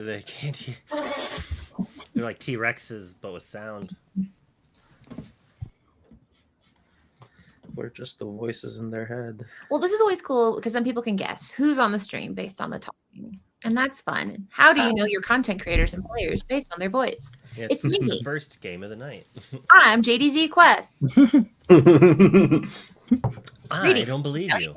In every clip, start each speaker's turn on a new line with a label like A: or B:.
A: They can't hear. They're like T-Rexes, but with sound.
B: We're just the voices in their head.
C: Well, this is always cool because then people can guess who's on the stream based on the talking. And that's fun. How do you know your content creators and players based on their voice? It's
A: the
C: me.
A: first game of the night.
C: I'm JDZ Quest.
A: I don't believe you.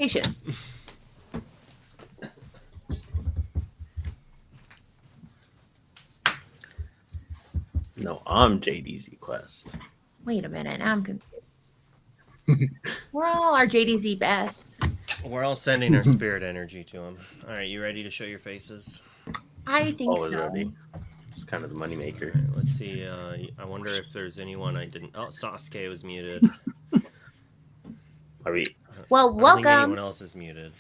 B: No, I'm JDZ Quest.
C: Wait a minute. Now I'm confused. We're all our JDZ best.
A: We're all sending our spirit energy to him. All right, you ready to show your faces?
C: I think so.
B: Ready. It's kind of the moneymaker.
A: Right, let's see. I wonder if there's anyone I didn't. Oh, Sasuke was muted.
B: Are we?
C: Well, welcome.
A: Anyone else is muted.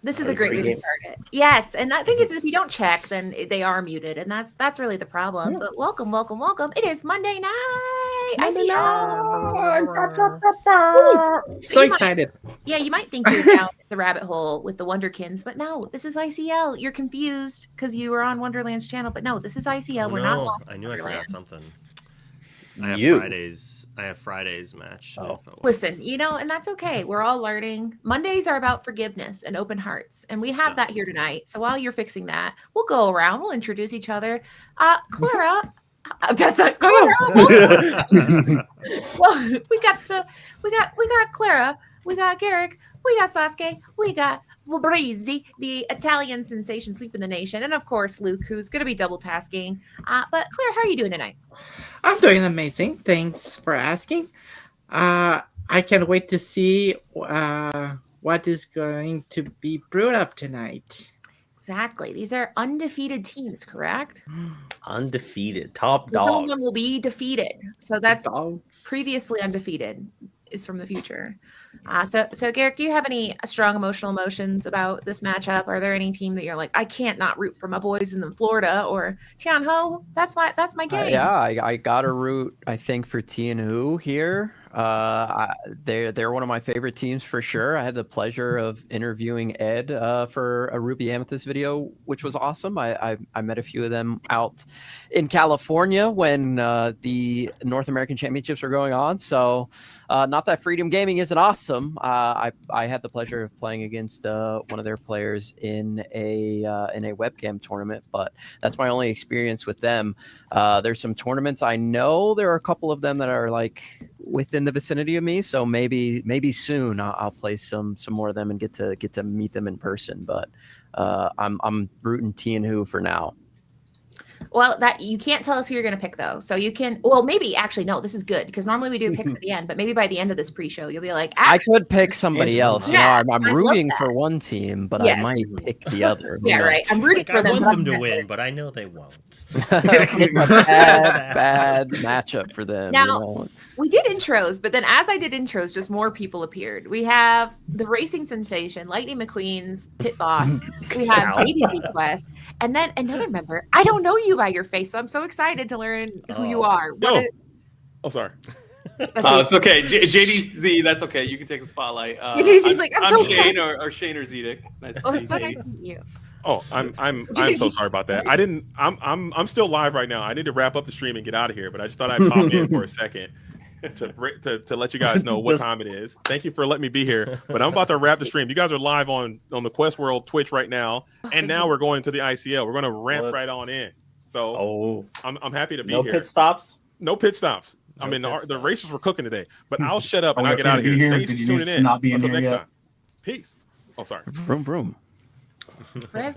C: This is a great way to start it. Yes, and I think it's if you don't check, then they are muted, and that's really the problem. Yeah. But welcome, welcome, welcome. It is Monday night. ICL.
D: So excited.
C: You might think you're down the rabbit hole with the Wonderkins, but no, this is ICL. You're confused because you were on Wonderland's channel, but no, this is ICL. We're not lost.
A: I knew
C: Wonderland.
A: I forgot something. I have Friday's match.
B: Oh.
C: Listen, and that's okay. We're all learning. Mondays are about forgiveness and open hearts. And we have that here tonight. So while you're fixing that, we'll go around. We'll introduce each other. Clara. That's not Clara. Well, we got Clara. We got Garrick. We got Sasuke. We got Breezy, the Italian sensation sweeping the nation, and of course Luke, who's going to be double tasking. But Claire, how are you doing tonight?
D: I'm doing amazing. Thanks for asking. I can't wait to see what is going to be brewed up tonight.
C: Exactly. These are undefeated teams, correct?
B: Undefeated, top dogs.
C: Some of them will be defeated. So that's previously undefeated is from the future. So Garrick, do you have any strong emotions about this matchup? Are there any team that you're like, I can't not root for my boys in Florida? Or Tian Ho, that's my game.
E: I got to root, I think, for Tian Ho here. They're one of my favorite teams for sure. I had the pleasure of interviewing Ed for a Ruby Amethyst video, which was awesome. I met a few of them out in California when the North American Championships were going on. So not that Freedom Gaming isn't awesome. I had the pleasure of playing against one of their players in a webcam tournament, but that's my only experience with them. There's some tournaments I know there are a couple of them that are like within the vicinity of me, so maybe soon I'll play some more of them and get to meet them in person. But I'm rooting Tian Ho for now.
C: Well, that you can't tell us who you're going to pick, though. So you can, well, maybe actually, no, this is good because normally we do picks at the end, but maybe by the end of this pre-show, you'll be like,
E: I could pick somebody else.
C: Yeah,
E: I'm rooting for one team, but I might pick the other.
C: Yeah, right. I'm rooting for them.
A: I want them to win, but I know they won't.
E: bad matchup for them.
C: Now, we did intros, but then as I did intros, just more people appeared. We have the racing sensation, Lightning McQueen's pit boss. We have JDZ Quest, and then another member. I don't know you by your face, so I'm so excited to learn who you are.
F: Sorry. It's okay. JDZ, that's okay. You can take the spotlight.
C: JDZ's like, I'm so
F: Shane or Shane or Zedek. Nice
C: to meet you.
F: Oh, I'm so sorry about that. I'm still live right now. I need to wrap up the stream and get out of here, but I just thought I'd pop in for a second to let you guys know what time it is. Thank you for letting me be here. But I'm about to wrap the stream. You guys are live on the Quest World Twitch right now, and now we're going to the ICL. We're going to ramp right on in. So I'm happy to be here.
B: No pit stops.
F: No pit stops. I mean, the racers were cooking today, but I'll shut up and I'll get out of here. Thanks for tuning in. Until next time. Peace. Oh, sorry.
E: Vroom.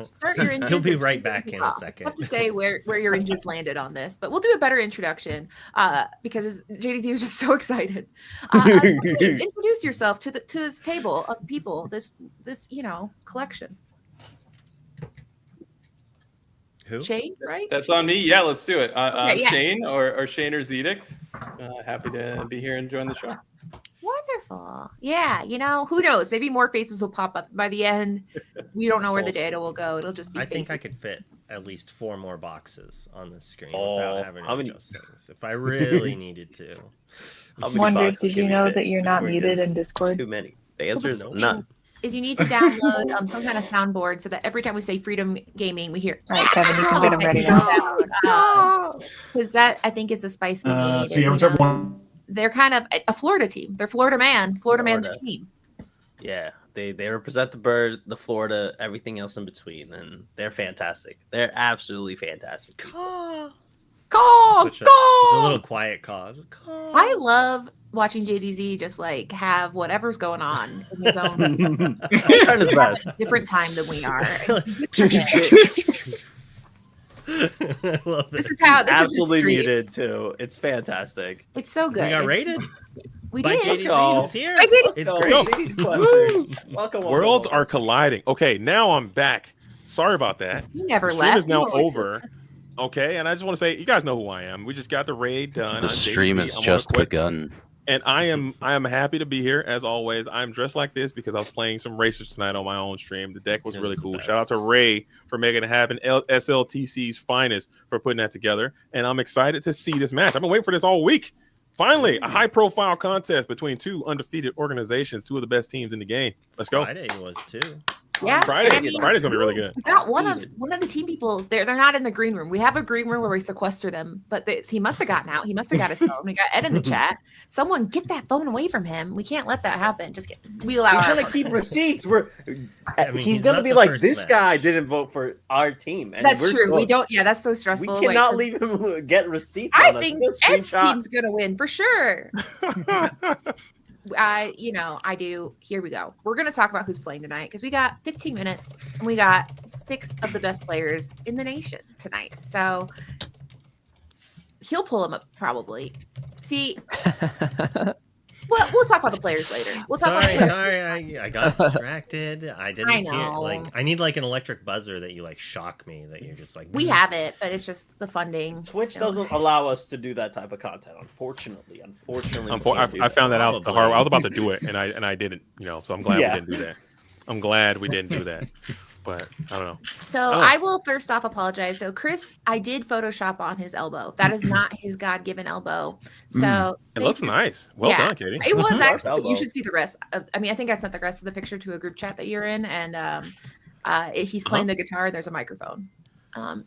C: Start your
A: He'll be right back in a second.
C: I have to say where your inches landed on this, but we'll do a better introduction because JDZ was just so excited. Please introduce yourself to this table of people, this collection.
A: Who?
C: Shane, right?
F: That's on me. Yeah, let's do it.
C: Yes.
F: Shane or Shane or Zedek. Happy to be here and join the show.
C: Wonderful. Yeah, who knows? Maybe more faces will pop up by the end. We don't know where the data will go. It'll just be faces.
A: Think I could fit at least 4 more boxes on this screen without having to adjust things if I really needed to.
G: Wonder, did you know that you're not muted in Discord?
B: Too many. The answer is none.
C: is you need to download some kind of soundboard so that every time we say Freedom Gaming, we hear.
G: All right, Kevin, you can get them ready now.
C: Because that I think is the spice we need.
H: See, whichever one.
C: They're kind of a Florida team. They're Florida man the team.
B: Yeah, they represent the bird, the Florida, everything else in between, and they're fantastic. They're absolutely fantastic.
A: Caw.
B: Caw,
A: It's a little quiet caw.
C: I love watching JDZ just like have whatever's going on in his own
B: He's trying his best.
C: different time than we are.
A: I love it.
C: This is how this
B: Absolutely
C: is his streak.
B: muted too. It's fantastic.
C: It's so good.
A: We got rated.
C: We
A: by
C: did.
A: JDZ. It's here.
C: By JDZ.
B: Let's
A: It's
B: go.
A: great.
B: JD's clusters. Welcome.
F: Worlds are colliding. Okay, now I'm back. Sorry about that.
C: You never
F: The stream
C: left.
F: is now
C: You always
F: over. Okay, and I just want to say, you guys know who I am. We just got the raid done.
I: The
F: I'm
I: stream
F: JDZ.
I: has
F: I'm on
I: just
F: a quest.
I: begun.
F: And I am happy to be here as always. I'm dressed like this because I was playing some racers tonight on my own stream. The deck was
A: It's
F: really
A: the
F: cool.
A: best.
F: Shout out to Ray for making it happen. SLTC's finest for putting that together. And I'm excited to see this match. I've been waiting for this all week. Finally, a high-profile contest between two undefeated organizations, two of the best teams in the game. Let's go.
A: Friday was too.
C: Yeah.
F: Friday.
C: and I mean,
F: Friday's gonna be really good.
C: we got one of the team people. They're not in the green room. We have a green room where we sequester them, but he must have gotten out. He must have got his phone. We got Ed in the chat. Someone get that phone away from him. We can't let that happen. Just we allow.
B: He's
C: our
B: gonna keep receipts.
A: I mean,
B: he's gonna
A: not
B: be
A: the
B: like,
A: first
B: this
A: match.
B: guy didn't vote for our team. And
C: That's
B: we're
C: true. We
B: close.
C: don't. Yeah, that's so
B: We
C: stressful.
B: cannot
C: Like,
B: leave him get receipts.
C: I
B: on us.
C: think
B: Just
C: Ed's
B: screenshot.
C: team's gonna win for sure. I do. Here we go. We're gonna talk about who's playing tonight because we got 15 minutes and we got 6 of the best players in the nation tonight. So he'll pull them up probably. See, well, we'll talk about the players later. We'll talk about the players.
A: Sorry, I got distracted. I didn't
C: I
A: hear.
C: know.
A: Like, I need like an electric buzzer that you like shock me. That you're just like.
C: We have it, but it's just the funding.
B: Twitch doesn't allow us to do that type of content, unfortunately. we can't do
F: I found that out the hard way. I was about to
A: Probably.
F: do it, and I didn't. So I'm glad
B: Yeah.
F: we didn't do that. I'm glad we didn't do that. But I don't know.
C: So
F: Oh.
C: I will first off apologize. So Chris, I did Photoshop on his elbow. That is not his God-given elbow. So
F: It looks nice. Well
C: Yeah.
F: done, Katie.
C: It was
B: Sharp
C: actually.
B: elbow.
C: You should see the rest. I mean, I think I sent the rest of the picture to a group chat that you're in, and he's playing the guitar. And there's a microphone.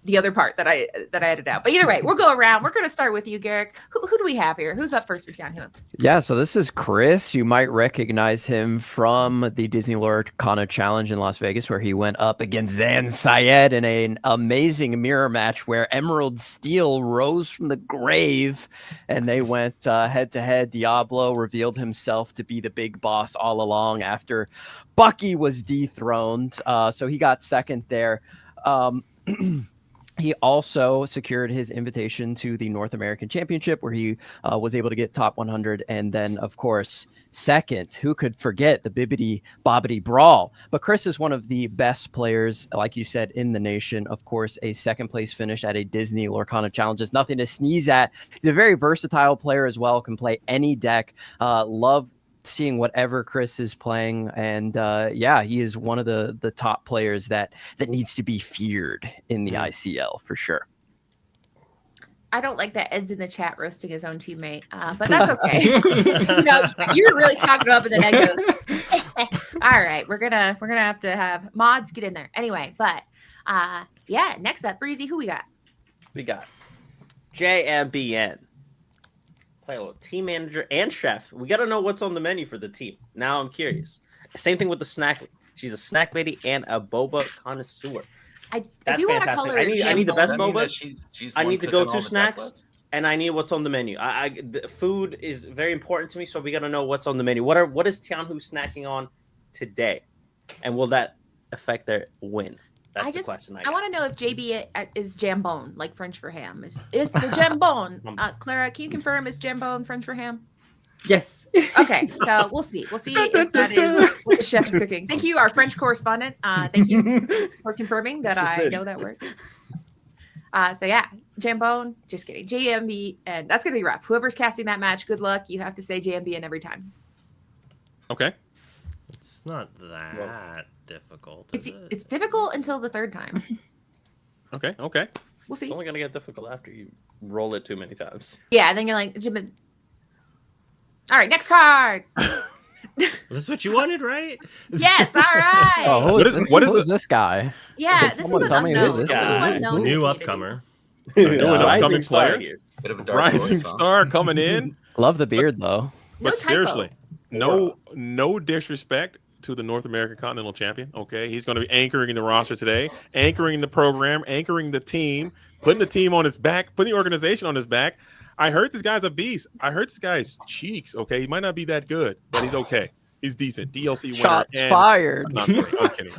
C: The other part that I edited out. But either way, we'll go around. We're going to start with you, Garrick. Who do we have here? Who's up first for Tian?
E: Yeah, so this is Chris. You might recognize him from the Disney Lorcana Challenge in Las Vegas, where he went up against Zan Syed in an amazing mirror match where Emerald Steel rose from the grave, and they went head-to-head. Diablo revealed himself to be the big boss all along after Bucky was dethroned. So he got second there. He also secured his invitation to the North American Championship, where he was able to get top 100. And then, of course, second, who could forget the Bibbidi Bobbidi Brawl? But Chris is one of the best players, like you said, in the nation. Of course, a second place finish at a Disney Lorcana Challenge is nothing to sneeze at. He's a very versatile player as well, can play any deck. Love seeing whatever Chris is playing, and he is one of the top players that needs to be feared in the ICL for sure.
C: I don't like that Ed's in the chat roasting his own teammate, but that's okay. You're really talking him up, and then Ed goes, "All right, we're gonna have to have mods get in there anyway." But next up, Breezy, who we got?
B: We got JMBN. Play a little team manager and chef. We got to know what's on the menu for the team. Now I'm curious. Same thing with the snack. She's a snack lady and a boba connoisseur.
C: I
B: That's
C: do want to
B: fantastic.
C: color.
B: I need the best
H: Does that mean that
B: boba.
H: she's
B: I
H: the one
B: need the
H: cooking
B: go-to
H: all the
B: snacks.
H: decklist?
B: And I need what's on the menu. The food is very important to me, so we got to know what's on the menu. What is Tianhu snacking on today, and will that affect their win? That's the question.
C: I want to know if JB is jambone, like French for ham. It's the jambone. Clara, can you confirm is jambone French for ham?
D: Yes.
C: Okay, so we'll see. We'll see if that is what the chef is cooking. Thank you, our French correspondent. Thank you for confirming that I know that word. Jambone. Just kidding. JMB, and that's gonna be rough. Whoever's casting that match, good luck. You have to say JMB in every time.
F: Okay.
A: It's not that difficult.
C: It's difficult until the third time.
F: Okay.
C: We'll
B: It's
C: see.
B: only gonna get difficult after you roll it too many times.
C: Yeah, then you're like, all right, next card.
A: That's what you wanted, right?
C: Yes, all right.
E: Oh,
F: What is
E: this guy?
C: Yeah, this is
E: Someone
C: an
E: tell me who
C: unknown.
E: this
C: A little
B: guy.
C: unknown in the
A: New
C: community.
A: upcomer.
F: New and
B: Rising
F: upcoming
B: star
F: player?
B: here.
H: Bit of a dark
F: Rising
H: horse, huh?
F: star coming in.
E: Love the beard though.
C: No
F: But
C: typo.
F: seriously, no disrespect to the North American Continental Champion. Okay, he's going to be anchoring the roster today, anchoring the program, anchoring the team, putting the team on his back, putting the organization on his back. I heard this guy's a beast. I heard this guy's cheeks. Okay, he might not be that good, but he's okay. He's decent. DLC winner.
E: Shots fired.
F: No, I'm kidding.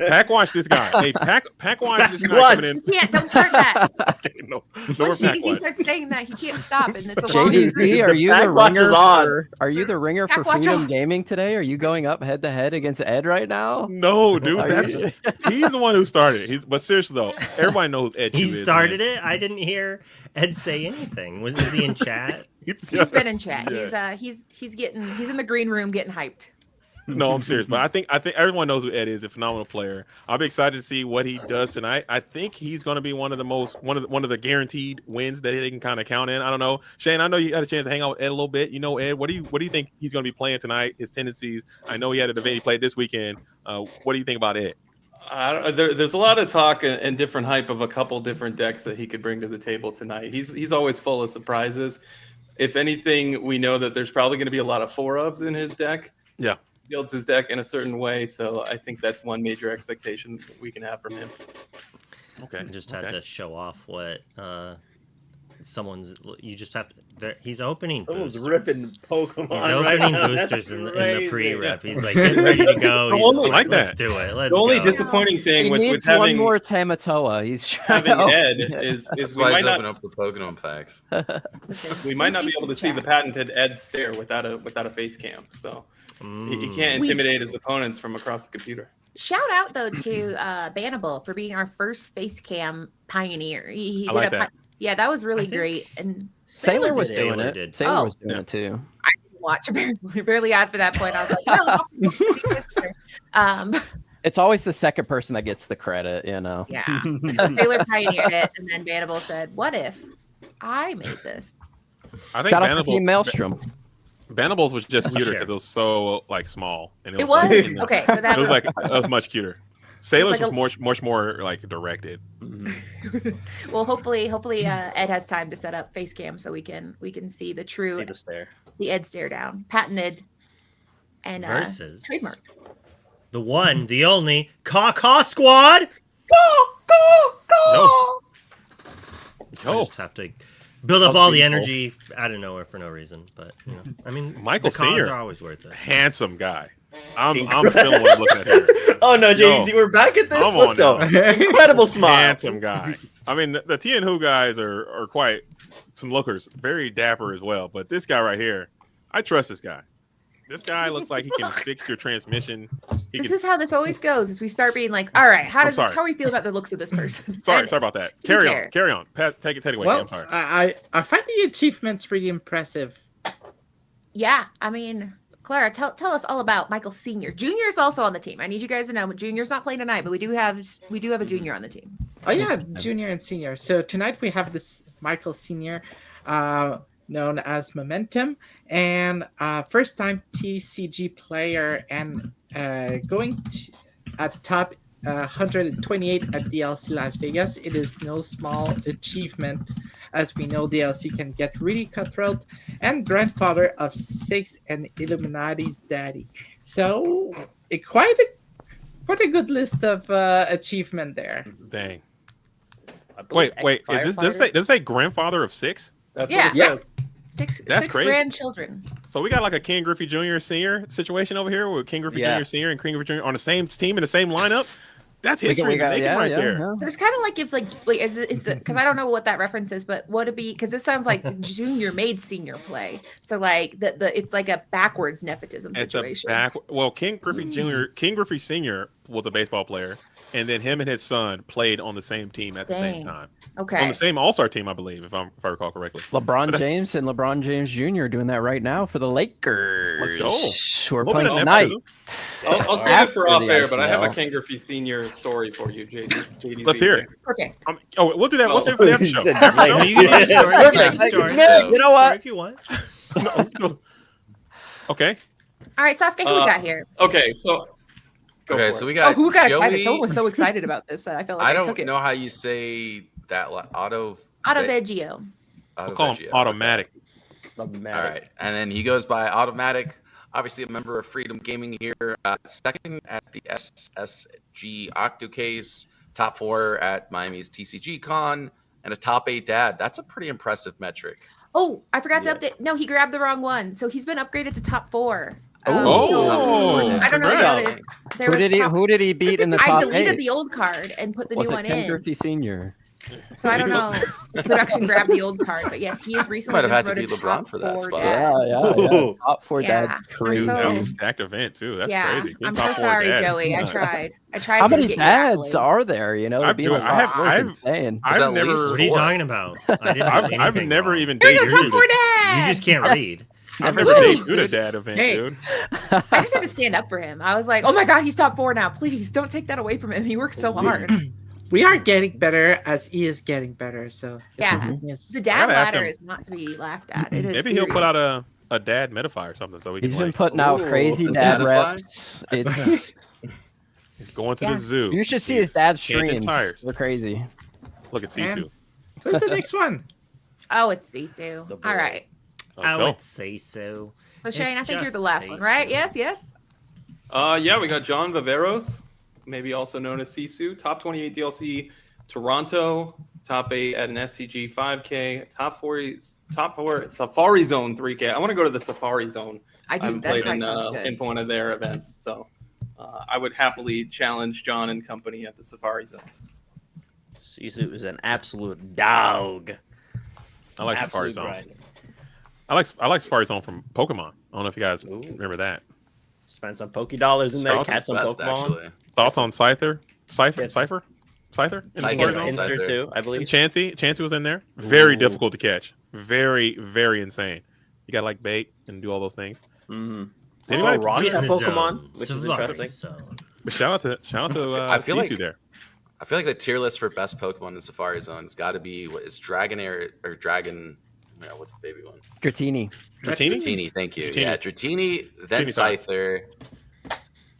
F: Pack watch this guy. Hey, pack watch this guy
B: Watch.
F: coming in.
C: You can't. Don't start that.
F: Okay, no more
C: Once
F: pack
C: JDZ
F: watch.
C: starts saying that, he can't stop, and it's a long
E: JDZ,
C: streak.
E: are you
B: Pack
E: the
B: watch is
E: ringer?
B: on.
E: Are you the ringer for
C: Pack watch
E: Freedom
C: on.
E: Gaming today? Are you going up head to head against Ed right now?
F: No, dude,
E: Are
F: that's
E: you-
F: he's the one who started it. But seriously though, everybody knows Ed.
A: He
F: Chu is,
A: started
F: man.
A: it. I didn't hear Ed say anything. Was he in chat?
C: He's been in chat.
F: Yeah.
C: He's in the green room getting hyped.
F: No, I'm serious, but I think everyone knows who Ed is. A phenomenal player. I'll be excited to see what he does tonight. I think he's going to be one of the guaranteed wins that they can kind of count in. I don't know, Shane. I know you had a chance to hang out with Ed a little bit. You know, Ed, what do you think he's going to be playing tonight? His tendencies. I know he had a debate he played this weekend. What do you think about Ed?
I: There's a lot of talk and different hype of a couple different decks that he could bring to the table tonight. He's always full of surprises. If anything, we know that there's probably going to be a lot of 4-ofs in his deck.
F: Yeah.
I: Builds his deck in a certain way, so I think that's one major expectation we can have from him.
F: Okay.
A: Just had to show off what you just have to. He's opening.
B: Someone's
A: boosters.
B: ripping Pokemon.
A: He's
B: right
A: opening
B: now. That's
A: boosters in the
B: crazy.
A: pre-rep. He's like getting ready to go.
I: I
A: He's
I: only
A: just
F: like
A: let's
F: that.
A: do it. Let's
I: The only
A: go.
I: disappointing thing
E: He
I: with
E: needs
I: having
E: one more Tamatoa. He's trying
I: having
E: to
I: Ed is
H: That's
I: we
H: why
I: might
H: he's
I: not
H: opening up the Pokemon packs.
I: we might not be
C: Boosties
I: able to
C: in
I: see the
C: chat.
I: patented Ed stare without a face cam. So he can't intimidate his opponents from across the computer.
C: Shout out though to Bannable for being our first face cam pioneer. He
F: I
C: did
F: like
C: a
F: that.
C: yeah, that was really
A: I think
C: great. And
E: Sailor was
A: did it.
E: doing
A: Sailor
E: it.
A: did.
E: Sailor
C: Oh.
E: was doing it too.
C: I didn't watch barely after that point. I was like, no, sister.
E: It's always the second person that gets the credit, you know.
C: Yeah. So Sailor pioneered it, and then Bannable said, "What if I made this?"
F: I think
E: Shout out to Team
F: Bannable,
E: Maelstrom.
F: Bannables was just cuter
A: Sure.
F: because it was so like small and
C: It was
F: like,
C: okay. So that
F: It was like it was much cuter. Sailors
C: like
F: was much more like directed.
C: well. Hopefully, Ed has time to set up face cam so we can see the true
B: See the stare.
C: the Ed stare down, patented and
A: Versus
C: trademark.
A: the one, the only Caw Squad.
F: No.
A: I
F: Yo,
A: just have to build up all the energy out of nowhere for no reason. But I mean,
F: Michael
A: the Caws
F: Senior.
A: are always worth it.
F: handsome guy. I'm feeling what I'm looking at here.
B: Oh no, JDZ,
F: Yo,
B: we're back at this.
F: come
B: Let's
F: on
B: go.
F: now.
B: Incredible smile.
F: Handsome guy. I mean, the Tian Hu guys are quite some lookers, very dapper as well. But this guy right here, I trust this guy. This guy looks like he can fix your transmission.
C: This is how this always goes: is we start being like, "All right, how
F: sorry.
C: do we feel about the looks of this person?"
F: Sorry
C: And
F: about that.
C: to be fair-
F: Carry on. Pat, take it away.
D: Well,
F: I'm sorry.
D: I find the achievements pretty impressive.
C: Yeah, I mean, Clara, tell us all about Michael Senior. Junior is also on the team. I need you guys to know, Junior's not playing tonight, but we do have a junior on the team.
D: Oh yeah, junior and senior. So tonight we have this Michael Senior, known as Momentum, and first-time TCG player, and going at top 128 at DLC Las Vegas. It is no small achievement, as we know DLC can get really cutthroat, and grandfather of 6 and Illuminati's daddy. So quite a good list of achievement there.
F: Dang.
B: I believe
F: Wait. Does it say grandfather of 6?
I: That's
C: Yeah.
I: what it says.
C: Six
F: That's crazy.
C: grandchildren.
F: So we got like a King Griffey Jr. Senior situation over here with King Griffey
B: Yeah.
F: Jr. Senior and King Griffey Jr. on the same team in the same lineup. That's history in the making right there.
C: But it's kind of like if wait, is it because I don't know what that reference is, but would it be because this sounds like junior made senior play, so like the it's like a backwards nepotism
F: It's
C: situation.
F: King Griffey Jr. King Griffey Senior was a baseball player, and then him and his son played on the same team at the same
C: Dang.
F: time.
C: Okay.
F: On the same All-Star team, I believe, if I recall correctly.
E: LeBron
F: But that's-
E: James and LeBron James Jr. are doing that right now for the Lakers.
F: Let's go.
E: We're
F: Little bit
E: playing
F: of
E: tonight.
F: nepotism.
I: I'll save it
E: After
I: for off
E: the
I: air, but I have a
E: ICL.
I: Ken Griffey Senior story for you, JD.
F: Let's hear it.
C: Perfect.
F: We'll do that. We'll save it for the after
B: He
F: show.
B: said
A: No, you can do the story. You can do the
B: Perfect.
A: story.
B: Yeah.
A: You know what? If you want.
F: Okay.
C: All right, Sasuke, who we got here?
I: Okay, so
H: so we got.
C: Who got
H: Joey.
C: excited? Someone was so excited about this that I felt like I took it.
H: don't know how you say that.
C: Auto Veggio.
F: We'll call him Automatic.
H: All right, and then he goes by Automatic. Obviously, a member of Freedom Gaming here. Second at the SSG Octocase. Top 4 at Miami's TCG Con. And a top 8 dad. That's a pretty impressive metric.
C: Oh, I forgot to update. No, he grabbed the wrong one. So he's been upgraded to top 4.
F: I
C: don't know if
E: who did he beat in the top 8?
C: I deleted the old card and put the new one
E: Ken
C: in.
E: Griffey Sr.?
C: So I don't know. Production grabbed the old card, but yes, he is recently.
H: Might have had to be LeBron for that spot.
E: Yeah. Top 4 dad. Crazy.
F: That was a stacked event too. That's crazy.
C: I'm so sorry, Joey. I tried.
E: How many dads are there? You know, to be in the top 4 is insane.
A: I've never. What are you talking about?
F: I've never even.
C: There we go, top 4 dad.
A: You just can't read.
F: I've never debuted a dad event, dude.
C: I just had to stand up for him. I was like, oh my God, he's top 4 now. Please don't take that away from him. He works so hard.
D: We are getting better as he is getting better. So
C: the dad ladder is not to be laughed at. It is
F: maybe he'll put out a dad Metafy or something. So
E: he's been putting out crazy dad reps. It's
F: he's going to the zoo.
E: You should see his dad's streams. They're crazy.
F: Look at Sisu.
D: Who's the next one?
C: Oh, it's Sisu. All right.
A: I would say so.
C: So Shane, I think you're the last one, right? Yes.
I: Yeah, we got John Viveros, maybe also known as Sisu, top 28 DLC Toronto, top 8 at an SCG 5K, top 4 Safari Zone 3K. I want to go to the Safari Zone.
C: I do.
I: I've played in one of their events, so I would happily challenge John and company at the Safari Zone.
B: Sisu is an absolute dog.
F: I like Safari Zone. I like Safari Zone from Pokemon. I don't know if you guys remember that.
B: Spend some Poké dollars in there, catch some Pokemon.
H: Actually.
F: Thoughts on Cypher? Cypher?
B: Insert too, I believe.
F: And Chansey was in there. Very difficult to catch. Very, very insane. You got to like bait and do all those things.
B: Anyway, Rocky had Pokemon, which is interesting.
F: But shout out to Sisu there.
H: I feel like the tier list for best Pokemon in Safari Zone has got to be Dragonair or Dragon. No, what's the baby one?
E: Dratini,
H: thank you. Yeah, Dratini, then Scyther.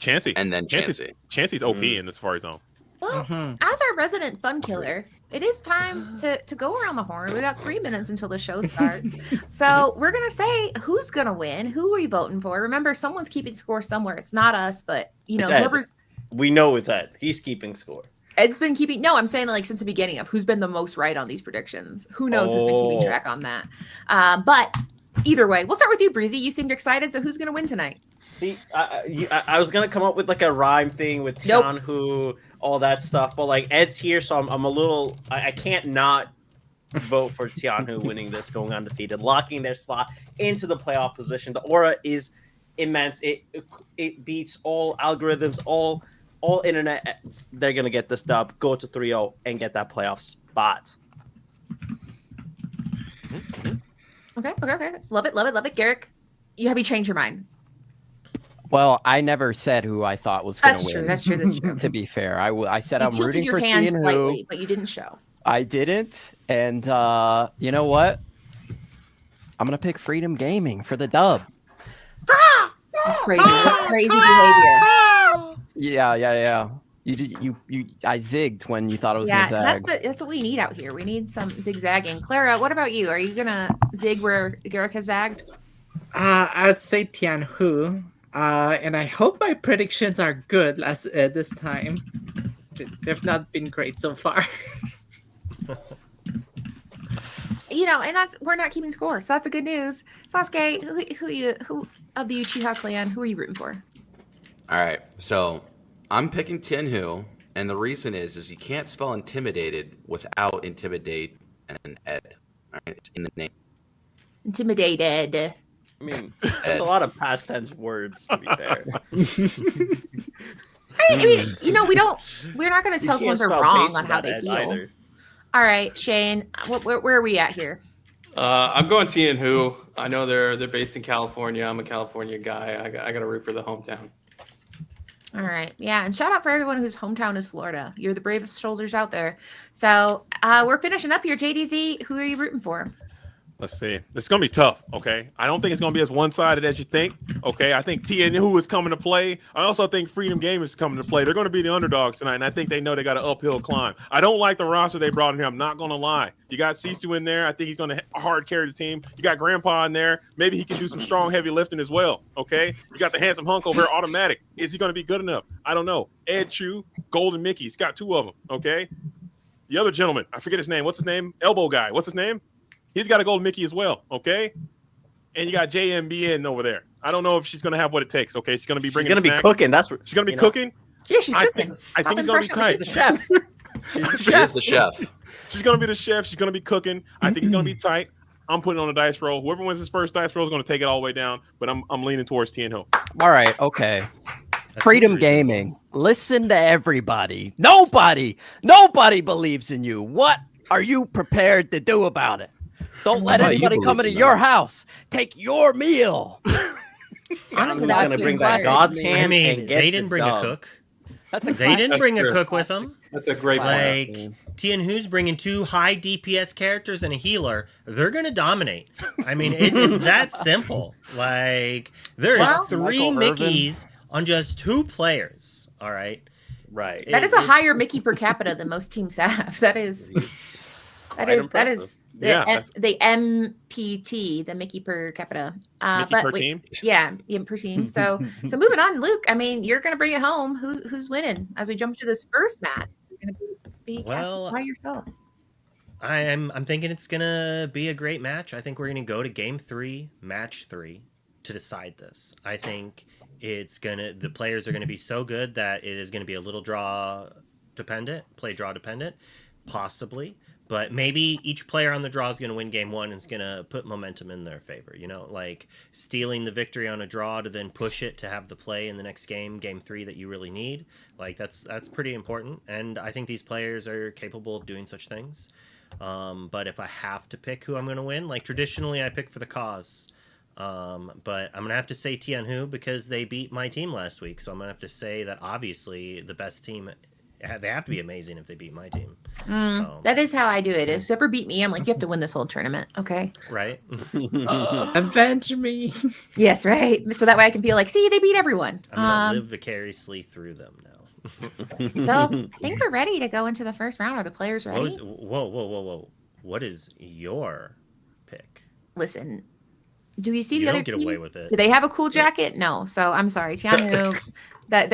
F: Chansey.
H: And then Chansey.
F: Chansey's OP in the Safari Zone.
C: Well, as our resident fun killer, it is time to go around the horn. We got 3 minutes until the show starts. So we're going to say who's going to win. Who are you voting for? Remember, someone's keeping score somewhere. It's not us, but, whoever's...
B: We know it's Ed. He's keeping score.
C: Ed's been keeping... No, I'm saying since the beginning of who's been the most right on these predictions. Who knows who's been keeping track on that. But either way, we'll start with you, Breezy. You seemed excited, so who's going to win tonight?
B: See, I was going to come up with a rhyme thing with Tian, all that stuff. But Ed's here, so I'm a little... I can't not vote for Tianhu winning this, going undefeated, locking their slot into the playoff position. The aura is immense. It beats all algorithms, all internet. They're gonna get this dub, go to 3-0, and get that playoff spot.
C: Okay. Love it. Garrick, have you changed your mind?
E: Well, I never said who I thought was going to win.
C: That's true.
E: To be fair, I said I'm rooting for
C: Tian. You tilted your hand
E: Tianhu,
C: slightly, but you didn't show.
E: I didn't, and you know what? I'm gonna pick Freedom Gaming for the dub.
C: That's crazy. That's crazy behavior.
E: Yeah. I zigged when you thought I was gonna zag.
C: That's what we need out here. We need some zigzagging. Clara, what about you? Are you gonna zig where Garrick has zagged?
D: I'd say Tianhu. And I hope my predictions are good this time. They've not been great so far.
C: And we're not keeping score, so that's a good news. Sasuke, who of the Uchiha clan, who are you rooting for?
H: All right, so I'm picking Tianhu, and the reason is you can't spell intimidated without intimidate and ed. All right, it's in the name.
C: Intimidated.
B: I mean, there's a lot of past tense words, to be fair.
C: I mean, we're not going to tell someone they're wrong on how they feel. Either. All right, Shane, where are we at here?
I: I'm going Tianhu. I know they're based in California. I'm a California guy. I got to root for the hometown.
C: All right. Yeah. And shout out for everyone whose hometown is Florida. You're the bravest soldiers out there. So we're finishing up here. JDZ, who are you rooting for?
F: Let's see. It's going to be tough, okay? I don't think it's going to be as one-sided as you think, okay? I think Tian is coming to play. I also think Freedom Game is coming to play. They're going to be the underdogs tonight, and I think they know they got an uphill climb. I don't like the roster they brought in here. I'm not going to lie. You got Sisu in there. I think he's going to hard carry the team. You got Grandpa in there. Maybe he can do some strong, heavy lifting as well, okay? You got the handsome hunk over here, Automatic. Is he going to be good enough? I don't know. Ed Chu, Golden Mickey. He's got 2 of them, okay? The other gentleman, I forget his name. What's his name? Elbow guy. What's his name? He's got a Golden Mickey as well, okay? And you got JMBN over there. I don't know if she's going to have what it takes, okay? She's going to be bringing.
B: She's going to be cooking. That's what
F: she's going to be cooking.
C: Yeah, she's cooking.
F: I think it's going to be tight.
B: She's the chef.
H: She is the chef.
F: She's going to be the chef. She's going to be cooking. I think it's going to be tight. I'm putting on a dice roll. Whoever wins his first dice roll is going to take it all the way down. But I'm leaning towards Tian Ho.
E: All right, okay. Freedom Gaming. Listen to everybody. Nobody believes in you. What are you prepared to do about it? Don't let anybody come into your house. Take your meal.
C: Honestly,
B: that's going to bring back God's hand.
A: I mean, they didn't bring a cook. They didn't bring a cook with them.
I: That's a great
A: point. Like, Tian Hu's bringing 2 high DPS characters and a healer. They're going to dominate. I mean, it's that simple. Like, there's 3 Mickeys on just 2 players. All right.
B: Right.
C: That is a higher Mickey per capita than most teams have. That is the MPT, the Mickey per capita.
F: Mickey per team?
C: Yeah, per team. So moving on, Luke. I mean, you're going to bring it home. Who's winning as we jump to this first match? You're going to be casting by yourself.
A: I'm thinking it's going to be a great match. I think we're going to go to game 3, match 3 to decide this. I think the players are going to be so good that it is going to be a little draw dependent, possibly. But maybe each player on the draw is going to win game 1 and is going to put momentum in their favor. You know, like stealing the victory on a draw to then push it to have the play in the next game 3 that you really need. Like that's pretty important. And I think these players are capable of doing such things. But if I have to pick who I'm going to win, like traditionally I pick for the cause. But I'm going to have to say Tian Hu because they beat my team last week. So I'm going to have to say that obviously the best team, they have to be amazing if they beat my team. So.
C: That is how I do it. If you ever beat me, I'm like, you have to win this whole tournament. Okay.
A: Right.
D: Avenge me.
C: Yes, right. So that way I can feel like, see, they beat everyone.
A: I'm going to live vicariously through them now.
C: So I think we're ready to go into the first round. Are the players ready?
A: Whoa. What is your pick?
C: Listen, do you see the other
A: team? You don't get away with it.
C: Do they have a cool jacket? No. So I'm sorry, Tian Hu. That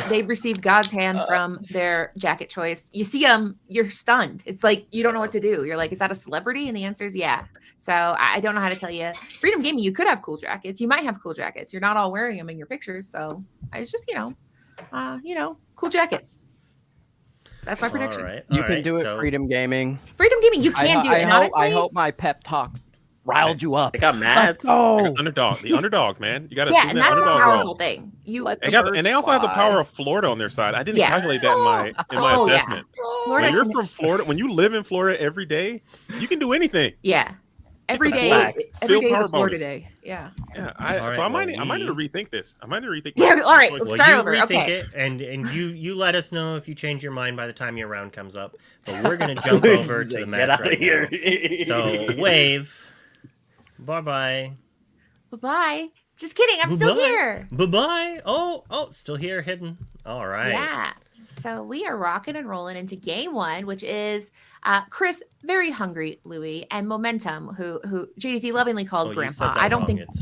C: they received God's hand from their jacket choice. You see them, you're stunned. It's like you don't know what to do. You're like, is that a celebrity? And the answer is yeah. So I don't know how to tell you. Freedom Gaming, you could have cool jackets. You might have cool jackets. You're not all wearing them in your pictures. So it's just cool jackets. That's my prediction.
A: All right.
E: You can do it, Freedom Gaming.
C: Freedom Gaming, you can do it. And honestly,
E: I hope my pep talk riled you up.
B: They got mad.
F: The underdogs, man. You got to see
C: and
F: that
C: that's
F: underdog
C: a powerful
F: role.
C: thing.
F: And they also have the power of Florida on their side. I didn't calculate that in my assessment.
C: Yeah.
F: When you're from Florida, when you live in Florida every day, you can do anything.
C: Yeah. Every day is a Florida day. Yeah.
F: Yeah. So I might need to rethink this.
C: Yeah. All right. Let's start over. Okay.
A: It, and you let us know if you change your mind by the time your round comes up. But we're gonna jump over to the match right here. So wave. Bye.
C: Just kidding. I'm still here.
A: Bye. Oh, still here, hidden. All right.
C: Yeah. So we are rocking and rolling into game 1, which is Chris, very hungry Louie, and Momentum, who JDZ lovingly called Grandpa. I don't think
A: it's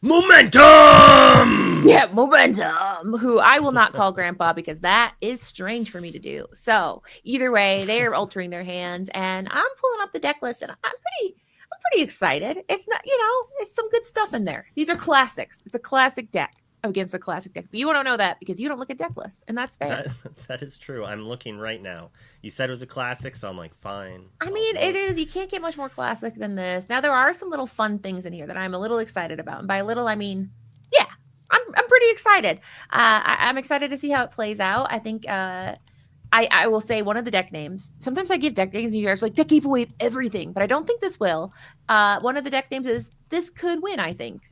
A: Momentum.
C: Yeah, Momentum, who I will not call Grandpa because that is strange for me to do. So either way, they are altering their hands, and I'm pulling up the deck list, and I'm pretty excited. It's not, it's some good stuff in there. These are classics. It's a classic deck against a classic deck. But you don't know that because you don't look at deck lists, and that's fair.
A: That is true. I'm looking right now. You said it was a classic, so I'm like, fine.
C: I mean, it is. You can't get much more classic than this. Now, there are some little fun things in here that I'm a little excited about. And by little, I mean, yeah, I'm pretty excited. I'm excited to see how it plays out. I think I will say one of the deck names. Sometimes I give deck names and you guys are like, deck gave away everything, but I don't think this will. One of the deck names is This Could Win, I think.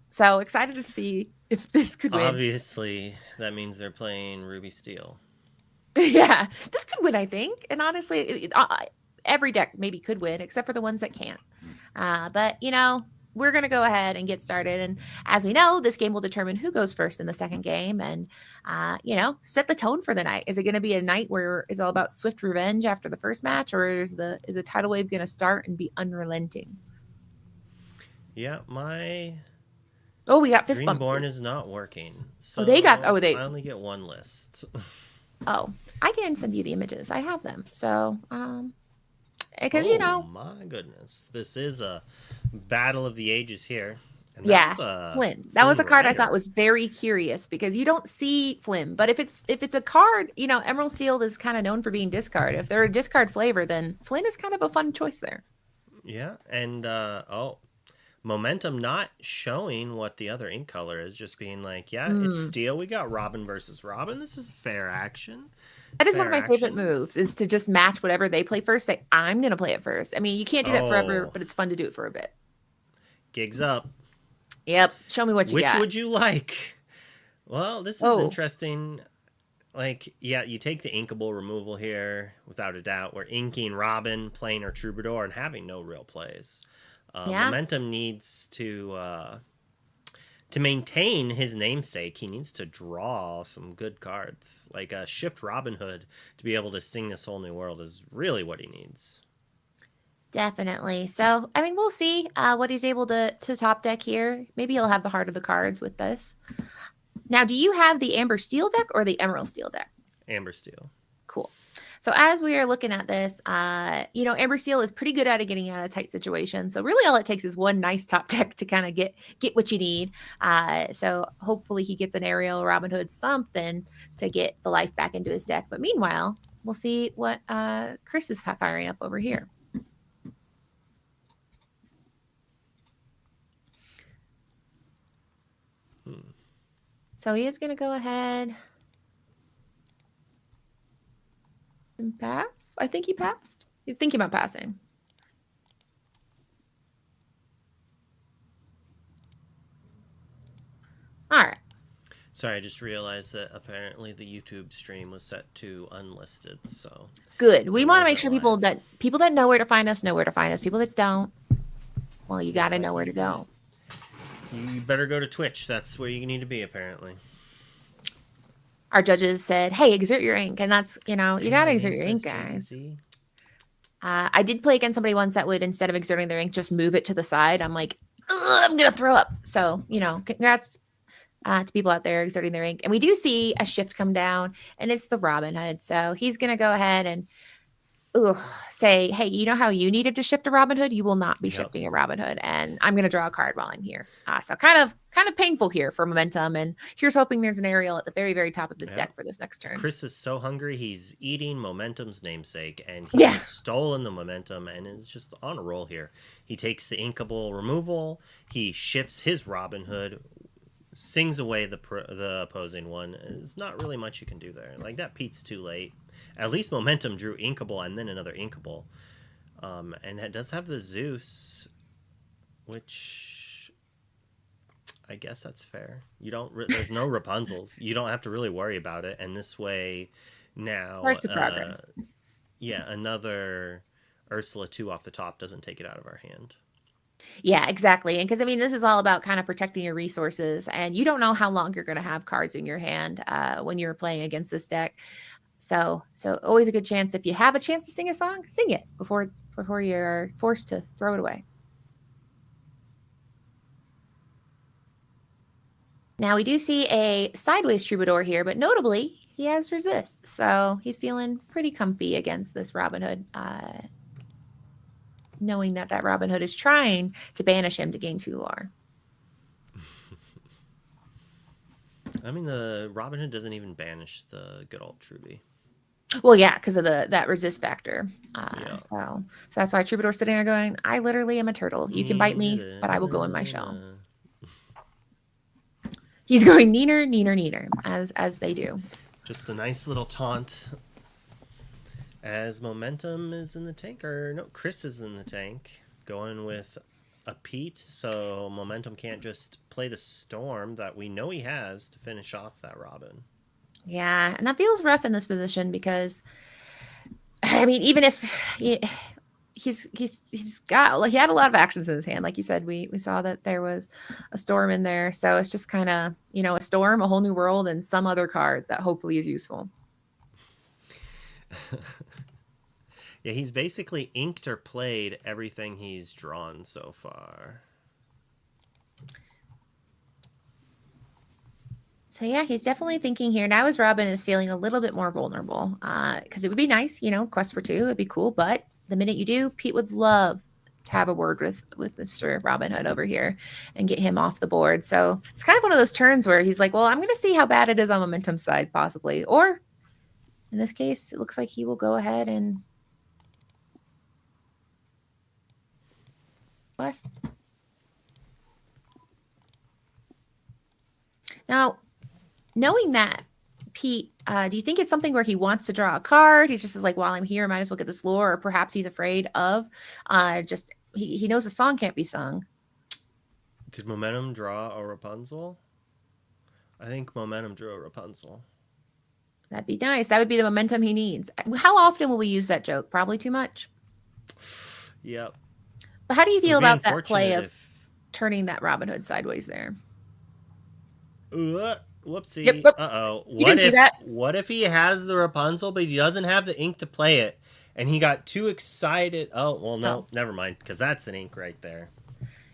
C: So excited to see if this could win.
A: Obviously, that means they're playing Ruby Steel.
C: Yeah, this could win, I think. And honestly, every deck maybe could win, except for the ones that can't. But, we're going to go ahead and get started. And as we know, this game will determine who goes first in the second game and, set the tone for the night. Is it going to be a night where it's all about swift revenge after the first match, or is the tidal wave going to start and be unrelenting?
A: Yeah, my
C: we got fist bump.
A: Dreamborn is not working. So
C: I
A: only get one list.
C: I can send you the images. I have them. So, because
A: my goodness, this is a battle of the ages here. And
C: Flynn. That was a card I thought was very curious because you don't see Flynn, but if it's a card, Emerald Steel is kind of known for being discard. If they're a discard flavor, then Flynn is kind of a fun choice there.
A: Yeah, and Momentum not showing what the other ink color is, just being like, it's Steel. We got Robin versus Robin. This is fair action.
C: That is one of my favorite moves, is to just match whatever they play first. Say, I'm going to play it first. I mean, you can't do that forever, but it's fun to do it for a bit.
A: Gigs up.
C: Yep. Show me what you got.
A: Which would you like? Well, this is interesting. Like, you take the inkable removal here, without a doubt. We're inking Robin, playing our Troubadour, and having no real plays. Momentum needs to maintain his namesake. He needs to draw some good cards. Like a Shift Robin Hood to be able to sing this whole new world is really what he needs.
C: Definitely. So, I mean, we'll see what he's able to top deck here. Maybe he'll have the heart of the cards with this. Now, do you have the Amber Steel deck or the Emerald Steel deck?
A: Amber Steel.
C: Cool. So as we are looking at this, Amber Steel is pretty good at getting out of tight situations. So really all it takes is one nice top deck to kind of get what you need. So hopefully he gets an Aerial, Robin Hood, something to get the life back into his deck. But meanwhile, we'll see what Chris is firing up over here. So he is going to go ahead and pass. I think he passed. He's thinking about passing. All right.
A: Sorry, I just realized that apparently the YouTube stream was set to unlisted. So
C: good. We want to make sure people that know where to find us know where to find us. People that don't, well, you got to know where to go.
A: You better go to Twitch. That's where you need to be, apparently.
C: Our judges said, hey, exert your ink. And that's, you got to exert your ink, guys. I did play against somebody once that would, instead of exerting their ink, just move it to the side. I'm like, I'm going to throw up. So, congrats to people out there exerting their ink. And we do see a shift come down, and it's the Robin Hood. So he's going to go ahead and say, hey, you know how you needed to shift a Robin Hood? You will not be shifting a Robin Hood. And I'm going to draw a card while I'm here. So kind of painful here for Momentum. And here's hoping there's an Aerial at the very, very top of his deck for this next turn.
A: Chris is so hungry. He's eating Momentum's namesake, and he's stolen the Momentum and is just on a roll here. He takes the inkable removal. He shifts his Robin Hood, sings away the opposing one. There's not really much you can do there. Like, that Pete's too late. At least Momentum drew inkable and then another inkable. And it does have the Zeus, which I guess that's fair. There's no Rapunzels. You don't have to really worry about it. And this way now,
C: progress.
A: Another Ursula 2 off the top doesn't take it out of our hand.
C: Yeah, exactly. And because, this is all about kind of protecting your resources. And you don't know how long you're going to have cards in your hand when you're playing against this deck. So always a good chance. If you have a chance to sing a song, sing it before you're forced to throw it away. Now we do see a sideways Troubadour here, but notably he has resist. So he's feeling pretty comfy against this Robin Hood, knowing that Robin Hood is trying to banish him to gain 2 lore.
A: The Robin Hood doesn't even banish the good old Truby.
C: Well, yeah, because of that resist factor. So that's why Troubadour's sitting there going, I literally am a turtle. You can bite me, but I will go in my shell. He's going neener, neener, neener, as they do.
A: Just a nice little taunt. As Momentum is in the tank, Chris is in the tank, going with a Pete, so Momentum can't just play the Storm that we know he has to finish off that Robin.
C: Yeah, and that feels rough in this position because, even if he's got, like, he had a lot of actions in his hand. Like you said, we saw that there was a storm in there. So it's just kind of, a storm, a whole new world, and some other card that hopefully is useful.
A: Yeah, he's basically inked or played everything he's drawn so far.
C: So yeah, he's definitely thinking here. Now his Robin is feeling a little bit more vulnerable, because it would be nice, quest for 2, it'd be cool. But the minute you do, Pete would love to have a word with Mr. Robin Hood over here and get him off the board. So it's kind of one of those turns where he's like, well, I'm going to see how bad it is on momentum side, possibly. Or in this case, it looks like he will go ahead and quest. Now, knowing that, Pete, do you think it's something where he wants to draw a card? He's just like, while I'm here, I might as well get this lore. Or perhaps he's afraid of he knows a song can't be sung.
A: Did Momentum draw a Rapunzel? I think Momentum drew a Rapunzel.
C: That'd be nice. That would be the momentum he needs. How often will we use that joke? Probably too much.
A: Yep.
C: But how do you feel about that play of turning that Robin Hood sideways there?
A: Whoopsie.
C: Yep.
A: Uh-oh.
C: You didn't see that.
A: What if he has the Rapunzel, but he doesn't have the ink to play it, and he got too excited? Oh, well, no, never mind, because that's an ink right there.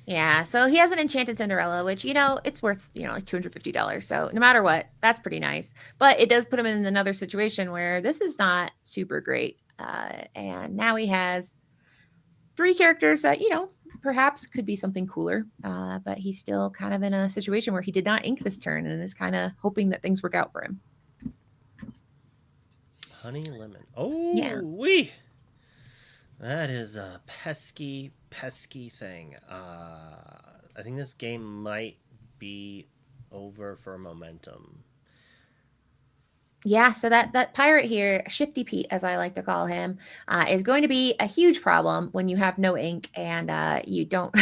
C: Yeah, so he has an Enchanted Cinderella, which, it's worth, like $250. So no matter what, that's pretty nice. But it does put him in another situation where this is not super great. And now he has 3 characters that, perhaps could be something cooler. But he's still kind of in a situation where he did not ink this turn and is kind of hoping that things work out for him.
A: Honey lemon. Oh,
C: yeah.
A: That is a pesky, pesky thing. I think this game might be over for momentum.
C: Yeah, so that pirate here, Shifty Pete, as I like to call him, is going to be a huge problem when you have no ink and you don't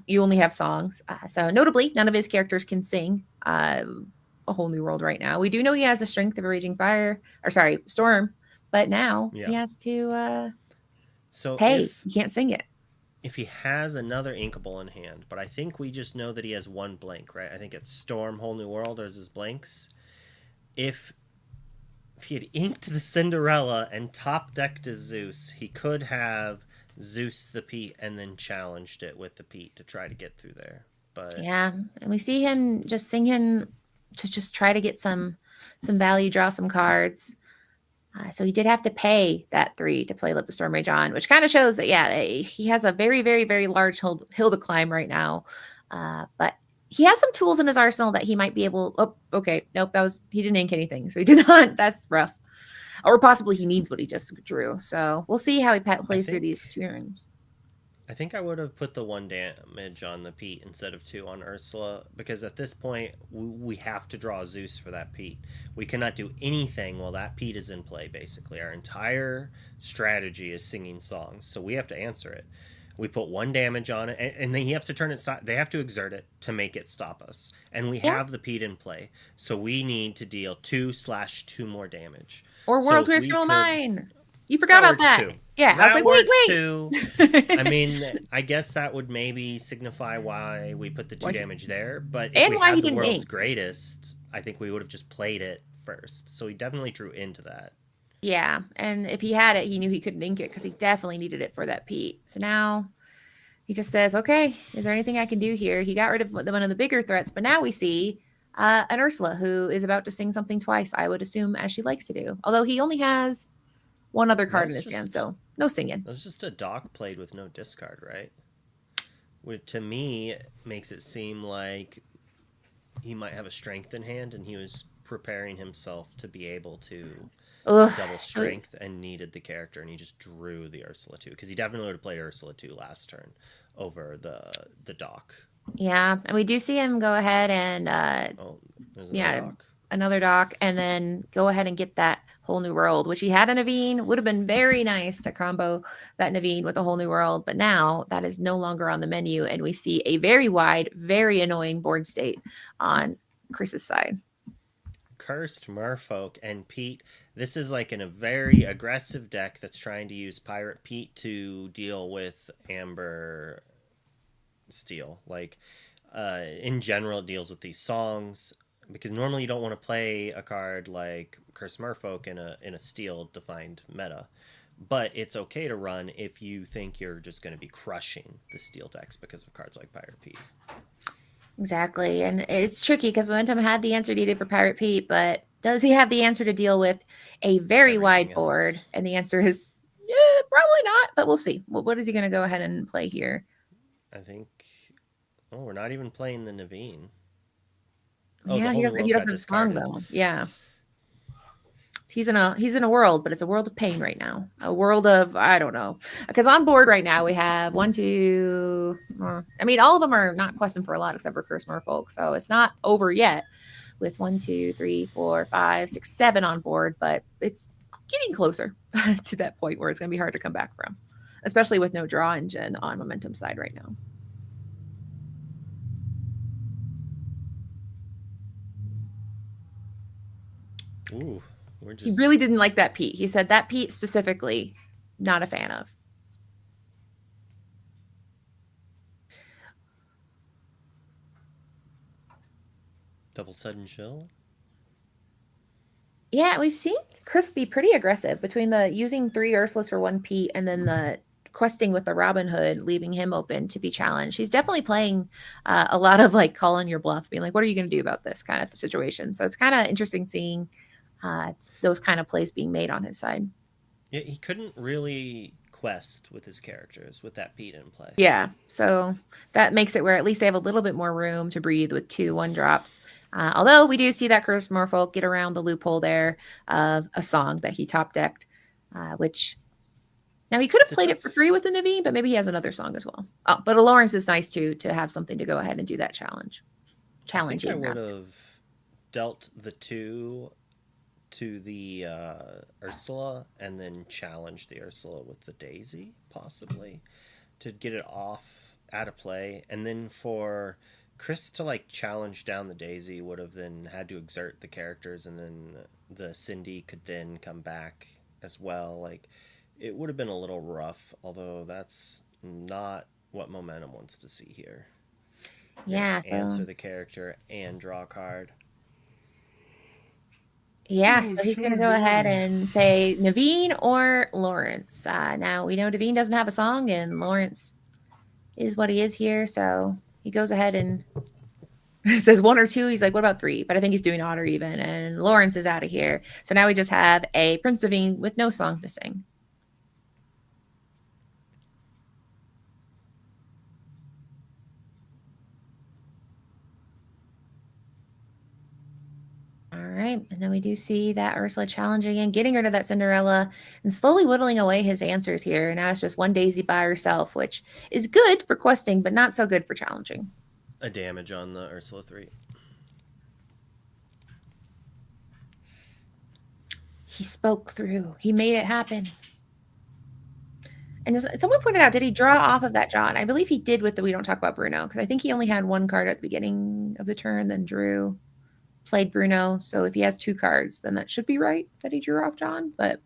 C: you only have songs. So notably, none of his characters can sing A Whole New World right now. We do know he has the strength of a raging storm, but now he has to pay. You can't sing it.
A: If he has another inkable in hand, but I think we just know that he has 1 blank, right? I think it's Storm, Whole New World as his blanks. If he had inked the Cinderella and top decked his Zeus, he could have Zeus the Pete and then challenged it with the Pete to try to get through there. But
C: yeah, and we see him just singing to just try to get some value, draw some cards. So he did have to pay that 3 to play Let the Storm Rage On, which kind of shows that, he has a very, very, very large hill to climb right now. But he has some tools in his arsenal that he might be able. Oh, okay. Nope. He didn't ink anything. So he did not. That's rough. Or possibly he needs what he just drew. So we'll see how he plays through these turns.
A: I think I would have put the 1 damage on the Pete instead of 2 on Ursula, because at this point we have to draw Zeus for that Pete. We cannot do anything while that Pete is in play, basically. Our entire strategy is singing songs, so we have to answer it. We put 1 damage on it, and they have to turn it. They have to exert it to make it stop us. And we have the Pete in play, so we need to deal 2/2 more damage.
C: Or World's Greatest Criminal Mine. You forgot about that.
A: Too.
C: Yeah,
A: that
C: I was like, wait.
A: Too. I mean, I guess that would maybe signify why we put the 2 damage there. But if we had the World's Greatest, I think we would have just played it first. So he definitely drew into that.
C: Yeah, and if he had it, he knew he couldn't ink it because he definitely needed it for that Pete. So now he just says, okay, is there anything I can do here? He got rid of one of the bigger threats, but now we see an Ursula who is about to sing something twice, I would assume, as she likes to do. Although he only has 1 other card in his hand, so no singing.
A: It was just a dock played with no discard, right? Which to me makes it seem like he might have a strength in hand, and he was preparing himself to be able to double strength and needed the character, and he just drew the Ursula 2, because he definitely would have played Ursula 2 last turn over the dock.
C: Yeah, and we do see him go ahead and another dock, and then go ahead and get that Whole New World, which he had a Naveen. Would have been very nice to combo that Naveen with a Whole New World, but now that is no longer on the menu, and we see a very wide, very annoying board state on Chris's side.
A: Cursed Merfolk. And Pete, this is like a very aggressive deck that's trying to use Pirate Pete to deal with Amber Steel. Like, in general, it deals with these songs, because normally you don't want to play a card like Cursed Merfolk in a steel defined meta. But it's okay to run if you think you're just going to be crushing the steel decks because of cards like Pirate Pete.
C: Exactly. And it's tricky because Momentum had the answer needed for Pirate Pete, but does he have the answer to deal with a very wide board?
A: Else.
C: And the answer is probably not, but we'll see. What is he going to go ahead and play here?
A: I think... Oh, we're not even playing the Naveen.
C: Yeah, he doesn't have a song, though. Yeah. He's in a world, but it's a world of pain right now. A world of, I don't know. Because on board right now, we have all of them are not questing for a lot except for Curse Merfolk. So it's not over yet with 1, 2, 3, 4, 5, 6, 7 on board, but it's getting closer to that point where it's going to be hard to come back from, especially with no draw engine on Momentum side right now.
A: Ooh.
C: He really didn't like that Pete. He said that Pete specifically, not a fan of.
A: Double Sudden Chill?
C: Yeah, we've seen Chris be pretty aggressive between the using 3 Ursulas for 1 Pete and then the questing with the Robin Hood, leaving him open to be challenged. He's definitely playing a lot of like calling your bluff, being like, what are you going to do about this kind of situation? So it's kind of interesting seeing those kind of plays being made on his side.
A: Yeah, he couldn't really quest with his characters with that Pete in play.
C: Yeah, so that makes it where at least they have a little bit more room to breathe with 2 1-drops. Although we do see that Cursed Merfolk get around the loophole there of a song that he top decked, which now he could have played it for free with the Naveen, but maybe he has another song as well. Oh, but a Lawrence is nice too, to have something to go ahead and do that challenge. Challenging.
A: I think I would have dealt the 2 to the Ursula and then challenge the Ursula with the Daisy, possibly, to get it off out of play. And then for Chris to like challenge down the Daisy would have then had to exert the characters, and then the Cindy could then come back as well. Like, it would have been a little rough, although that's not what Momentum wants to see here.
C: Yeah.
A: Answer the character and draw a card.
C: Yeah, so he's going to go ahead and say Naveen or Lawrence. Now, we know Naveen doesn't have a song, and Lawrence is what he is here. So he goes ahead and says 1 or 2. He's like, what about 3? But I think he's doing odd or even. And Lawrence is out of here. So now we just have a Prince Naveen with no song to sing. All right, and then we do see that Ursula challenging and getting rid of that Cinderella and slowly whittling away his answers here. Now it's just 1 Daisy by herself, which is good for questing, but not so good for challenging.
A: A damage on the Ursula 3.
C: He spoke through. He made it happen. And as someone pointed out, did he draw off of that John? I believe he did with the We Don't Talk About Bruno, because I think he only had 1 card at the beginning of the turn, then drew. Played Bruno, so if he has 2 cards, then that should be right that he drew off John. But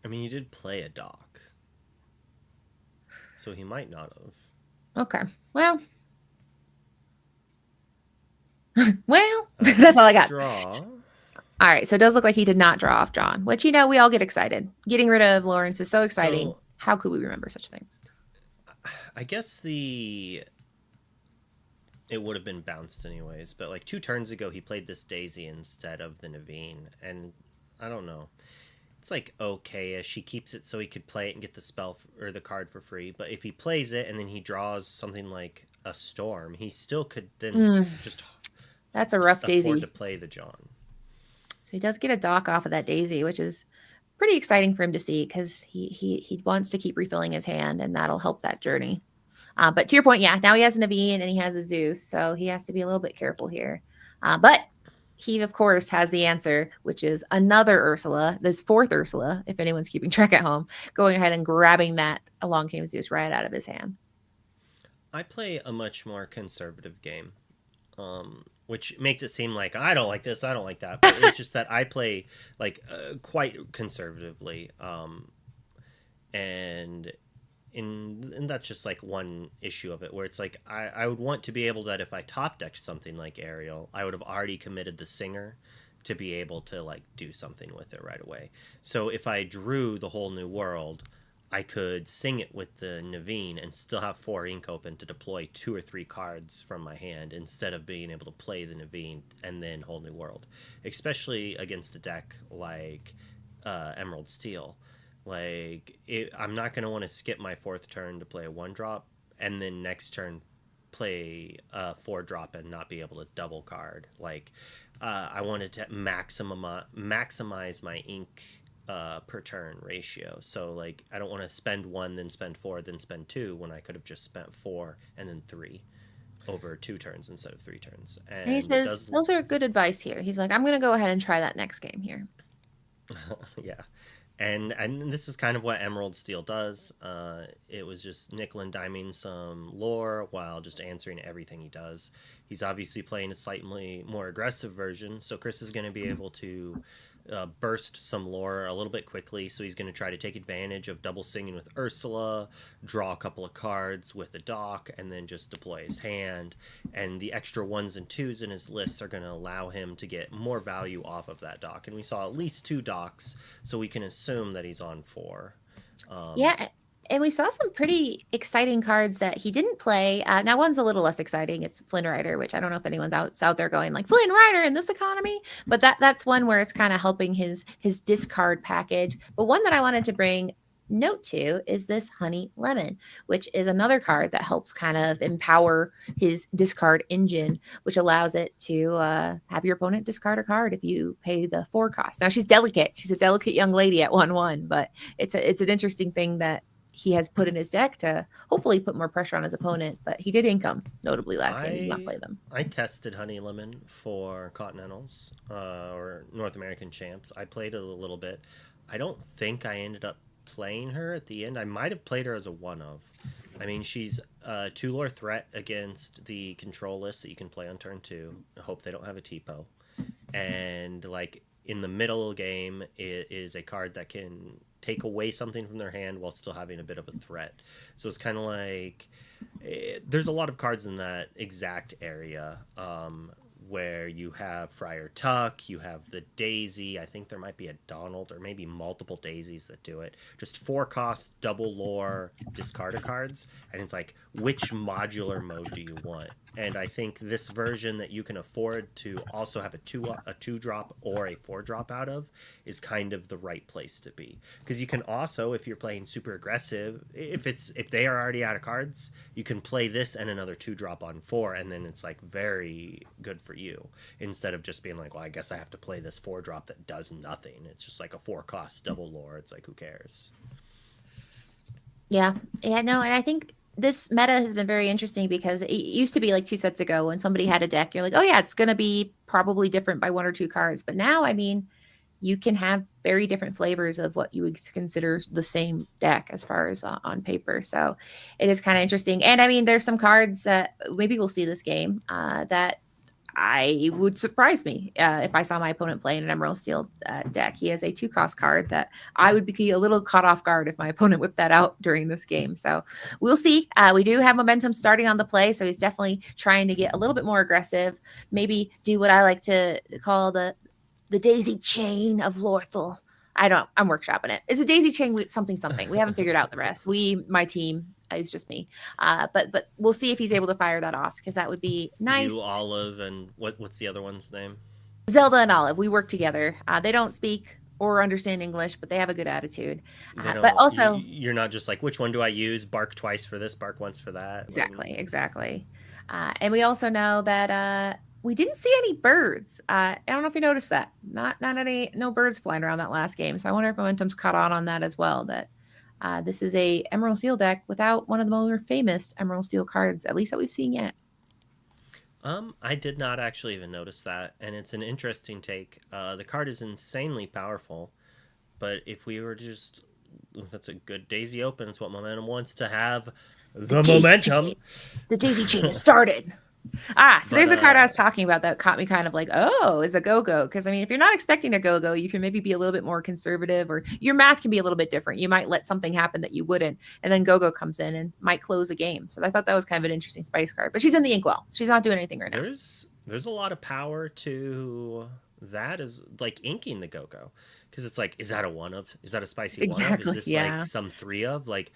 A: I mean, he did play a dock, so he might not have.
C: Okay, well, that's all I got.
A: Draw.
C: All right, so it does look like he did not draw off John, which, we all get excited. Getting rid of Lawrence is so exciting. So, how could we remember such things?
A: I guess it would have been bounced anyways, but like 2 turns ago he played this Daisy instead of the Naveen, and I don't know, it's like okay-ish. He keeps it so he could play it and get the spell or the card for free, but if he plays it and then he draws something like a Storm, he still could then just
C: that's a rough Daisy
A: to play the John.
C: So he does get a dock off of that Daisy, which is pretty exciting for him to see, because he wants to keep refilling his hand, and that'll help that journey. But to your point, yeah, now he has a Naveen and he has a Zeus, so he has to be a little bit careful here. But he, of course, has the answer, which is another Ursula, this 4th Ursula, if anyone's keeping track at home, going ahead and grabbing that Along Came Zeus right out of his hand.
A: I play a much more conservative game. which makes it seem like I don't like this, I don't like that. But it's just that I play like quite conservatively, and that's just like one issue of it, where it's like I would want to be able that if I top decked something like Ariel, I would have already committed the singer to be able to like do something with it right away. So if I drew the whole new world, I could sing it with the Naveen and still have 4 ink open to deploy 2 or 3 cards from my hand instead of being able to play the Naveen and then whole new world, especially against a deck like Emerald Steel. Like I'm not going to want to skip my 4th turn to play a 1-drop and then next turn play a 4-drop and not be able to double card. Like I wanted to maximize my ink per turn ratio. So like I don't want to spend 1, then spend 4, then spend 2 when I could have just spent 4 and then 3 over 2 turns instead of 3 turns.
C: And he says those are good advice here. He's like, I'm going to go ahead and try that next game here.
A: Yeah. And this is kind of what Emerald Steel does. It was just nickel and diming some lore while just answering everything he does. He's obviously playing a slightly more aggressive version, so Chris is going to be able to burst some lore a little bit quickly. So he's going to try to take advantage of double singing with Ursula, draw a couple of cards with the dock, and then just deploy his hand. And the extra 1s and 2s in his lists are going to allow him to get more value off of that dock. And we saw at least 2 docks, so we can assume that he's on 4.
C: Yeah, and we saw some pretty exciting cards that he didn't play. Now, one's a little less exciting. It's Flynn Rider, which I don't know if anyone's out there going like Flynn Rider in this economy, but that's one where it's kind of helping his discard package. But one that I wanted to bring note to is this Honey Lemon, which is another card that helps kind of empower his discard engine, which allows it to have your opponent discard a card if you pay the 4 cost. Now, she's delicate. She's a delicate young lady at 1/1, but it's an interesting thing that he has put in his deck to hopefully put more pressure on his opponent. But he did income, notably last game. He did not play them.
A: I tested Honey Lemon for Continentals or North American Champs. I played it a little bit. I don't think I ended up playing her at the end. I might have played her as a 1-of. I mean, she's a 2-lore threat against the control list that you can play on turn 2. I hope they don't have a T-Po. And like in the middle game, it is a card that can take away something from their hand while still having a bit of a threat. So it's kind of like there's a lot of cards in that exact area where you have Friar Tuck, you have the Daisy. I think there might be a Donald or maybe multiple Daisies that do it. Just 4 cost, double lore, discard cards. And it's like, which modular mode do you want? And I think this version that you can afford to also have a 2-drop or a 4-drop out of is kind of the right place to be. Because you can also, if you're playing super aggressive, if they are already out of cards, you can play this and another 2-drop on 4, and then it's like very good for you. Instead of just being like, well, I guess I have to play this 4-drop that does nothing. It's just like a 4-cost double lore. It's like, who cares?
C: Yeah, no, and I think this meta has been very interesting because it used to be like 2 sets ago when somebody had a deck, you're like, oh yeah, it's going to be probably different by 1 or 2 cards. But now, I mean, you can have very different flavors of what you would consider the same deck as far as on paper. So it is kind of interesting. And I mean, there's some cards that maybe we'll see this game that I would surprise me if I saw my opponent playing an Emerald Steel deck. He has a 2-cost card that I would be a little caught off guard if my opponent whipped that out during this game. So we'll see. We do have momentum starting on the play, so he's definitely trying to get a little bit more aggressive. Maybe do what I like to call the daisy chain of Lorthal. I'm workshopping it. It's a daisy chain something. We haven't figured out the rest. My team. It's just me. But we'll see if he's able to fire that off, because that would be nice.
A: You, Olive, and what's the other one's name?
C: Zelda and Olive. We work together. They don't speak or understand English, but they have a good attitude. But also,
A: you're not just like, which one do I use? Bark twice for this, bark once for that.
C: Exactly. And we also know that we didn't see any birds. I don't know if you noticed that. No birds flying around that last game. So I wonder if Momentum's caught on that as well. That this is a Emerald Steel deck without one of the more famous Emerald Steel cards, at least that we've seen yet.
A: I did not actually even notice that, and it's an interesting take. The card is insanely powerful, but if we were just... That's a good Daisy open. It's what Momentum wants to have. The momentum.
C: The Daisy chain has started. So there's a card I was talking about that caught me kind of like, oh, is a go-go. Because I mean, if you're not expecting a go-go, you can maybe be a little bit more conservative, or your math can be a little bit different. You might let something happen that you wouldn't, and then go-go comes in and might close a game. So I thought that was kind of an interesting spice card. But she's in the inkwell. She's not doing anything right now.
A: There's a lot of power to that, is like inking the go-go, because it's like, is that a one of? Is that a spicy one of? Is this like some three of? Like,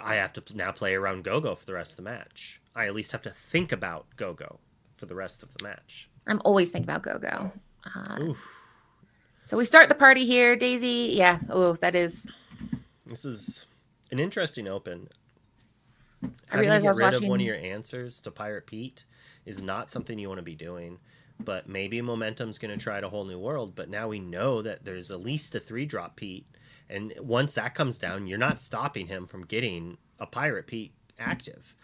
A: I have to now play around go-go for the rest of the match. I at least have to think about go-go for the rest of the match.
C: I'm always thinking about go-go. So we start the party here, Daisy. Yeah. Oh, this
A: is an interesting open.
C: I realized I was watching.
A: Rid of one of your answers to Pirate Pete is not something you want to be doing. But maybe Momentum's going to try a whole new world. But now we know that there's at least a 3-drop Pete. And once that comes down, you're not stopping him from getting a Pirate Pete active.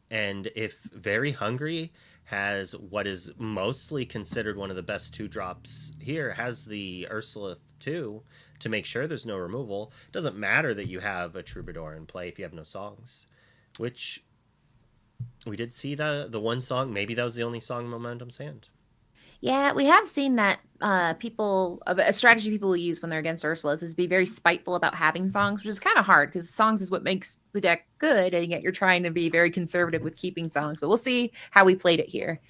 A: And if Very Hungry has what is mostly considered one of the best 2-drops here, has the Ursula 2 to make sure there's no removal, it doesn't matter that you have a Troubadour in play if you have no songs. Which we did see the one song, maybe that was the only song in Momentum's hand.
C: Yeah, we have seen that a strategy people will use when they're against Ursulas is be very spiteful about having songs, which is kind of hard because songs is what makes the deck good, and yet you're trying to be very conservative with keeping songs. But we'll see how we played it here.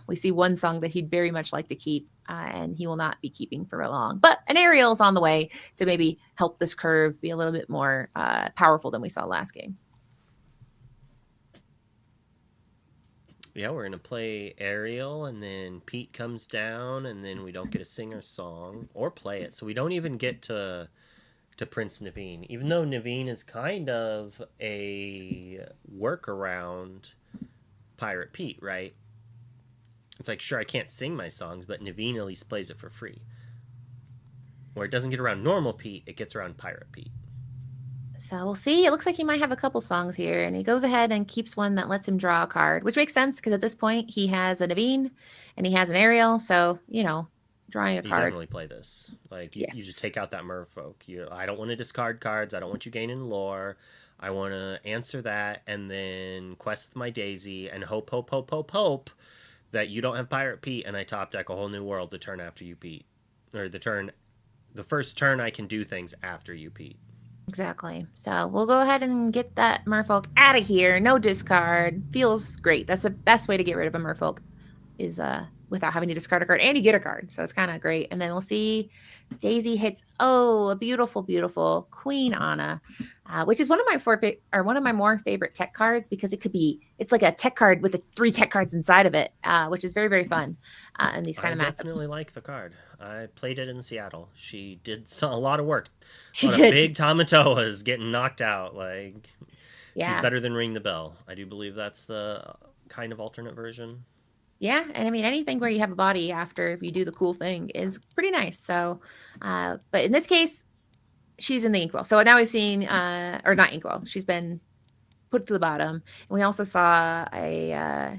C: We see one song that he'd very much like to keep, and he will not be keeping for long. But an Aerial's on the way to maybe help this curve be a little bit more powerful than we saw last game.
A: Yeah, we're going to play Aerial, and then Pete comes down, and then we don't get a singer song or play it. So we don't even get to Prince Naveen, even though Naveen is kind of a workaround Pirate Pete, right? It's like, sure, I can't sing my songs, but Naveen at least plays it for free. Where it doesn't get around normal Pete, it gets around Pirate Pete.
C: So we'll see. It looks like he might have a couple songs here, and he goes ahead and keeps one that lets him draw a card, which makes sense because at this point he has a Naveen and he has an Aerial. So, drawing a card.
A: You definitely play this. Like, you just take out that Merfolk. I don't want to discard cards. I don't want you gaining lore. I want to answer that and then quest with my Daisy and hope that you don't have Pirate Pete and I top deck a whole new world the turn after you Pete. Or the first turn I can do things after you Pete.
C: Exactly. So we'll go ahead and get that Merfolk out of here. No discard. Feels great. That's the best way to get rid of a Merfolk is without having to discard a card, and you get a card. So it's kind of great. And then we'll see Daisy hits, a beautiful, beautiful Queen Anna, which is one of my more favorite tech cards because it's like a tech card with 3 tech cards inside of it, which is very, very fun in these kind of matchups. I definitely
A: like the card. I played it in Seattle. She did a lot of work. She did. Big Tamatoas getting knocked out. She's better than Ring the Bell. I do believe that's the kind of alternate version.
C: Yeah, and I mean, anything where you have a body after you do the cool thing is pretty nice. So, but in this case, she's in the inkwell. So now we've seen, or not inkwell, she's been put to the bottom. And we also saw a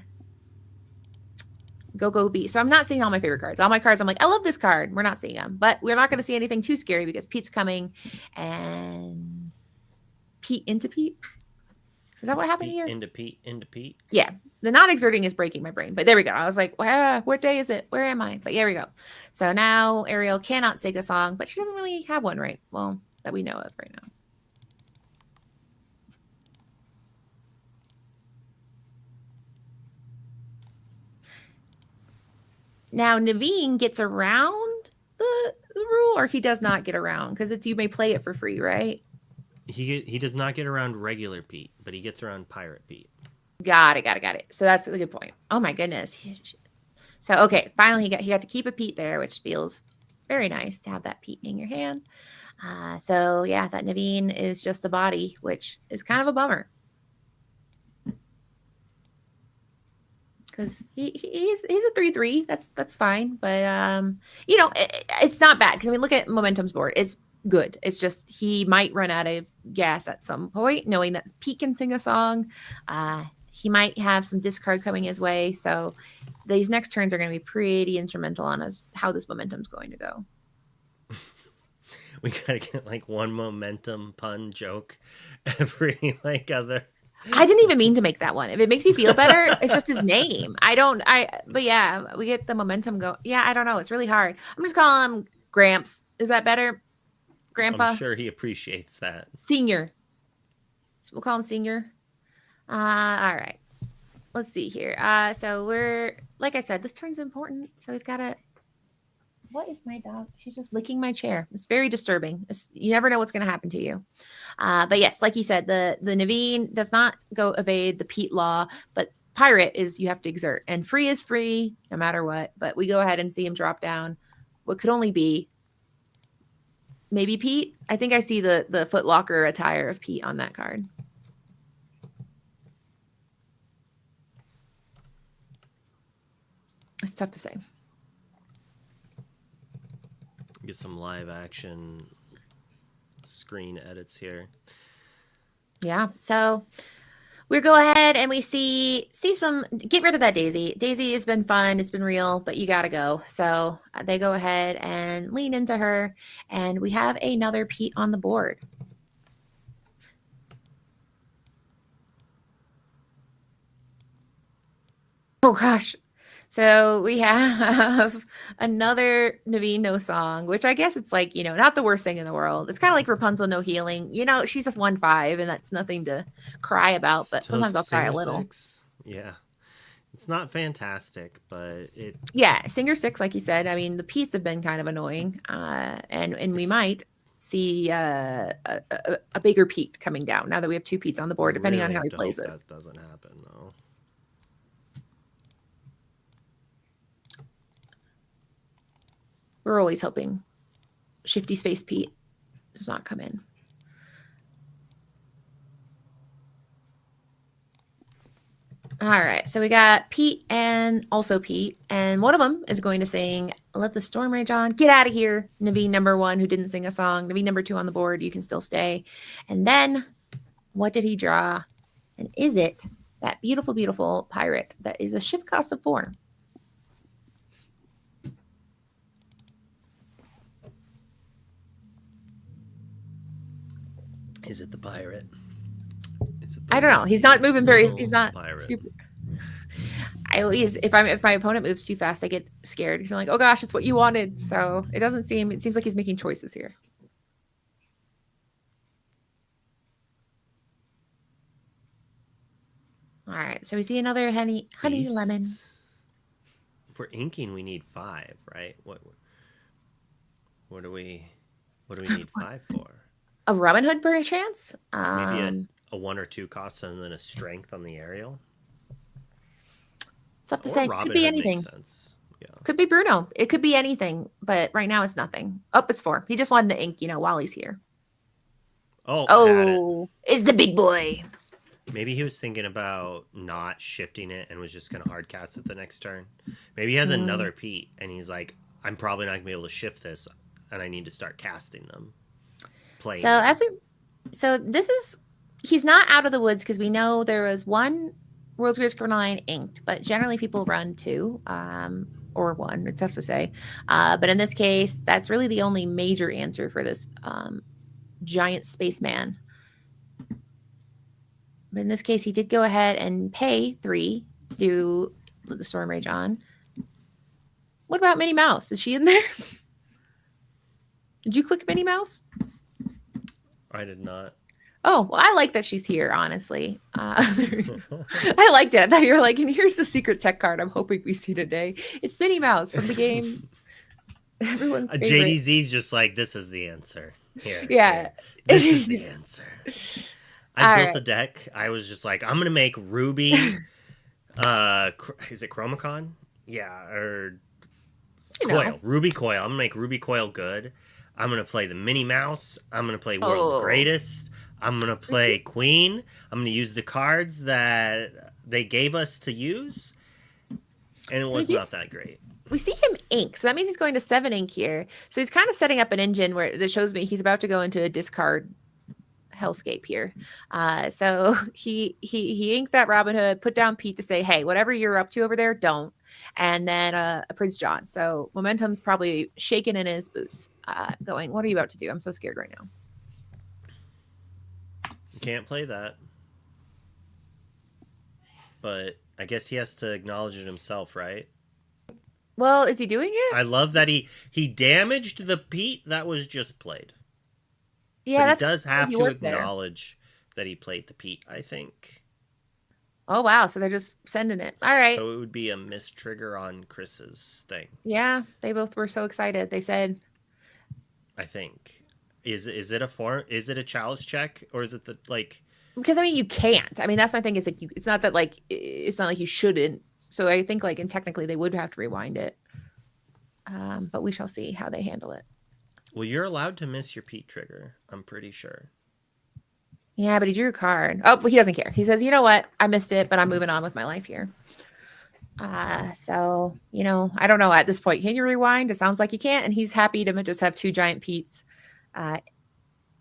C: Go-Go Beat. So I'm not seeing all my favorite cards. All my cards, I'm like, I love this card. We're not seeing them. But we're not going to see anything too scary because Pete's coming. And Pete into Pete? Is that what happened here?
A: Into Pete.
C: Yeah. The non-exerting is breaking my brain. But there we go. I was like, what day is it? Where am I? But here we go. So now Ariel cannot sing a song, but she doesn't really have one that we know of right now. Now, Naveen gets around the rule, or he does not get around because you may play it for free, right?
A: He does not get around regular Pete, but he gets around Pirate Pete.
C: Got it. So that's a good point. Oh my goodness. So okay, finally he got to keep a Pete there, which feels very nice to have that Pete in your hand. So yeah, that Naveen is just a body, which is kind of a bummer. Because he's a 3/3. That's fine, but it's not bad. Because I mean, look at Momentum's board. It's good. It's just he might run out of gas at some point, knowing that Pete can sing a song. He might have some discard coming his way. So these next turns are going to be pretty instrumental on how this momentum's going to go.
A: We gotta get one momentum pun joke every other.
C: I didn't even mean to make that one. If it makes you feel better, it's just his name. But yeah, we get the momentum go. Yeah, I don't know. It's really hard. I'm just calling him Gramps. Is that better? Grandpa?
A: I'm sure he appreciates that.
C: Senior. So we'll call him Senior. All right. Let's see here. So we're, like I said, this turn's important. So he's got to. What is my dog? She's just licking my chair. It's very disturbing. You never know what's going to happen to you. But yes, like you said, the Naveen does not go evade the Pete law, but pirate is you have to exert, and free is free no matter what. But we go ahead and see him drop down what could only be maybe Pete. I think I see the Foot Locker attire of Pete on that card. It's tough to say.
A: Get some live action screen edits here.
C: Yeah. So we go ahead and we see some, get rid of that Daisy. Daisy has been fun. It's been real, but you got to go. So they go ahead and lean into her, and we have another Pete on the board. Oh gosh. So we have another Naveen no song, which I guess it's like, not the worst thing in the world. It's kind of like Rapunzel no healing. She's a 1/5, and that's nothing to cry about, but sometimes I'll cry a little.
A: 6. Yeah. It's not fantastic, but it.
C: Yeah, Singer 6, like you said. I mean, the Pete's have been kind of annoying, and we might see a bigger Pete coming down now that we have 2 Pete's on the board, depending on how he plays this.
A: That doesn't happen, though.
C: We're always hoping Shifty Space Pete does not come in. All right, so we got Pete and also Pete, and one of them is going to sing Let the Storm Rage On. Get out of here, Naveen number 1, who didn't sing a song. Naveen number 2 on the board, you can still stay. And then, what did he draw? And is it that beautiful, beautiful pirate that is a shift cost of 4?
A: Is it the pirate?
C: I don't know. He's not moving very. He's not
A: pirate.
C: super. I always, if my opponent moves too fast, I get scared because I'm like, oh gosh, it's what you wanted. So it doesn't seem. It seems like he's making choices here. All right. So we see another honey
A: Beast.
C: lemon.
A: For inking, we need 5, right? What do we need 5 for?
C: A Robin Hood perchance?
A: Maybe a 1 or 2 cost and then a strength on the aerial.
C: It's tough to
A: Or
C: say.
A: Robin
C: Could be
A: Hood
C: anything.
A: makes sense. Yeah.
C: Could be Bruno. It could be anything. But right now it's nothing. Oh, it's 4. He just wanted to ink, while he's here.
A: Oh,
C: it's the big boy.
A: maybe he was thinking about not shifting it and was just going to hard cast it the next turn. Maybe he has another Pete and he's like, I'm probably not going to be able to shift this and I need to start casting them.
C: So this is, he's not out of the woods because we know there was 1 World's Greatest Criminal Line inked, but generally people run 2 or 1. It's tough to say. But in this case, that's really the only major answer for this giant spaceman. But in this case, he did go ahead and pay 3 to do Let the Storm Rage On. What about Minnie Mouse? Is she in there? Did you click Minnie Mouse?
A: I did not.
C: Oh, well, I like that she's here, honestly. I liked it. I thought you were like, and here's the secret tech card I'm hoping we see today. It's Minnie Mouse from the game. Everyone's favorite.
A: JDZ's just like, this is the answer. Here.
C: Yeah.
A: This is the answer. I built
C: right.
A: a deck. I was just like, I'm going to make Ruby. Is it Chromacon? Yeah. Or Coil. Ruby Coil. I'm going to make Ruby Coil good. I'm going to play the Minnie Mouse. I'm going to play World's Greatest. I'm going to play Queen. I'm going to use the cards that they gave us to use. And it was not that great.
C: We see him ink. So that means he's going to 7 ink here. So he's kind of setting up an engine that shows me he's about to go into a discard hellscape here. So he inked that Robin Hood, put down Pete to say, hey, whatever you're up to over there, don't. And then a Prince John. So momentum's probably shaking in his boots, going, what are you about to do? I'm so scared right now.
A: You can't play that. but I guess he has to acknowledge it himself, right?
C: Well, is he doing it?
A: I love that he damaged the Pete that was just played.
C: Yeah,
A: but he
C: that's
A: does have
C: he
A: to
C: worked there.
A: acknowledge that he played the Pete, I think.
C: Oh wow, so they're just sending it. All right.
A: So it would be a mistrigger on Chris's thing.
C: Yeah, they both were so excited. They said,
A: I think. Is it a form? Is it a chalice check, or is it the like?
C: because I mean you can't. I mean that's my thing. Is like it's not that like it's not like you shouldn't. So I think like and technically they would have to rewind it. But we shall see how they handle it.
A: Well, you're allowed to miss your Pete trigger. I'm pretty sure.
C: Yeah, but he drew a card. Oh, but he doesn't care. He says, you know what? I missed it, but I'm moving on with my life here. So, you know, I don't know at this point. Can you rewind? It sounds like you can't. And he's happy to just have two giant Petes.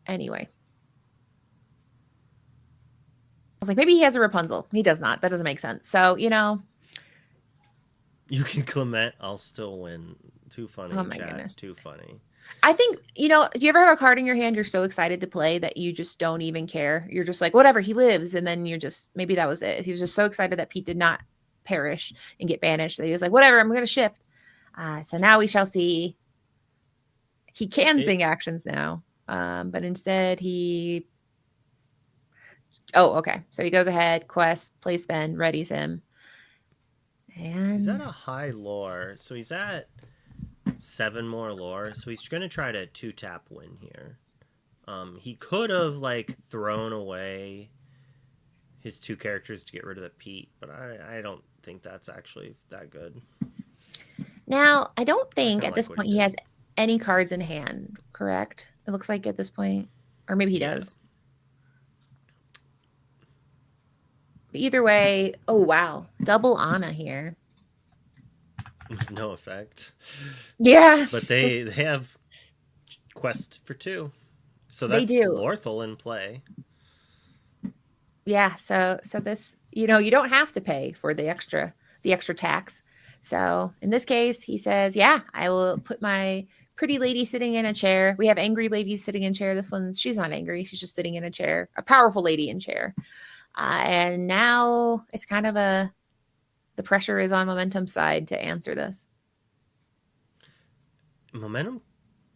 C: Anyway. I was like, maybe he has a Rapunzel. He does not. That doesn't make sense. So, you know.
A: You can Clement. I'll still win. Too funny.
C: Oh my
A: chat.
C: goodness.
A: Too funny.
C: I think, you know, do you ever have a card in your hand you're so excited to play that you just don't even care? You're just like, whatever, he lives. And then you're just, maybe that was it. He was just so excited that Pete did not perish and get banished that he was like, whatever, I'm going to shift. So now we shall see. He can sing actions now, but instead he... Oh, okay. So he goes ahead, quest, play spend, readies him. And
A: he's at a high lore. So he's at 7 more lore, so he's gonna try to 2-tap win here. He could have like thrown away his 2 characters to get rid of the Pete, but I don't think that's actually that good.
C: Now I don't think at this
A: what
C: point
A: he
C: he has any cards in hand, correct? It looks like at this point, or maybe he does. But either way, oh wow, double Anna here.
A: With no effect.
C: Yeah.
A: But they have quest for 2. So that's Lorthel in play.
C: Yeah, so this, you know, you don't have to pay for the extra tax. So in this case, he says, yeah, I will put my pretty lady sitting in a chair. We have angry ladies sitting in a chair. This one's, she's not angry. She's just sitting in a chair, a powerful lady in chair. And now it's kind of the pressure is on Momentum's side to answer this.
A: Momentum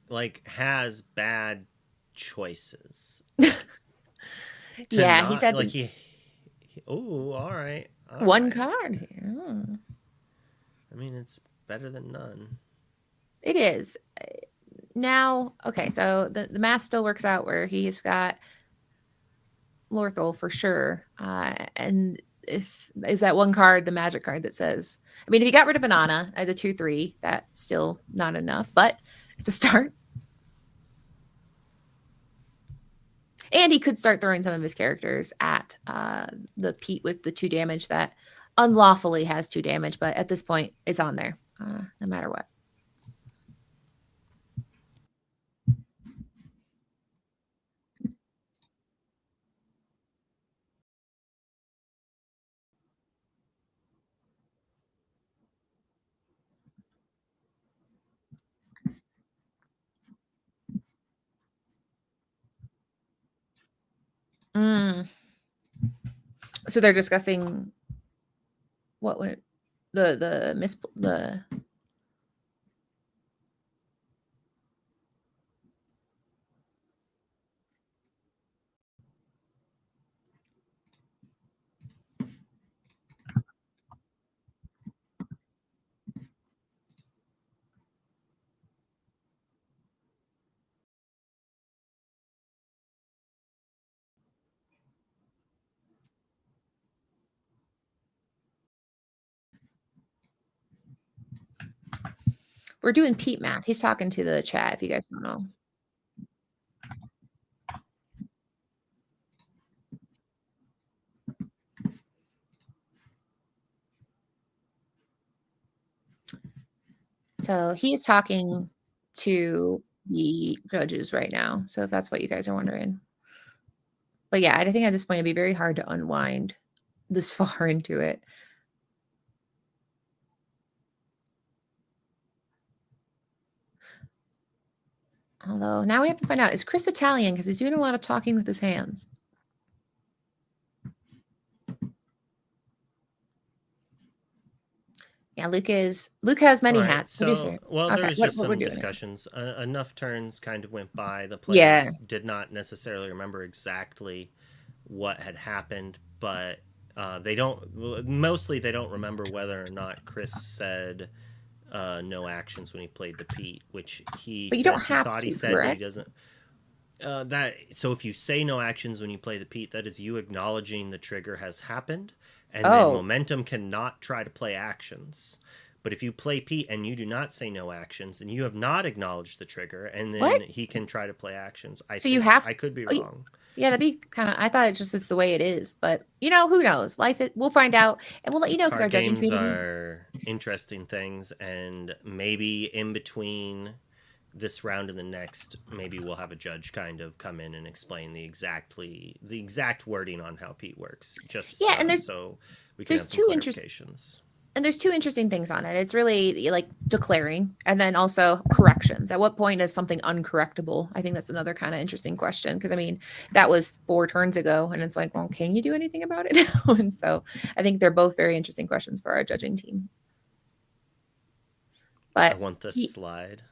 A: like has bad choices.
C: Yeah, he said
A: like oh, all right.
C: One card here. Oh.
A: I mean, it's better than none.
C: It is. Now, okay, so the math still works out where he's got Lorthel for sure. And is that one card, the magic card that says, I mean, if he got rid of Banana as a 2/3, that's still not enough, but it's a start. And he could start throwing some of his characters at the Pete with the 2 damage that unlawfully has 2 damage, but at this point, it's on there, no matter what. So they're discussing what went the we're doing Pete math. He's talking to the chat if you guys don't know. So he's talking to the judges right now. So if that's what you guys are wondering. But yeah, I think at this point it'd be very hard to unwind this far into it. Although now we have to find out, is Chris Italian? Because he's doing a lot of talking with his hands. Yeah, Luke has many
A: All right,
C: hats. Producer.
A: well, there
C: Okay,
A: was
C: what,
A: just
C: what we're
A: some
C: doing?
A: discussions. Enough turns kind of went by. The
C: Yeah.
A: players did not necessarily remember exactly what had happened, but they don't. Mostly, they don't remember whether or not Chris said no actions when he played the Pete, which he
C: But you don't
A: says he
C: have
A: thought he
C: to,
A: said, but he
C: correct?
A: doesn't. That so if you say no actions when you play the Pete, that is you acknowledging the trigger has happened, and then
C: Oh,
A: momentum cannot try to play actions. But if you play Pete and you do not say no actions, then you have not acknowledged the trigger, and then
C: what?
A: he can try to play actions. I
C: So you
A: think
C: have.
A: I could be
C: Oh,
A: wrong.
C: yeah, that'd be kind of. I thought it just is the way it is, but who knows? We'll find out, and we'll let you know because our
A: Card
C: judging
A: games
C: community.
A: are interesting things, and maybe in between this round and the next, maybe we'll have a judge kind of come in and explain the exact wording on how Pete works, just
C: Yeah, and there's
A: so we can have some
C: two
A: clarifications.
C: and there's two interesting things on it. It's really like declaring, and then also corrections. At what point is something uncorrectable? I think that's another kind of interesting question because I mean that was 4 turns ago, and it's like, well, can you do anything about it now? And so I think they're both very interesting questions for our judging team.
A: I
C: But
A: want this slide.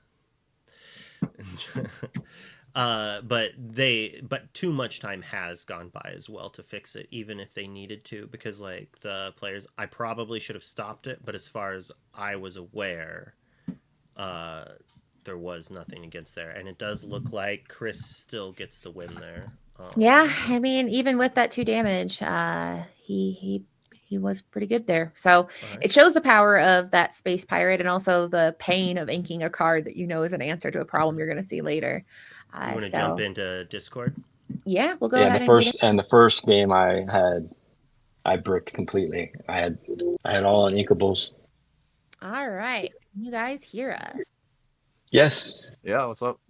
A: But too much time has gone by as well to fix it, even if they needed to, because like the players, I probably should have stopped it, but as far as I was aware, there was nothing against there, and it does look like Chris still gets the win there.
C: yeah, I mean, even with that 2 damage, he was pretty good there. So it shows the power of that space pirate and also the pain of inking a card that is an answer to a problem you're going to see later.
A: You want to jump into Discord?
C: Yeah, we'll go
J: Yeah,
C: ahead
J: the first game I bricked completely. I had all uninkables.
C: All right, can you guys hear us?
J: Yes.
K: Yeah, what's up?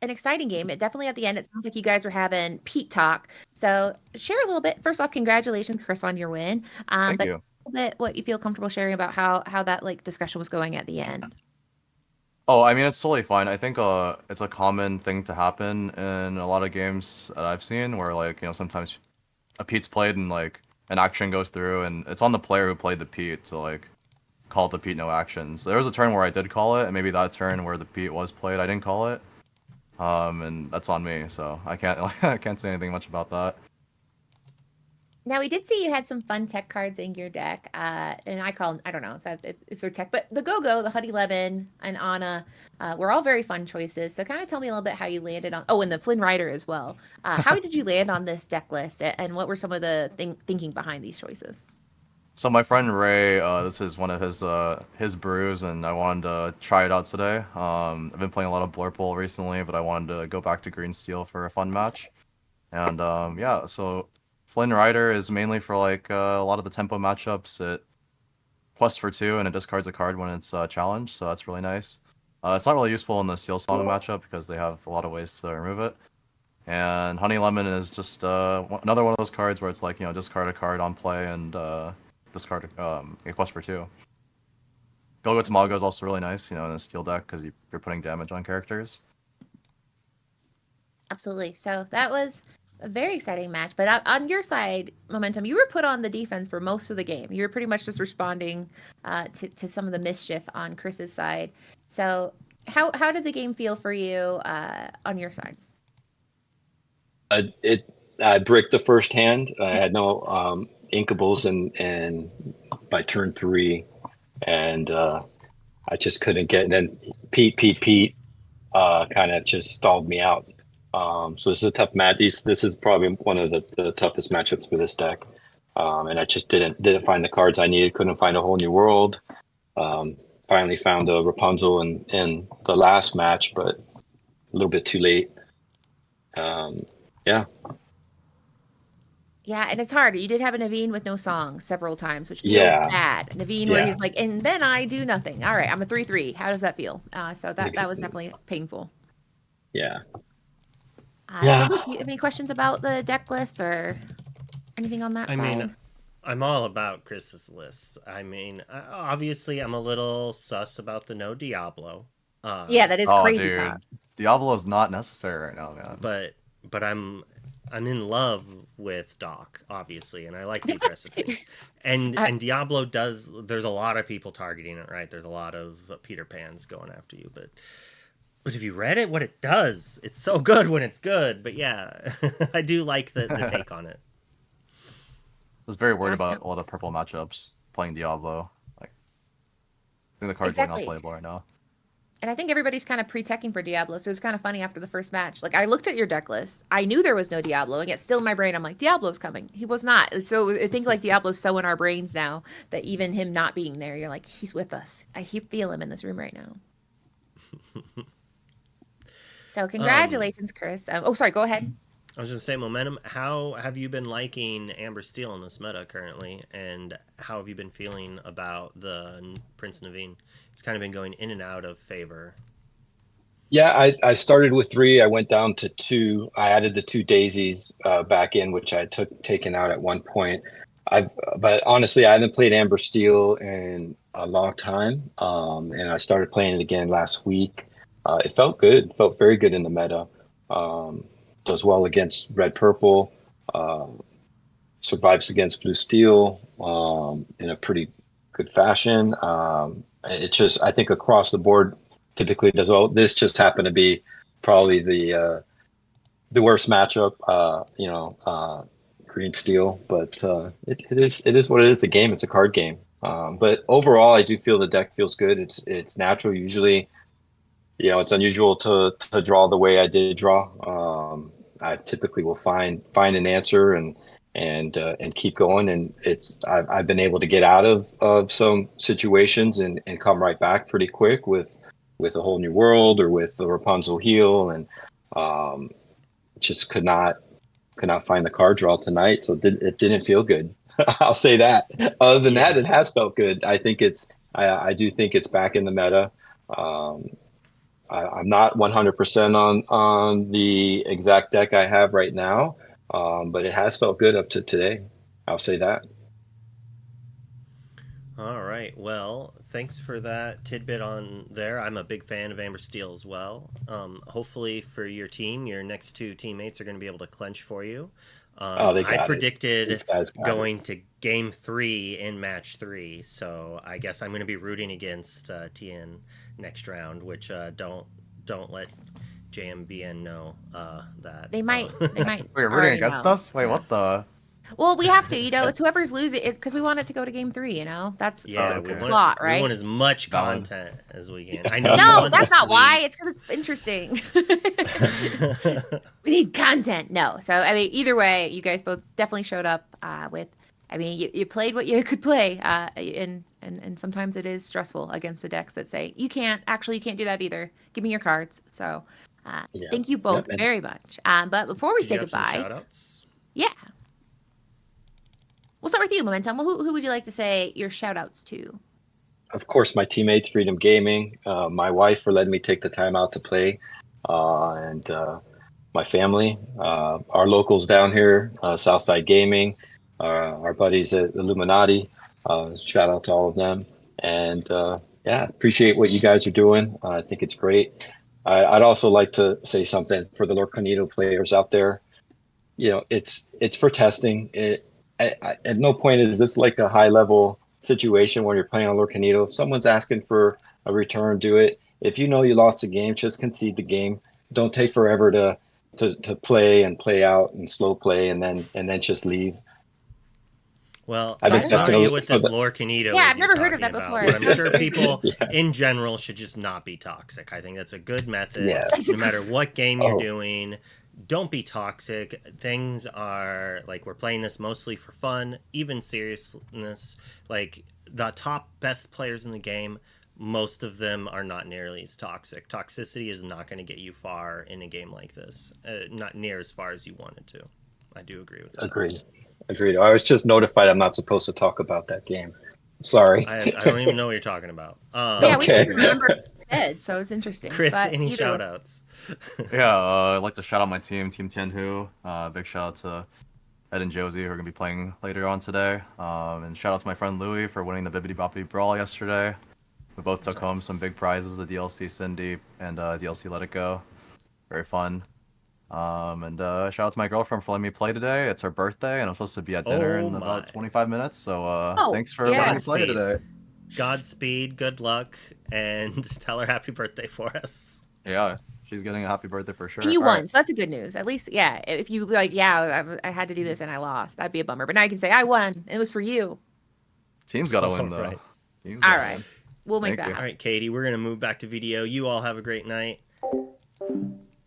C: An exciting game. It definitely at the end, it sounds like you guys were having Pete talk. So share a little bit. First off, congratulations, Chris, on your win.
K: Thank you.
C: A little bit what you feel comfortable sharing about how that like discussion was going at the end.
K: Oh, I mean, it's totally fine. I think it's a common thing to happen in a lot of games that I've seen where like, sometimes a Pete's played and like an action goes through and it's on the player who played the Pete to like call the Pete no actions. There was a turn where I did call it, and maybe that turn where the Pete was played, I didn't call it. And that's on me, so I can't say anything much about that.
C: Now we did see you had some fun tech cards in your deck, and I don't know if they're tech, but the Go-Go, the Honey Lemon, and Anna were all very fun choices. So kind of tell me a little bit how you landed on. Oh, and the Flynn Rider as well. How did you land on this deck list, and what were some of the thinking behind these choices?
K: So my friend Ray, this is one of his brews, and I wanted to try it out today. I've been playing a lot of Blurple recently, but I wanted to go back to Green Steel for a fun match. And yeah, so Flynn Rider is mainly for like a lot of the tempo matchups. It quests for 2 and it discards a card when it's challenged, so that's really nice. It's not really useful in the Steel Song matchup because they have a lot of ways to remove it. And Honey Lemon is just another one of those cards where it's like, discard a card on play and discard a quest for 2. Go-Go Tamago is also really nice, in a steel deck because you're putting damage on characters.
C: Absolutely. So that was a very exciting match. But on your side, Momentum, you were put on the defense for most of the game. You were pretty much just responding to some of the mischief on Chris's side. So how did the game feel for you on your side?
J: I bricked the first hand. I had no inkables and by turn 3, and I just couldn't get. And then Pete kind of just stalled me out. So this is a tough match. This is probably one of the toughest matchups for this deck, and I just didn't find the cards I needed. Couldn't find a whole new world. Finally found a Rapunzel in the last match, but a little bit too late. Yeah.
C: Yeah, and it's hard. You did have a Naveen with no song several times, which feels bad. Naveen, where he's like, and then I do nothing. All right, I'm a 3/3. How does that feel? So that was definitely painful.
J: Yeah.
C: So Luke, do you have any questions about the deck list or anything on that side?
A: I mean, I'm all about Chris's list. I mean, obviously, I'm a little sus about the no Diablo.
C: Yeah, that is crazy
K: dude.
C: talk.
K: Diablo is not necessary right now, man.
A: But I'm I'm in love with Doc, obviously, and I like the aggressive things. And Diablo does. There's a lot of people targeting it, right? There's a lot of Peter Pans going after you, but if you read it, what it does, it's so good when it's good. But yeah, I do like the take on it.
K: I was very worried about a lot of purple matchups playing Diablo. Like, I think the card's like unplayable right now.
C: And I think everybody's kind of pre-teching for Diablo, so it's kind of funny after the first match. Like, I looked at your deck list. I knew there was no Diablo, and yet still in my brain, I'm like, Diablo's coming. He was not. So I think, like, Diablo's so in our brains now that even him not being there, you're like, he's with us. I feel him in this room right now. So congratulations, Chris. Sorry, go ahead.
A: I was just saying, Momentum, how have you been liking Amber Steel in this meta currently, and how have you been feeling about the Prince Naveen? It's kind of been going in and out of favor.
J: Yeah, I started with 3. I went down to 2. I added the 2 daisies back in, which I taken out at one point. But honestly, I haven't played Amber Steel in a long time, and I started playing it again last week. It felt good. It felt very good in the meta. Does well against red purple, survives against blue steel in a pretty good fashion. It just, I think across the board typically does well. This just happened to be probably the worst matchup, green steel, but it is what it is. A game, it's a card game. But overall, I do feel the deck feels good. It's natural. Usually, it's unusual to draw the way I did draw. I typically will find an answer and keep going. And I've been able to get out of some situations and come right back pretty quick with a whole new world or with the Rapunzel heal, and just could not find the card draw tonight. So it didn't feel good. I'll say that. Other than that, it has felt good. I think I do think it's back in the meta. I'm not 100% on the exact deck I have right now, but it has felt good up to today. I'll say that.
A: All right. Well, thanks for that tidbit on there. I'm a big fan of Amber Steel as well. Hopefully for your team, your next 2 teammates are going to be able to clench for you. I predicted going to game 3 in match 3, so I guess I'm going to be rooting against Tian next round, which don't let JMBN know that
C: they might.
K: Wait, rooting against us? Wait, what the?
C: Well, we have to, it's whoever's losing. It's because we want it to go to game 3. That's the plot, right?
A: We want as much content as we can. I know.
C: No, that's not why. It's because it's interesting. We need content. No, so I mean, either way, you guys both definitely showed up with. I mean, you played what you could play, and sometimes it is stressful against the decks that say you can't do that either. Give me your cards. So, thank you both very much. But before we say goodbye,
A: shout-outs?
C: Yeah. We'll start with you, Momentum. Who would you like to say your shout-outs to?
J: Of course, my teammates, Freedom Gaming, my wife for letting me take the time out to play, and my family, our locals down here, Southside Gaming, our buddies at Illuminati. Shout out to all of them. And appreciate what you guys are doing. I think it's great. I'd also like to say something for the Lorcana players out there. It's for testing. At no point is this like a high level situation when you're playing on Lorcana. If someone's asking for a return, do it. If you know you lost the game, just concede the game. Don't take forever to play and play out and slow play and then just leave.
A: Well, I've been testing with this Lorcana.
C: Yeah, I've never heard of that before.
A: I'm sure people in general should just not be toxic. I think that's a good method. Yeah. No matter what game you're doing, don't be toxic. Things are like, we're playing this mostly for fun, even seriousness. Like the top best players in the game, most of them are not nearly as toxic. Toxicity is not going to get you far in a game like this. Not near as far as you wanted to. I do agree with that.
J: Agreed. I was just notified I'm not supposed to talk about that game. Sorry.
A: I don't even know what you're talking about.
C: Yeah, we didn't remember Ed, so it's interesting.
A: Chris, any shout outs?
K: I'd like to shout out my team, Team Tianhu. Big shout out to Ed and Josie, who are going to be playing later on today. And shout out to my friend Louie for winning the Bibbidi Boppity Brawl yesterday. We both took home some big prizes, the DLC Cindy and DLC Let It Go. Very fun. And shout out to my girlfriend for letting me play today. It's her birthday, and I'm supposed to be at dinner
A: Oh
K: in
A: my.
K: about 25 minutes. So
C: Oh,
K: thanks for
C: yeah.
K: letting me play
A: Godspeed.
K: today.
A: Godspeed, good luck, and tell her happy birthday for us.
K: Yeah, she's getting a happy birthday for sure.
C: And you
K: All
C: won,
K: right.
C: so that's a good news. At least, yeah. If you like, yeah, I had to do this and I lost, that'd be a bummer. But now you can say I won. It was for you.
K: Team's got to
A: All
K: win though.
A: right.
K: Team's
C: All
K: gotta
C: right,
K: win.
C: we'll make
K: Thank
C: that
K: you.
A: All
C: happen.
A: right, Katie, we're gonna move back to video. You all have a great night.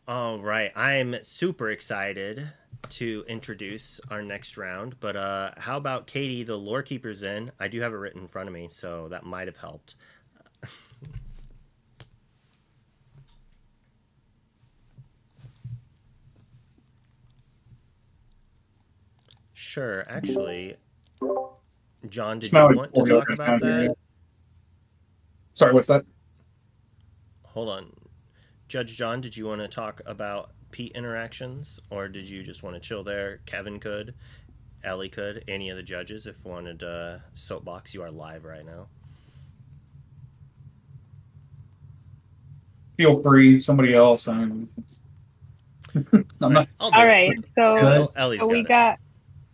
A: All right, I'm super excited to introduce our next round, but how about Katie? The lore keeper's in. I do have it written in front of me, so that might have helped. Sure, actually, John, did you want to talk about that?
L: Sorry, what's that?
A: Hold on. Judge John, did you want to talk about Pete interactions, or did you just want to chill there? Kevin could, Ellie could, any of the judges if wanted to soapbox. You are live right now.
L: Feel free. Somebody else. I'm not.
A: I'll do
G: All
A: it.
G: right, so
A: Ellie's
G: we
A: got it.
G: got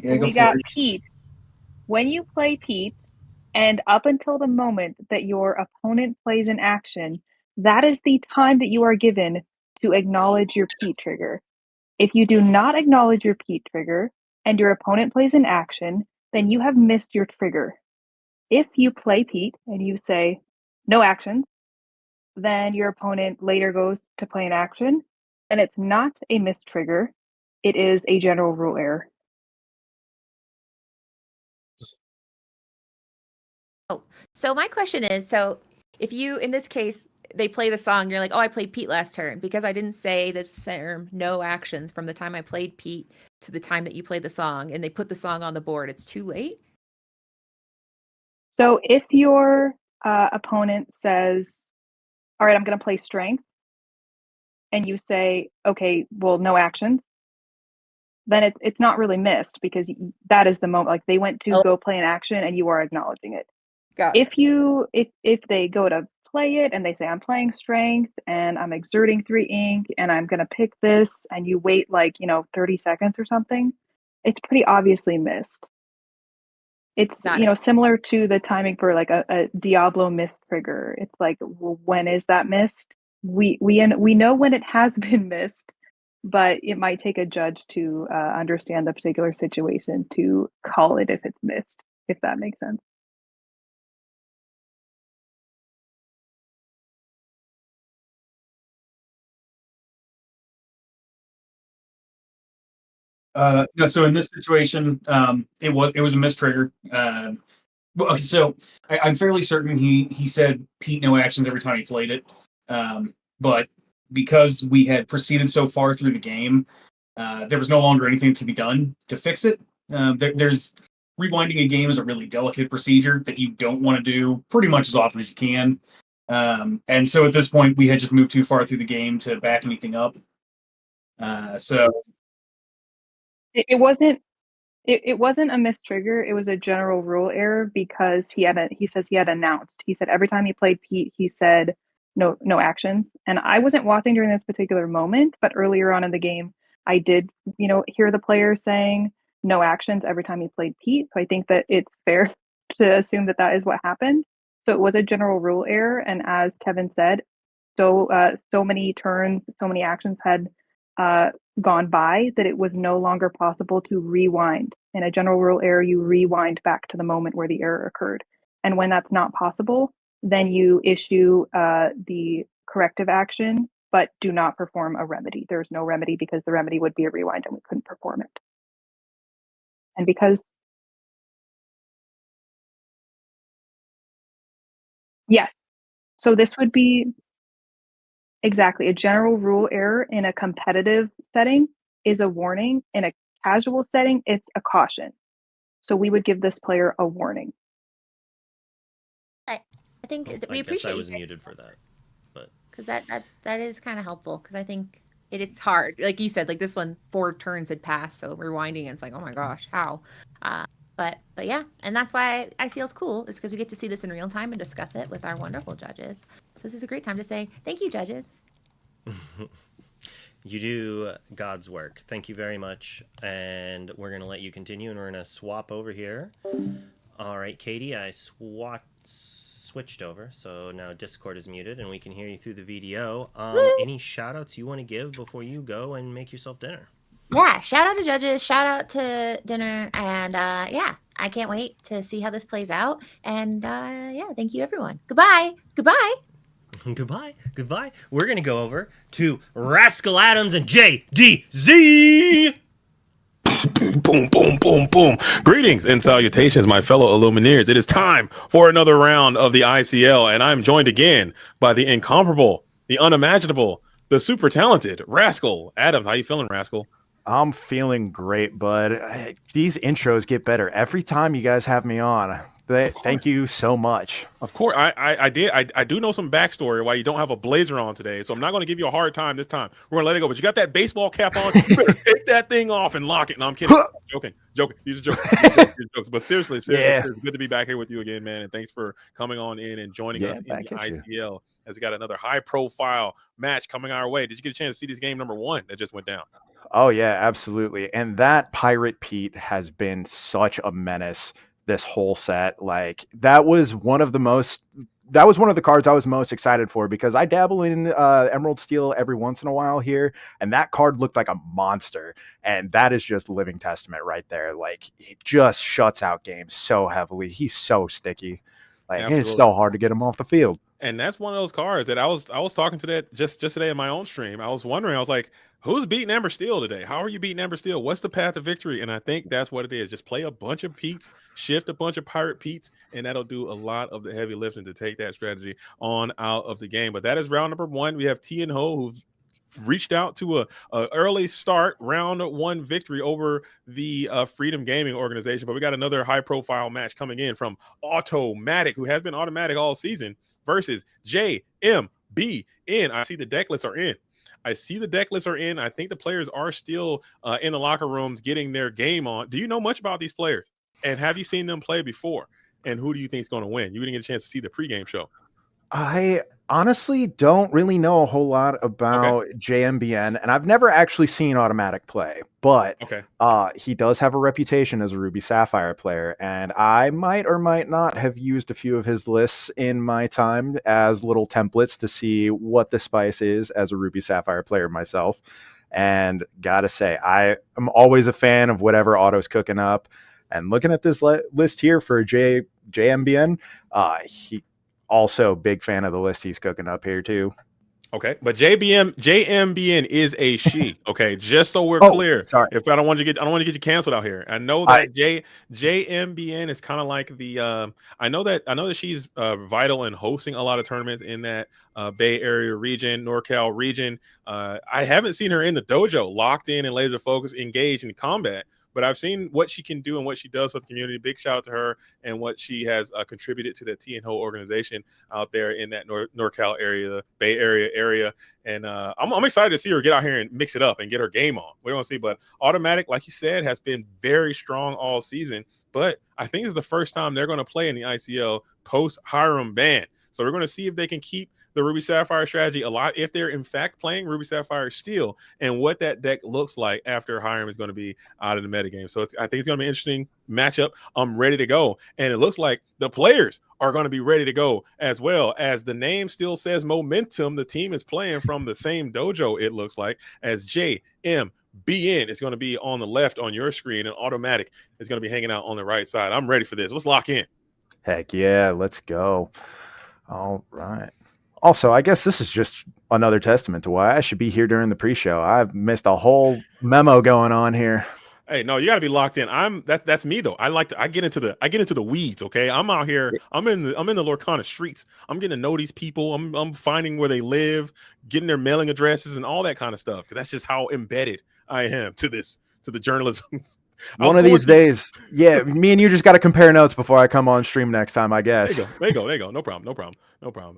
L: Yeah, go
G: we
L: for
G: got
L: it.
G: Pete. When you play Pete, and up until the moment that your opponent plays an action, that is the time that you are given to acknowledge your Pete trigger. If you do not acknowledge your Pete trigger and your opponent plays an action, then you have missed your trigger. If you play Pete and you say no actions, then your opponent later goes to play an action, and it's not a missed trigger. It is a general rule error.
C: Oh, so my question is, so if you, in this case, they play the song, you're like, oh, I played Pete last turn because I didn't say the term no actions from the time I played Pete to the time that you played the song, and they put the song on the board, it's too late?
G: So if your opponent says, all right, I'm going to play strength, and you say, okay, well, no actions, then it's not really missed because that is the moment. Like they went to go play an action, and you are acknowledging it.
C: Got it.
G: If they go to play it and they say I'm playing strength and I'm exerting 3 ink and I'm going to pick this, and you wait 30 seconds or something, it's pretty obviously missed. It's
C: Got it.
G: similar to the timing for like a Diablo missed trigger. It's like, well, when is that missed? We know when it has been missed, but it might take a judge to understand the particular situation to call it if it's missed, if that makes sense.
L: So in this situation, it was a mistrigger. Okay, so I'm fairly certain he said Pete no actions every time he played it, but because we had proceeded so far through the game, there was no longer anything that could be done to fix it. There's rewinding a game is a really delicate procedure that you don't want to do pretty much as often as you can. And so at this point, we had just moved too far through the game to back anything up. So
G: It wasn't a mistrigger. It was a general rule error because he says he had announced. He said every time he played Pete, he said no actions. And I wasn't watching during this particular moment, but earlier on in the game, I did hear the player saying no actions every time he played Pete. So I think that it's fair to assume that that is what happened. So it was a general rule error, and as Kevin said, so many turns, so many actions had gone by that it was no longer possible to rewind. In a general rule error, you rewind back to the moment where the error occurred. And when that's not possible, then you issue the corrective action, but do not perform a remedy. There's no remedy because the remedy would be a rewind and we couldn't perform it. And because, yes, so this would be exactly a general rule error in a competitive setting is a warning. In a casual setting, it's a caution. So we would give this player a warning.
C: I think we
A: I guess
C: appreciate
A: I was
C: you
A: muted for that, but
C: because that is kind of helpful because I think it is hard. Like you said, like this one, 4 turns had passed, so rewinding it's like, oh my gosh, how? But yeah, and that's why ICL is cool, is because we get to see this in real time and discuss it with our wonderful judges. So this is a great time to say thank you, judges.
A: You do God's work. Thank you very much. And we're going to let you continue, and we're going to swap over here. All right, Katie, I switched over, so now Discord is muted, and we can hear you through the VDO. Any shout-outs you want to give before you go and make yourself dinner?
C: Yeah, shout out to judges, shout out to dinner, and yeah, I can't wait to see how this plays out. And yeah, thank you, everyone. Goodbye. Goodbye.
A: Goodbye. We're going to go over to Rascal Adams and JDZ.
F: Boom, boom, boom, boom. Greetings and salutations, my fellow Illumineers. It is time for another round of the ICL, and I'm joined again by the incomparable, the unimaginable, the super talented Rascal Adams. How you feeling, Rascal?
M: I'm feeling great, bud. These intros get better every time you guys have me on. Thank you so much.
F: Of course, I do know some backstory why you don't have a blazer on today, so I'm not going to give you a hard time this time. We're going to let it go, but you got that baseball cap on. You better take that thing off and lock it. No, I'm kidding. Joking. These are jokes. But seriously, seriously, good to be back here with you again, man. And thanks for coming on in and joining us in the ICL as we got another high-profile match coming our way. Did you get a chance to see this game number 1 that just went down?
M: Oh, yeah, absolutely. And that Pirate Pete has been such a menace this whole set. Like, that was one of the cards I was most excited for, because I dabble in Emerald Steel every once in a while here, and that card looked like a monster. And that is just living testament right there. Like, he just shuts out games so heavily. He's so sticky. Like, it's so hard to get him off the field.
F: And that's one of those cards that I was talking to that just today in my own stream. I was wondering, I was like, who's beating Ember Steel today? How are you beating Ember Steel? What's the path to victory? And I think that's what it is. Just play a bunch of Petes, shift a bunch of Pirate Petes, and that'll do a lot of the heavy lifting to take that strategy on out of the game. But that is round number 1. We have Tian who's reached out to a early start round 1 victory over the Freedom Gaming organization. But we got another high profile match coming in from Automatic, who has been automatic all season, versus JMBN. I see the deck lists are in. I think the players are still in the locker rooms getting their game on. Do you know much about these players? And have you seen them play before? And who do you think is going to win? You didn't get a chance to see the pregame show.
M: I honestly don't really know a whole lot about JMBN, and I've never actually seen Automatic play, but he does have a reputation as a Ruby Sapphire player, and I might or might not have used a few of his lists in my time as little templates to see what the spice is as a Ruby Sapphire player myself. And gotta say, I am always a fan of whatever Auto's cooking up. And looking at this list here for JMBN, he also big fan of the list he's cooking up here too.
F: Okay, but JMBN is a she. Okay, just so we're clear.
M: Sorry,
F: if I don't want to get you canceled out here. I know that JMBN is kind of like the. I know that she's vital in hosting a lot of tournaments in that Bay Area region, NorCal region. I haven't seen her in the dojo, locked in and laser focused, engaged in combat. But I've seen what she can do and what she does for the community. Big shout out to her and what she has contributed to the Tian organization out there in that NorCal area, the Bay Area. And I'm excited to see her get out here and mix it up and get her game on. We're going to see. But Automatic, like you said, has been very strong all season. But I think it's the first time they're going to play in the ICL post-Hiram ban. So we're going to see if they can keep the Ruby Sapphire strategy alive, if they're in fact playing Ruby Sapphire Steel, and what that deck looks like after Hiram is going to be out of the metagame. So I think it's going to be an interesting matchup. I'm ready to go. And it looks like the players are going to be ready to go as well. As the name still says Momentum, the team is playing from the same dojo, it looks like, as JMBN is going to be on the left on your screen, and Automatic is going to be hanging out on the right side. I'm ready for this. Let's lock in.
M: Heck yeah, let's go. All right. Also, I guess this is just another testament to why I should be here during the pre-show. I've missed a whole memo going on here.
F: Hey, no, you got to be locked in. That's me though. I get into the weeds. Okay, I'm out here. I'm in the Lorcana streets. I'm getting to know these people. I'm finding where they live, getting their mailing addresses and all that kind of stuff. Because that's just how embedded I am to the journalism.
M: One of these days, yeah, me and you just got to compare notes before I come on stream next time, I guess.
F: There you go. No problem.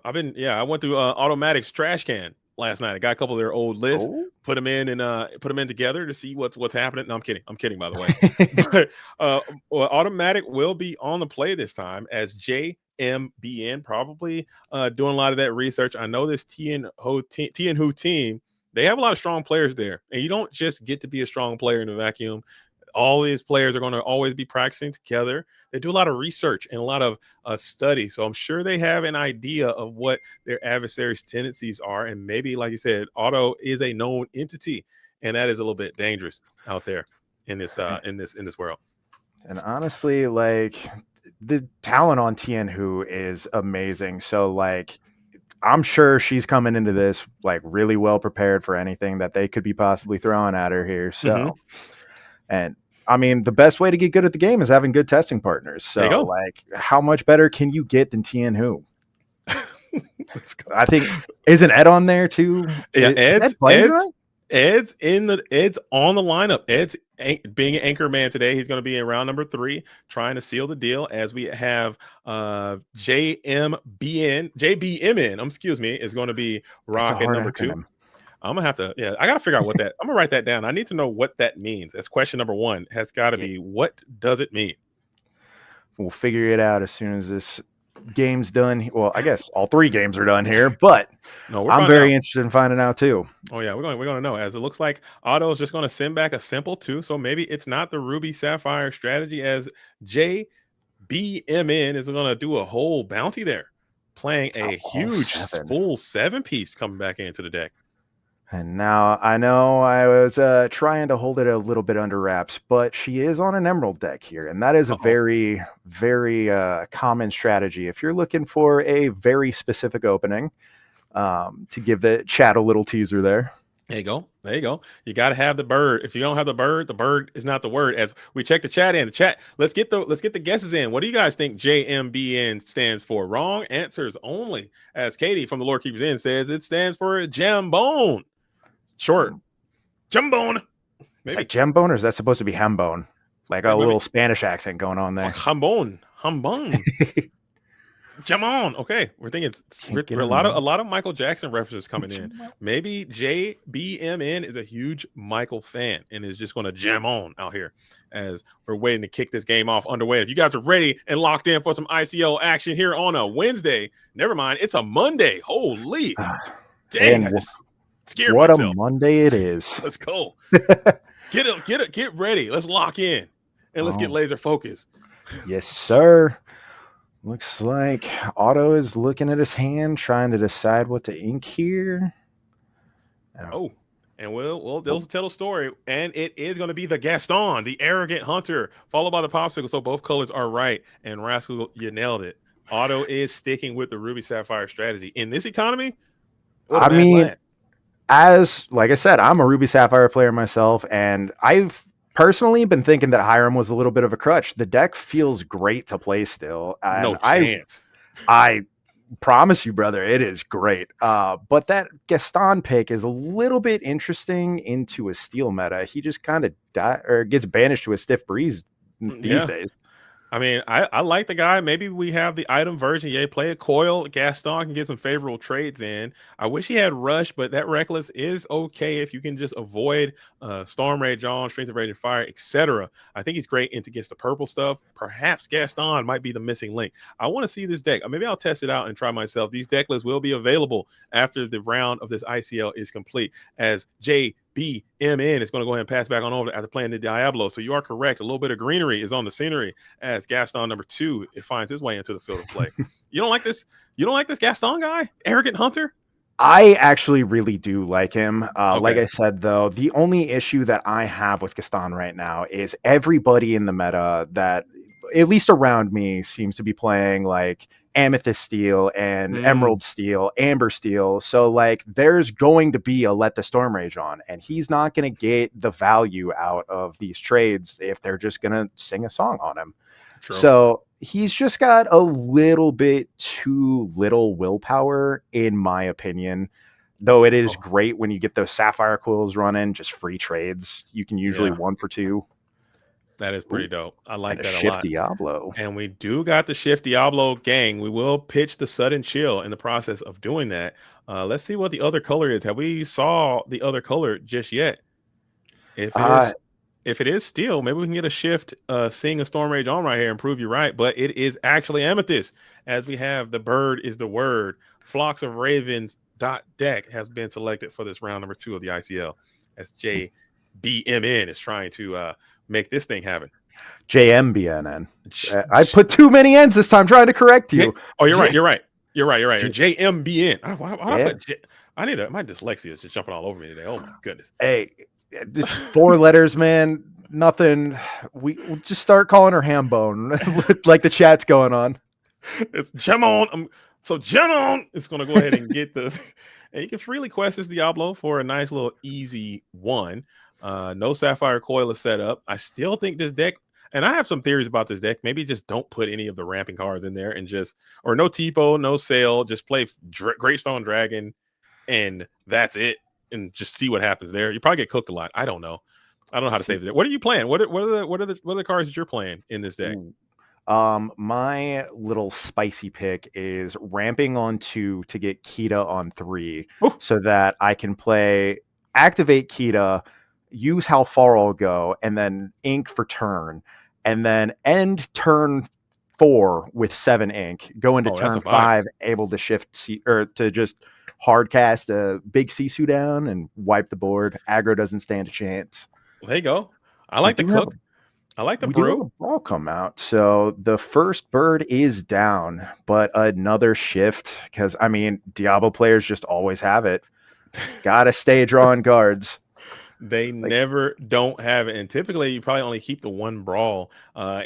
F: I went through Automatic's trash can last night. I got a couple of their old lists, put them in together to see what's happening. No, I'm kidding, by the way. But Automatic will be on the play this time as JMBN, probably doing a lot of that research. I know this Tian Hu team They have a lot of strong players there, and you don't just get to be a strong player in a vacuum. All these players are going to always be practicing together. They do a lot of research and a lot of study. So I'm sure they have an idea of what their adversaries' tendencies are. And maybe, like you said, Auto is a known entity, and that is a little bit dangerous out there in this world.
M: And honestly, like the talent on Tian is amazing. So like I'm sure she's coming into this like really well prepared for anything that they could be possibly throwing at her here. So and I mean, the best way to get good at the game is having good testing partners. So, like, how much better can you get than Tian Hu? I think isn't Ed on there too?
F: Yeah, Ed's on the lineup. Ed's being an anchor man today. He's going to be in round number 3, trying to seal the deal as we have JBMN. Excuse me, is going to be rocking number 2. I'm gonna have to, I gotta figure out what that. I'm gonna write that down. I need to know what that means. That's question number 1. Has got to be, what does it mean?
M: We'll figure it out as soon as this game's done. Well, I guess all 3 games are done here, but I'm very interested in finding out too.
F: Oh yeah, we're gonna know, as it looks like Otto is just gonna send back a simple 2. So maybe it's not the Ruby Sapphire strategy, as JBMN is gonna do a whole bounty there, playing a huge full 7-piece coming back into the deck.
M: And now I know I was trying to hold it a little bit under wraps, but she is on an Emerald deck here. And that is a very, very common strategy. If you're looking for a very specific opening, to give the chat a little teaser there.
F: There you go. There you go. You got to have the bird. If you don't have the bird is not the word. As we check the chat in. The chat, let's get the guesses in. What do you guys think JMBN stands for? Wrong answers only. As Katie from the Lore Keepers Inn says, it stands for Jambone. Short. Jambone.
M: Is that Jambone, or is that supposed to be Hambone? Like a little Spanish accent going on there.
F: Hambone. Jamon. Okay, we're thinking a lot of Michael Jackson references coming in. Maybe JBMN is a huge Michael fan and is just going to jam on out here as we're waiting to kick this game off underway. If you guys are ready and locked in for some ICL action here on a Wednesday, never mind, it's a Monday. Holy dang!
M: What a Monday it is.
F: Let's go. Get ready. Let's lock in and let's get laser focused.
M: Yes, sir. Looks like Otto is looking at his hand, trying to decide what to ink here.
F: And we'll tell the story. And it is going to be the Gaston, the arrogant hunter, followed by the popsicle. So both colors are right. And Rascal, you nailed it. Otto is sticking with the Ruby Sapphire strategy. In this economy,
M: I mean, like I said, I'm a Ruby Sapphire player myself, and I've personally been thinking that Hiram was a little bit of a crutch. The deck feels great to play still.
F: No chance.
M: I promise you, brother, it is great. But that Gaston pick is a little bit interesting into a steel meta. He just kind of gets banished to a stiff breeze these days.
F: I mean, I like the guy. Maybe we have the item version. Yeah, play a coil. Gaston can get some favorable trades in. I wish he had Rush, but that Reckless is okay if you can just avoid Storm Rage on, Strength of Radiant Fire, etc. I think he's great against the purple stuff. Perhaps Gaston might be the missing link. I want to see this deck. Maybe I'll test it out and try myself. These deck lists will be available after the round of this ICL is complete, as JBMN is going to go ahead and pass back on over after playing the Diablo. So you are correct. A little bit of greenery is on the scenery as Gaston number 2, it finds his way into the field of play. You don't like this? You don't like this Gaston guy? Arrogant hunter?
M: I actually really do like him. Like I said, though, the only issue that I have with Gaston right now is everybody in the meta that, at least around me, seems to be playing like Amethyst Steel and Emerald Steel, Amber Steel. So like there's going to be a Let the Storm Rage on, and he's not going to get the value out of these trades if they're just going to sing a song on him. True. So he's just got a little bit too little willpower, in my opinion. Though it is great when you get those Sapphire Coils running, just free trades. You can usually 1 for 2.
F: That is pretty dope. I like that a lot.
M: Shift Diablo.
F: And we do got the Shift Diablo gang. We will pitch the Sudden Chill in the process of doing that. Let's see what the other color is. Have we saw the other color just yet? If it is steel, maybe we can get a shift, seeing a Storm Rage on right here and prove you right. But it is actually Amethyst, as we have the bird is the word. Flocks of ravens deck has been selected for this round number 2 of the ICL, as JBMN is trying to make this thing happen.
M: JMBNN. I put too many N's this time trying to correct you.
F: Oh, you're right. JMBN. Why
M: Yeah.
F: I put J? My dyslexia is just jumping all over me today. Oh my goodness.
M: Hey, just 4 letters, man. Nothing. We'll just start calling her Hambone, like the chat's going on.
F: It's Gemon. So Gemon is going to go ahead and get the. And you can freely quest this Diablo for a nice little easy one. No Sapphire Coil is set up. I still think this deck, and I have some theories about this deck. Maybe just don't put any of the ramping cards in there and or no Tipo, no Sail. Just play Greatstone Dragon, and that's it. And just see what happens there. You probably get cooked a lot. I don't know. I don't know how to save it. What are you playing? What are the cards that you're playing in this deck?
M: My little spicy pick is ramping on 2 to get Kita on 3.
F: Ooh.
M: So that I can activate Kita, use how far I'll go, and then ink for turn, and then end turn 4 with 7 ink, go into turn 5, able to shift or to just hard cast a big Sisu down and wipe the board. Aggro doesn't stand a chance.
F: There you go. I like the cook. I like the
M: we
F: brew.
M: do have a brawl come out. So the first bird is down, but another shift, because I mean, Diablo players just always have it. Gotta stay drawing guards.
F: They never don't have it. And typically you probably only keep the 1 brawl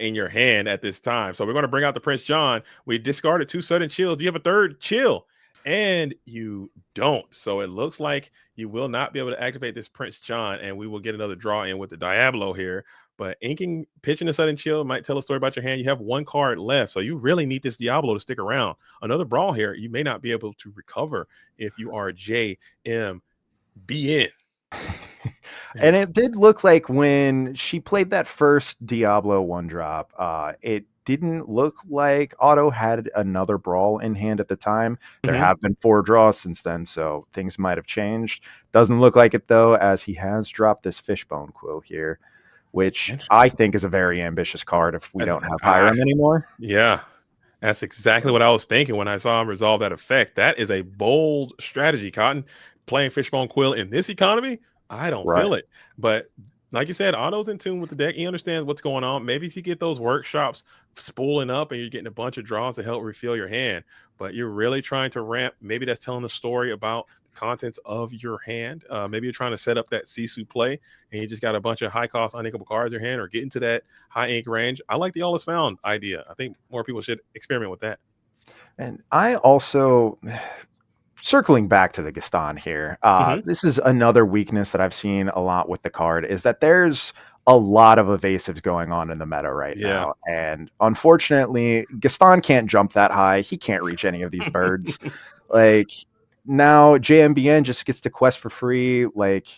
F: in your hand at this time. So we're going to bring out the Prince John. We discarded 2 sudden chills. Do you have a 3rd chill? And you don't. So it looks like you will not be able to activate this Prince John, and we will get another draw in with the Diablo here. But pitching a sudden chill might tell a story about your hand. You have 1 card left, so you really need this Diablo to stick around. Another brawl here, you may not be able to recover if you are JMBN.
M: And it did look like when she played that first Diablo 1-drop, it didn't look like Otto had another brawl in hand at the time. There have been 4 draws since then, so things might have changed. Doesn't look like it, though, as he has dropped this Fishbone Quill here, which I think is a very ambitious card if we don't have Hiram anymore.
F: Yeah, that's exactly what I was thinking when I saw him resolve that effect. That is a bold strategy, Cotton. Playing Fishbone Quill in this economy, I don't feel it. But like you said, Otto's in tune with the deck. He understands what's going on. Maybe if you get those workshops spooling up and you're getting a bunch of draws to help refill your hand, but you're really trying to ramp. Maybe that's telling a story about the contents of your hand. Maybe you're trying to set up that Sisu play and you just got a bunch of high cost uninkable cards in your hand or get into that high ink range. I like the all is found idea. I think more people should experiment with that.
M: And I also... circling back to the Gaston here, this is another weakness that I've seen a lot with the card, is that there's a lot of evasives going on in the meta right now. And unfortunately, Gaston can't jump that high. He can't reach any of these birds. Like, now JMBN just gets to quest for free, like,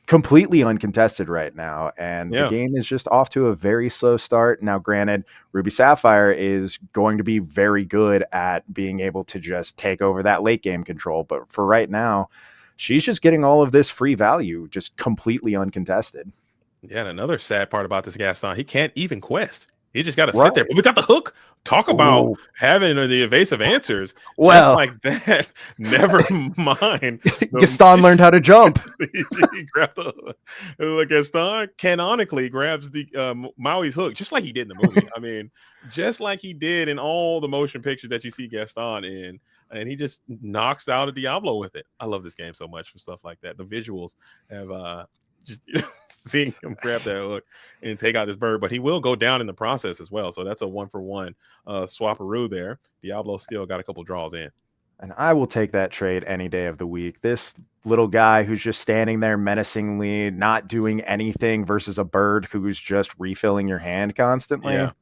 M: completely uncontested right now, and the game is just off to a very slow start. Now, granted, Ruby Sapphire is going to be very good at being able to just take over that late game control, but for right now, she's just getting all of this free value, just completely uncontested.
F: Yeah, and another sad part about this Gaston, he can't even quest. He just got to sit there. But we got the hook. Talk about having the evasive answers.
M: Well,
F: just like that. Never mind.
M: Gaston learned how to jump.
F: He grabbed Gaston canonically grabs the Maui's hook, just like he did in the movie. I mean, just like he did in all the motion pictures that you see Gaston in. And he just knocks out a Diablo with it. I love this game so much for stuff like that. The visuals have just seeing him grab that hook and take out this bird, but he will go down in the process as well. So that's a 1-for-1 swaparoo there. Diablo still got a couple draws in.
M: And I will take that trade any day of the week. This little guy who's just standing there menacingly, not doing anything, versus a bird who's just refilling your hand constantly.
F: Yeah.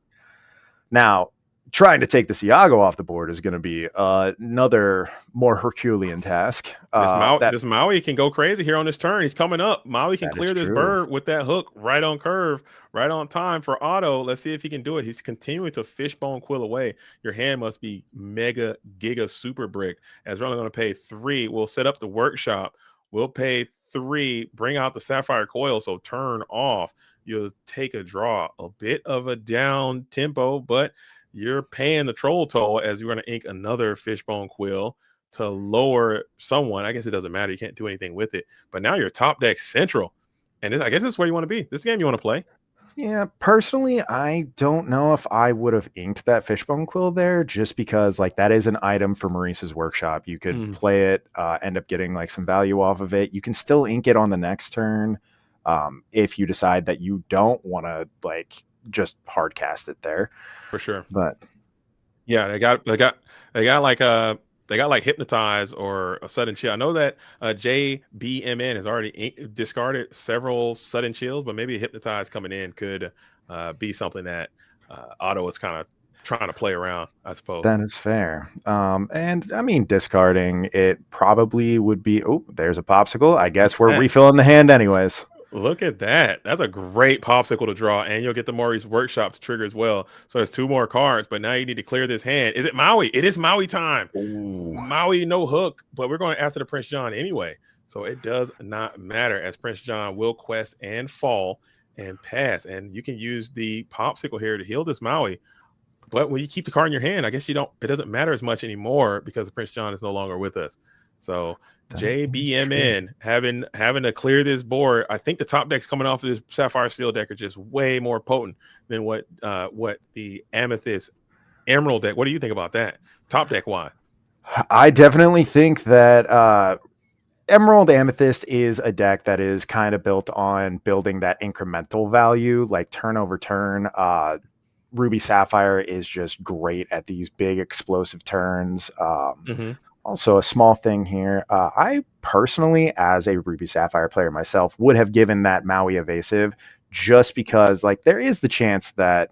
M: Now, trying to take the Iago off the board is going to be another more Herculean task.
F: This Maui can go crazy here on this turn. He's coming up. Maui can clear this bird with that hook right on curve, right on time for Otto. Let's see if he can do it. He's continuing to Fishbone Quill away. Your hand must be mega giga super brick, as we're only going to pay 3. We'll set up the workshop. We'll pay 3, bring out the Sapphire Coil, so turn off. You'll take a draw. A bit of a down tempo, but you're paying the troll toll as you're going to ink another Fishbone Quill to lower someone. I guess it doesn't matter. You can't do anything with it. But now you're top deck central. And I guess this is where you want to be. This game you want to play.
M: Yeah, personally, I don't know if I would have inked that fishbone quill there, just because like that is an item for Maurice's workshop. You could play it, end up getting like some value off of it. You can still ink it on the next turn if you decide that you don't want to like just hard cast it there.
F: For sure.
M: But
F: yeah, they got like hypnotize or a sudden chill. I know that JBMN has already discarded several sudden chills, but maybe a hypnotize coming in could be something that Otto is kind of trying to play around, I suppose.
M: That is fair. And I mean, discarding it probably would be, oh, there's a popsicle. I guess we're refilling the hand anyways.
F: Look at that. That's a great popsicle to draw, and you'll get the Maurice Workshop to trigger as well. So there's 2 more cards, but now you need to clear this hand. Is it Maui? It is Maui time.
M: Ooh.
F: Maui, no hook, but we're going after the Prince John anyway. So it does not matter, as Prince John will quest and fall and pass. And you can use the popsicle here to heal this Maui. But when you keep the card in your hand, I guess it doesn't matter as much anymore because Prince John is no longer with us. So JBMN having to clear this board. I think the top decks coming off of this Sapphire Steel deck are just way more potent than what the Amethyst Emerald deck. What do you think about that? Top deck wise?
M: I definitely think that Emerald Amethyst is a deck that is kind of built on building that incremental value, like turn over turn. Ruby Sapphire is just great at these big explosive turns. Also, a small thing here. I personally, as a Ruby Sapphire player myself, would have given that Maui evasive just because, like, there is the chance that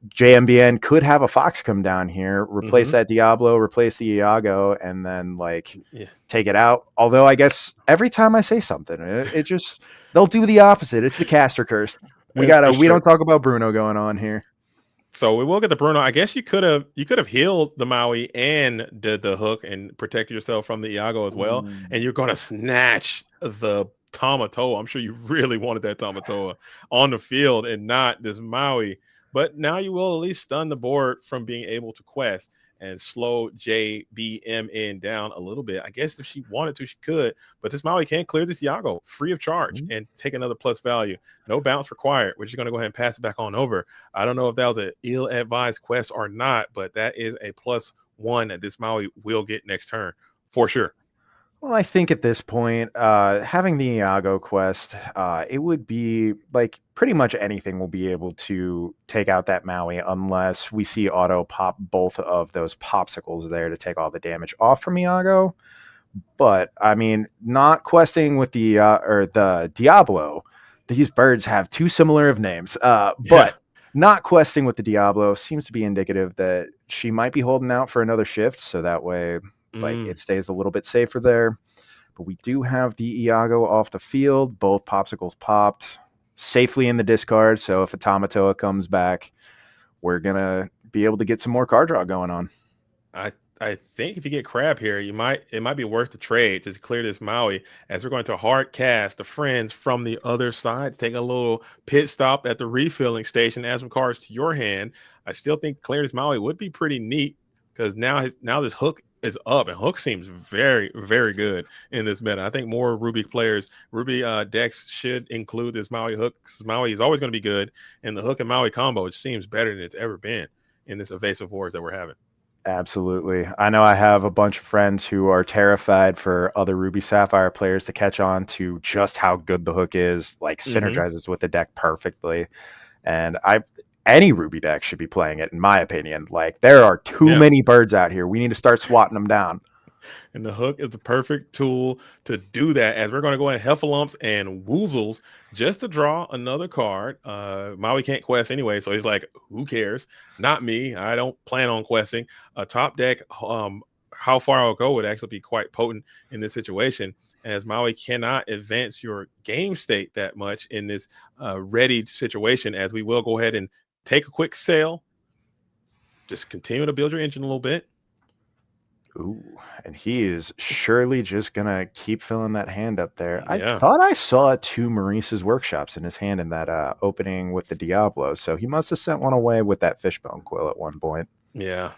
M: JMBN could have a Fox come down here, replace that Diablo, replace the Iago, and then, like, take it out. Although, I guess every time I say something, it just, they'll do the opposite. It's the caster curse. We don't talk about Bruno going on here.
F: So we will get the Bruno. I guess you could have healed the Maui and did the hook and protect yourself from the Iago as well. And you're going to snatch the Tamatoa. I'm sure you really wanted that Tamatoa on the field and not this Maui. But now you will at least stun the board from being able to quest and slow JBMN down a little bit. I guess if she wanted to, she could. But this Maui can clear this Iago free of charge and take another plus value. No bounce required. We're just going to go ahead and pass it back on over. I don't know if that was an ill-advised quest or not, but that is a +1 that this Maui will get next turn for sure.
M: Well, I think at this point, having the Iago quest, it would be like pretty much anything will be able to take out that Maui unless we see Otto pop both of those popsicles there to take all the damage off from Iago. But I mean, not questing with the Diablo, these birds have too similar of names. But not questing with the Diablo seems to be indicative that she might be holding out for another shift, so that way like it stays a little bit safer there. But we do have the Iago off the field. Both popsicles popped safely in the discard. So if a Tamatoa comes back, we're gonna be able to get some more card draw going on.
F: I think if you get Crab here, it might be worth the trade to clear this Maui, as we're going to hard cast the friends from the other side to take a little pit stop at the refilling station, add some cards to your hand. I still think clearing this Maui would be pretty neat because now this hook is up, and hook seems very, very good in this meta. I think more Ruby decks should include this Maui hook. Maui is always going to be good, and the hook and Maui combo, it seems better than it's ever been in this evasive wars that we're having.
M: Absolutely. I know I have a bunch of friends who are terrified for other Ruby Sapphire players to catch on to just how good the hook is, like synergizes with the deck perfectly. And any Ruby deck should be playing it, in my opinion. Like, there are too many birds out here. We need to start swatting them down.
F: And the hook is the perfect tool to do that, as we're going to go in Heffalumps and Woozles just to draw another card. Maui can't quest anyway, so he's like, who cares? Not me. I don't plan on questing. A top deck, how far I'll go would actually be quite potent in this situation, as Maui cannot advance your game state that much in this ready situation, as we will go ahead and take a quick sail. Just continue to build your engine a little bit.
M: Ooh, and he is surely just going to keep filling that hand up there. I thought I saw 2 Maurice's workshops in his hand in that opening with the Diablo, so he must have sent one away with that fishbone quill at one point.
F: Yeah.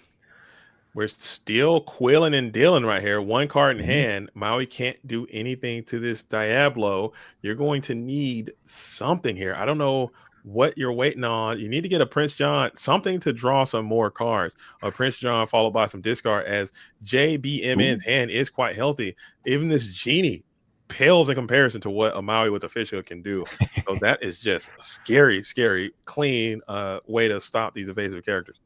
F: We're still quilling and dealing right here. One card in
M: Mhm.
F: hand. Maui can't do anything to this Diablo. You're going to need something here. I don't know what you're waiting on. You need to get a Prince John, something to draw some more cards. A Prince John followed by some discard, as JBMN's hand is quite healthy. Even this Genie pales in comparison to what a Maui with a fish hook can do. So that is just a scary, scary, clean way to stop these evasive characters.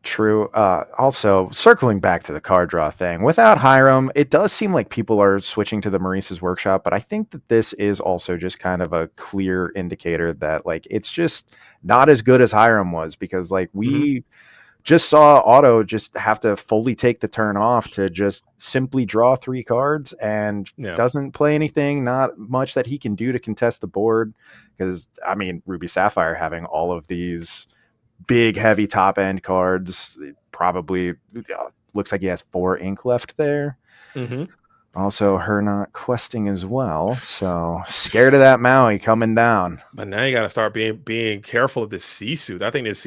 M: True. Also, circling back to the card draw thing, without Hiram, it does seem like people are switching to the Maurice's Workshop, but I think that this is also just kind of a clear indicator that, like, it's just not as good as Hiram was, because, like, we just saw Otto just have to fully take the turn off to just simply draw 3 cards and doesn't play anything, not much that he can do to contest the board, because, I mean, Ruby Sapphire having all of these big heavy top end cards, probably looks like he has 4 ink left there. Also, her not questing as well, so scared of that Maui coming down.
F: But now you got to start being careful of this Sisu. I think this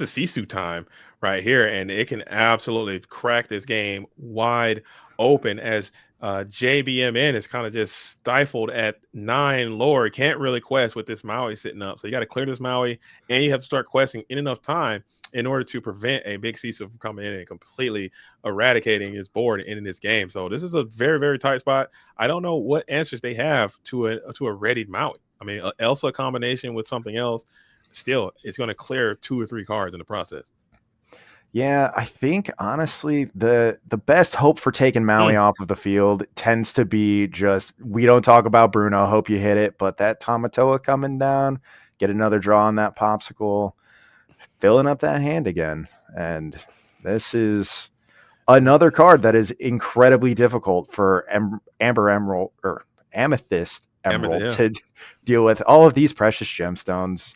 F: is Sisu time right here, and it can absolutely crack this game wide open, as JBMN is kind of just stifled at 9 lower. Can't really quest with this Maui sitting up. So you got to clear this Maui, and you have to start questing in enough time in order to prevent a big Sisu from coming in and completely eradicating his board and ending this game. So this is a very, very tight spot. I don't know what answers they have to a readied Maui. I mean, Elsa combination with something else, still, it's going to clear 2 or 3 cards in the process.
M: Yeah, I think honestly the best hope for taking Maui off of the field tends to be just, we don't talk about Bruno, hope you hit it, but that Tamatoa coming down, get another draw on that popsicle, filling up that hand again. And this is another card that is incredibly difficult for Amethyst Emerald to deal with. All of these precious gemstones.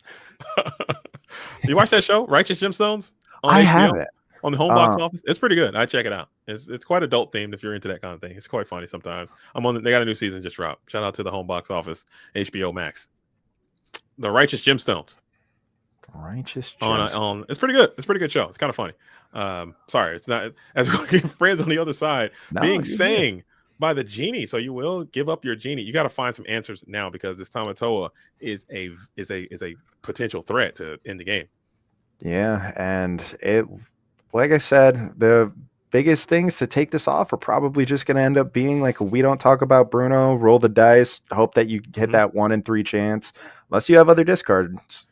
F: You watch that show, Righteous Gemstones?
M: I haven't.
F: On the home box office. It's pretty good. I check it out. It's quite adult themed if you're into that kind of thing. It's quite funny sometimes. They got a new season just dropped. Shout out to the home box office, HBO Max. The Righteous Gemstones.
M: Righteous
F: on it's pretty good. It's a pretty good show. It's kind of funny. Sorry, it's not as we're friends on the other side being sang by the genie. So you will give up your genie. You got to find some answers now, because this Tamatoa is a potential threat to end the game.
M: Yeah, and it, like I said, the biggest things to take this off are probably just going to end up being like, we don't talk about Bruno, roll the dice, hope that you hit that 1 in 3 chance, unless you have other discards.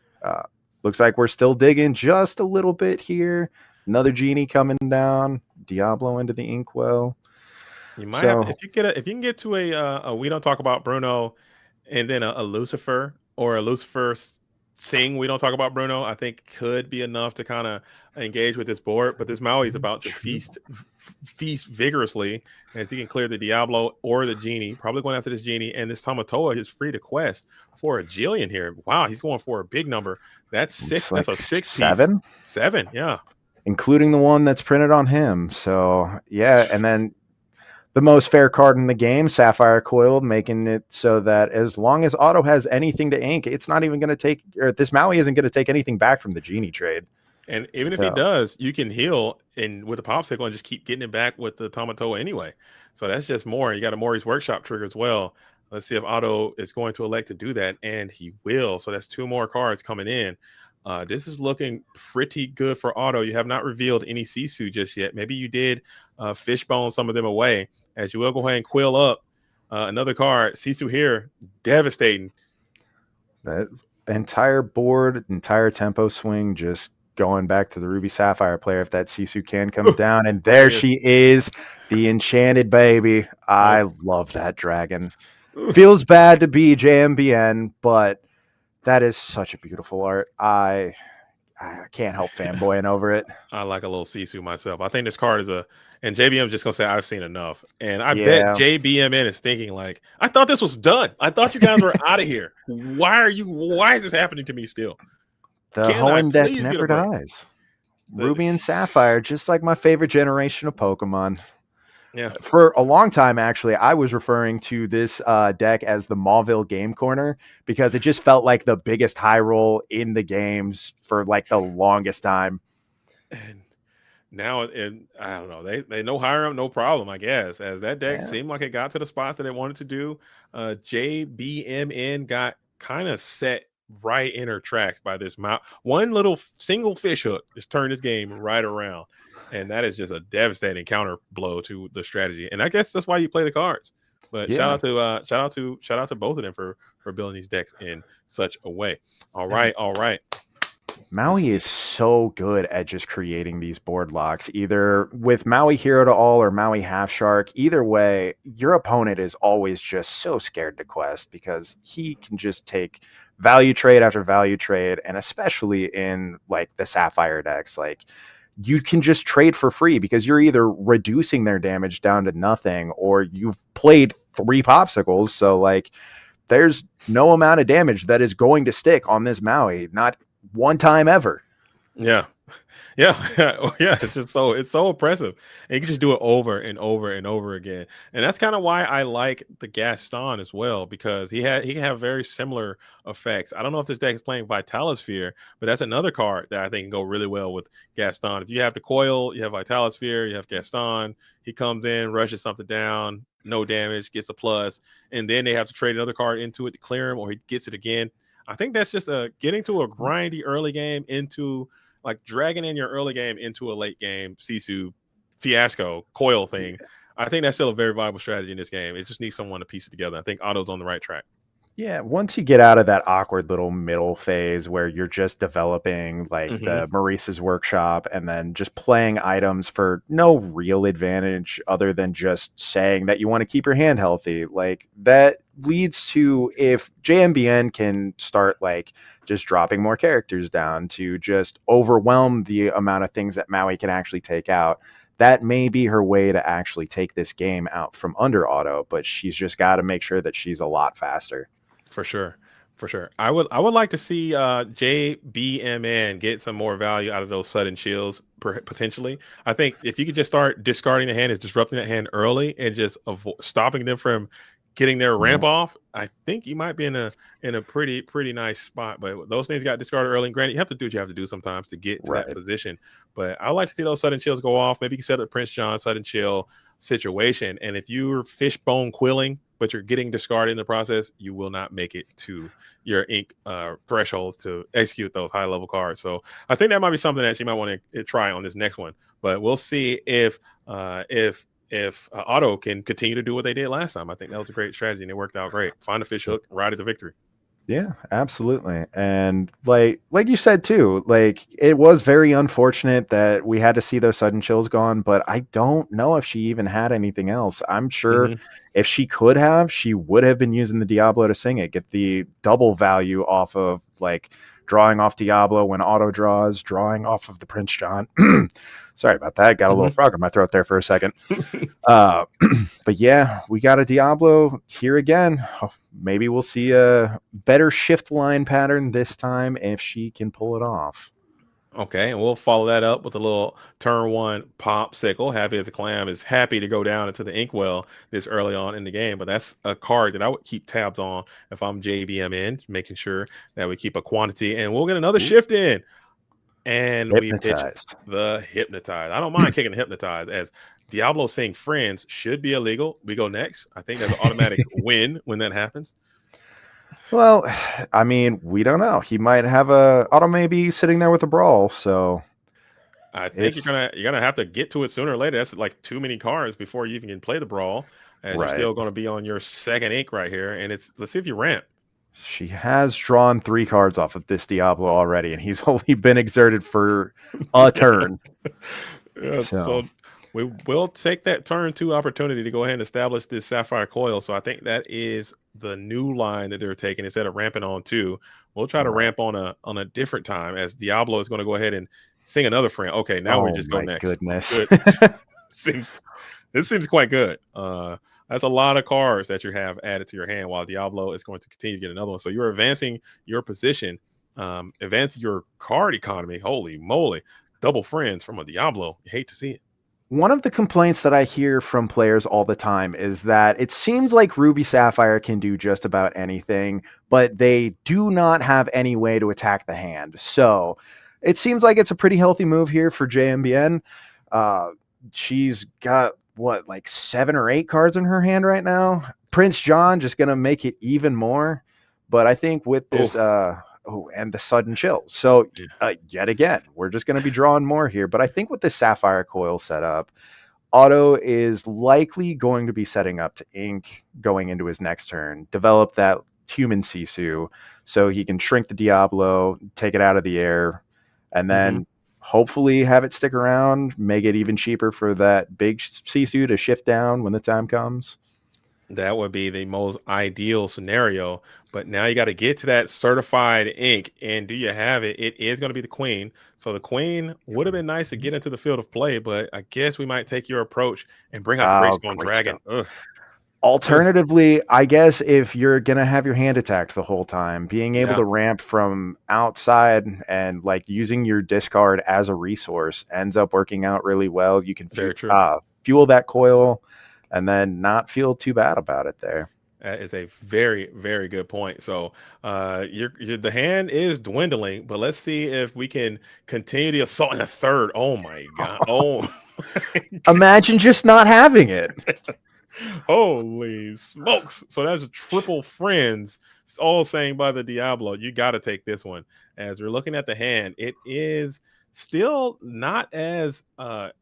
M: Looks like we're still digging just a little bit here. Another genie coming down, Diablo into the inkwell.
F: You might have, if you can get to a we don't talk about Bruno, and then a Lucifer, or a Lucifer Sing, we don't talk about Bruno, I think could be enough to kind of engage with this board. But this Maui is about to feast vigorously, as he can clear the Diablo or the genie. Probably going after this genie, and this Tamatoa is free to quest for a Jillian here. Wow, he's going for a big number. That's 6. That's a 6 piece. 7, yeah,
M: including the one that's printed on him. So yeah, and then the most fair card in the game, Sapphire Coiled, making it so that as long as Otto has anything to ink, it's not even going to take, or this Maui isn't going to take anything back from the genie trade.
F: And even if he does, you can heal with a popsicle and just keep getting it back with the Tamatoa anyway. So that's just more. You got a Mori's Workshop trigger as well. Let's see if Otto is going to elect to do that, and he will. So that's 2 more cards coming in. This is looking pretty good for Otto. You have not revealed any Sisu just yet. Maybe you did fishbone some of them away, as you will go ahead and quill up another card. Sisu here, devastating.
M: That entire board, entire tempo swing, just going back to the Ruby Sapphire player. If that Sisu can comes down, and there she is, the enchanted baby. I love that dragon. Feels bad to be JMBN, but that is such a beautiful art. I can't help fanboying over it.
F: I like a little Sisu myself. I think this card is and JBM just gonna say I've seen enough. And I bet JBMN is thinking like, I thought this was done. I thought you guys were out of here. Why is this happening to me still?
M: The Hoenn deck never dies. Ruby and Sapphire, just like my favorite generation of Pokemon.
F: Yeah.
M: For a long time, actually, I was referring to this deck as the Mauville Game Corner, because it just felt like the biggest high roll in the games for like the longest time.
F: And now I don't know, they no hire him, no problem, I guess, as that deck
E: Yeah.
F: seemed like it got to the spots that it wanted to do. JBMN got kind of set right in her tracks by this one little single fish hook just turned this game right around, and that is just a devastating counter blow to the strategy, and I guess that's why you play the cards. But
M: Yeah.
F: shout out to both of them for building these decks in such a way. All right.
M: Maui is so good at just creating these board locks, either with Maui Hero to All or Maui Half Shark. Either way, your opponent is always just so scared to quest because he can just take value trade after value trade, and especially in like the Sapphire decks, like you can just trade for free because you're either reducing their damage down to nothing or you've played 3 popsicles. So like there's no amount of damage that is going to stick on this Maui, not one time ever.
F: Yeah. It's so impressive. And you can just do it over and over and over again. And that's kind of why I like the Gaston as well, because he can have very similar effects. I don't know if this deck is playing Vitalosphere, but that's another card that I think can go really well with Gaston. If you have the coil, you have Vitalosphere, you have Gaston, he comes in, rushes something down, no damage, gets a plus, and then they have to trade another card into it to clear him, or he gets it again. I think that's just getting to a grindy early game into like dragging in your early game into a late game Sisu fiasco coil thing. I think that's still a very viable strategy in this game. It just needs someone to piece it together. I think Otto's on the right track.
M: Yeah, once you get out of that awkward little middle phase where you're just developing like the Maurice's workshop and then just playing items for no real advantage other than just saying that you want to keep your hand healthy, like that leads to, if JMBN can start like just dropping more characters down to just overwhelm the amount of things that Maui can actually take out, that may be her way to actually take this game out from under Otto, but she's just got to make sure that she's a lot faster.
F: For sure. I would like to see JBMN get some more value out of those sudden chills potentially. I think if you could just start discarding the hand and disrupting that hand early and just stopping them from getting their ramp off, I think you might be in a pretty nice spot. But those things got discarded early. And granted, you have to do what you have to do sometimes to get to that position. But I like to see those sudden chills go off. Maybe you can set up Prince John sudden chill situation. And if you're fishbone quilling, but you're getting discarded in the process, you will not make it to your ink thresholds to execute those high level cards. So I think that might be something that you might want to try on this next one. But we'll see if Otto can continue to do what they did last time. I think that was a great strategy and it worked out great. Find a fish hook, ride it to victory.
M: Yeah, absolutely. And like you said too, like it was very unfortunate that we had to see those sudden chills gone, but I don't know if she even had anything else. I'm sure if she could have, she would have been using the Diablo to sing it, get the double value off of like drawing off Diablo when Otto draws, drawing off of the Prince John. Sorry about that. Got a little frog in my throat there for a second. But yeah, we got a Diablo here again. Maybe we'll see a better shift line pattern this time if she can pull it off.
F: Okay, and we'll follow that up with a little turn 1 popsicle. Happy as a Clam is happy to go down into the inkwell this early on in the game, but that's a card that I would keep tabs on if I'm JBMN, making sure that we keep a quantity. And we'll get another shift in. And we pitch the Hypnotize. I don't mind kicking the Hypnotize, as Diablo saying friends should be illegal. We go next. I think that's an automatic win when that happens.
M: Well, I mean, we don't know. He might have Otto may be sitting there with a brawl, so
F: I think you're gonna have to get to it sooner or later. That's like too many cards before you even can play the brawl, as you're still going to be on your second ink right here. And let's see if you ramp.
M: She has drawn 3 cards off of this Diablo already, and he's only been exerted for a turn.
F: So we will take that turn 2 opportunity to go ahead and establish this Sapphire Coil. So I think that is the new line that they're taking instead of ramping on 2. We'll try to ramp on a different time, as Diablo is going to go ahead and sing another friend. Okay, now we just go next.
M: Goodness.
F: Good. This seems quite good. That's a lot of cards that you have added to your hand, while Diablo is going to continue to get another one. So you're advancing your position, advancing your card economy. Holy moly. Double friends from a Diablo. You hate to see it.
M: One of the complaints that I hear from players all the time is that it seems like Ruby Sapphire can do just about anything, but they do not have any way to attack the hand. So it seems like it's a pretty healthy move here for JMBN. She's got what, like 7 or 8 cards in her hand right now. Prince John just gonna make it even more. But I think with this, and the sudden chill. So yet again, we're just gonna be drawing more here. But I think with this Sapphire Coil setup, Otto is likely going to be setting up to ink going into his next turn, develop that human Sisu so he can shrink the Diablo, take it out of the air, and then hopefully have it stick around, make it even cheaper for that big Sisu to shift down when the time comes.
F: That would be the most ideal scenario. But now you got to get to that certified ink. And do you have it? It is going to be the Queen. So the Queen would have been nice to get into the field of play, but I guess we might take your approach and bring out the Greystone Dragon.
M: Alternatively, I guess if you're going to have your hand attacked the whole time, being able to ramp from outside and like using your discard as a resource ends up working out really well. You can fuel that coil and then not feel too bad about it there.
F: That is a very, very good point. So the hand is dwindling, but let's see if we can continue the assault in a third. Oh my God.
M: Imagine just not having it.
F: Holy smokes. So that's a triple friends. It's all saying by the Diablo. You got to take this one. As we're looking at the hand, it is still not as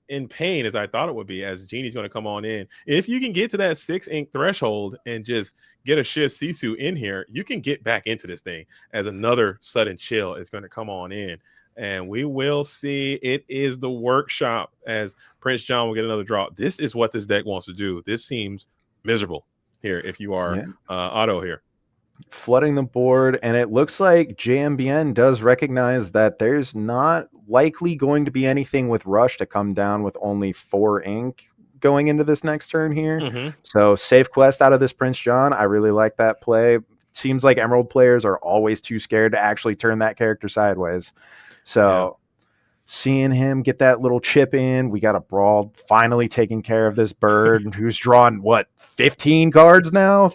F: in pain as I thought it would be, as Genie's going to come on in. If you can get to that 6 ink threshold and just get a Shift Sisu in here, you can get back into this thing as another sudden chill is going to come on in. And we will see. It is the workshop as Prince John will get another draw. This is what this deck wants to do. This seems miserable here if you are Otto here.
M: Flooding the board, and it looks like JMBN does recognize that there's not likely going to be anything with Rush to come down with only 4 ink going into this next turn here. So safe quest out of this Prince John. I really like that play. Seems like Emerald players are always too scared to actually turn that character sideways. So seeing him get that little chip in, we got a Brawl finally taking care of this bird who's drawn, what, 15 cards now?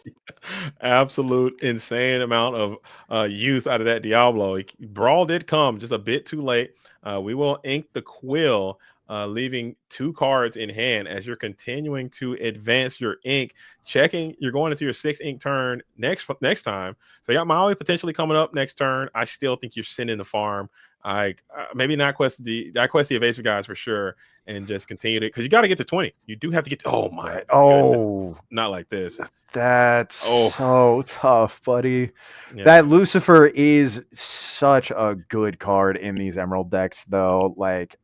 F: Absolute insane amount of use out of that Diablo. Brawl did come just a bit too late. We will ink the Quill, leaving 2 cards in hand as you're continuing to advance your ink. Checking, you're going into your 6 ink turn next time. So you got Maui potentially coming up next turn. I still think you're sending the farm. Maybe not quest the evasive guys for sure, and just continue to, because you got to get to 20. You do have to get to, goodness. Not like this.
M: That's so tough, buddy. That Lucifer is such a good card in these Emerald decks, though. Like,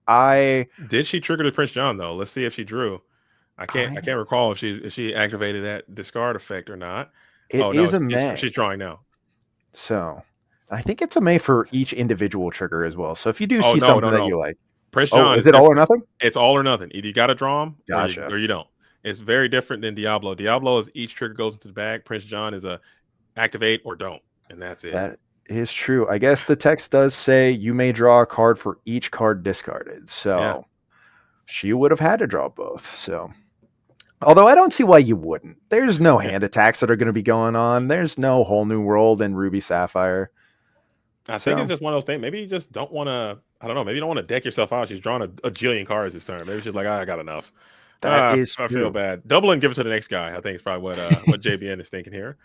F: did she trigger the Prince John though? Let's see if she drew. I can't recall if she activated that discard effect or not. She's drawing now.
M: So I think it's a May for each individual trigger as well. So if you do see something that you like,
F: Prince John,
M: is it all or nothing?
F: It's all or nothing. Either you got to draw them
M: Gotcha.
F: or you don't. It's very different than Diablo. Diablo is each trigger goes into the bag. Prince John is a activate or don't, and that's it.
M: That is true. I guess the text does say you may draw a card for each card discarded. So she would have had to draw both. So, although I don't see why you wouldn't. There's no hand attacks that are going to be going on. There's no whole new world in Ruby Sapphire.
F: I think it's just one of those things. Maybe you just don't want to. I don't know. Maybe you don't want to deck yourself out. She's drawn a jillion cards this turn. Maybe she's like, I got enough.
M: That is
F: I feel bad. Double and give it to the next guy. I think it's probably what JBN is thinking here.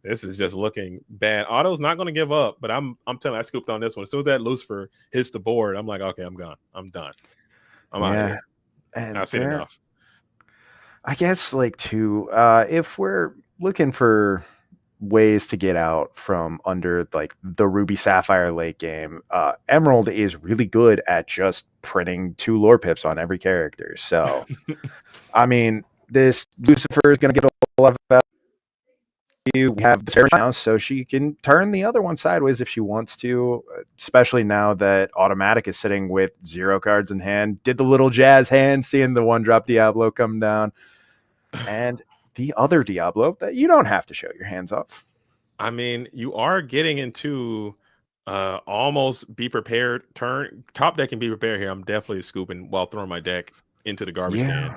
F: This is just looking bad. Otto's not going to give up, but I'm telling you, I scooped on this one. As soon as that Lucifer hits the board, I'm like, okay, I'm gone. I'm done. I'm out of here.
M: And
F: I've seen enough.
M: I guess, like, too, if we're looking for ways to get out from under like the Ruby Sapphire late game, Emerald is really good at just printing 2 lore pips on every character. So I mean, this Lucifer is going to get a lot of value. We have the Sarah now, so she can turn the other one sideways if she wants to, especially now that Automatic is sitting with 0 cards in hand. Did the little jazz hand, seeing the 1-drop Diablo come down, and the other Diablo that you don't have to show your hands off.
F: I mean, you are getting into almost be prepared turn. Top deck and be prepared here. I'm definitely scooping while throwing my deck into the garbage can.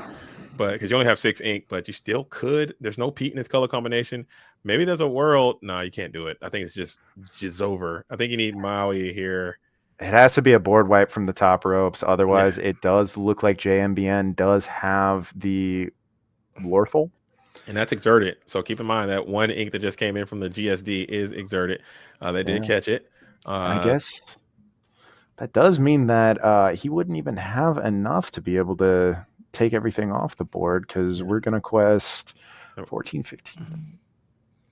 F: But because you only have 6 ink, but you still could. There's no Pete in this color combination. Maybe there's a world. No, you can't do it. I think it's just over. I think you need Maui here.
M: It has to be a board wipe from the top ropes. Otherwise, it does look like JMBN does have the Lorthal.
F: And that's exerted. So keep in mind that one ink that just came in from the GSD is exerted. They did catch it.
M: I guess that does mean that he wouldn't even have enough to be able to take everything off the board, because we're going to quest 14, 15.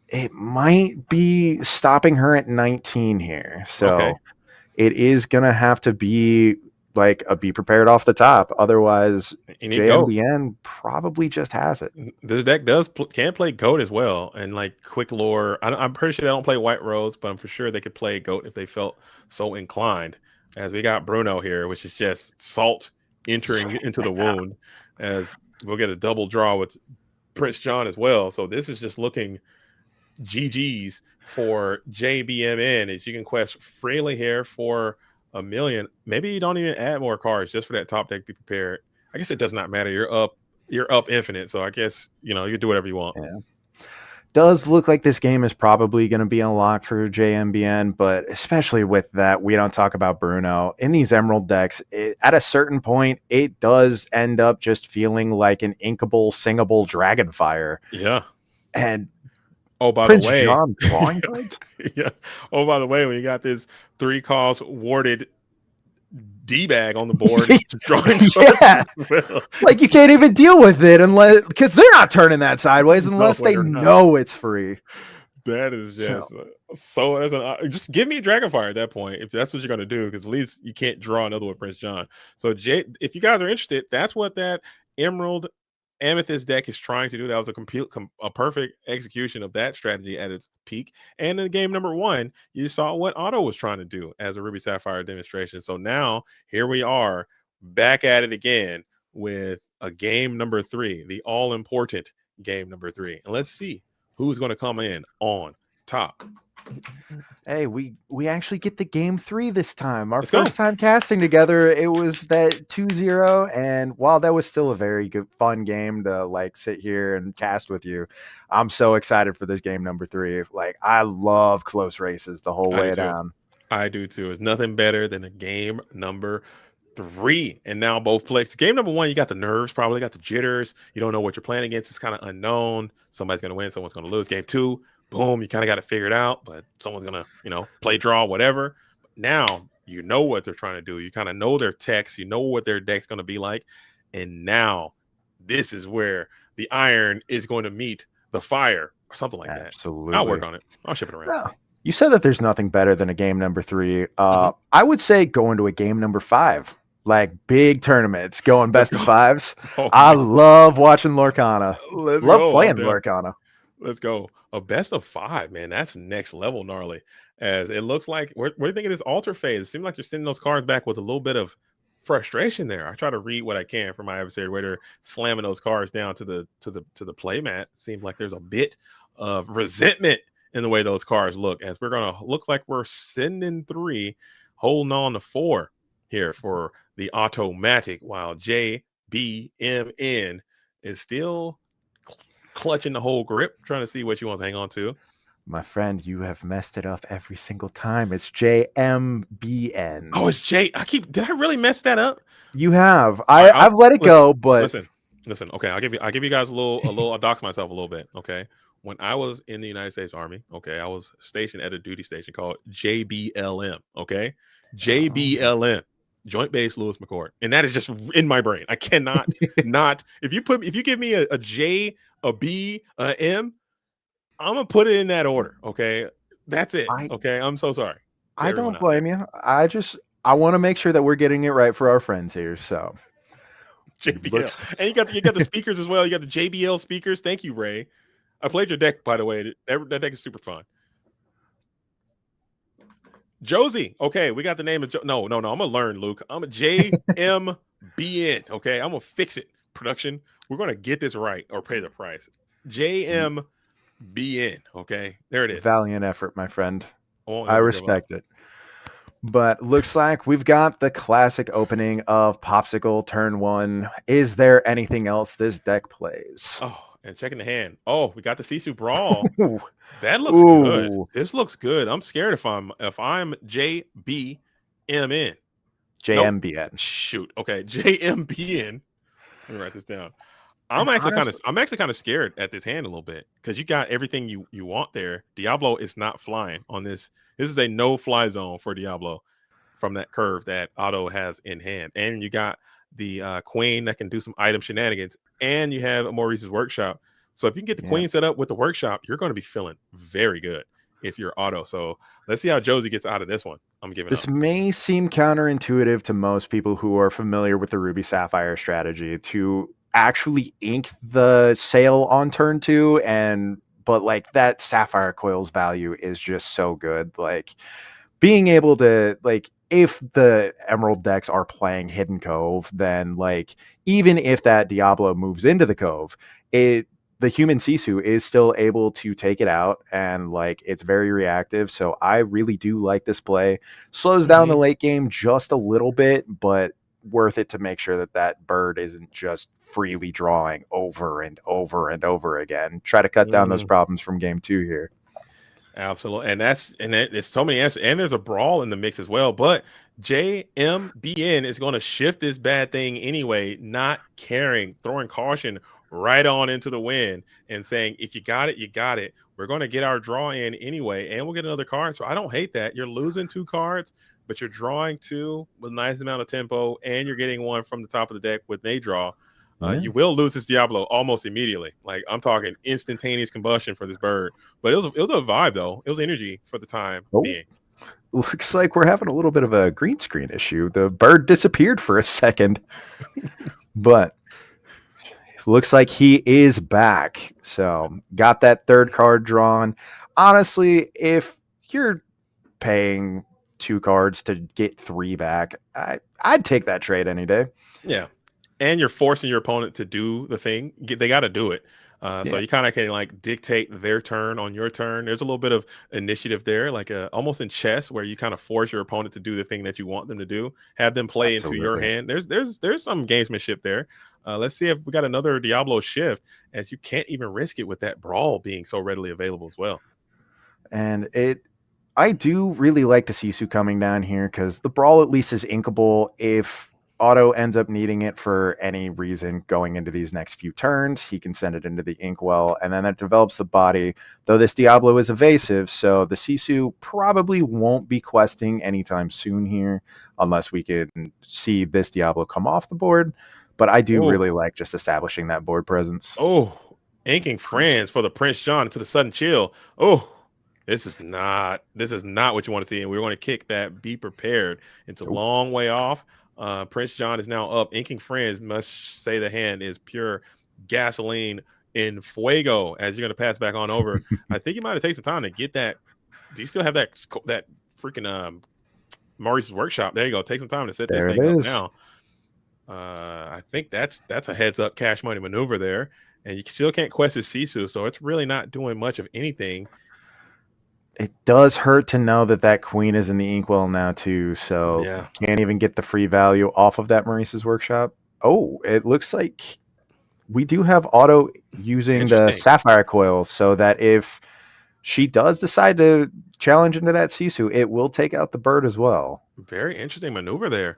M: It might be stopping her at 19 here. So it is going to have to be like a be prepared off the top. Otherwise, JMBN probably just has it.
F: This deck can play Goat as well, and like quick lore. I'm pretty sure they don't play White Rose, but I'm for sure they could play Goat if they felt so inclined. As we got Bruno here, which is just salt entering into the wound, as we'll get a double draw with Prince John as well. So this is just looking GG's for JBMN, as you can quest freely here for 1 million. Maybe you don't even add more cards just for that top deck. Be prepared. I guess it does not matter. You're up infinite, so I guess you can do whatever you want.
M: Yeah. Does look like this game is probably going to be unlocked for JMBN, but especially with that, we don't talk about Bruno in these Emerald decks. At a certain point, it does end up just feeling like an inkable, singable Dragonfire.
F: Yeah.
M: And
F: by
M: Prince
F: the way,
M: John drawing cards?
F: Yeah. Oh, by the way, when you got this 3 cost warded D-bag on the board, drawing cards.
M: Like you can't even deal with it because they're not turning that sideways unless they know it's free.
F: That is just just give me Dragonfire at that point if that's what you're gonna do, because at least you can't draw another with Prince John. So if you guys are interested, that's what that Emerald Amethyst deck is trying to do. That was a perfect execution of that strategy at its peak. And in game number 1, you saw what Otto was trying to do as a Ruby Sapphire demonstration. So now here we are back at it again with a game number 3, the all important game number 3. And let's see who's going to come in on top.
M: Hey, we actually get the game 3 this time. Our first time casting together, it was that 2-0, and while that was still a very good fun game to like sit here and cast with you, I'm so excited for this game number 3. Like, I love close races the whole way down.
F: I do too. It's nothing better than a game number 3. And now both plays. Game number 1, you got the nerves, probably got the jitters. You don't know what you're playing against. It's kind of unknown. Somebody's going to win, someone's going to lose. Game 2, boom, you kind of got it figured out, but someone's going to, play draw, whatever. Now you know what they're trying to do. You kind of know their text. You know what their deck's going to be like. And now this is where the iron is going to meet the fire or something like that.
M: Absolutely.
F: I'll work on it. I'll ship it around.
M: Yeah. You said that there's nothing better than a game number 3. I would say going to a game number 5. Like big tournaments, going best of 5s. I love watching Lorcana. Love playing Lorcana.
F: Let's go. A best of 5, man. That's next level gnarly. As it looks like we're thinking this alter phase. It seems like you're sending those cards back with a little bit of frustration there. I try to read what I can from my adversary where they're slamming those cards down to the play mat. Seems like there's a bit of resentment in the way those cards look, as we're gonna look like we're sending 3, holding on to 4 here for the automatic, while JBMN is still clutching the whole grip, trying to see what she wants to hang on to.
M: My friend, you have messed it up every single time. It's JMBN.
F: Oh, it's J. Did I really mess that up?
M: You have. I've let it go, but
F: listen. Okay, I'll give you guys a little. I'll dox myself a little bit. Okay, when I was in the United States Army, okay, I was stationed at a duty station called JBLM. Okay, JBLM. Joint Base Lewis McCord, and that is just in my brain. I cannot not. If you give me a J, a B, a M, I'm gonna put it in that order. Okay, that's it. Okay, I'm so sorry.
M: I don't blame you. I want to make sure that we're getting it right for our friends here. So
F: JBL, and you got the speakers as well. You got the JBL speakers. Thank you, Ray. I played your deck, by the way. That deck is super fun. Josie, okay, we got the name of no, I'm gonna learn, Luke. I'm a JMBN. Okay, I'm gonna fix it. Production, we're gonna get this right or pay the price. JMBN. Okay, there it is.
M: Valiant effort, my friend. I respect it. But looks like we've got the classic opening of Popsicle turn 1. Is there anything else this deck plays?
F: Oh, and checking the hand. Oh, we got the Sisu Brawl. That looks good. This looks good. I'm scared if I'm JBMN. JMN.
M: JMBN.
F: Nope. Shoot. Okay. JMBN. Let me write this down. I'm actually kind of scared at this hand a little bit because you got everything you want there. Diablo is not flying on this. This is a no-fly zone for Diablo from that curve that Otto has in hand, and you got the Queen that can do some item shenanigans, and you have a Maurice's Workshop. So if you can get the Queen set up with the Workshop, you're going to be feeling very good if you're Otto. So let's see how Josie gets out of this one. I'm giving
M: This
F: up.
M: may seem counterintuitive to most people who are familiar with the Ruby Sapphire strategy to actually ink the sail on turn 2, but like that Sapphire Coil's value is just so good. Like being able to, like, if the Emerald decks are playing Hidden Cove, then like even if that Diablo moves into the Cove, the human Sisu is still able to take it out, and like it's very reactive. So I really do like this play. Slows down the late game just a little bit, but worth it to make sure that that bird isn't just freely drawing over and over and over again. Try to cut down those problems from game 2 here.
F: Absolutely. And it's so many answers. And there's a brawl in the mix as well. But JMBN is going to shift this bad thing anyway, not caring, throwing caution right on into the wind and saying, if you got it, you got it. We're going to get our draw in anyway, and we'll get another card. So I don't hate that. You're losing 2 cards, but you're drawing 2 with a nice amount of tempo, and you're getting 1 from the top of the deck with a draw. You will lose this Diablo almost immediately. Like I'm talking instantaneous combustion for this bird. But it was a vibe though. It was energy for the time being.
M: Looks like we're having a little bit of a green screen issue. The bird disappeared for a second, but it looks like he is back. So got that 3rd card drawn. Honestly, if you're paying 2 cards to get 3 back, I'd take that trade any day.
F: Yeah. And you're forcing your opponent to do the thing. They got to do it. So you kind of can like dictate their turn on your turn. There's a little bit of initiative there, like almost in chess, where you kind of force your opponent to do the thing that you want them to do. Have them play into your hand. There's some gamesmanship there. Let's see if we got another Diablo shift, as you can't even risk it with that brawl being so readily available as well.
M: And I do really like the Sisu coming down here because the brawl at least is inkable if Otto ends up needing it for any reason going into these next few turns. He can send it into the inkwell, and then that develops the body, though this Diablo is evasive, so the Sisu probably won't be questing anytime soon here unless we can see this Diablo come off the board. But I do really like just establishing that board presence.
F: Inking friends for the Prince John to the sudden chill. This is not what you want to see, and we're going to kick that be prepared. It's a long way off. Prince John is now up. Inking friends must say the hand is pure gasoline in fuego. As you're going to pass back on over, I think you might have taken some time to get that. Do you still have that freaking Maurice's Workshop? There you go. Take some time to set this thing up now. I think that's a heads up cash money maneuver there, and you still can't quest his Sisu, so it's really not doing much of anything.
M: It does hurt to know that Queen is in the inkwell now too, so can't even get the free value off of that Maurice's Workshop. It looks like we do have Otto using the Sapphire Coil, so that if she does decide to challenge into that Sisu, it will take out the bird as well.
F: Very interesting maneuver there.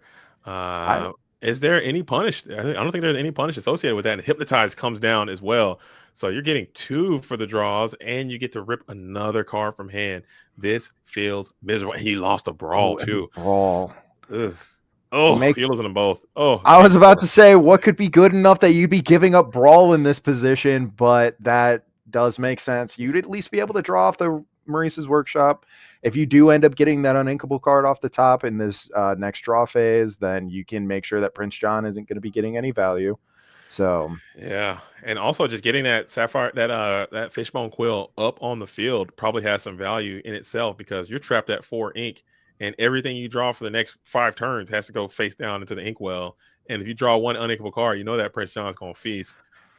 F: Is there any punish? I don't think there's any punish associated with that. And Hypnotize comes down as well. So you're getting 2 for the draws, and you get to rip another card from hand. This feels miserable. He lost a brawl too.
M: Brawl.
F: Ugh. You're losing them both.
M: I was about to say, what could be good enough that you'd be giving up brawl in this position, but that does make sense. You'd at least be able to draw off the Maurice's Workshop. If you do end up getting that uninkable card off the top in this next draw phase, then you can make sure that Prince John isn't going to be getting any value. So
F: yeah, and also just getting that Sapphire, that Fishbone Quill up on the field probably has some value in itself, because you're trapped at 4 ink, and everything you draw for the next 5 turns has to go face down into the inkwell. And if you draw 1 uninkable card, you know that Prince John's going to feast.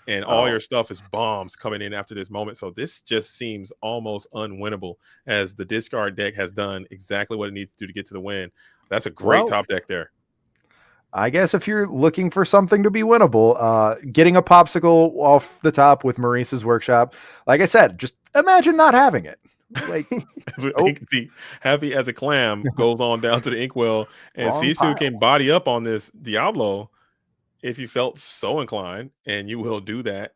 F: And all your stuff is bombs coming in after this moment. So this just seems almost unwinnable, as the discard deck has done exactly what it needs to do to get to the win. That's a great top deck there.
M: I guess if you're looking for something to be winnable, getting a popsicle off the top with Maurice's Workshop, like I said, just imagine not having it. Like,
F: the happy as a clam goes on down to the inkwell, and
M: Wrong
F: Sisu
M: pile.
F: can body up on this Diablo if you felt so inclined, and you will do that.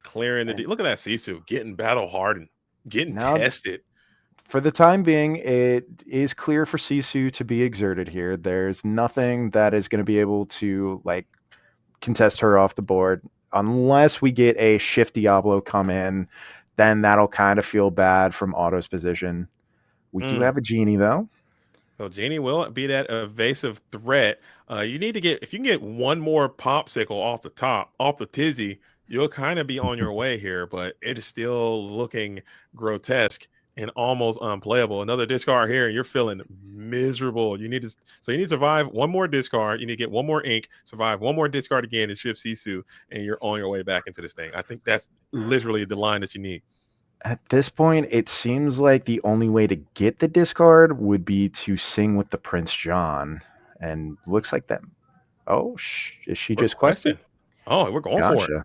F: Clearing the look at that Sisu getting battle hardened, getting
M: Now,
F: tested.
M: for the time being, it is clear for Sisu to be exerted here. There's nothing that is going to be able to like contest her off the board unless we get a shift Diablo come in. Then that'll kind of feel bad from Otto's position. We do have a genie though.
F: So Genie will be that evasive threat. You need to get, if you can get one more popsicle off the top, off the tizzy, you'll kind of be on your way here, but it is still looking grotesque and almost unplayable. Another discard here, and you're feeling miserable. You need to survive one more discard. You need to get one more ink, survive one more discard again, and shift Sisu, and you're on your way back into this thing. I think that's literally the line that you need.
M: At this point, it seems like the only way to get the discard would be to sing with the Prince John, and looks like that. Oh, is she just questing?
F: Oh, we're going for it.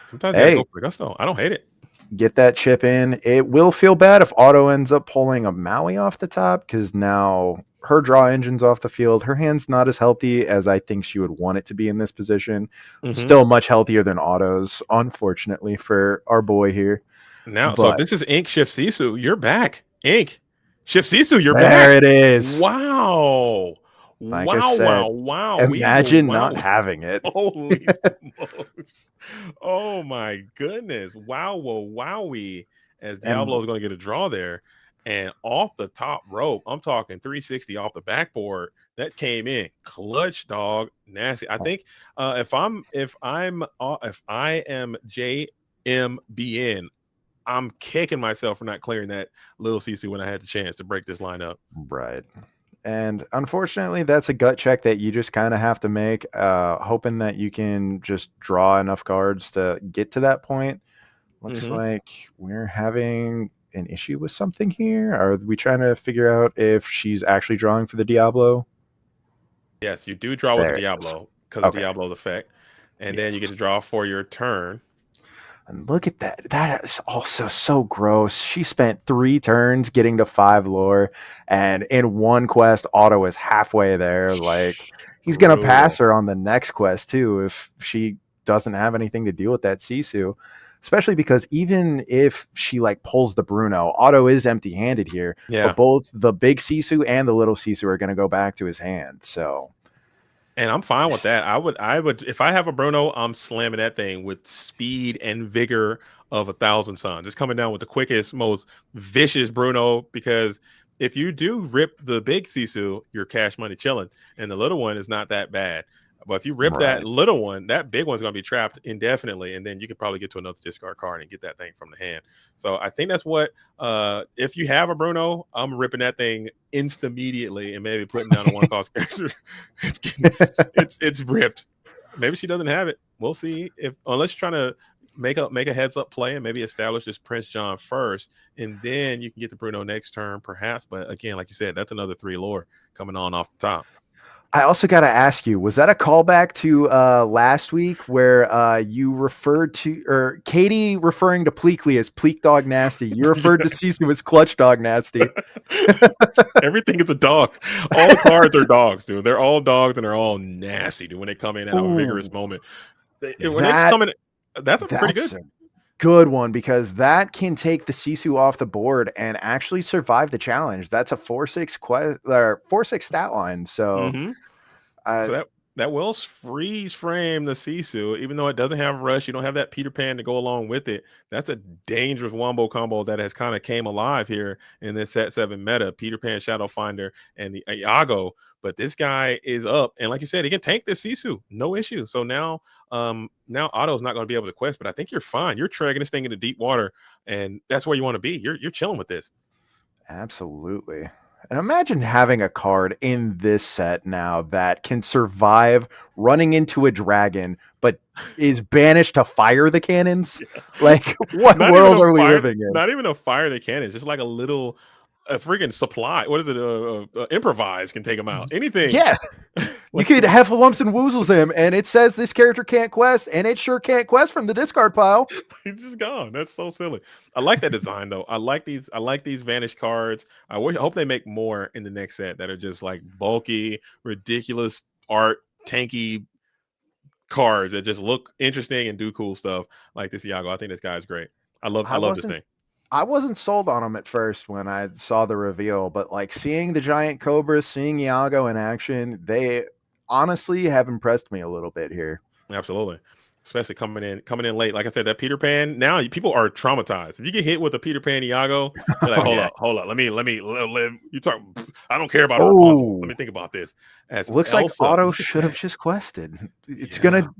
F: Sometimes you
M: hey,
F: gotta go for gusto. I don't hate it.
M: Get that chip in. It will feel bad if Otto ends up pulling a Maui off the top, because now her draw engine's off the field. Her hand's not as healthy as I think she would want it to be in this position. Still much healthier than Otto's, unfortunately, for our boy here.
F: Now, so if this is Ink Shift Sisu, you're back. Ink Shift Sisu, you're back.
M: There it is.
F: Wow.
M: Like
F: wow,
M: I said,
F: wow.
M: Imagine not having it.
F: Holy smokes. Oh my goodness. Wow, wowie. As Diablo is going to get a draw there. And off the top rope, I'm talking 360 off the backboard. That came in clutch, dog, nasty. I think if I am JMBN, I'm kicking myself for not clearing that little CC when I had the chance to break this lineup.
M: Right. And unfortunately, that's a gut check that you just kind of have to make, hoping that you can just draw enough cards to get to that point. Looks like we're having an issue with something here. Are we trying to figure out if she's actually drawing for the Diablo?
F: Yes, you do draw with the Diablo because of Diablo's effect. And then you get to draw for your turn.
M: And look at that. That is also so gross. She spent 3 turns getting to 5 lore, and in one quest, Otto is halfway there. Like, he's going to pass her on the next quest, too, if she doesn't have anything to deal with that Sisu. Especially because even if she, like, pulls the Bruno, Otto is empty-handed here.
F: Yeah.
M: But both the big Sisu and the little Sisu are going to go back to his hand, so...
F: And I'm fine with that. I would, if I have a Bruno, I'm slamming that thing with speed and vigor of 1,000 suns. Just coming down with the quickest, most vicious Bruno, because if you do rip the big Sisu, you're cash money chilling, and the little one is not that bad. But if you rip that little one, that big one's going to be trapped indefinitely, and then you could probably get to another discard card and get that thing from the hand. So I think that's what, if you have a Bruno, I'm ripping that thing immediately and maybe putting down a one-cost character. It's ripped. Maybe she doesn't have it. We'll see. Unless you're trying to make a heads-up play and maybe establish this Prince John first, and then you can get the Bruno next turn, perhaps. But again, like you said, that's another 3 lore coming on off the top.
M: I also got to ask you, was that a callback to last week where you referred to, or Katie referring to Pleakley as Pleak Dog Nasty? You referred to Sisu as Clutch Dog Nasty.
F: Everything is a dog. All the cards are dogs, dude. They're all dogs and they're all nasty, dude, when they come in at a vigorous moment. That's pretty good.
M: Good one, because that can take the Sisu off the board and actually survive the challenge. That's a 4/6 stat line. So,
F: so that will freeze frame the Sisu, even though it doesn't have rush. You don't have that Peter Pan to go along with it. That's a dangerous wombo combo that has kind of came alive here in this set 7 meta. Peter Pan, Shadow Finder, and the Iago. But this guy is up, and like you said, he can tank this Sisu, no issue. So now Otto's not going to be able to quest, but I think you're fine. You're dragging this thing into deep water, and that's where you want to be. You're chilling with this.
M: Absolutely. And imagine having a card in this set now that can survive running into a dragon, but is banished to fire the cannons. Yeah. Like, what world are we living in?
F: Not even a fire the cannons, just like a freaking supply. What is it? Improvise can take them out. Anything.
M: Yeah. You could Heffalumps and Woozles him, and it says this character can't quest, and it sure can't quest from the discard pile.
F: He's just gone. That's so silly. I like that design though. I like these Vanish cards. I hope they make more in the next set that are just like bulky, ridiculous art, tanky cards that just look interesting and do cool stuff like this Iago. I think this guy is great. I love this thing.
M: I wasn't sold on him at first when I saw the reveal, but like seeing the giant cobras, seeing Iago in action, they honestly have impressed me a little bit here.
F: Absolutely. Especially coming in late. Like I said, that Peter Pan, now people are traumatized. If you get hit with a Peter Pan Iago, you're like, hold up. Let me live. You talk, I don't care about Rapunzel. Let me think about this. As
M: Looks
F: Elsa,
M: like Otto should have just quested. It's gonna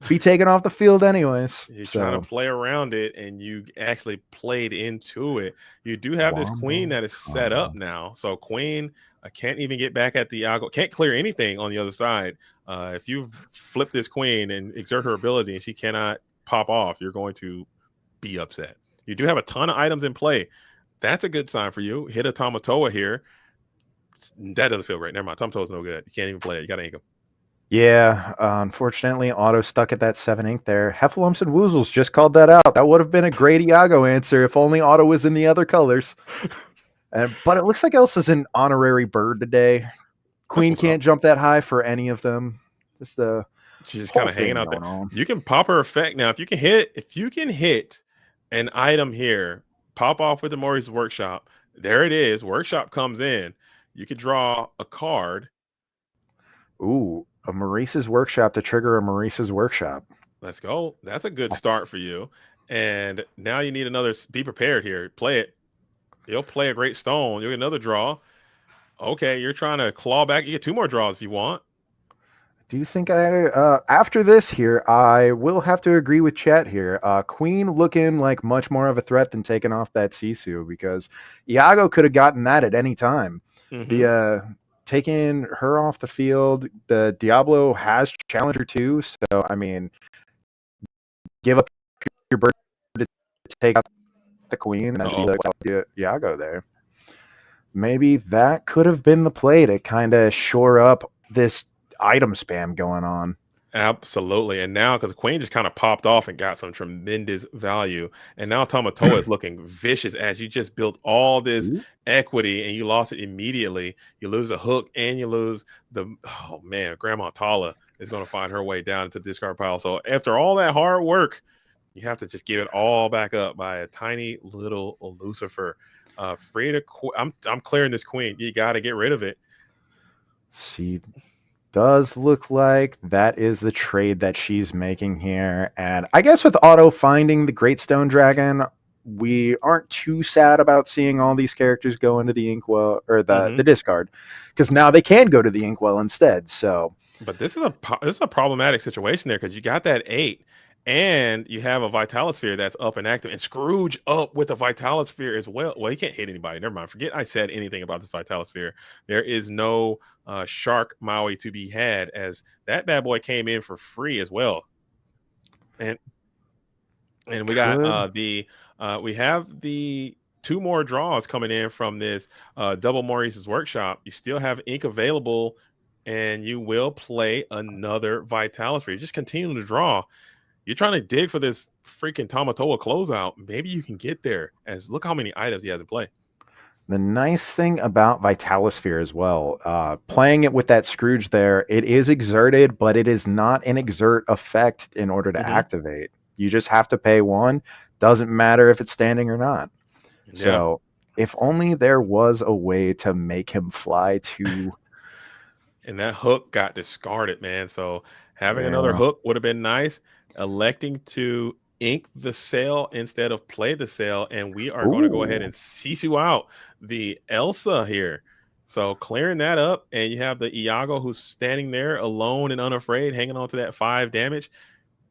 M: be taken off the field anyways.
F: You're trying to play around it, and you actually played into it. You do have this queen that is set up now. So queen, I can't even get back at the Iago. Can't clear anything on the other side. If you flip this queen and exert her ability and she cannot pop off, you're going to be upset. You do have a ton of items in play. That's a good sign for you. Hit a Tamatoa here. That doesn't feel right. Never mind. Tamatoa's no good. You can't even play it. You got to ink him.
M: Yeah, unfortunately, Otto stuck at that 7 ink there. Heffalumps and Woozles just called that out. That would have been a great Iago answer if only Otto was in the other colors. But it looks like Elsa's an honorary bird today. Queen can't jump that high for any of them. She's
F: just kind of hanging out there. You can pop her effect now. If you can hit an item here, pop off with the Maurice's Workshop. There it is. Workshop comes in. You could draw a card.
M: Ooh, a Maurice's Workshop to trigger a Maurice's Workshop.
F: Let's go. That's a good start for you. And now you need another. Be prepared here. Play it. You'll play a great stone. You'll get another draw. Okay, you're trying to claw back. You get 2 more draws if you want.
M: Do you think after this here, I will have to agree with chat here. Queen looking like much more of a threat than taking off that Sisu, because Iago could have gotten that at any time.
F: Mm-hmm.
M: Taking her off the field, the Diablo has Challenger too. So, I mean, give up your bird to take out the Queen, and then she looks like Iago there. Maybe that could have been the play to kind of shore up this item spam going on.
F: Absolutely. And now, because Queen just kind of popped off and got some tremendous value, and now Tamatoa is looking vicious as you just built all this equity and you lost it immediately. You lose a hook and you lose Grandma Tala is going to find her way down into the discard pile. So after all that hard work, you have to just give it all back up by a tiny little Lucifer. I'm clearing this Queen. You got to get rid of it.
M: See, does look like that is the trade that she's making here. And I guess with Otto finding the Great Stone Dragon, we aren't too sad about seeing all these characters go into the Inkwell or the discard, because now they can go to the Inkwell instead. So,
F: but this is a problematic situation there, because you got that 8. And you have a Vitalosphere that's up and active, and Scrooge up with a Vitalosphere as well. Well, he can't hit anybody. Never mind. Forget I said anything about this Vitalosphere. There is no Shark Maui to be had, as that bad boy came in for free as well. And we got we have the 2 more draws coming in from this double Maurice's Workshop. You still have ink available, and you will play another Vitalosphere. Just continue to draw. You're trying to dig for this freaking Tamatoa closeout. Maybe you can get there, as look how many items he has in play.
M: The nice thing about Vitalosphere as well, playing it with that Scrooge there, it is exerted, but it is not an exert effect in order to activate. You just have to pay 1. Doesn't matter if it's standing or not. Yeah. So if only there was a way to make him fly to...
F: And that hook got discarded, man. So having another hook would have been nice. Electing to ink the sail instead of play the sail, and we are going to go ahead and Sisu out the Elsa here. So clearing that up, and you have the Iago who's standing there alone and unafraid, hanging on to that 5 damage.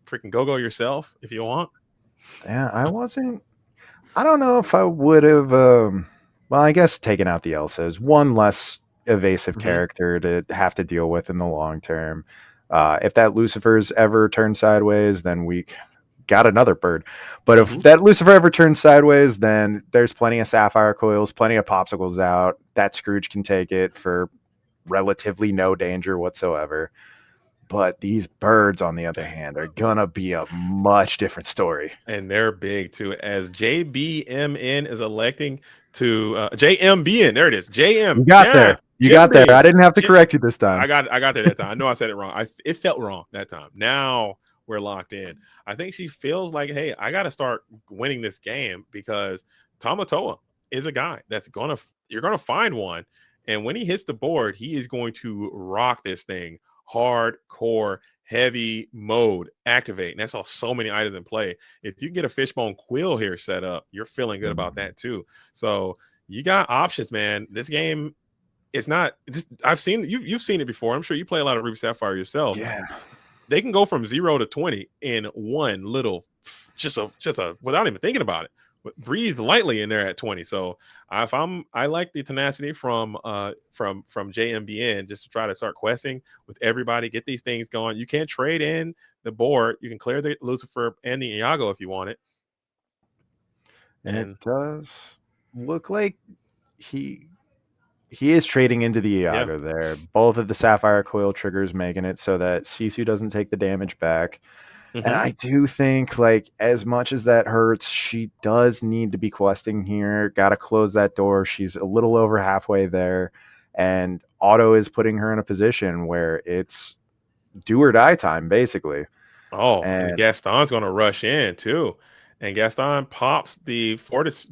F: Freaking go yourself if you want.
M: Yeah, I don't know if I would have. Well, I guess taking out the Elsa is 1 less evasive character to have to deal with in the long term. If that Lucifer's ever turned sideways, then we got another bird. But if that Lucifer ever turns sideways, then there's plenty of Sapphire Coils, plenty of Popsicles out. That Scrooge can take it for relatively no danger whatsoever. But these birds, on the other hand, are gonna be a much different story.
F: And they're big too. As JBMN is electing to JMBN, there it is. JM.
M: You got
F: Yeah,
M: there. You got there. I didn't have to
F: Jim-
M: correct you this time.
F: I got there that time. I know I said it wrong. It felt wrong that time. Now we're locked in. I think she feels like, hey, I got to start winning this game because Tamatoa is a guy that's you're gonna find one, and when he hits the board, he is going to rock this thing hardcore, heavy mode activate. And that's all so many items in play. If you can get a fishbone quill here set up, you're feeling good about that too. So you got options, man. This game is not this. I've seen you've seen it before. I'm sure you play a lot of Ruby Sapphire yourself.
M: Yeah.
F: They can go from 0 to 20 in one little just a without even thinking about it. Breathe lightly in there at 20. So I like the tenacity from JMBN just to try to start questing with everybody, get these things going. You can't trade in the board. You can clear the Lucifer and the Iago if you want it.
M: And it does look like he is trading into the Iago there. Both of the Sapphire Coil triggers making it so that Sisu doesn't take the damage back. And I do think, like, as much as that hurts, she does need to be questing here. Got to close that door. She's a little over halfway there. And Auto is putting her in a position where it's do or die time, basically.
F: Oh, and Gaston's going to rush in, too. And Gaston pops the Fortis,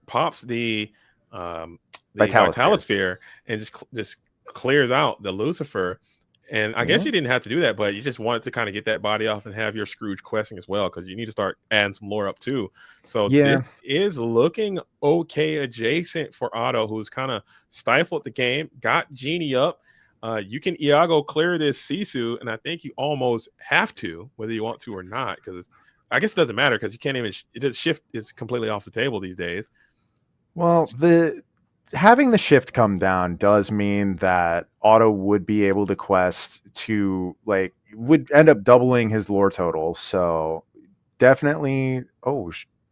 F: pops the Vitalosphere and just clears out the Lucifer. And I guess you didn't have to do that, but you just wanted to kind of get that body off and have your Scrooge questing as well, because you need to start adding some lore up too. So this is looking okay adjacent for Otto, who's kind of stifled the game, got Genie up. You can Iago clear this Sisu, and I think you almost have to, whether you want to or not, because I guess it doesn't matter because you can't even shift is completely off the table these days.
M: Well, having the shift come down does mean that Otto would be able to quest to, like, would end up doubling his lore total. So definitely,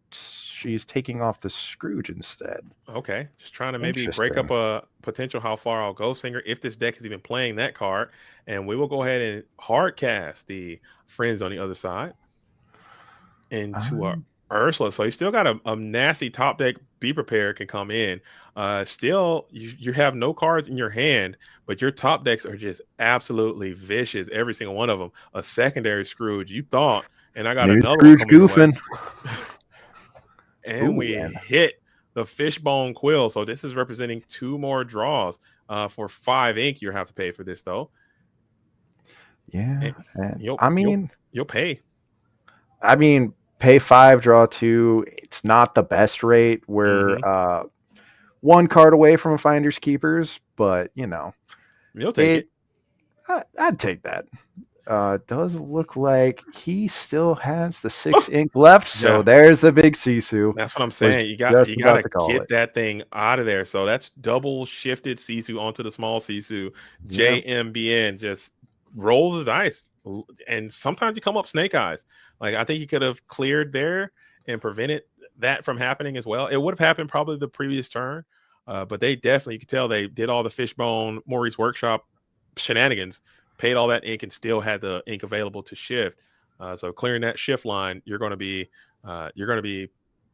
M: she's taking off the Scrooge instead.
F: Okay, just trying to maybe break up a potential how far I'll go singer if this deck is even playing that card. And we will go ahead and hard cast the Friends on the other side into our Ursula. So you still got a nasty top deck. Be prepared can come in. Still, you have no cards in your hand, but your top decks are just absolutely vicious. Every single one of them. A secondary Scrooge, you thought, and I got another
M: Scrooge
F: one coming
M: goofing.
F: And we hit the Fishbone Quill. So this is representing 2 more draws. For 5 ink, you have to pay for this though.
M: Yeah,
F: you'll pay.
M: I mean, pay 5, draw 2. It's not the best rate. We're 1 card away from a Finder's Keepers, but you'll
F: take it.
M: I'd take that. Does look like he still has the 6 ink left, so there's the big Sisu.
F: That's what I'm saying. You got to get that thing out of there. So that's double shifted Sisu onto the small Sisu. JMBN just rolls the dice, and sometimes you come up snake eyes. Like, I think he could have cleared there and prevented that from happening as well. It would have happened probably the previous turn, but they definitely, you could tell they did all the Fishbone Maurice Workshop shenanigans, paid all that ink, and still had the ink available to shift. So clearing that shift line, you're going to be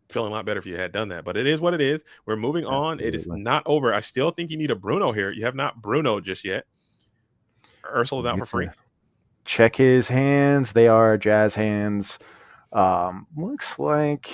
F: feeling a lot better if you had done that. But it is what it is. We're moving on. It is not over. I still think you need a Bruno here. You have not Bruno just yet. Ursula's out for free.
M: Check his hands. They are Jazz hands. Looks like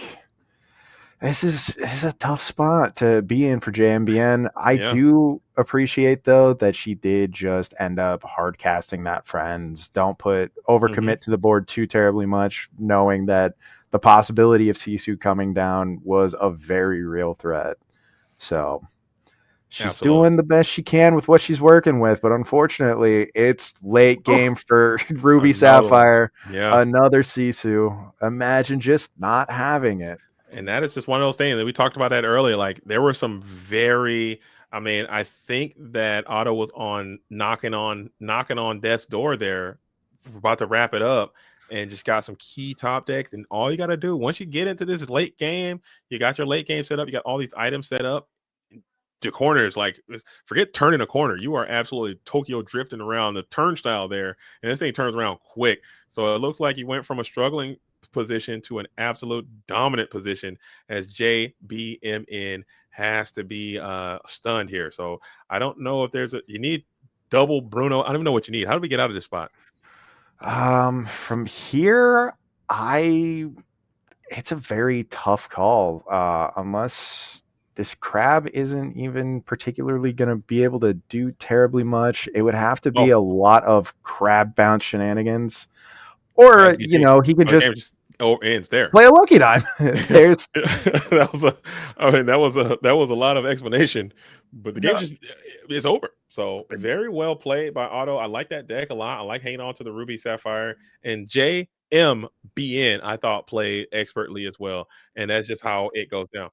M: this is a tough spot to be in for JMBN. I do appreciate, though, that she did just end up hard casting that Friends. Don't overcommit to the board too terribly much, knowing that the possibility of Sisu coming down was a very real threat. So she's doing the best she can with what she's working with, but unfortunately, it's late game for Ruby Sapphire. Another Sisu. Imagine just not having it.
F: And that is just one of those things that we talked about that earlier. Like, there were some I think that Otto was knocking on death's door there, about to wrap it up, and just got some key top decks. And all you got to do, once you get into this late game, you got your late game set up, you got all these items set up, the corners, like forget turning a corner. You are absolutely Tokyo drifting around the turnstile there, and this thing turns around quick. So it looks like he went from a struggling position to an absolute dominant position as JBMN has to be stunned here. So I don't know if you need double Bruno. I don't even know what you need. How do we get out of this spot?
M: From here, it's a very tough call. Unless this crab isn't even particularly going to be able to do terribly much, it would have to be a lot of crab bounce shenanigans, or he could just
F: ends there.
M: Play a lucky dime. There's
F: that was a lot of explanation, but the game is over. So very well played by Otto. I like that deck a lot. I like hanging on to the Ruby Sapphire, and JMBN I thought played expertly as well, and that's just how it goes down.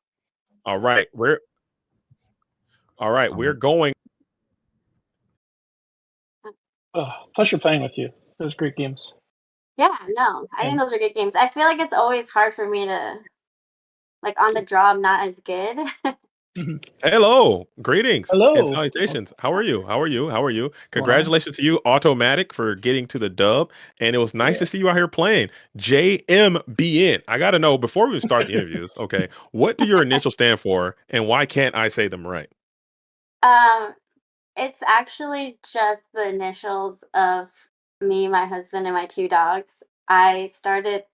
F: All right, we're going.
N: Pleasure playing with you. Those great games.
O: Yeah, no, I think those are good games. I feel like it's always hard for me to, like, on the draw, I'm not as good.
F: Hello, greetings.
N: Hello.
F: And salutations. How are you? Congratulations to you, Automatic, for getting to the dub. And it was nice to see you out here playing. JMBN. I got to know, before we start the interviews, okay, what do your initials stand for, and why can't I say them right?
O: It's actually just the initials of me, my husband, and my 2 dogs. I started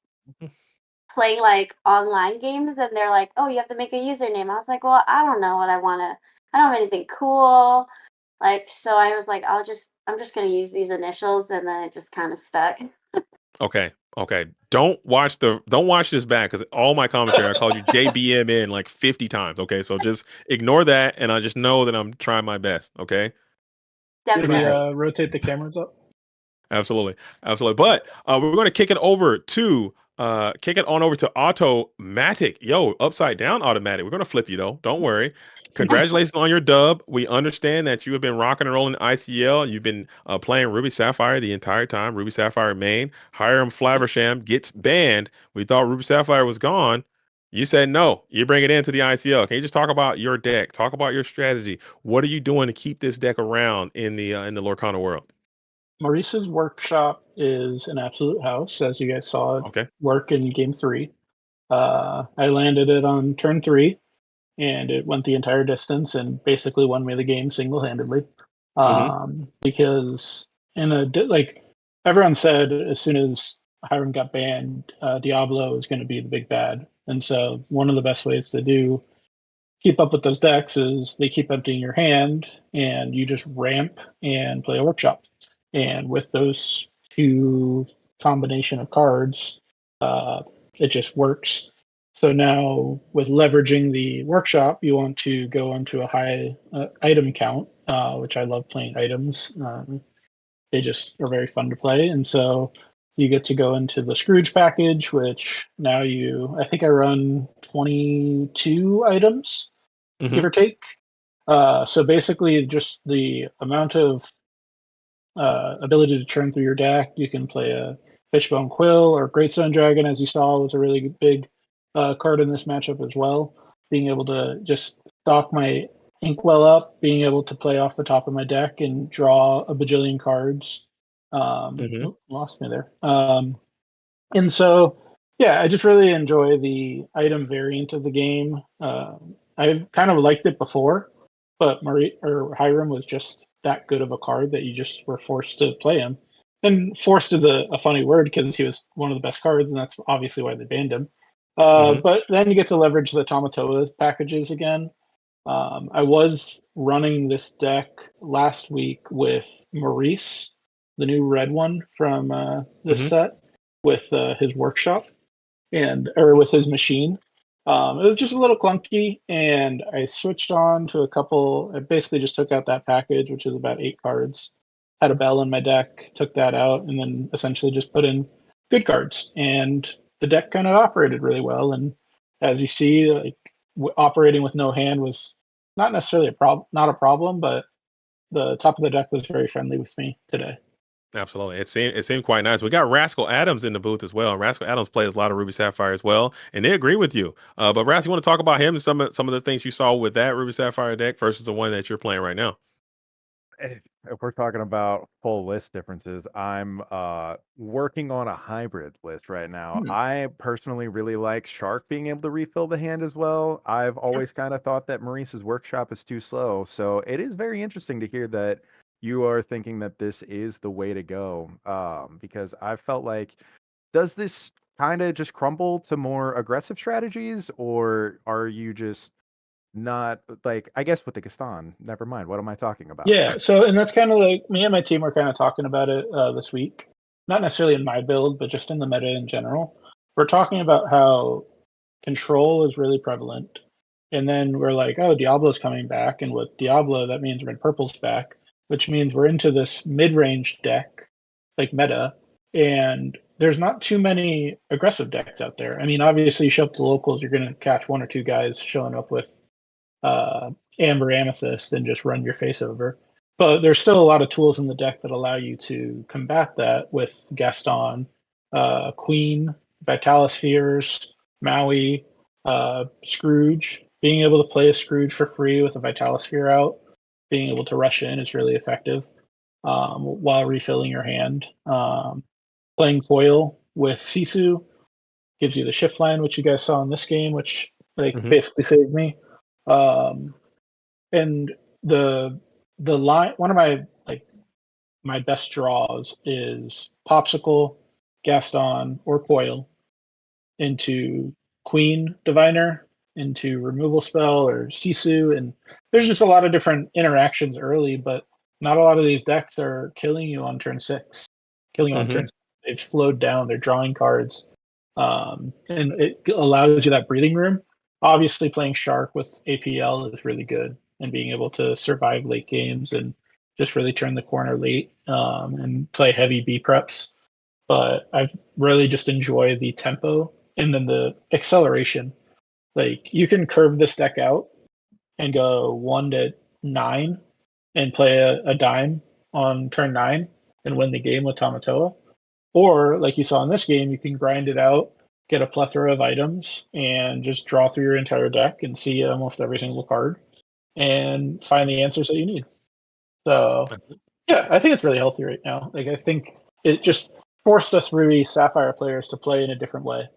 O: playing like online games, and they're like, "Oh, you have to make a username." I was like, "Well, I don't know what I don't have anything cool." Like, so I was like, I'm just gonna use these initials, and then it just kind of stuck.
F: Okay. Don't watch this back, because all my commentary I called you JBMN like 50 times. Okay, so just ignore that, and I just know that I'm trying my best. Okay.
O: Definitely.
N: Did we rotate the cameras up?
F: Absolutely. But we're going to kick it on over to Automatic. Yo, upside down Automatic. We're going to flip you though. Don't worry. Congratulations on your dub. We understand that you have been rocking and rolling ICL. You've been playing Ruby Sapphire the entire time. Ruby Sapphire main. Hiram Flaversham gets banned. We thought Ruby Sapphire was gone. You said no. You bring it into the ICL. Can you just talk about your deck? Talk about your strategy. What are you doing to keep this deck around in the Lorcana world?
N: Maurice's workshop is an absolute house, as you guys saw it work in game 3. I landed it on turn 3, and it went the entire distance and basically won me the game single-handedly. Because everyone said, as soon as Hiram got banned, Diablo is going to be the big bad, and so one of the best ways to keep up with those decks is they keep emptying your hand, and you just ramp and play a workshop. And with those 2 combination of cards, it just works. So now with leveraging the workshop, you want to go into a high item count, which I love playing items. They just are very fun to play. And so you get to go into the Scrooge package, which now I think I run 22 items, give or take. So basically just the amount of ability to churn through your deck. You can play a Fishbone Quill or Greatstone Dragon, as you saw, was a really big card in this matchup as well. Being able to just stock my Inkwell up, being able to play off the top of my deck and draw a bajillion cards. Lost me there. And so, I just really enjoy the item variant of the game. I've kind of liked it before, but Hiram was just that good of a card that you just were forced to play him. And forced is a funny word, because he was one of the best cards, and that's obviously why they banned him. But then you get to leverage the Tamatoa packages again. I was running this deck last week with Maurice, the new red one from this set, with his workshop or with his machine. It was just a little clunky, and I switched on to a couple. I basically just took out that package, which is about 8 cards. Had a bell in my deck, took that out, and then essentially just put in good cards. And the deck kind of operated really well. And as you see, operating with no hand was not necessarily not a problem, but the top of the deck was very friendly with me today.
F: Absolutely. It seemed quite nice. We got Rascal Adams in the booth as well. Rascal Adams plays a lot of Ruby Sapphire as well, and they agree with you. But Rascal, you want to talk about him and some of the things you saw with that Ruby Sapphire deck versus the one that you're playing right now?
M: If we're talking about full list differences, I'm working on a hybrid list right now. I personally really like Shark being able to refill the hand as well. I've always kind of thought that Maurice's workshop is too slow, so it is very interesting to hear that you are thinking that this is the way to go. Because I felt like, does this kind of just crumble to more aggressive strategies, or are you just not like, I guess with the Gaston, never mind. What am I talking about?
N: Yeah, so and that's kind of like me and my team were kind of talking about it this week. Not necessarily in my build, but just in the meta in general. We're talking about how control is really prevalent. And then we're like, oh, Diablo's coming back. And with Diablo, that means Red Purple's back, which means we're into this mid-range deck, like meta. And there's not too many aggressive decks out there. I mean, obviously, you show up to locals, you're going to catch one or two guys showing up with Amber Amethyst and just run your face over. But there's still a lot of tools in the deck that allow you to combat that with Gaston, Queen, Vitalospheres, Maui, Scrooge. Being able to play a Scrooge for free with a Vitalosphere out, being able to rush in is really effective while refilling your hand. Playing Foil with Sisu gives you the shift line, which you guys saw in this game, which basically saved me. And the line, one of my best draws is Popsicle, Gaston, or Coil into Queen Diviner, into Removal Spell or Sisu, and there's just a lot of different interactions early, but not a lot of these decks are killing you on turn 6. Killing you on turn 6. They've slowed down, they're drawing cards. And it allows you that breathing room. Obviously, playing Shark with APL is really good, and being able to survive late games and just really turn the corner late and play heavy B preps. But I've really just enjoyed the tempo and then the acceleration. Like, you can curve this deck out and go 1 to 9 and play a dime on turn 9 and win the game with Tamatoa. Or, like you saw in this game, you can grind it out, get a plethora of items, and just draw through your entire deck and see almost every single card and find the answers that you need. So, yeah, I think it's really healthy right now. Like, I think it just forced us Ruby Sapphire players to play in a different way.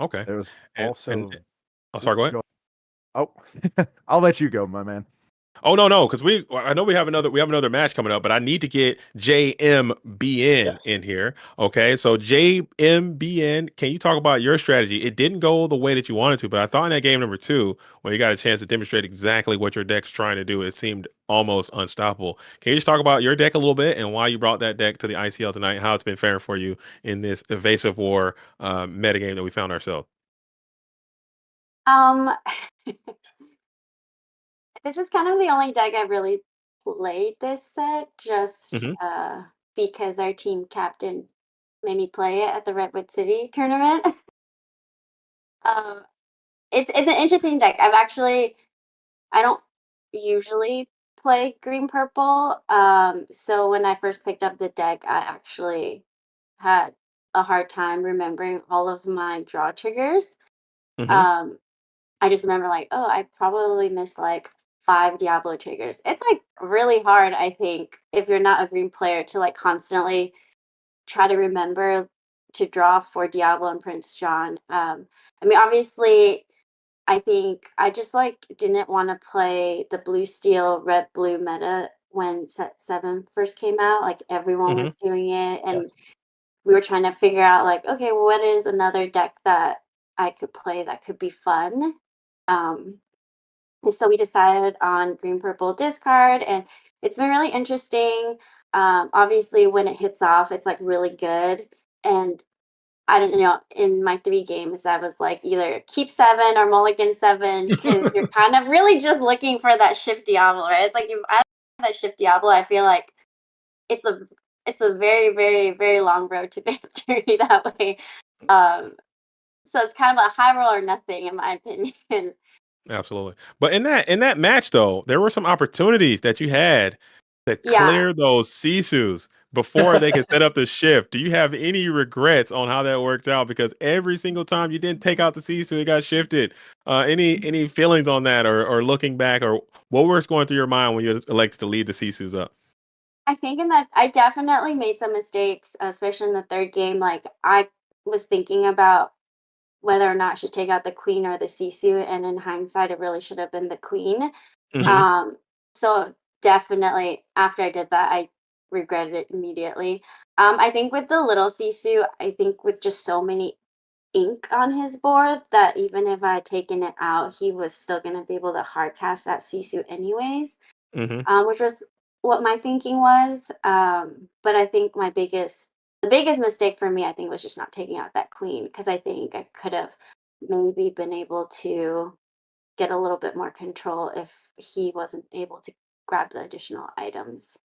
F: Okay.
M: There was
F: And,
M: also.
F: sorry, go ahead.
M: Oh, I'll let you go, my man.
F: Oh no, because I know we have another match coming up, but I need to get JMBN in here. Okay, so JMBN, can you talk about your strategy? It didn't go the way that you wanted to, but I thought in that game number 2, when you got a chance to demonstrate exactly what your deck's trying to do, it seemed almost unstoppable. Can you just talk about your deck a little bit and why you brought that deck to the ICL tonight, and how it's been fair for you in this evasive war metagame that we found ourselves?
O: This is kind of the only deck I really played this set, just because our team captain made me play it at the Redwood City tournament. It's an interesting deck. I don't usually play green purple. So when I first picked up the deck, I actually had a hard time remembering all of my draw triggers. I just remember like, oh, I probably missed like 5 Diablo triggers. It's like really hard, I think, if you're not a green player, to like constantly try to remember to draw for Diablo and Prince John. I mean, obviously, I think I just like didn't want to play the blue steel, red blue meta when set 7 first came out. Like everyone was doing it, and we were trying to figure out like, okay, what is another deck that I could play that could be fun. So we decided on green purple discard, and it's been really interesting. Obviously, when it hits off, it's like really good. And I don't know, in my 3 games, I was like either keep 7 or mulligan 7, because you're kind of really just looking for that shift Diablo, right? It's like if I don't have that shift Diablo, I feel like it's a very, very, very long road to victory that way. So it's kind of a high roll or nothing, in my opinion.
F: Absolutely. But in that match though, there were some opportunities that you had to clear those Sisus before they can set up the shift. Do you have any regrets on how that worked out? Because every single time you didn't take out the Sisu, it got shifted. Any feelings on that, or looking back, or what was going through your mind when you elected to leave the Sisus up?
O: I think in that I definitely made some mistakes, especially in the third game. Like I was thinking about whether or not I should take out the queen or the Sisu, and in hindsight, it really should have been the queen. So definitely after I did that, I regretted it immediately. I think with the little Sisu, I think with just so many ink on his board that even if I had taken it out, he was still going to be able to hard cast that Sisu anyways, which was what my thinking was. But I think the biggest mistake for me, I think, was just not taking out that queen, because I think I could have maybe been able to get a little bit more control if he wasn't able to grab the additional items.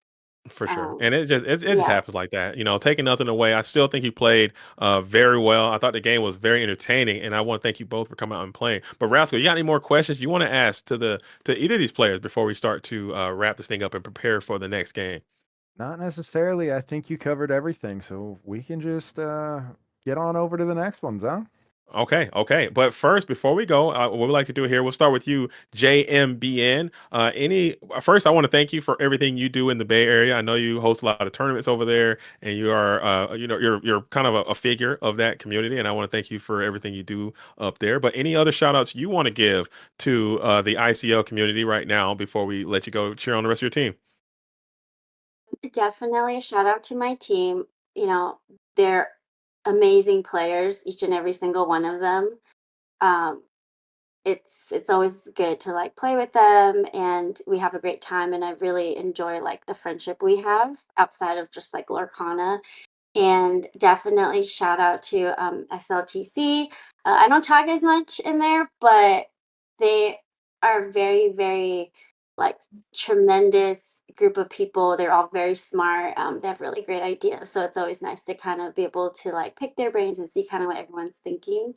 F: For sure, and it just
O: Yeah.
F: happens like that. Taking nothing away, I still think you played very well. I thought the game was very entertaining, and I want to thank you both for coming out and playing. But Rascal, you got any more questions you want to ask to either of these players before we start to wrap this thing up and prepare for the next game?
M: Not necessarily. I think you covered everything, so we can just get on over to the next ones, huh?
F: Okay. But first, before we go, what we like to do here, we'll start with you, JMBN. First, I want to thank you for everything you do in the Bay Area. I know you host a lot of tournaments over there, and you are, you're kind of a figure of that community. And I want to thank you for everything you do up there. But any other shout outs you want to give to the ICL community right now before we let you go cheer on the rest of your team?
O: Definitely a shout out to my team. They're amazing players, each and every single one of them. Um, it's always good to like play with them, and we have a great time, and I really enjoy like the friendship we have outside of just like Lorcana. And definitely shout out to SLTC. I don't talk as much in there, but they are very, very like tremendous group of people. They're all very smart. They have really great ideas. So it's always nice to kind of be able to like pick their brains and see kind of what everyone's thinking.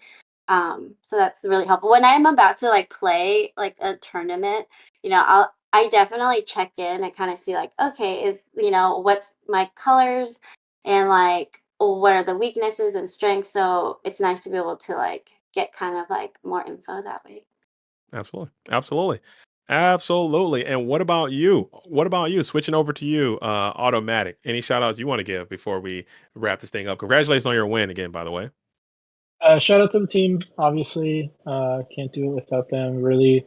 O: So that's really helpful. When I'm about to like play like a tournament, I definitely check in and kind of see like, okay, what's my colors, and like what are the weaknesses and strengths. So it's nice to be able to like get kind of like more info that way.
F: Absolutely. And what about you? Switching over to you, Automatic. Any shout outs you want to give before we wrap this thing up? Congratulations on your win again, by the way.
N: Shout out to the team. Obviously, can't do it without them. Really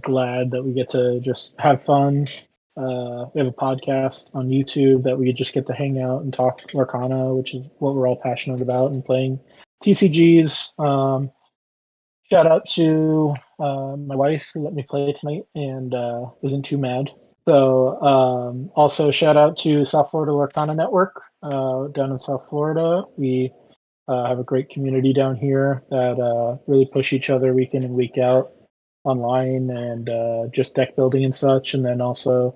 N: glad that we get to just have fun. We have a podcast on YouTube that we just get to hang out and talk Lorcana, which is what we're all passionate about, and playing TCGs. Shout out to my wife who let me play tonight and isn't too mad. So also shout out to South Florida Lorcana Network down in South Florida. We have a great community down here that really push each other week in and week out online, and just deck building and such. And then also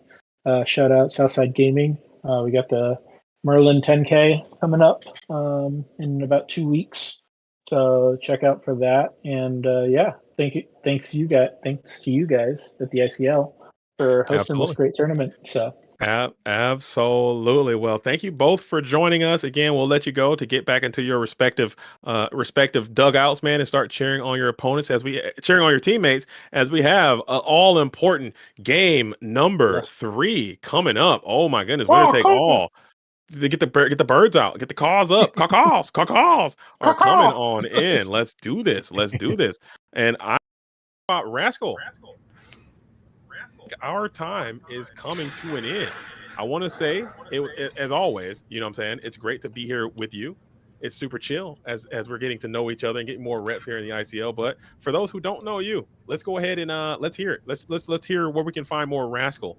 N: shout out Southside Gaming. We got the Merlin 10K coming up in about 2 weeks. So check out for that. And thanks to you guys at the ICL for hosting this great tournament. So
F: absolutely. Well, thank you both for joining us again. We'll let you go to get back into your respective dugouts, man, and start cheering on your opponents cheering on your teammates as we have an all important game number 3 coming up. Oh my goodness, winner take all. Get the birds out, get the calls up. Caws are coming on in. Let's do this. And I Rascal. Our time is coming to an end. I want to say, as always, you know what I'm saying? It's great to be here with you. It's super chill as we're getting to know each other and getting more reps here in the ICL. But for those who don't know you, let's go ahead and let's hear it. Let's hear where we can find more Rascal.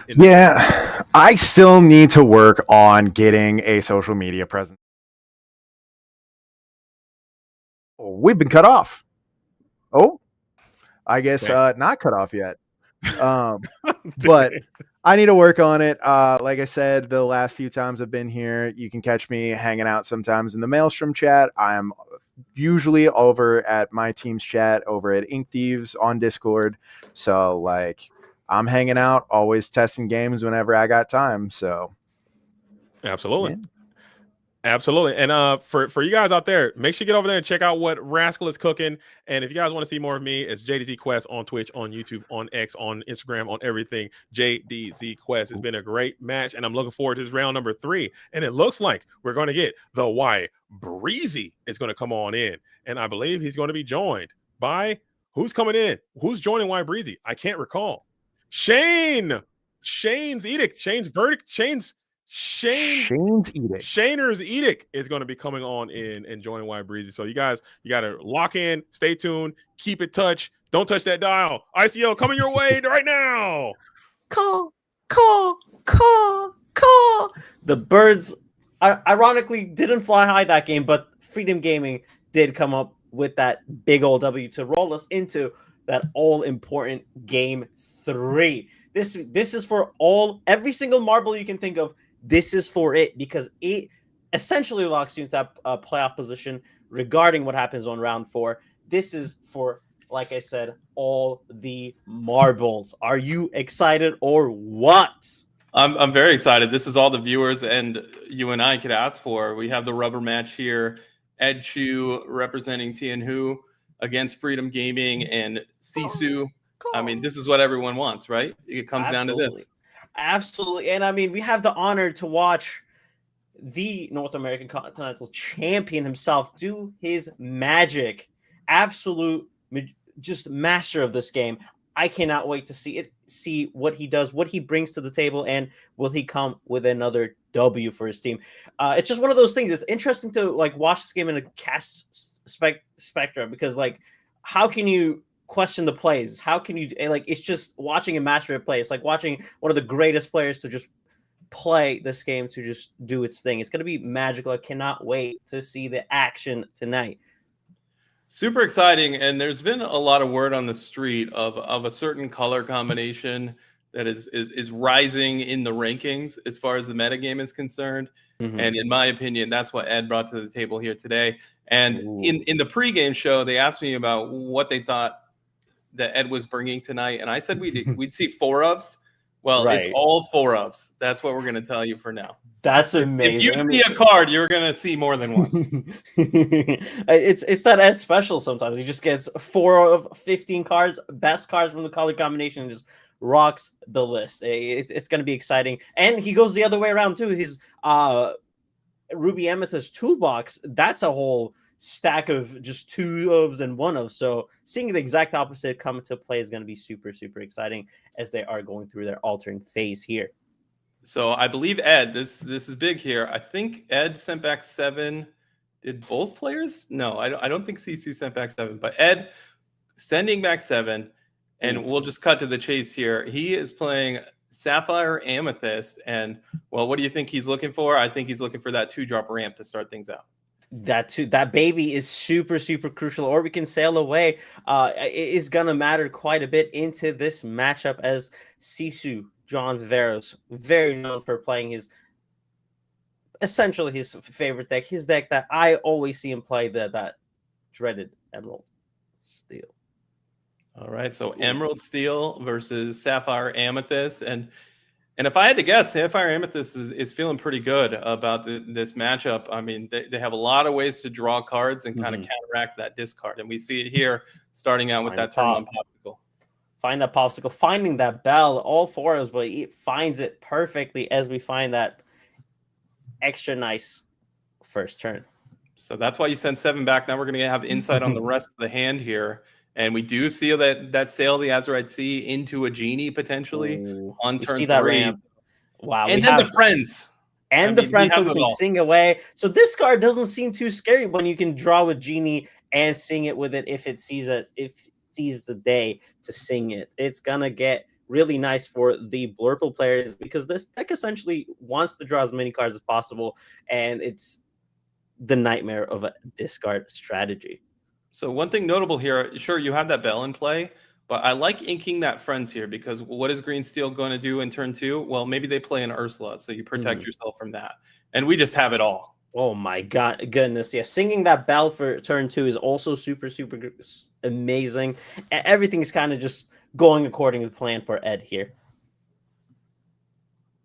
M: Yeah, I still need to work on getting a social media presence. We've been cut off. Oh, I guess not cut off yet. But I need to work on it. Like I said, the last few times I've been here, you can catch me hanging out sometimes in the Maelstrom chat. I'm usually over at my team's chat over at Ink Thieves on Discord. So like I'm hanging out, always testing games whenever I got time. So,
F: absolutely.
M: Yeah.
F: Absolutely. And for you guys out there, make sure you get over there and check out what Rascal is cooking. And if you guys want to see more of me, it's JDZ Quest on Twitch, on YouTube, on X, on Instagram, on everything. JDZ Quest. It's been a great match, and I'm looking forward to this round number 3. And it looks like we're going to get the Y Breezy is going to come on in. And I believe he's going to be joined by who's coming in? Who's joining Y Breezy? I can't recall. Shane's edict. Shane's verdict. Shane's
M: edict.
F: Shaner's edict is going to be coming on in and joining Y Breezy. So you guys, you got to lock in, stay tuned, keep it touch. Don't touch that dial. ICL coming your way right now.
B: Call. The birds ironically didn't fly high that game, but Freedom Gaming did come up with that big old W to roll us into that all important game 3. This is for every single marble you can think of. This is for it, because it essentially locks you into that playoff position regarding what happens on round 4. This is for, like I said, all the marbles. Are you excited or what?
I: I'm very excited. This is all the viewers and you and I could ask for. We have the rubber match here. Ed Chu representing Tian Hu against Freedom Gaming and Sisu. I mean, this is what everyone wants, right? It comes down to this.
B: Absolutely. And I mean, we have the honor to watch the North American Continental Champion himself do his magic. Absolute just master of this game. I cannot wait to see what he does, what he brings to the table, and will he come with another W for his team. It's just one of those things. It's interesting to watch this game in a cast spectrum, because how can you question the plays? How can you it's just watching a master of play. It's like watching one of the greatest players to just play this game, to just do its thing. It's going to be magical. I cannot wait to see the action tonight.
I: Super exciting. And there's been a lot of word on the street of a certain color combination that is rising in the rankings as far as the metagame is concerned.
B: Mm-hmm.
I: And in my opinion, that's what Ed brought to the table here today. And in the pregame show, they asked me about what they thought that Ed was bringing tonight, and I said we'd see 4 ofs. Well,
B: Right.
I: It's all 4 ofs. That's what we're going to tell you for now.
B: That's amazing.
I: If you see a card, you're going to see more than one.
B: It's that Ed special sometimes. He just gets 4 of 15 cards, best cards from the color combination, and just rocks the list. It's going to be exciting. And he goes the other way around too. His Ruby Amethyst toolbox, that's a whole stack of just 2 ofs and 1 of. So seeing the exact opposite come into play is going to be super, super exciting as they are going through their altering phase here.
I: So I believe Ed, this is big here. I think Ed sent back 7. Did both players? No, I don't think Sisu sent back 7, but Ed sending back 7, and we'll just cut to the chase here. He is playing Sapphire Amethyst, and well, what do you think he's looking for? I think he's looking for that 2-drop ramp to start things out.
B: That baby is super, super crucial, or we can sail away. It is gonna matter quite a bit into this matchup, as Sisu John Veros, very known for playing essentially his favorite deck, his deck that I always see him play, that dreaded Emerald Steel.
I: All right, so Emerald Steel versus Sapphire Amethyst, and if I had to guess, Sapphire Amethyst is feeling pretty good about this matchup. I mean, they have a lot of ways to draw cards and kind of counteract that discard, and we see it here starting out with that turn 1 popsicle.
B: Find that popsicle, finding that bell, all 4 of us, but he finds it perfectly as we find that extra nice first turn.
I: So that's why you send 7 back. Now we're going to have insight on the rest of the hand here. And we do see that sail the Azurite Sea into a genie potentially on turn 3.
B: That ramp. Wow.
I: And then the friends.
B: And the friends who can sing away. So this card doesn't seem too scary when you can draw with genie and sing it with it if it sees the day to sing it. It's gonna get really nice for the Blurple players, because this deck essentially wants to draw as many cards as possible, and it's the nightmare of a discard strategy.
I: So one thing notable here, sure, you have that bell in play, but I like inking that friends here, because what is Green Steel going to do in turn 2? Well, maybe they play an Ursula, so you protect yourself from that. And we just have it all.
B: Oh my goodness. Yeah, singing that bell for turn 2 is also super, super amazing. Everything is kind of just going according to plan for Ed here.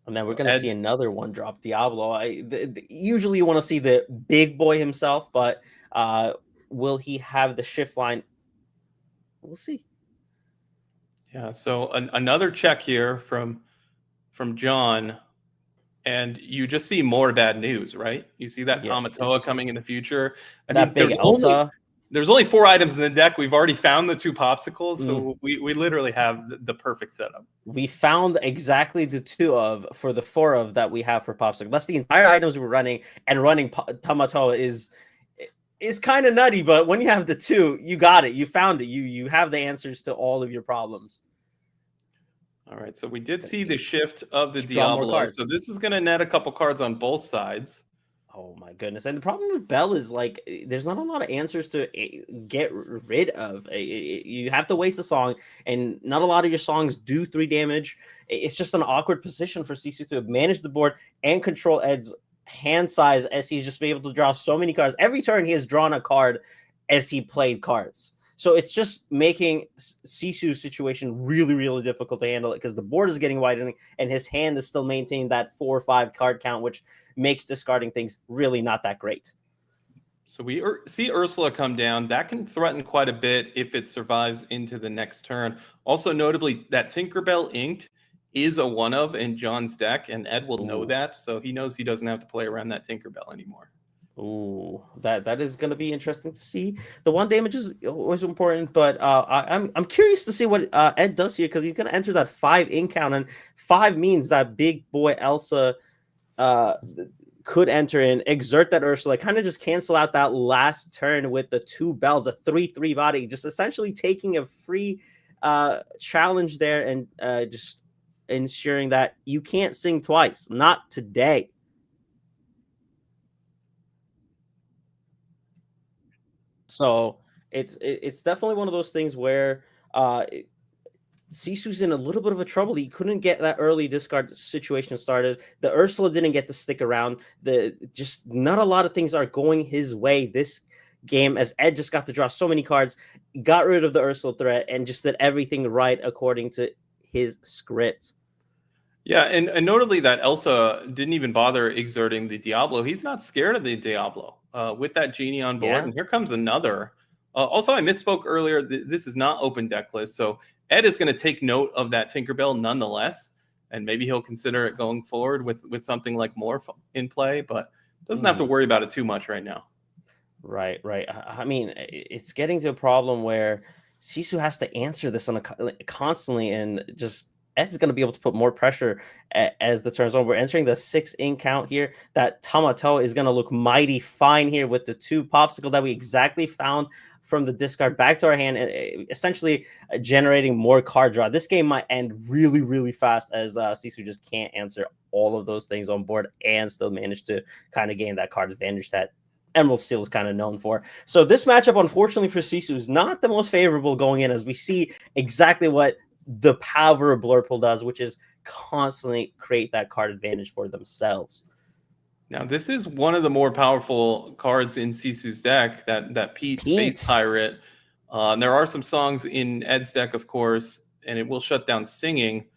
B: And then we're going to
I: Ed-
B: see another one drop Diablo. Usually you want to see the big boy himself, but will he have the shift line? We'll see.
I: Yeah, so another check here from John, and you just see more bad news, right? You see that Tamatoa coming in the future. I mean,
B: big Elsa.
I: There's only 4 items in the deck. We've already found the 2 popsicles, so we literally have the perfect setup.
B: We found exactly the 2 for the 4 of that we have for popsicle. That's the entire items we're running, and running Tamatoa is kind of nutty, but when you have the 2, you got it. You found it. You have the answers to all of your problems.
I: All right, so we did see the shift of the
B: Draw more
I: Diablo.
B: cards.
I: So this is going to net a couple cards on both sides.
B: Oh my goodness. And the problem with Bell is like there's not a lot of answers to get rid of. You have to waste a song, and not a lot of your songs do 3 damage. It's just an awkward position for Sisu to manage the board and control Ed's hand size, as he's just been able to draw so many cards. Every turn he has drawn a card as he played cards. So it's just making Sisu's situation really, really difficult to handle it, because the board is getting widening and his hand is still maintaining that 4 or 5 card count, which makes discarding things really not that great.
I: So we see Ursula come down. That can threaten quite a bit if it survives into the next turn. Also, notably, that Tinkerbell Inked is a 1-of in John's deck, and Ed will know that, so he knows he doesn't have to play around that Tinkerbell anymore.
B: Ooh, that is going to be interesting to see. The 1 damage is always important, but I'm curious to see what Ed does here, because he's going to enter that 5 ink count, and 5 means that big boy Elsa could enter and exert that Ursula, kind of just cancel out that last turn with the 2 bells, a 3/3 body, just essentially taking a free challenge there, and just ensuring that you can't sing twice. Not today. So it's definitely one of those things where Sisu's in a little bit of a trouble. He couldn't get that early discard situation started. The Ursula didn't get to stick around. Just not a lot of things are going his way this game, as Ed just got to draw so many cards, got rid of the Ursula threat, and just did everything right according to his script.
I: Yeah, and notably that Elsa didn't even bother exerting the Diablo. He's not scared of the Diablo with that genie on board.
B: Yeah.
I: And here comes another. Also, I misspoke earlier. This is not open deck list. So Ed is going to take note of that Tinkerbell nonetheless. And maybe he'll consider it going forward with something like Morph in play, but doesn't have to worry about it too much right now.
B: Right. I mean, it's getting to a problem where Sisu has to answer this on constantly, and just Ed's going to be able to put more pressure as the turns on. We're entering the 6 ink count here. That Tamatoa is going to look mighty fine here with the 2 popsicle that we exactly found from the discard back to our hand, essentially generating more card draw. This game might end really, really fast, as Sisu just can't answer all of those things on board and still manage to kind of gain that card advantage that Emerald Steel is kind of known for. So this matchup, unfortunately for Sisu, is not the most favorable going in, as we see exactly what the power of Blurple does, which is constantly create that card advantage for themselves.
I: Now, this is one of the more powerful cards in Sisu's deck, that Pete Space Pirate. There are some songs in Ed's deck, of course, and it will shut down singing.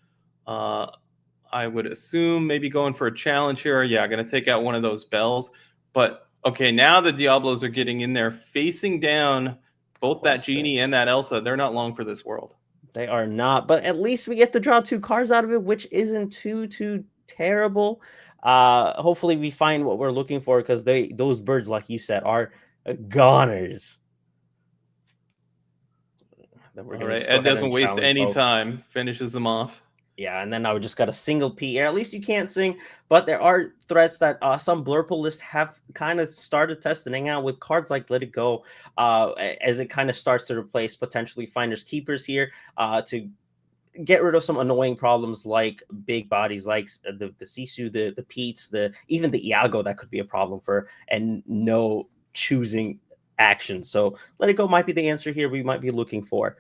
I: I would assume maybe going for a challenge here. Yeah, going to take out one of those bells. But, okay, now the Diablos are getting in there, facing down both that Genie and that Elsa. They're not long for this world.
B: They are not, but at least we get to draw 2 cards out of it, which isn't too terrible. Hopefully we find what we're looking for, because those birds, like you said, are goners.
I: All right, Ed doesn't waste any time, finishes them off.
B: Yeah, and then now we just got a single P. At least you can't sing, but there are threats that some Blurple lists have kind of started testing out with cards like Let It Go, as it kind of starts to replace potentially Finders Keepers here, to get rid of some annoying problems like big bodies like the Sisu, the Pete's, even the Iago that could be a problem for, and no choosing action. So Let It Go might be the answer here we might be looking for.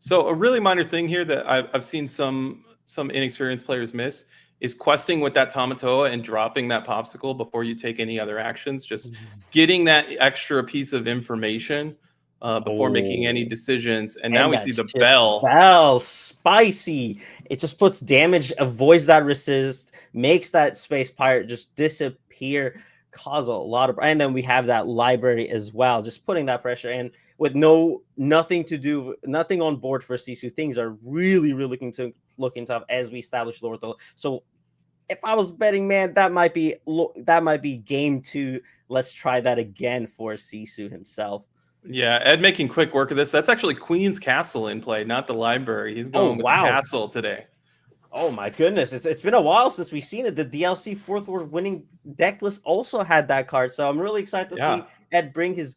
I: So a really minor thing here that I've seen some inexperienced players miss is questing with that Tamatoa and dropping that popsicle before you take any other actions. Just getting that extra piece of information before making any decisions. And now we see the
B: that
I: bell.
B: Bell, spicy. It just puts damage, avoids that resist, makes that space pirate just disappear, cause a lot of. And then we have that library as well, just putting that pressure in with nothing on board for Sisu. Things are really looking tough as we establish Lortho. So if I was betting, man, that might be game 2. Let's try that again for Sisu himself.
I: Yeah, Ed making quick work of this. That's actually Queen's Castle in play, not the library. He's going with the castle today.
B: Oh my goodness, it's been a while since we've seen it. The DLC fourth world winning deck list also had that card, so I'm really excited to see Ed bring his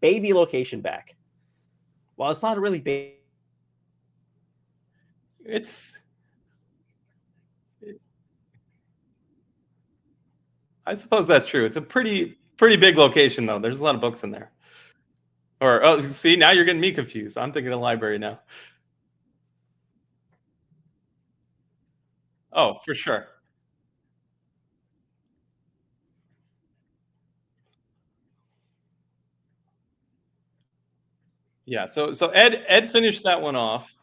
B: baby location back. Well, it's not really baby.
I: I suppose that's true. It's a pretty big location, though. There's a lot of books in there. Or, see, now you're getting me confused. I'm thinking of library now. Oh, for sure. Yeah, so Ed finished that one off.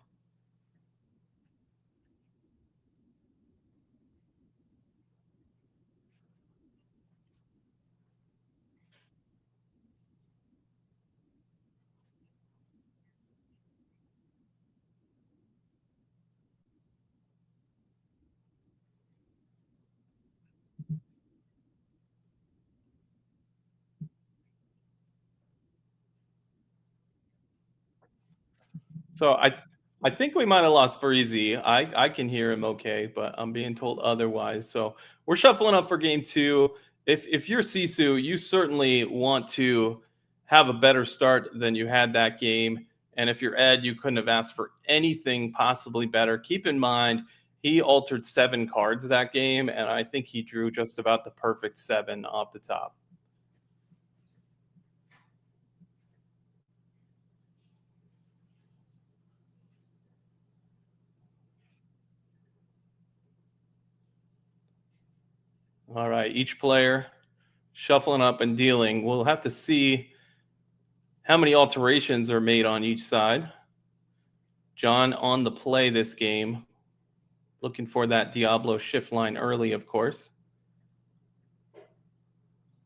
I: So I think we might have lost Breezy. I can hear him okay, but I'm being told otherwise. So we're shuffling up for game 2. If you're Sisu, you certainly want to have a better start than you had that game. And if you're Ed, you couldn't have asked for anything possibly better. Keep in mind, he altered 7 cards that game, and I think he drew just about the perfect 7 off the top. All right, each player shuffling up and dealing. We'll have to see how many alterations are made on each side. John on the play this game, looking for that Diablo shift line early, of course.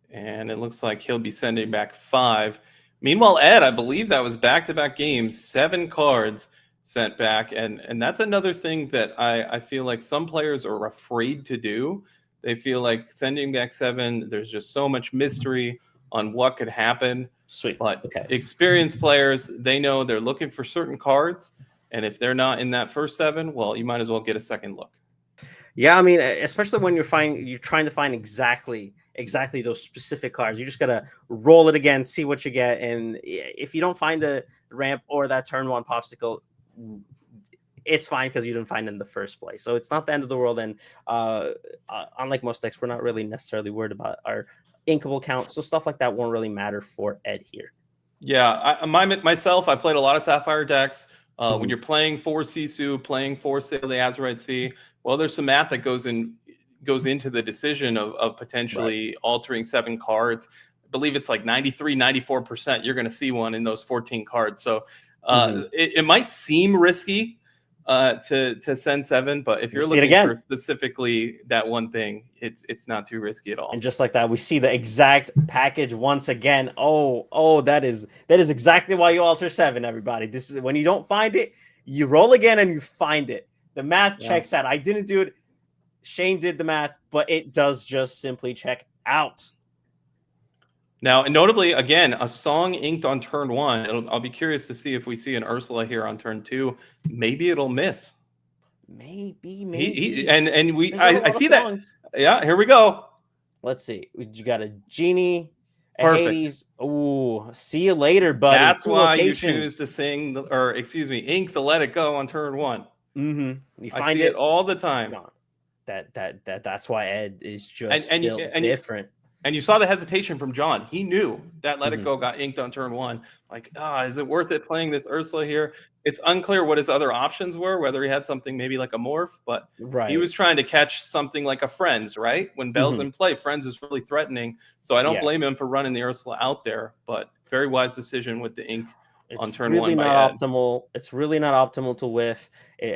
I: And it looks like he'll be sending back 5. Meanwhile, Ed, I believe that was back-to-back games, 7 cards sent back. And that's another thing that I feel like some players are afraid to do. They feel like sending back 7, there's just so much mystery on what could happen.
B: Sweet.
I: But experienced players, they know they're looking for certain cards. And if they're not in that first 7, well, you might as well get a second look.
B: Yeah, I mean, especially when you're trying to find exactly those specific cards. You just gotta roll it again, see what you get, and if you don't find the ramp or that turn 1 popsicle, it's fine because you didn't find it in the first place. So it's not the end of the world. And unlike most decks, we're not really necessarily worried about our inkable count. So stuff like that won't really matter for Ed here.
I: Yeah, myself, I played a lot of Sapphire decks. When you're playing for Sisu, playing for Sail the Azurite Sea, well, there's some math that goes into the decision of potentially altering 7 cards. I believe it's like 94% you're going to see one in those 14 cards. So it might seem risky to send 7, but if you're looking for specifically that one thing, it's not too risky at all.
B: And just like that, we see the exact package once again. Oh, that is exactly why you alter 7, everybody. This is when you don't find it, you roll again and you find it. The math checks out. I didn't do it. Shane did the math, but it does just simply check out.
I: Now, and notably, again, a song inked on turn 1. I'll be curious to see if we see an Ursula here on turn 2. Maybe it'll miss.
B: Maybe.
I: I see that. Yeah, here we go.
B: Let's see. You got a Genie, a Hades. Ooh, see you later, buddy.
I: That's why you choose to ink the Let It Go on turn 1.
B: Mm-hmm. You
I: find it all the time.
B: That's why Ed is just built different.
I: And you saw the hesitation from John. He knew that Let It Go got inked on turn 1. Like, is it worth it playing this Ursula here? It's unclear what his other options were, whether he had something maybe like a Morph, but he was trying to catch something like a Friends, right? When Bell's in play, Friends is really threatening. So I don't blame him for running the Ursula out there. But very wise decision with the ink
B: It's
I: on turn
B: really
I: one by
B: not
I: Ed.
B: optimal. It's really not optimal to whiff,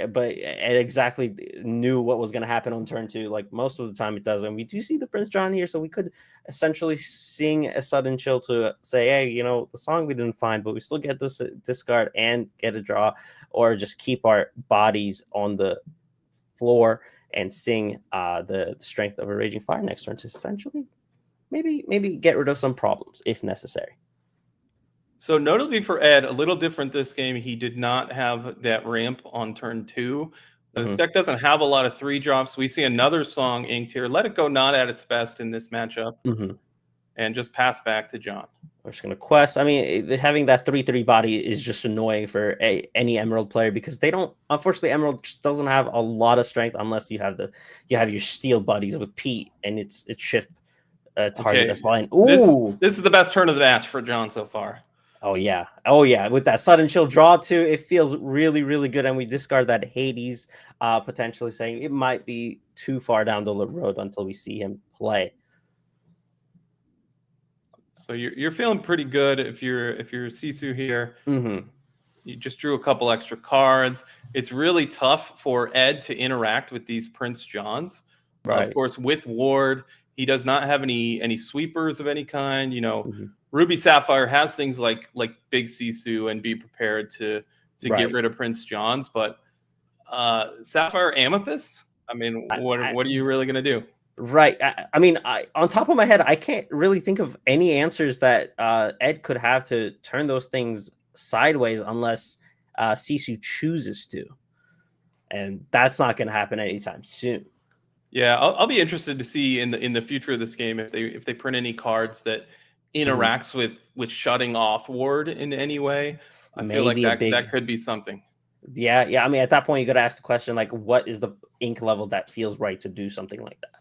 B: but Ed exactly knew what was going to happen on turn 2. Like most of the time it does. And we do see the Prince John here, so we could essentially sing a sudden chill to say, hey, you know, the song we didn't find, but we still get this discard and get a draw, or just keep our bodies on the floor and sing the strength of a raging fire next turn to essentially maybe get rid of some problems if necessary.
I: So notably for Ed, a little different this game. He did not have that ramp on turn 2. This deck doesn't have a lot of 3-drops. We see another song inked here. Let It Go not at its best in this matchup. And just pass back to John.
B: We're just going to quest. I mean, having that 3/3 body is just annoying for any Emerald player because they don't. Unfortunately, Emerald just doesn't have a lot of strength unless you have your steel buddies with Pete and it's shift target as line. Ooh,
I: this is the best turn of the match for John so far.
B: Oh yeah. With that sudden chill draw too, it feels really, really good. And we discard that Hades, potentially saying it might be too far down the road until we see him play.
I: So you're feeling pretty good if you're Sisu here. You just drew a couple extra cards. It's really tough for Ed to interact with these Prince Johns.
B: Right.
I: Of course, with Ward, he does not have any sweepers of any kind. You know, Ruby Sapphire has things like Big Sisu and Be Prepared to get rid of Prince Johns, but Sapphire Amethyst. I mean, what are you really gonna do?
B: Right. I mean, on top of my head, I can't really think of any answers that Ed could have to turn those things sideways unless Sisu chooses to. And that's not going to happen anytime soon.
I: Yeah, I'll be interested to see in the future of this game if they print any cards that interacts with shutting off Ward in any way. I feel like that could be something.
B: Yeah. I mean, at that point, you got to ask the question, like, what is the ink level that feels right to do something like that?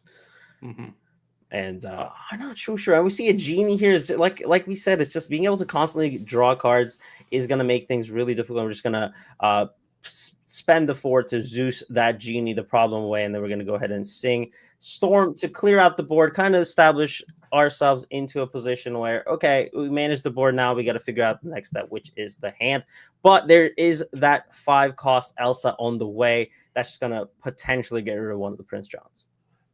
B: And I'm not so sure. And we see a genie here. Is like we said, it's just being able to constantly draw cards is going to make things really difficult. We're just going to spend the 4 to Zeus that genie the problem away, and then we're going to go ahead and sing Storm to clear out the board, kind of establish ourselves into a position where, okay, we manage the board now. We got to figure out the next step, which is the hand. But there is that 5-cost Elsa on the way. That's just going to potentially get rid of one of the Prince Johns.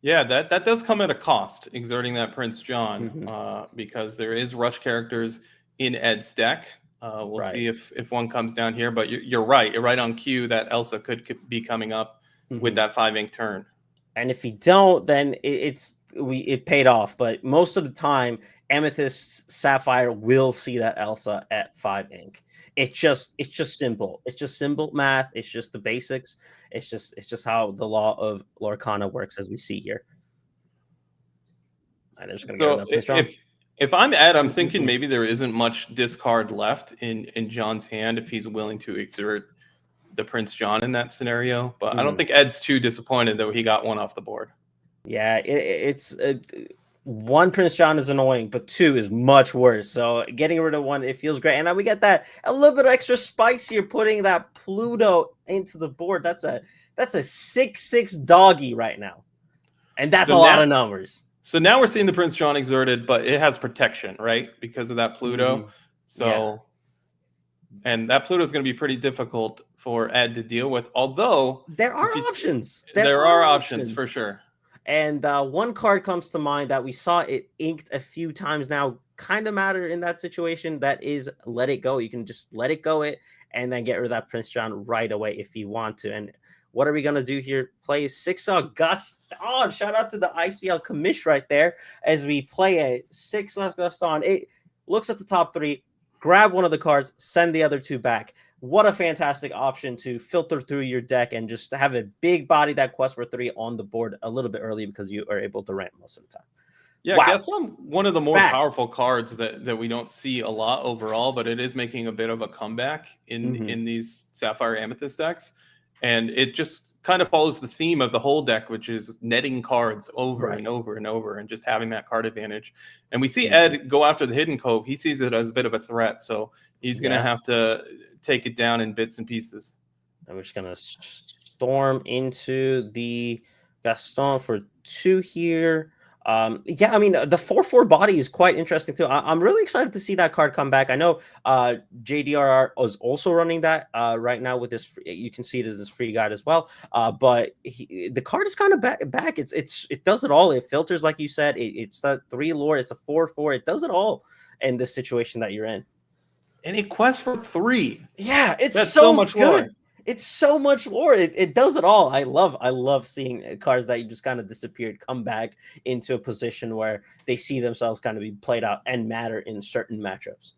I: Yeah, that does come at a cost, exerting that Prince John, because there is rush characters in Ed's deck. We'll see if one comes down here, but you're right. You're right on cue that Elsa could be coming up with that 5-ink turn.
B: And if you don't, then it paid off. But most of the time, Amethyst Sapphire will see that Elsa at 5-ink. It's just simple. It's just simple math. It's just the basics. It's just how the law of Lorcana works, as we see here. I'm just gonna
I: if I'm Ed, I'm thinking maybe there isn't much discard left in John's hand if he's willing to exert the Prince John in that scenario. But I don't think Ed's too disappointed that he got one off the board.
B: Yeah, it's one Prince John is annoying, but 2 is much worse. So getting rid of 1, it feels great. And then we get that a little bit of extra spice here, putting that Pluto into the board. That's a 6/6 doggy right now. And that's a lot of numbers.
I: So now we're seeing the Prince John exerted, but it has protection, right? Because of that Pluto. And that Pluto is going to be pretty difficult for Ed to deal with. Although
B: there are options.
I: There are options for sure.
B: And one card comes to mind that we saw it inked a few times now, kind of matter in that situation. That is Let It Go. You can just let it go and then get rid of that Prince John right away if you want to. And what are we going to do here? Play 6 Gaston. Shout out to the ICL commish right there as we play a 6 Gaston. It looks at the top 3, grab one of the cards, send the other 2 back. What a fantastic option to filter through your deck and just have a big body that quest for 3 on the board a little bit early because you are able to ramp most of the time.
I: Yeah, wow. Gaston, one of the more powerful cards that we don't see a lot overall, but it is making a bit of a comeback in these Sapphire Amethyst decks. And it just kind of follows the theme of the whole deck, which is netting cards over and over and over and just having that card advantage. And we see Ed go after the Hidden Cove. He sees it as a bit of a threat, so he's going to have to take it down in bits and pieces.
B: And we're just going to storm into the Gaston for 2 here. Yeah, I mean, the 4/4 body is quite interesting too. I'm really excited to see that card come back. I know JDRR is also running that right now with this. You can see it as this free guide as well. But the card is kind of back. It does it all. It filters, like you said. It's that 3 lore. It's a 4/4. It does it all in this situation that you're in.
I: And a quest for 3.
B: Yeah,
I: that's so much
B: good.
I: lore.
B: It's so much lore. It does it all. I love seeing cards that you just kind of disappeared come back into a position where they see themselves kind of be played out and matter in certain matchups.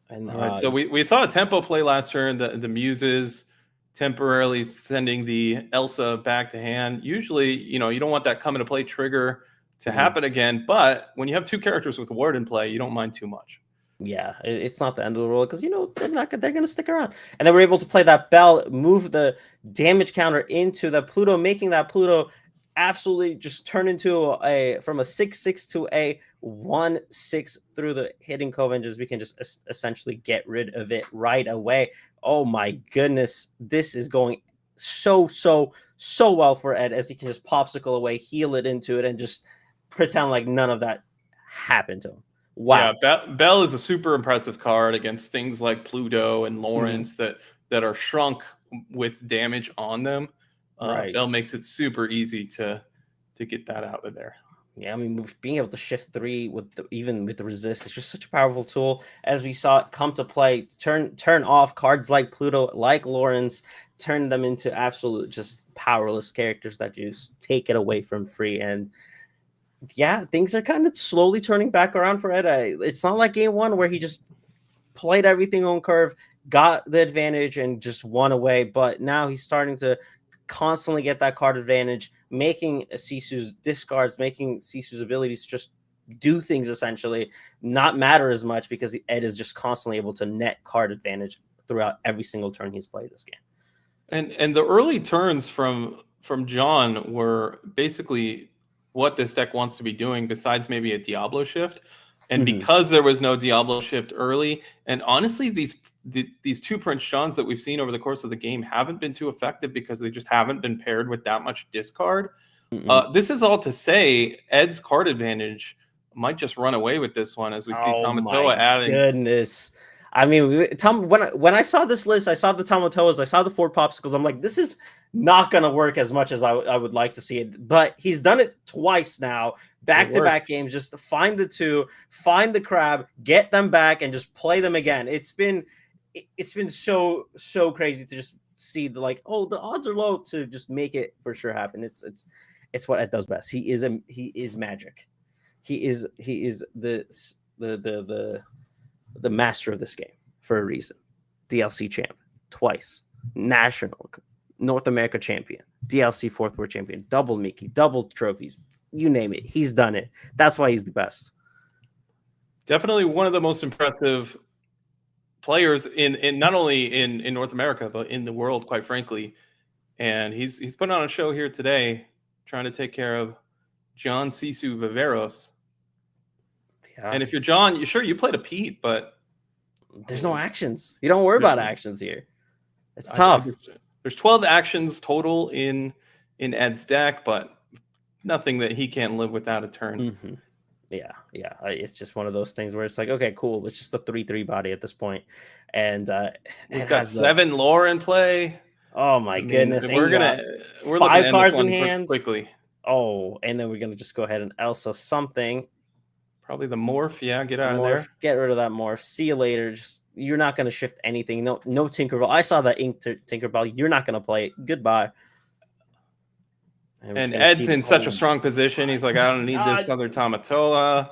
B: And
I: all right, so we saw a tempo play last turn. The Muses temporarily sending the Elsa back to hand. Usually, you don't want that come into play trigger to happen again. But when you have 2 characters with Ward in play, you don't mind too much.
B: Yeah, it's not the end of the world because they're going to stick around, and they were able to play that Bell, move the damage counter into the Pluto, making that Pluto absolutely just turn into from a 6/6 to a 1/6 through the Hidden Cove, and we can just essentially get rid of it right away. Oh my goodness, this is going so well for Ed, as he can just popsicle away, heal it into it, and just pretend like none of that happened to him. Wow.
I: Yeah, Bell is a super impressive card against things like Pluto and Lawrence that are shrunk with damage on them.
B: Right.
I: Bell makes it super easy to get that out of there.
B: Yeah, I mean, being able to shift 3 even with the resist, it's just such a powerful tool. As we saw it come to play, turn off cards like Pluto, like Lawrence, turn them into absolute just powerless characters that just take it away from free. And yeah, things are kind of slowly turning back around for Ed. It's not like game 1 where he just played everything on curve, got the advantage, and just won away. But now he's starting to constantly get that card advantage, making Sisu's discards, making Sisu's abilities to just do things essentially not matter as much, because Ed is just constantly able to net card advantage throughout every single turn he's played this game.
I: And the early turns from John were basically what this deck wants to be doing, besides maybe a Diablo shift. And because there was no Diablo shift early, and honestly, these 2 Prince Johns that we've seen over the course of the game haven't been too effective because they just haven't been paired with that much discard. This is all to say Ed's card advantage might just run away with this one, as we see Tamatoa adding.
B: Goodness. I mean, when I saw this list, I saw the Tamatoas, I saw the 4 popsicles. I'm like, this is not going to work as much as I would like to see it. But he's done it twice now, back-to-back games, just to find the 2, find the crab, get them back, and just play them again. It's been so crazy to just see the the odds are low, to just make it for sure happen. It's what Ed does best. He is magic. He is the master of this game for a reason. DLC champ twice, national North America champion, DLC 4th World champion, double Mickey, double trophies, you name it, he's done it. That's why he's the best.
I: Definitely one of the most impressive players in not only in North America, but in the world, quite frankly. And he's putting on a show here today, trying to take care of John Sisu Viveros. Yeah. And if you're John, you played a Pete, but
B: there's no actions. You don't worry about actions here. It's tough.
I: There's 12 actions total in Ed's deck, but nothing that he can't live without a turn.
B: Yeah. It's just one of those things where it's like, okay, cool. It's just the 3/3 body at this point, and
I: we've got 7 lore in play.
B: Oh my goodness!
I: We're
B: 5 cards in hand
I: quickly.
B: Oh, and then we're gonna just go ahead and Elsa something.
I: Probably the morph. Yeah, get out of there.
B: Get rid of that morph. See you later. You're not going to shift anything. No Tinkerbell. I saw that ink Tinkerbell. You're not going to play it. Goodbye.
I: And Ed's in such a strong position. He's like, I don't need this other Tamatoa.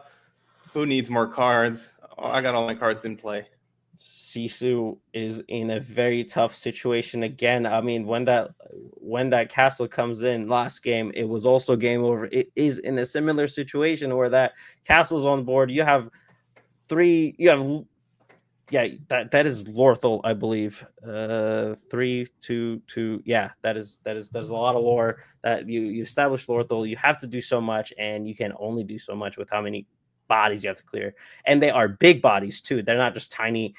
I: Who needs more cards? Oh, I got all my cards in play.
B: Sisu is in a very tough situation again. I mean, when that castle comes in last game, it was also game over. It is in a similar situation where that castle's on board. You have 3. You have that is Lorthal, I believe. 3, 2, 2. Yeah, there's a lot of lore that you establish Lorthal. You have to do so much, and you can only do so much with how many bodies you have to clear, and they are big bodies too. They're not just tiny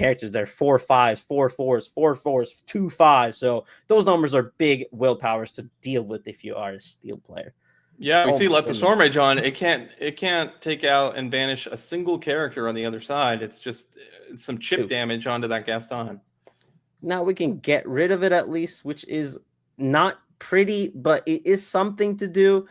B: characters. They're 4/5s, 4/4s, 4/4s, 2/5s. So those numbers are big willpowers to deal with if you are a steel player.
I: Yeah, we
B: Oh
I: see
B: my
I: let the storm
B: goodness.
I: rage on. It can't take out and banish a single character on the other side. It's just some chip damage onto that Gaston.
B: Now we can get rid of it at least, which is not pretty, but it is something to do.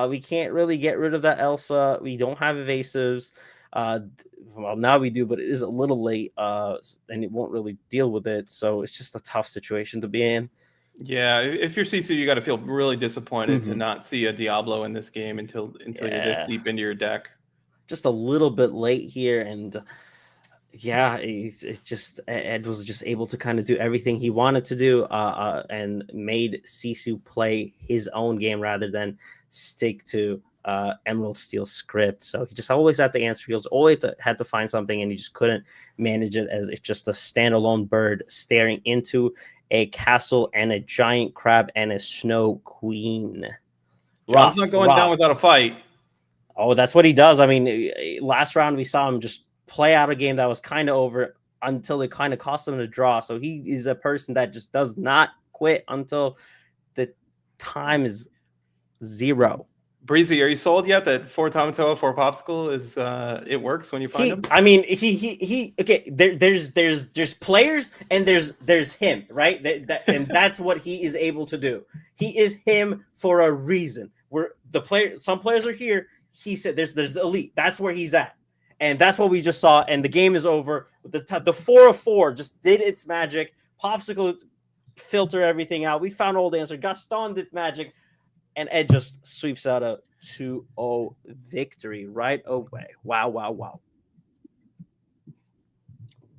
B: We can't really get rid of that Elsa. We don't have evasives. Well, now we do, but it is a little late, and it won't really deal with it. So it's just a tough situation to be in.
I: Yeah, if you're CC, you got to feel really disappointed to
B: Mhm.
I: not see a Diablo in this game until you're this
B: Yeah.
I: deep into your deck.
B: Just a little bit late here, and yeah, it's just Ed was just able to kind of do everything he wanted to do, and made Sisu play his own game rather than stick to Emerald Steel script. So he just always had to answer. He was always had to find something, and he just couldn't manage it as it's just a standalone bird staring into a castle and a giant crab and a snow queen.
I: John's not going down without a fight.
B: Oh, that's what he does. I mean, last round we saw him just play out a game that was kind of over until it kind of cost him the draw. So he is a person that just does not quit until the time is zero.
I: Breezy, are you sold yet that 4 Tamatoa, 4 Popsicle is it works when you find him?
B: I mean, he okay. There's players and there's him, right? And that's what he is able to do. He is him for a reason. Where some players are here. He said there's the elite. That's where he's at, and that's what we just saw. And the game is over. The 4 of 4 just did its magic. Popsicle filter everything out. We found old answer. Gaston did magic. And Ed just sweeps out a 2-0 victory right away. Wow, wow, wow.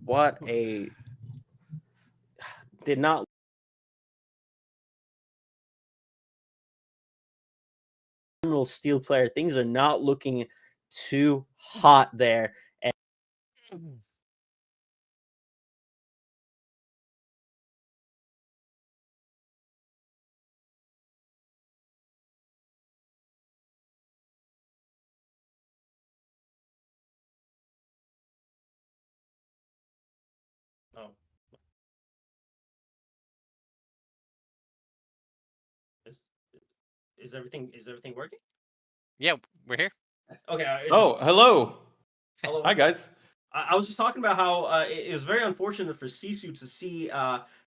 B: What a... Did not... Emerald Steel player. Things are not looking too hot there. And... Oh. Is everything working?
P: Yeah, we're here.
B: Okay.
I: Oh, hello.
B: Hello.
I: Hi, guys.
B: I was just talking about how it was very unfortunate for Sisu to see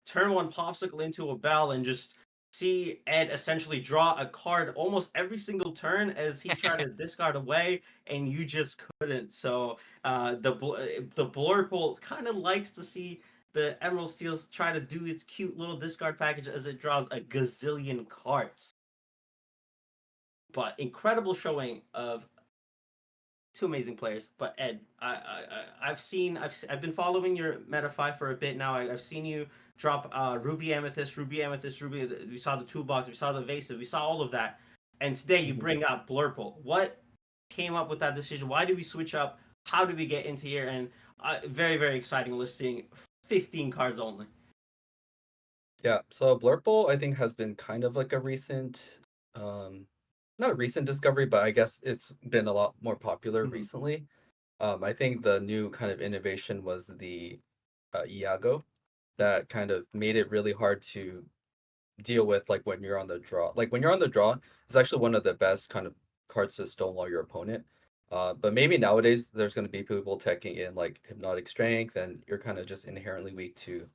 B: turn 1 Popsicle into a bell and just see Ed essentially draw a card almost every single turn as he tried to discard away, and you just couldn't. So the Blurple kind of likes to see the Emerald Steels try to do its cute little discard package as it draws a gazillion cards. But incredible showing of two amazing players. But Ed, I've been following your MetaFi for a bit now. I've seen you drop Ruby Amethyst. We saw the toolbox, we saw the evasive, we saw all of that. And today you bring up Blurple. What came up with that decision? Why did we switch up? How did we get into here? And very, very exciting listing. 15 cards only.
Q: Yeah, so Blurple I think has been kind of like a recent not a recent discovery, but I guess it's been a lot more popular recently. I think the new kind of innovation was the Iago that kind of made it really hard to deal with, like when you're on the draw. Like when you're on the draw, it's actually one of the best kind of cards to stonewall your opponent. But maybe nowadays there's going to be people teching in like Hypnotic Strength, and you're kind of just inherently weak to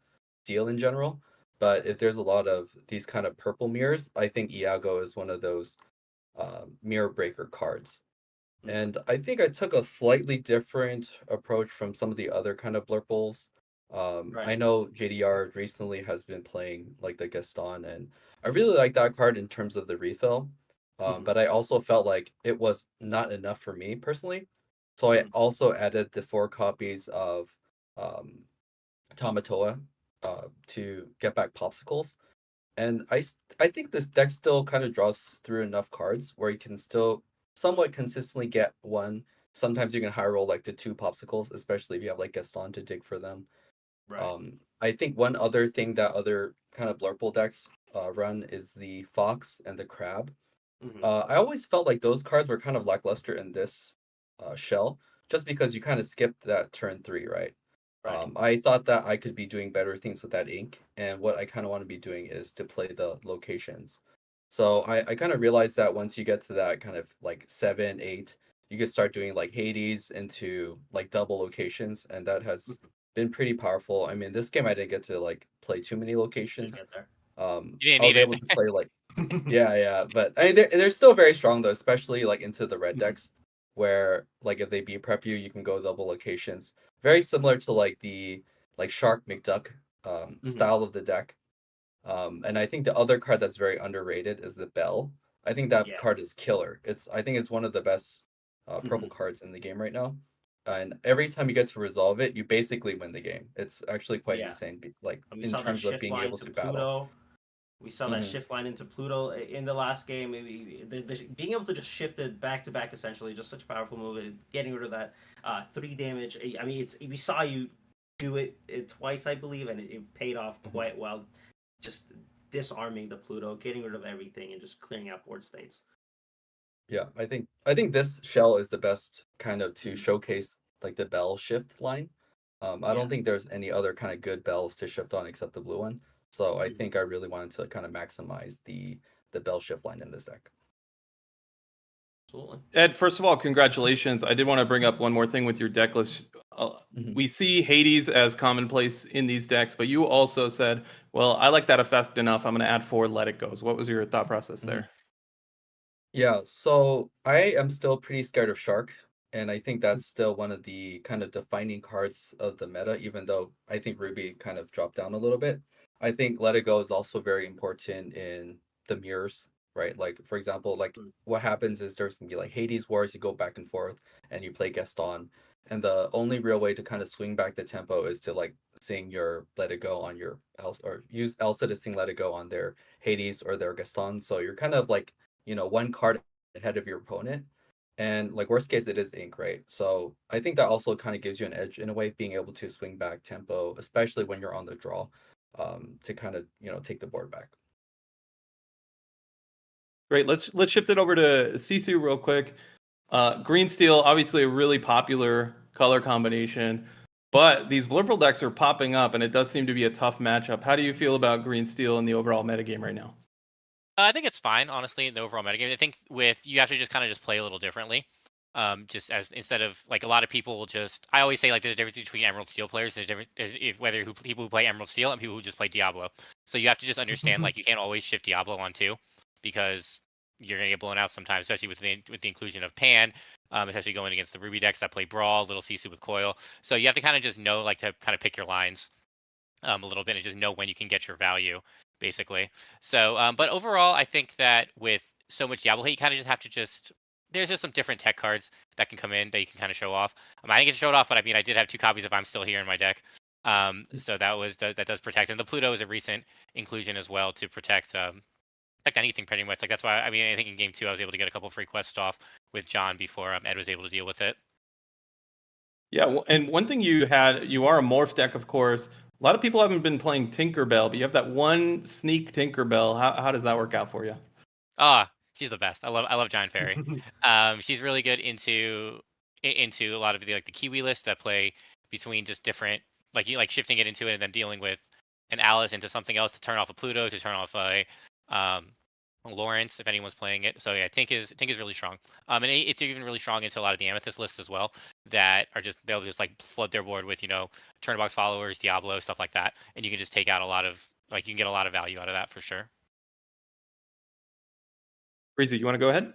Q: steel in general. But if there's a lot of these kind of purple mirrors, I think Iago is one of those mirror breaker cards. And I think I took a slightly different approach from some of the other kind of blurples. I know JDR recently has been playing like the Gaston, and I really like that card in terms of the refill. But I also felt like it was not enough for me personally. So I also added the 4 copies of Tamatoa to get back Popsicles. And I think this deck still kind of draws through enough cards where you can still somewhat consistently get one. Sometimes you can high roll like to 2 Popsicles, especially if you have like Gaston to dig for them. I think one other thing that other kind of Blurple decks run is the Fox and the Crab. I always felt like those cards were kind of lackluster in this shell, just because you kind of skipped that turn 3, right? I thought that I could be doing better things with that ink, and what I kind of want to be doing is to play the locations. So I kind of realized that once you get to that kind of like 7, 8, you can start doing like Hades into like double locations, and that has been pretty powerful. I mean, this game I didn't get to like play too many locations.
P: You
Q: I
P: didn't
Q: was
P: need it.
Q: able to play like yeah, but I mean they're still very strong though, especially like into the red decks, where like if they B prep you, you can go double locations. Very similar to like the like Shark McDuck style of the deck. And I think the other card that's very underrated is the Bell. I think that card is killer. I think it's one of the best purple cards in the game right now. And every time you get to resolve it, you basically win the game. It's actually quite insane, like
A: And we
Q: in
A: saw that
Q: terms of
A: shift
Q: being
A: line
Q: able
A: to
Q: to battle.
A: Pluto. We saw that
Q: Mhm.
A: shift line into Pluto in the last game. Being able to just shift it back to back, essentially, just such a powerful move. Getting rid of that 3 damage. I mean, we saw you do it twice, I believe, and it paid off quite well. Just disarming the Pluto, getting rid of everything, and just clearing out board states.
Q: Yeah, I think this shell is the best kind of to showcase like the bell shift line. I don't think there's any other kind of good bells to shift on except the blue one. So I think I really wanted to kind of maximize the bell shift line in this deck.
A: Absolutely.
I: Ed, first of all, congratulations. I did want to bring up one more thing with your deck list. We see Hades as commonplace in these decks, but you also said, well, I like that effect enough. I'm going to add 4 Let It Goes. What was your thought process there?
Q: Yeah, so I am still pretty scared of Shark, and I think that's still one of the kind of defining cards of the meta, even though I think Ruby kind of dropped down a little bit. I think Let It Go is also very important in the mirrors, right? Like, for example, like what happens is there's gonna be like Hades Wars, you go back and forth, and you play Gaston, and the only real way to kind of swing back the tempo is to like sing your Let It Go on your Elsa, or use Elsa to sing Let It Go on their Hades or their Gaston. So you're kind of like, one card ahead of your opponent. And like worst case, it is ink, right? So I think that also kind of gives you an edge in a way, being able to swing back tempo, especially when you're on the draw, to kind of take the board back.
I: Great. Let's shift it over to Sisu real quick. Green steel, obviously a really popular color combination, but these Blurple decks are popping up, and it does seem to be a tough matchup. How do you feel about green steel in the overall metagame right now?
P: I think it's fine, honestly, in the overall metagame. I think you have to just kind of just play a little differently. Just as instead of like a lot of people will just, I always say like there's a difference between Emerald Steel players. There's different people who play Emerald Steel and people who just play Diablo. So you have to just understand like you can't always shift Diablo on 2 because you're gonna get blown out sometimes, especially with the inclusion of Pan, especially going against the Ruby decks that play Brawl, Little Sisu with Coil. So you have to kind of just know like to kind of pick your lines a little bit and just know when you can get your value, basically. So, but overall, I think that with so much Diablo hate, you kind of just have to there's just some different tech cards that can come in that you can kind of show off. I didn't get to show it off, but I mean, I did have 2 copies of I'm Still Here in my deck. So that does protect. And the Pluto is a recent inclusion as well to protect anything pretty much. Like that's why, I mean, I think in game 2, I was able to get a couple free quests off with John before Ed was able to deal with it.
I: Yeah, and one thing you are a morph deck, of course. A lot of people haven't been playing Tinkerbell, but you have that one sneak Tinkerbell. How does that work out for you?
P: She's the best. I love Giant Fairy. She's really good into a lot of the Kiwi lists that play between just different like shifting it into it and then dealing with an Alice into something else to turn off a Pluto, to turn off a Lawrence if anyone's playing it. So yeah, Tink is really strong. And it's even really strong into a lot of the Amethyst lists as well that are they'll just like flood their board with Turnbox followers, Diablo, stuff like that, and you can just take out a lot of you can get a lot of value out of that for sure.
I: Breezy, you want to go ahead?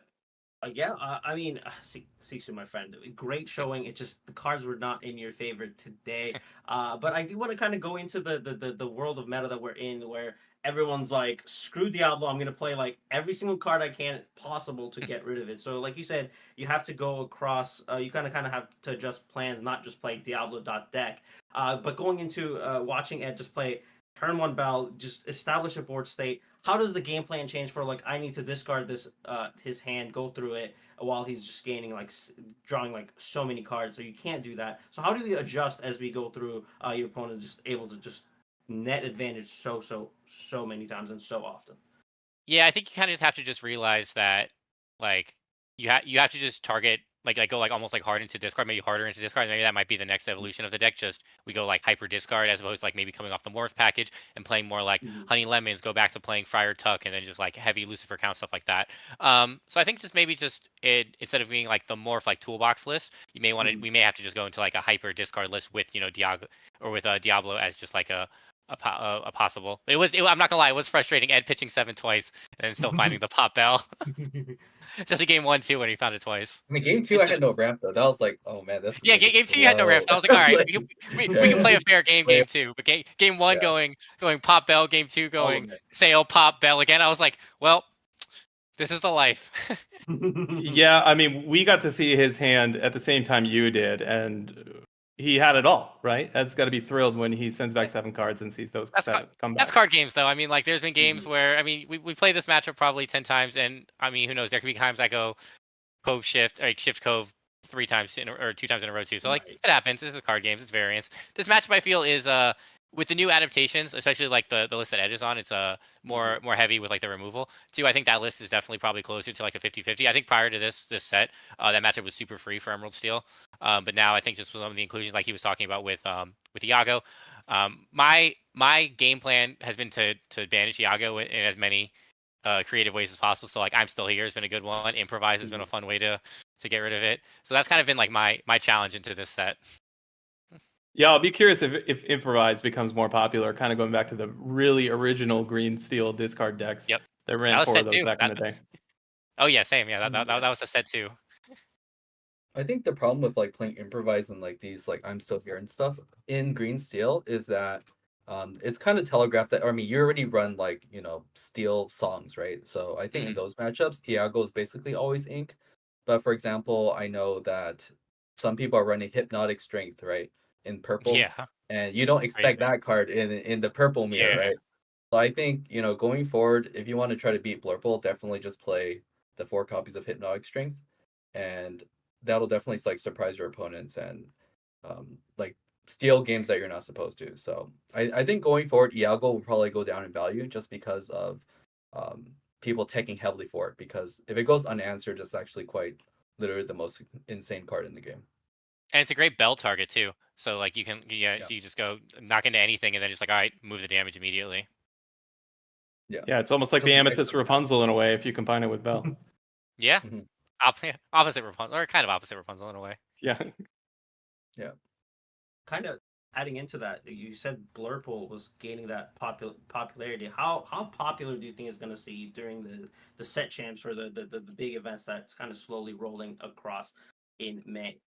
A: I mean, Sisu, my friend, great showing. It just the cards were not in your favor today. But I do want to kind of go into the world of meta that we're in, where everyone's like, screw Diablo, I'm gonna play like every single card I can possible to get rid of it. So like you said, you have to go across. You kind of have to adjust plans, not just play Diablo.deck. But going into watching Ed just play turn 1 Bell, just establish a board state. How does the game plan change for like I need to discard this his hand, go through it while he's just gaining drawing like so many cards, so you can't do that. So how do we adjust as we go through your opponent just able to just net advantage so many times and so often?
P: Yeah, I think you kind of just have to just realize that like you have to just target like go like almost like hard into discard, maybe harder into discard. Maybe that might be the next evolution of the deck. Just we go like hyper discard as opposed to like maybe coming off the morph package and playing more like honey lemons, go back to playing Friar Tuck and then just like heavy Lucifer count stuff like that. So I think just maybe just it instead of being like the morph like toolbox list, you may want to we may have to just go into like a hyper discard list with Diablo or with Diablo as just like a possible. I'm not gonna lie, it was frustrating. Ed pitching 7 twice and then still finding the pop bell. Especially game 1 too when he found it twice.
Q: I mean, game 2 I had no ramp though. That was like, oh man, this is
P: Yeah,
Q: gonna be
P: game 2 you had no ramps. I
Q: slow.
P: was like, all right,
Q: Like,
P: we can play a fair game.
Q: Play
P: Game 2, but game 1 going pop bell. Game 2 going sail pop bell again. I was like, well, this is the life.
I: Yeah, I mean, we got to see his hand at the same time you did, and he had it all, right? Ed's got to be thrilled when he sends back 7 cards and sees those come back.
P: That's card games, though. I mean, like, there's been games where, I mean, we play this matchup probably 10 times, and I mean, who knows? There could be times I go Cove Shift, like Shift Cove 3 times or 2 times in a row too. So like it happens. This is card games. It's variance. This matchup I feel is with the new adaptations, especially like the list that Edge is on, it's more heavy with like the removal too. I think that list is definitely probably closer to like a 50-50. I think prior to this set, that matchup was super free for Emerald Steel, but now I think just with some of the inclusions like he was talking about with Iago, my game plan has been to banish Iago in as many creative ways as possible. So like I'm Still Here has been a good one. Improvise has been a fun way to get rid of it. So that's kind of been like my challenge into this set.
I: Yeah, I'll be curious if Improvise becomes more popular, kind of going back to the really original green steel discard decks that ran
P: That was
I: 4 of
P: set
I: those
P: too.
I: back in the day.
P: Oh yeah, same. Yeah, that was the set too.
Q: I think the problem with like playing Improvise and like these like I'm Still Here and stuff in green steel is that it's kind of telegraphed that, I mean, you already run like, steel songs, right? So I think in those matchups, Iago is basically always ink. But for example, I know that some people are running Hypnotic Strength, right? In purple.
P: Yeah.
Q: And you don't expect that card in the purple mirror, right? So I think, going forward, if you want to try to beat Blurple, definitely just play the 4 copies of Hypnotic Strength. And that'll definitely like surprise your opponents and like steal games that you're not supposed to. So I think going forward, Iago will probably go down in value just because of people taking heavily for it. Because if it goes unanswered, it's actually quite literally the most insane card in the game.
P: And it's a great bell target too. So like you can you just go knock into anything and then just like all right, move the damage immediately.
I: Yeah, it's almost like the Amethyst Rapunzel in a way if you combine it with Bell.
P: Yeah. Opposite Rapunzel, or kind of opposite Rapunzel in a way.
I: Yeah.
Q: Yeah.
R: Kind of adding into that, you said Blurple was gaining that popularity. How popular do you think is going to see during the set champs or the big events that's kind of slowly rolling across in May?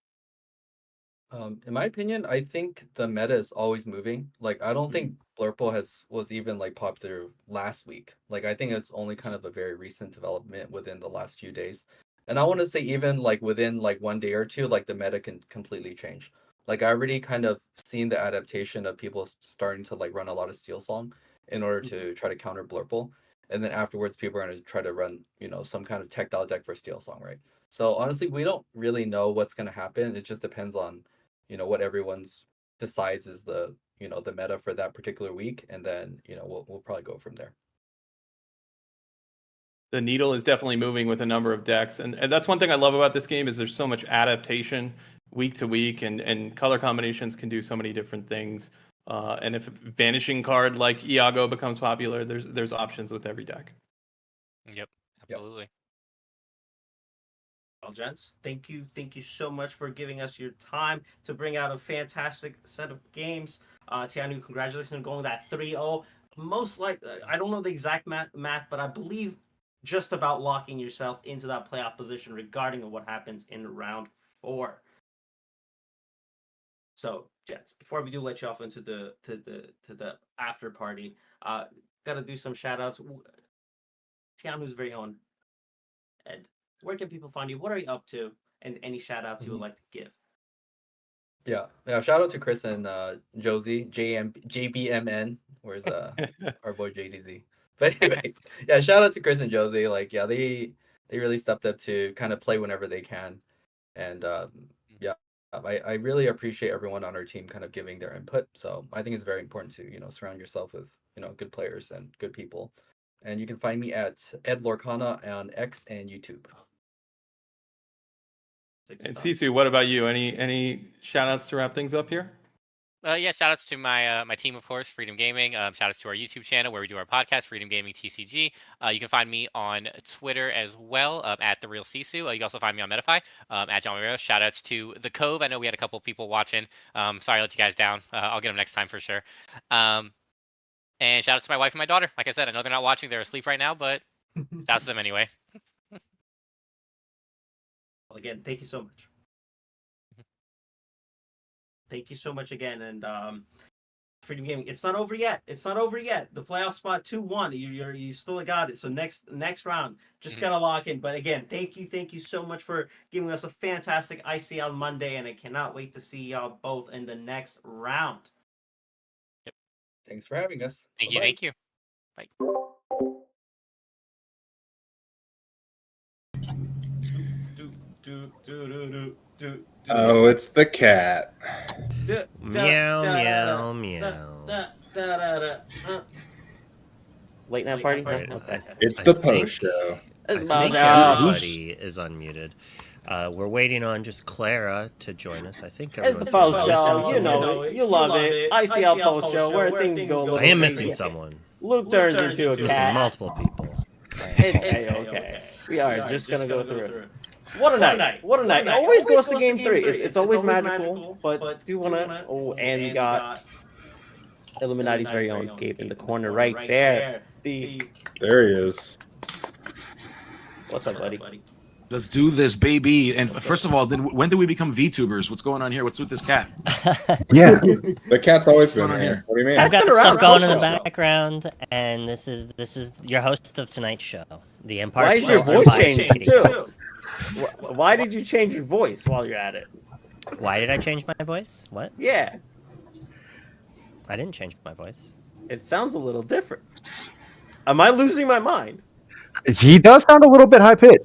Q: In my opinion, I think the meta is always moving. Like, I don't think Blurple was even like popular last week. Like, I think it's only kind of a very recent development within the last few days. And I want to say even like within like 1 day or 2, like the meta can completely change. Like, I already kind of seen the adaptation of people starting to like run a lot of Steel Song in order to try to counter Blurple. And then afterwards, people are going to try to run, some kind of tactile deck for Steel Song, right? So honestly, we don't really know what's going to happen. It just depends on what everyone's decides is the the meta for that particular week, and then we'll probably go from there.
I: The needle is definitely moving with a number of decks, and that's one thing I love about this game is there's so much adaptation week to week, and color combinations can do so many different things. And if a vanishing card like Iago becomes popular, there's options with every deck.
P: Yep, absolutely.
R: Well, gents, thank you so much for giving us your time to bring out a fantastic set of games. Tian, congratulations on going that 3-0. Most likely, I don't know the exact math, but I believe just about locking yourself into that playoff position regarding what happens in round 4. So, gents, before we do let you off into the after party, gotta do some shout outs. Tianu's very own Ed, where can people find you? What are you up to? And any shout outs you would like to give?
Q: Yeah. Shout out to Chris and Josie, JBMN. Where's our boy JDZ? But anyways, yeah, shout out to Chris and Josie. Like, yeah, they really stepped up to kind of play whenever they can, and yeah, I really appreciate everyone on our team kind of giving their input. So I think it's very important to surround yourself with good players and good people. And you can find me at Ed Lorcana on X and YouTube.
I: And Sisu, what about you? Any shout outs to wrap things up here?
P: Yeah, shout outs to my my team, of course, Freedom Gaming. Shout outs to our YouTube channel where we do our podcast, Freedom Gaming TCG. You can find me on Twitter as well, at The Real Sisu. You can also find me on Metafy, at John Rivera. Shout outs to The Cove. I know we had a couple people watching. Sorry I let you guys down. I'll get them next time for sure. And shout outs to my wife and my daughter. Like I said, I know they're not watching. They're asleep right now, but shout outs to them anyway.
R: Again, thank you so much. Thank you so much again, and Freedom Gaming. It's not over yet. It's not over yet. The playoff spot 2-1. You still got it. So next round, just gotta lock in. But again, thank you so much for giving us a fantastic ICL Monday, and I cannot wait to see y'all both in the next round.
Q: Thanks for having us.
P: Thank
Q: Bye-bye.
P: you. Bye.
S: Oh, it's the cat.
A: Meow, meow.
B: Late night party?
A: Okay.
S: It's the post show.
A: I
B: It's
A: think
B: Bojo.
A: everybody is unmuted. We're waiting on just Clara to join us. I think
B: It's the
A: everyone's
B: post
A: missing
B: show.
A: someone.
B: You know it. You love it. ICL post show where things go a little
A: I am
B: crazy.
A: missing someone.
B: Luke turns into a
A: Missing
B: cat.
A: multiple people.
B: It's okay. We are just gonna go through it. What a night! What a night! It always goes to game 3. It's always magical, but do wanna? Oh, and we got Illuminati's very own Gabe in the corner right there.
S: There he is.
B: What's up, buddy?
T: Let's do this, baby. And first of all, when did we become VTubers? What's going on here? What's with this cat?
S: Yeah, the cat's always been
T: What's going on
S: here.
T: here?
S: What do you mean?
U: I've got stuff going in the background, and this is your host of tonight's show, the Empire.
B: Why is your
U: Empire
B: voice
U: City
B: changing too?
U: Cats.
B: Why did you change your voice while you're at it?
U: Why did I change my voice? What?
B: Yeah,
U: I didn't change my voice.
B: it sounds a little different. Am I losing my mind?
M: He does sound a little bit high pitched.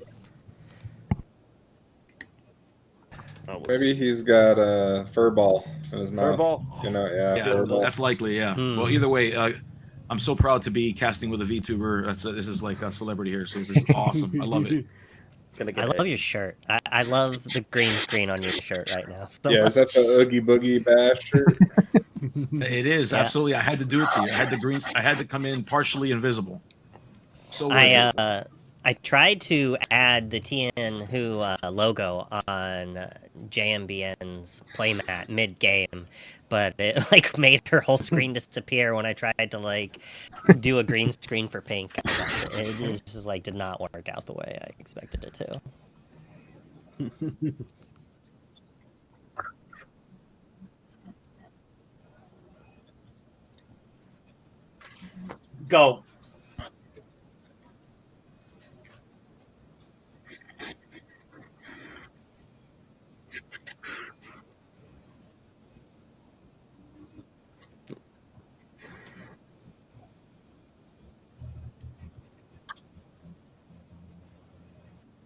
S: Maybe he's got a fur ball in his mouth.
B: ball?
S: You know, yeah.
T: Yeah,
S: fur ball.
T: that's likely. Yeah. Well, either way, I'm so proud to be casting with a VTuber. This is like a celebrity here, so this is awesome. I love it.
U: I love your shirt. I love the green screen on your shirt right now. So
S: Yeah, is that the Oogie Boogie Bash shirt?
T: It is
U: Yeah.
T: absolutely. I had to do it to you. I had to come in partially invisible. So worth it.
U: I tried to add the Tian Who logo on JMBN's playmat mid game, but it like made her whole screen disappear when I tried to like do a green screen for pink. It just like did not work out the way I expected it to.
B: Go.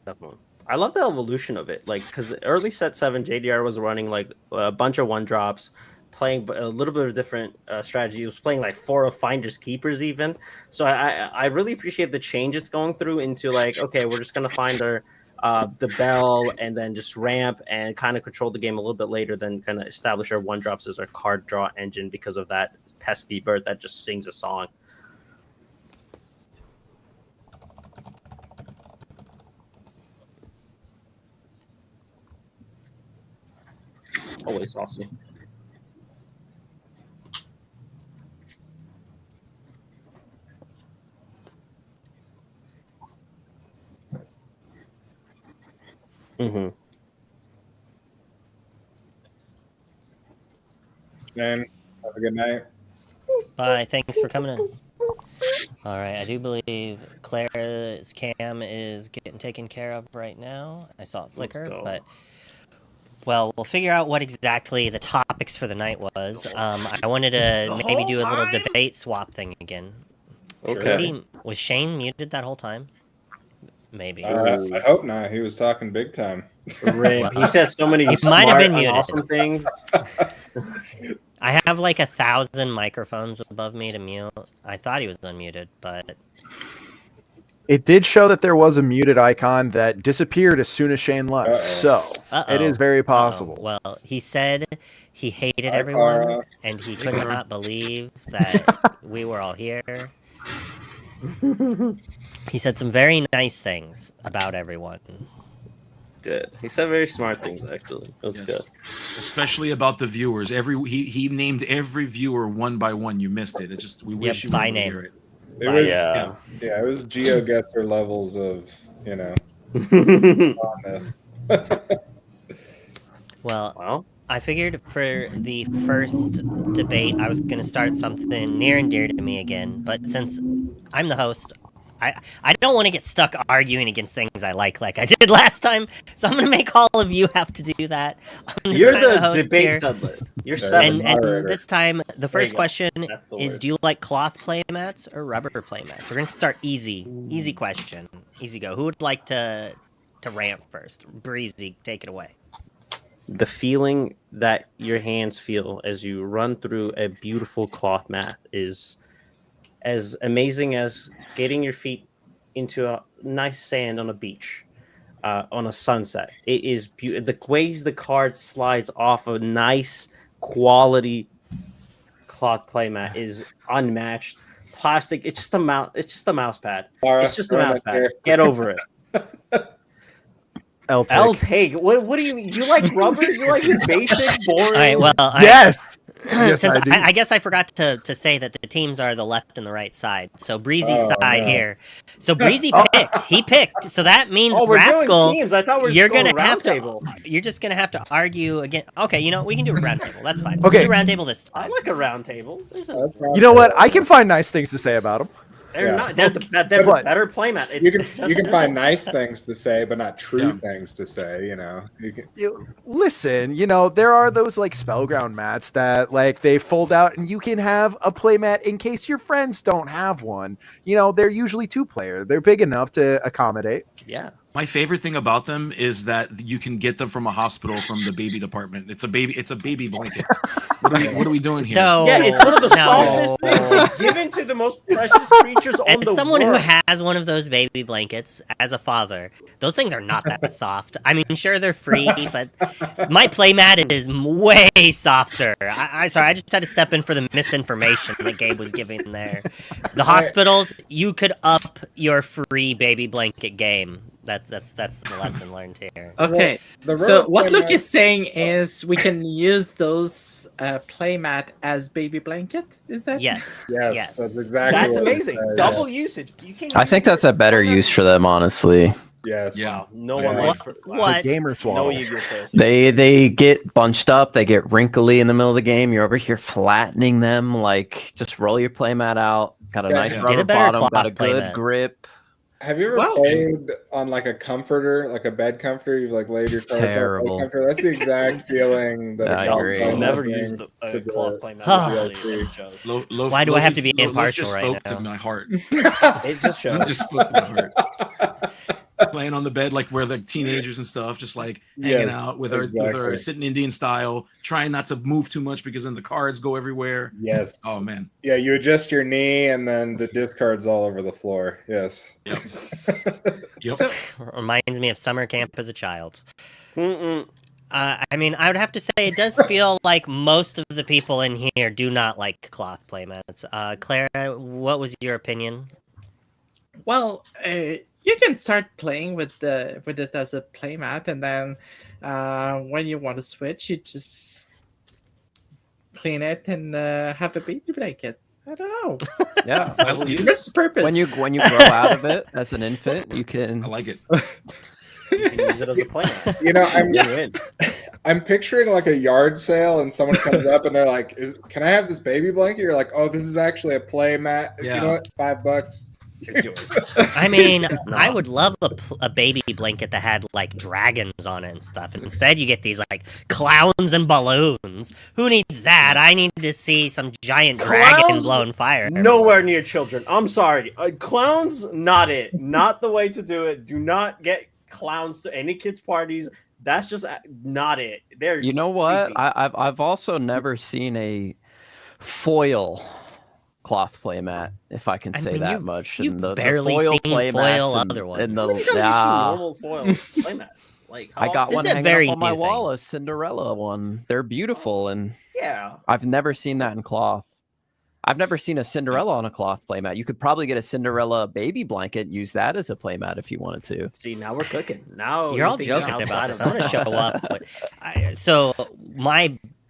B: Definitely. I love the evolution of it, like because early set 7, JDR was running like a bunch of 1-drops, playing a little bit of different strategy. He was playing like 4 of Finders Keepers even. So I really appreciate the change it's going through into like, okay, we're just gonna find our the bell and then just ramp and kind of control the game a little bit later, then kind of establish our 1-drops as our card draw engine because of that pesky bird that just sings a song. Always awesome. Mm-hmm.
S: Man, have a good night.
U: Bye. Thanks for coming in. All right, I do believe Clara's cam is getting taken care of right now. I saw it flicker, but well, we'll figure out what exactly the topics for the night was. I wanted to maybe do a little debate swap thing again.
S: Okay.
U: Was Shane muted that whole time? Maybe.
S: I hope not. He was talking big time.
B: He said so many
U: He
B: smart
U: might have been
B: and
U: muted.
B: awesome things.
U: I have like 1,000 microphones above me to mute. I thought he was unmuted, but
M: It did show that there was a muted icon that disappeared as soon as Shane left. So it is very possible.
U: Well, he said he hated
S: Hi,
U: everyone
S: Clara.
U: and he
S: Hey,
U: could
S: Clara.
U: not believe that we were all here. He said some very nice things about everyone.
B: Good. He said very smart things, actually. It was good.
T: Especially about the viewers. He named every viewer one by one. You missed it. It just we wish you were able to hear it.
S: It was it was GeoGuessr levels of honest.
U: Well, I figured for the first debate, I was going to start something near and dear to me again. But since I'm the host, I don't want to get stuck arguing against things I like I did last time. So I'm going to make all of you have to do that.
B: You're the debate settler. You're
U: and
B: seven.
U: this time, the first
B: go.
U: question
B: That's the
U: is:
B: word.
U: do you like cloth playmats or rubber playmats? We're gonna start easy. Easy question. Easy go. Who would like to rant first? Breezy, take it away.
B: The feeling that your hands feel as you run through a beautiful cloth mat is as amazing as getting your feet into a nice sand on a beach on a sunset. It is the ways the card slides off a nice quality cloth playmat is unmatched. Plastic, it's just a mouse. It's just a mouse pad. It's just a mouse pad. Get over it. L take. What do you like rubber? You like your basic boring?
U: All right. Well,
M: Yes,
U: since I guess I forgot to say that the teams are the left and the right side. So Breezy's side here. So Breezy picked. He picked. So that means
B: we're
U: Rascal.
B: doing teams. I thought we were
U: you're
B: just going
U: gonna have
B: round
U: to.
B: table.
U: You're just gonna have to argue again. Okay. You know we can do a round table. That's fine.
M: Okay.
U: We'll do round table this time.
B: I like a round table.
M: You know what? I can find nice things to say about them.
B: They're not. They're better playmat.
S: You can find nice things to say, but not true things to say. You can.
M: Listen, there are those like Spellground mats that like they fold out and you can have a playmat in case your friends don't have one. They're usually 2-player. They're big enough to accommodate.
B: Yeah.
T: My favorite thing about them is that you can get them from a hospital from the baby department. It's a baby blanket. What are we doing here?
U: No,
B: Yeah, it's one of the
U: no.
B: softest things given to the most precious creatures on
U: As
B: the
U: someone
B: world.
U: who has one of those baby blankets as a father, those things are not that soft. I mean, sure they're free, but my playmat is way softer. I just had to step in for the misinformation that Gabe was giving there. The hospitals, you could up your free baby blanket game. That's the lesson learned here.
D: Okay,
S: the
D: so
S: rubber
D: what Luke
S: playmat-
D: is saying is we can use those playmat as baby blanket. Is that?
U: Yes.
S: Yes, that's exactly.
B: That's
S: what it
B: amazing.
S: says.
B: Double usage. You can.
E: I think that's a better use for them, honestly.
S: Yes.
T: Yeah.
B: No one likes
U: What?
M: The gamer
B: No
M: swaddle.
B: ego says.
E: They get bunched up, they get wrinkly in the middle of the game. You're over here flattening them. Like, just roll your playmat out. Got a nice
U: Get
E: rubber
U: a better
E: bottom,
U: cloth
E: got a good
U: playmat.
E: grip.
S: Have you ever played on like a comforter, like a bed comforter? You've like laid your clothes on a bed
E: terrible.
S: comforter. That's the exact feeling that
E: I
S: a cloth
E: agree.
S: playmat
B: I've never
S: brings
B: used a
S: to the-
B: cloth playmat.
S: to
B: Really,
S: DLC.
B: it shows.
U: Why do I have to be
T: Loaf
U: impartial
T: just
U: right
T: spoke
U: now?
T: to my heart.
B: It just shows.
T: Loaf just spoke to my heart. Playing on the bed like we're like teenagers and stuff, just like hanging
S: Yes,
T: out with our
S: exactly.
T: sitting Indian style, trying not to move too much because then the cards go everywhere.
S: Yes.
T: Oh man.
S: Yeah, you adjust your knee and then the discard's all over the floor. Yes.
T: Yep. Yep.
D: So,
U: Reminds me of summer camp as a child.
B: Mm-mm.
U: I mean, I would have to say it does feel like most of the people in here do not like cloth playmats. Clara, what was your opinion?
D: well, you can start playing with it as a playmat, and then when you want to switch, you just clean it and have a baby blanket. I don't know.
E: Yeah.
D: That's the purpose.
E: When you grow out of it as an infant, you can.
T: I like it.
B: You can use it as a playmat.
S: You know, I'm
B: You're in.
S: I'm picturing like a yard sale and someone comes up and they're like, can I have this baby blanket? You're like, oh, this is actually a play mat.
T: Yeah.
S: You know what? $5.
B: It's yours.
U: I mean, I would love a baby blanket that had like dragons on it and stuff. And instead, you get these like clowns and balloons. Who needs that? I need to see some giant dragon
B: Clowns?
U: blowing fire.
B: Nowhere near children. I'm sorry. Clowns, not it. Not the way to do it. Do not get clowns to any kids' parties. That's just not it. They're
E: You know what?
B: creepy.
E: I've also never seen a foil cloth playmat, if I can
U: I
E: say
U: mean,
E: that much.
U: you've
E: And the
U: barely
E: foil
U: seen
E: playmats
U: foil
E: and,
U: other
E: and
U: ones.
E: the
B: How many times have you seen normal foil playmats? Like, how
E: I got
B: often?
E: one
U: This is a
E: hanging
U: very
E: up on my
U: new
E: wall,
U: thing.
E: a Cinderella one. They're beautiful, and
B: Yeah.
E: I've never seen that in cloth. I've never seen a Cinderella on a cloth playmat. You could probably get a Cinderella baby blanket and use that as a playmat if you wanted to.
B: See, now we're cooking. Now
U: You're all
B: thinking
U: joking about
B: outside
U: this.
B: of
U: I'm going to show up. So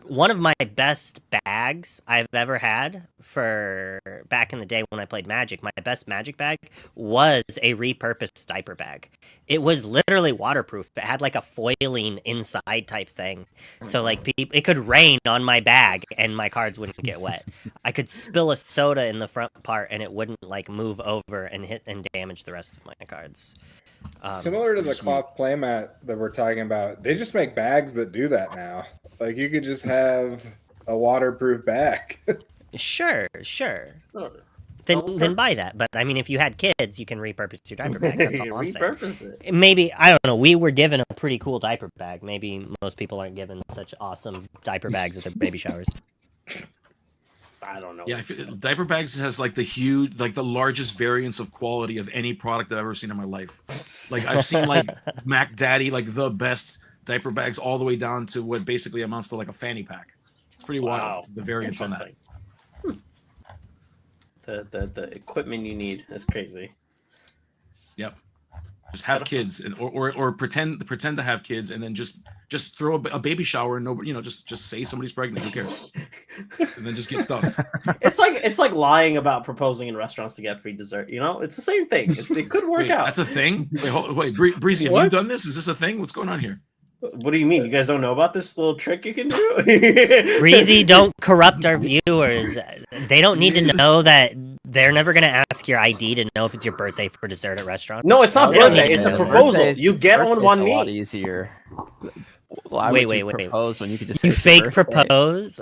U: one of my best bags I've ever had for back in the day when I played Magic, my best Magic bag was a repurposed diaper bag. It was literally waterproof. It had like a foiling inside type thing. So like it could rain on my bag and my cards wouldn't get wet. I could spill a soda in the front part and it wouldn't like move over and hit and damage the rest of my cards.
S: Similar to the cloth playmat that we're talking about, they just make bags that do that now. Like you could just have a waterproof bag.
U: Sure. Then buy that. But I mean, if you had kids, you can repurpose your diaper bag. That's all I'm saying.
B: Repurpose it.
U: Maybe, I don't know. We were given a pretty cool diaper bag. Maybe most people aren't given such awesome diaper bags at their baby showers.
B: I don't know.
T: Yeah, diaper bags has like the largest variance of quality of any product that I've ever seen in my life. Like I've seen like Mac Daddy, like the best diaper bags, all the way down to what basically amounts to like a fanny pack. It's pretty wild, the variance on that.
B: The equipment you need is crazy.
T: Yep. Just have kids, or pretend to have kids, and then just throw a baby shower, and nobody, just say somebody's pregnant. Who cares? And then just get stuff.
B: It's like lying about proposing in restaurants to get free dessert. It's the same thing. It could work out.
T: That's a thing. Wait, Breezy, have you done this? Is this a thing? What's going on here?
B: What do you mean? You guys don't know about this little trick you can do?
U: Breezy, don't corrupt our viewers. They don't need to know that they're never going to ask your ID to know if it's your birthday for dessert at restaurants.
B: No, it's not
U: They don't
B: birthday.
U: need
B: It's
U: to
B: a
U: know that.
B: proposal. You get on one
E: A
B: knee.
E: lot easier. Why
U: Wait,
E: would you
U: wait.
E: propose when you could just
U: You
E: say it's
U: fake
E: your birthday?
U: propose?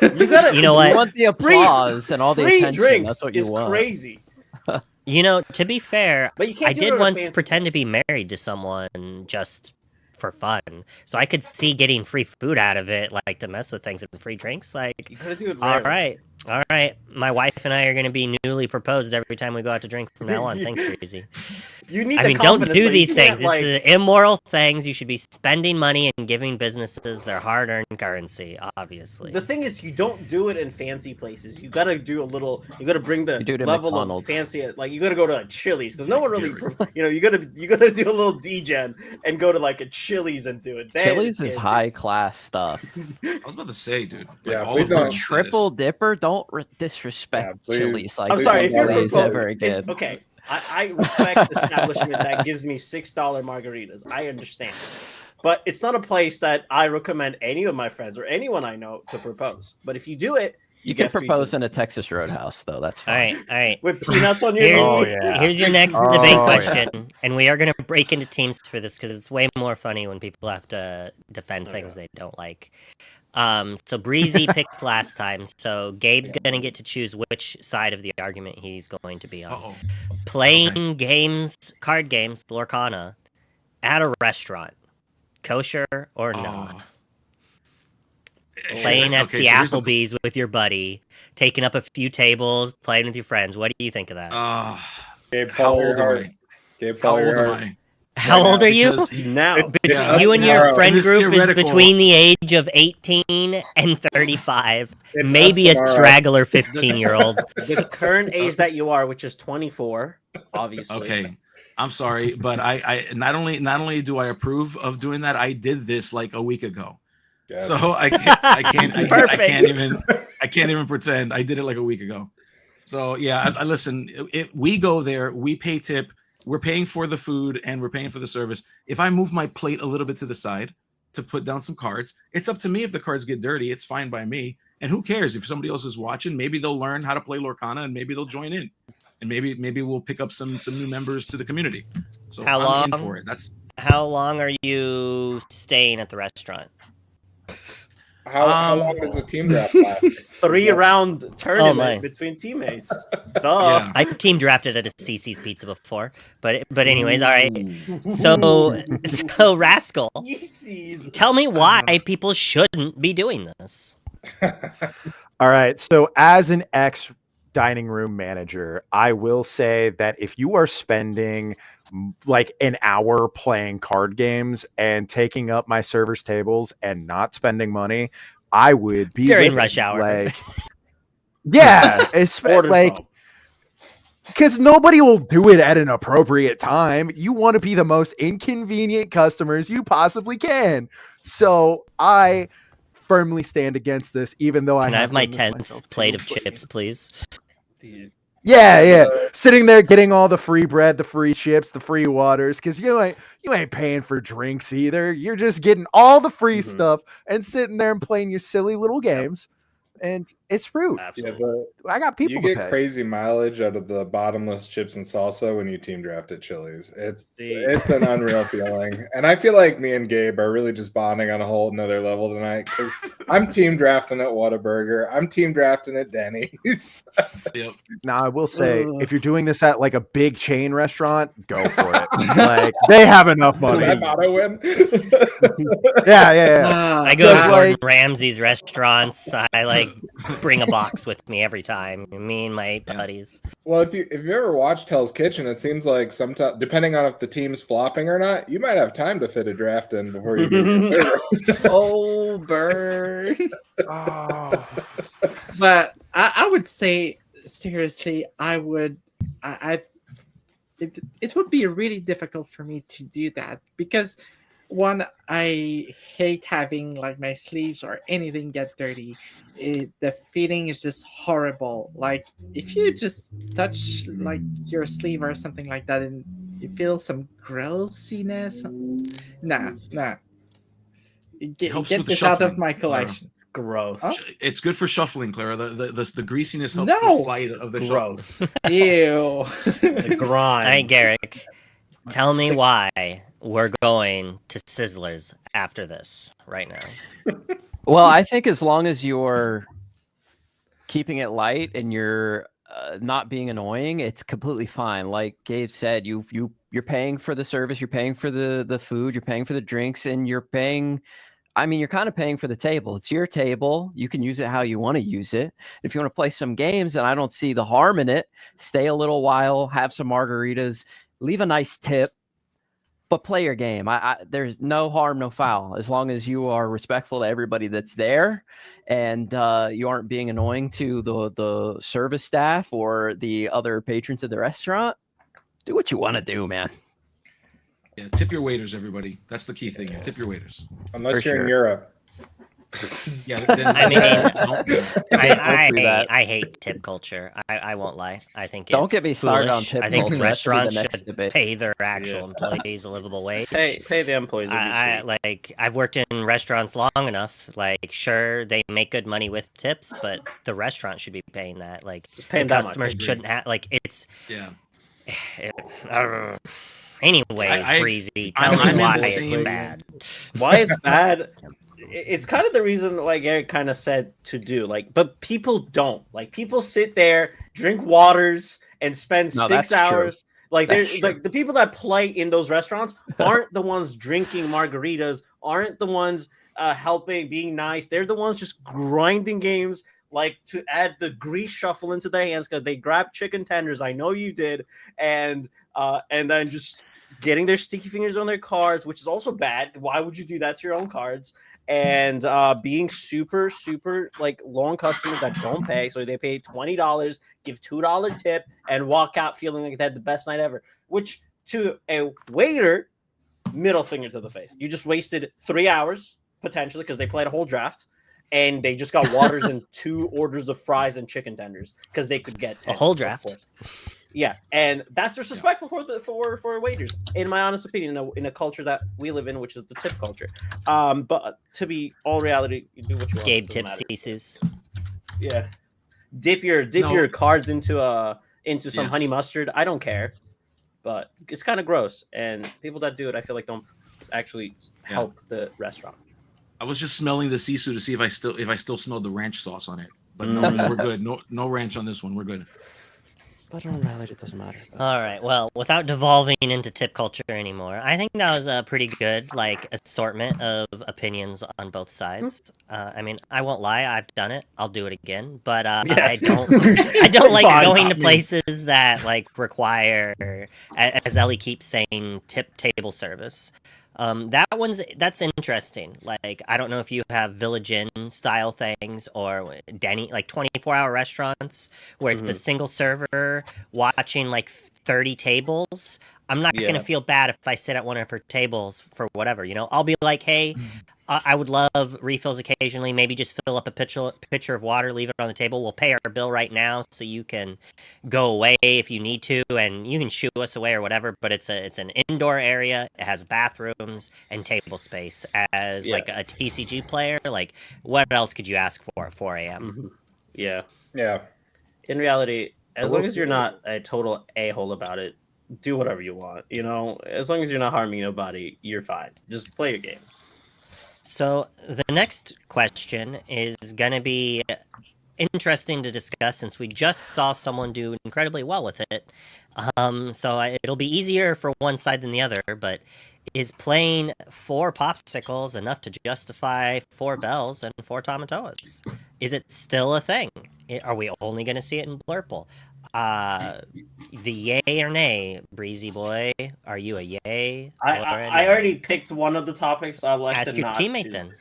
B: You
U: know what?
E: You want the applause and all the
B: free
E: attention.
B: drinks
E: That's what you
B: is
E: want.
B: crazy.
U: To be fair,
B: But you can't
U: I
B: do it
U: did
B: on a
U: once
B: fancy
U: pretend to be married to someone just for fun. So I could see getting free food out of it, like to mess with things and free drinks. Like,
B: You gotta do it
U: all
B: rarely.
U: right. My wife and I are going to be newly proposed every time we go out to drink from now on. Thanks, Breezy.
B: You need.
U: I
B: the
U: mean, don't
B: confidence,
U: do
B: but you
U: these
B: can't,
U: things.
B: like-
U: It's the immoral things. You should be spending money and giving businesses their hard-earned currency, obviously.
B: The thing is, you don't do it in fancy places. You gotta do a little. You gotta bring the
E: do it at
B: level
E: McDonald's.
B: of fancy. Like you gotta go to a Chili's because no one really. You gotta do a little degen and go to like a Chili's and do it. Then
E: Chili's
B: it's
E: is high class stuff.
T: I was about to say, dude.
S: Yeah,
T: all
S: please
T: of them
S: don't.
T: are
E: Triple Dipper, don't disrespect
S: please.
E: Chili's like
B: I'm sorry if you're
E: Chili's
B: proposing.
E: ever again.
B: Okay, I respect the establishment that gives me $6 margaritas. I understand, but it's not a place that I recommend any of my friends or anyone I know to propose. But if you do it,
E: You can
B: get free
E: propose
B: food.
E: in a Texas Roadhouse, though. That's
U: All
E: fine.
U: right.
B: With peanuts on your
U: Here's your next
E: Oh,
U: debate
E: yeah.
U: question, and we are going to break into teams for this because it's way more funny when people have to defend things they don't like. So Breezy picked last time, so Gabe's going to get to choose which side of the argument he's going to be on. Playing games, card games, Lorcana, at a restaurant, kosher or not? Playing at
T: Okay,
U: the
T: so here's the-
U: Applebee's with your buddy, taking up a few tables, playing with your friends. What do you think of that?
S: Gabe,
T: How
S: follow your
T: old am
S: heart.
T: I?
S: Gabe,
T: How
S: follow
T: old
S: your
T: am
S: heart.
T: I?
U: How old are you?
T: Because
B: Now.
U: You and your friend
T: In this
U: group is
T: theoretical-
U: between the age of 18 and 35.
S: It's
U: Maybe a
S: us tomorrow.
U: straggler 15-year-old.
B: The current age that you are, which is 24, obviously.
T: Okay, I'm sorry, but I not only do I approve of doing that, I did this like a week ago.
S: Yes.
T: So I can't even pretend I did it like a week ago. So yeah, I listen. We go there, we pay tip, we're paying for the food, and we're paying for the service. If I move my plate a little bit to the side to put down some cards, it's up to me if the cards get dirty. It's fine by me. And who cares if somebody else is watching? Maybe they'll learn how to play Lorcana, and maybe they'll join in, and maybe we'll pick up some new members to the community. So
U: How
T: I'm in
U: long?
T: for it. That's
U: How long are you staying at the restaurant?
S: How long does the team draft last?
B: 3-round
U: my.
B: tournament between teammates.
T: Yeah.
U: I've team drafted at a CC's Pizza before, but anyways, all right. So Rascal,
B: Yeezy's.
U: tell me why people shouldn't be doing this.
M: All right. So as an ex dining room manager, I will say that if you are spending like an hour playing card games and taking up my server's tables and not spending money, I would be
U: During
M: livid.
U: rush hour.
M: Like, yeah, it's like, because nobody will do it at an appropriate time. You want to be the most inconvenient customers you possibly can. So I firmly stand against this, even though
U: Can I have my
M: done this
U: 10th
M: myself
U: plate
M: too.
U: of chips, please?
M: Yeah. Sitting there getting all the free bread, the free chips, the free waters, because you ain't paying for drinks either. You're just getting all the free stuff and sitting there and playing your silly little games. And it's rude.
S: Yeah,
M: I got people
S: you
M: to
S: get
M: pay.
S: crazy mileage out of the bottomless chips and salsa when you team draft at Chili's. It's an unreal feeling, and I feel like me and Gabe are really just bonding on a whole another level tonight. 'Cause I'm team drafting at Whataburger. I'm team drafting at Denny's.
M: Now I will say, if you're doing this at like a big chain restaurant, go for it. Like they have enough money.
S: Does that auto win?
M: Yeah.
U: I go to
M: Just
U: Gordon
M: like-
U: Ramsay's restaurants. I like bring a box with me every time. Me and my 8 buddies.
S: Well, if you ever watched Hell's Kitchen, it seems like sometimes, depending on if the team's flopping or not, you might have time to fit a draft in before you get your
B: Oh, burn.
D: But I would say seriously, I would. It would be really difficult for me to do that because one, I hate having like my sleeves or anything get dirty. The feeling is just horrible. Like if you just touch like your sleeve or something like that and you feel some grossiness, nah. Get
T: helps with the
D: this out of
T: shuffling,
D: my
T: Clara.
D: collection.
B: It's gross.
D: Huh?
T: It's good for shuffling, Clara. The greasiness helps
D: No!
T: the slide of the
B: gross.
D: Ew.
B: The grind.
U: All right, Garrick, tell me why we're going to Sizzlers after this right now.
E: Well, I think as long as you're keeping it light and you're not being annoying, it's completely fine. Like Gabe said, you're paying for the service, you're paying for the food, you're paying for the drinks, and you're paying. I mean, you're kind of paying for the table. It's your table. You can use it how you want to use it. If you want to play some games, and I don't see the harm in it, stay a little while, have some margaritas, leave a nice tip, but play your game. There's no harm, no foul, as long as you are respectful to everybody that's there, and you aren't being annoying to the service staff or the other patrons of the restaurant. Do what you want to do, man.
T: Yeah, tip your waiters, everybody. That's the key thing. Tip your waiters.
S: Unless you're in Europe.
T: Yeah, then
U: I mean,
E: that.
U: I hate tip culture. I won't lie. I think
E: Don't
U: it's
E: get me started on
U: foolish.
E: tip
U: I think
E: culture. That's gonna be the
U: restaurants
E: next
U: should
E: debate.
U: pay their actual employees a livable wage.
B: Pay the employees.
U: I've worked in restaurants long enough. Like, sure, they make good money with tips, but the restaurant should be paying that. Like,
B: paying
U: the
B: that much,
U: customers
B: agreed.
U: shouldn't have. Like, it's
T: yeah.
U: Anyways, Breezy, tell
B: I'm
U: me
B: in
U: why
B: the
U: it's
B: same-
U: bad.
B: Why it's bad? It's kind of the reason, like Eric kind of said to do. Like, but people don't. Like, people sit there, drink waters, and spend
E: No,
B: 6
E: that's true.
B: hours. Like,
E: That's
B: there's
E: true.
B: like the people that play in those restaurants aren't the ones drinking margaritas, aren't the ones helping, being nice. They're the ones just grinding games, like to add the grease shuffle into their hands because they grabbed chicken tenders. I know you did, and then just getting their sticky fingers on their cards, which is also bad. Why would you do that to your own cards? And being super like long customers that don't pay, so they pay $20, give $2 tip, and walk out feeling like they had the best night ever. Which to a waiter, middle finger to the face. You just wasted 3 hours potentially because they played a whole draft, and they just got waters and 2 orders of fries and chicken tenders because they could get 10,
U: A whole
B: of
U: draft.
B: course. Yeah, and that's disrespectful for waiters, in my honest opinion, in a culture that we live in, which is the tip culture. But to be all reality, you do what you want.
U: Gabe
B: it doesn't
U: tips
B: matter.
U: Sisus.
B: Yeah, dip your cards into some
T: Yes.
B: honey mustard. I don't care, but it's kind of gross, and people that do it, I feel like don't actually help the restaurant.
T: I was just smelling the sisu to see if I still smelled the ranch sauce on it, but no, we're good. No ranch on this one. We're good.
B: But on Rally, it doesn't matter.
U: All right. Well, without devolving into tip culture anymore, I think that was a pretty good assortment of opinions on both sides. I mean, I won't lie, I've done it. I'll do it again, but I don't. I don't like going to places that require, as Ellie keeps saying, tip table service. That's interesting. Like, I don't know if you have Village Inn style things or Denny, 24-hour restaurants where it's a single server watching 30 tables. I'm not gonna feel bad if I sit at one of her tables for whatever, I'll be like, hey, I would love refills occasionally. Maybe just fill up a pitcher of water, leave it on the table. We'll pay our bill right now, so you can go away if you need to, and you can shoo us away or whatever. But it's an indoor area. It has bathrooms and table space. As a TCG player, what else could you ask for at 4 a.m.?
B: Yeah.
S: Yeah.
B: In reality, as long as you're not a total a-hole about it, do whatever you want. As long as you're not harming nobody, you're fine. Just play your games.
U: So the next question is going to be interesting to discuss since we just saw someone do incredibly well with it. It'll be easier for one side than the other, but is playing 4 popsicles enough to justify 4 bells and 4 tomatoas? Is it still a thing? Are we only going to see it in Blurple? The yay or nay, Breezy Boy? Are you a yay?
B: I already picked one of the topics. I'd like
U: ask
B: to
U: your
B: not
U: teammate
B: choose.
U: then.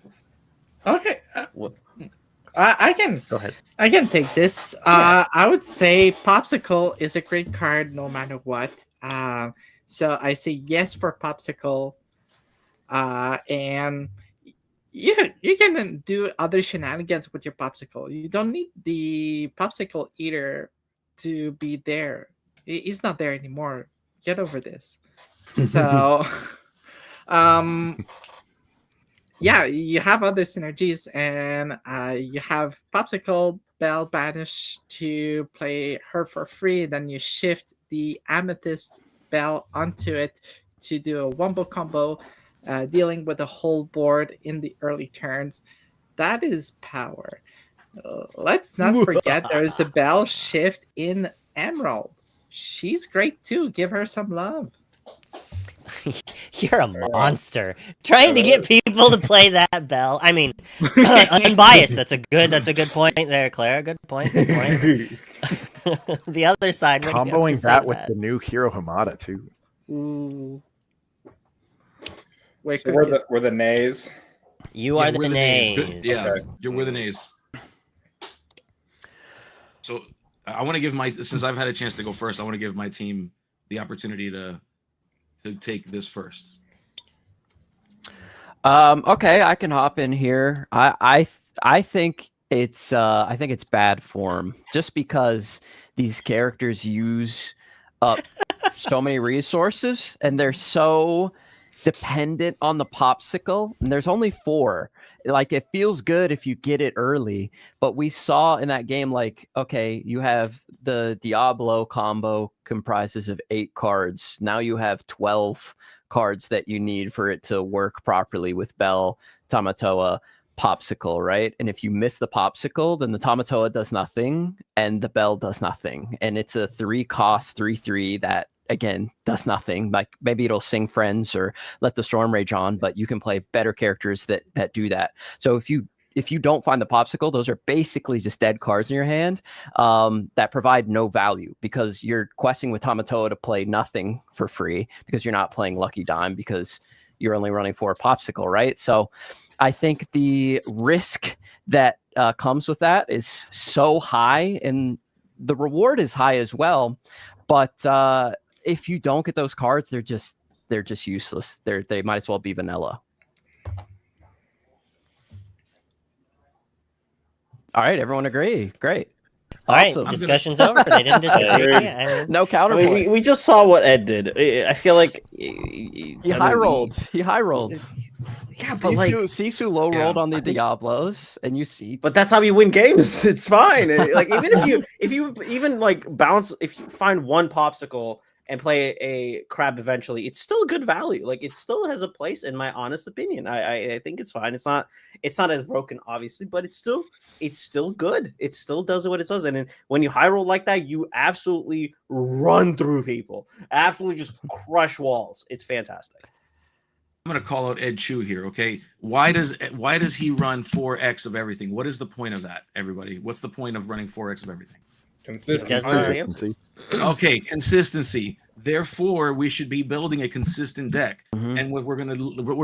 D: Okay.
B: What?
D: I can
B: Go ahead.
D: I can take this. I would say Popsicle is a great card no matter what. So I say yes for Popsicle. And you can do other shenanigans with your Popsicle. You don't need the Popsicle eater to be there. He's not there anymore. Get over this. So, yeah, you have other synergies, and you have Popsicle Bell Banish to play her for free. Then you shift the Amethyst Bell onto it to do a wombo combo, dealing with the whole board in the early turns. That is power. Let's not forget there's a Bell shift in Emerald. She's great too. Give her some love.
U: You're a monster. Trying to get people to play that bell. I mean, unbiased. That's a good point there, Clara. Good point. The other side. What do you have to
M: Comboing
U: say
M: that
U: to
M: with the new Hero Hamada too.
D: Ooh.
S: So we're the nays.
U: You are
T: we're
U: the nays.
T: Good. Yeah,
S: Okay.
T: we're the nays. So I want to give since I've had a chance to go first, I want to give my team the opportunity to take this first.
E: Okay, I can hop in here. I think it's bad form just because these characters use up so many resources and they're so dependent on the Popsicle, and there's only 4. It feels good if you get it early, but we saw in that game, okay, you have the Diablo combo comprises of 8 cards. Now you have 12 cards that you need for it to work properly with Bell, Tamatoa, Popsicle, right? And if you miss the Popsicle, then the Tamatoa does nothing and the Bell does nothing. And it's a 3-cost 3/3 that, again, does nothing. Maybe it'll sing friends or let the Storm Rage on, but you can play better characters that do that. So if you don't find the Popsicle, those are basically just dead cards in your hand that provide no value because you're questing with Tamatoa to play nothing for free because you're not playing Lucky Dime because you're only running 4 Popsicle, right? So I think the risk that comes with that is so high, and the reward is high as well. But if you don't get those cards, they're just useless. They might as well be vanilla. All right, everyone agree. Great.
U: All
E: awesome.
U: right, discussion's over. They didn't disagree.
E: No counterpoint.
B: I mean, we just saw what Ed did. I feel like
E: he high rolled. He high rolled.
B: Yeah, but
E: Sisu low rolled on the Diablos, and you see.
B: But that's how you win games. It's fine. Even if you bounce, if you find one Popsicle and play a crab eventually, it's still good value. Like it still has a place in my honest opinion. I think it's fine. It's not as broken, obviously, but it's still good. It still does what it does. And then when you high roll like that, you absolutely run through people, absolutely just crush walls. It's fantastic.
T: I'm going to call out Ed Chu here, okay? Why does he run 4x of everything? What is the point of that, everybody? What's the point of running 4x of everything?
S: Consistency.
T: Okay, consistency. Therefore, we should be building a consistent deck. And what we're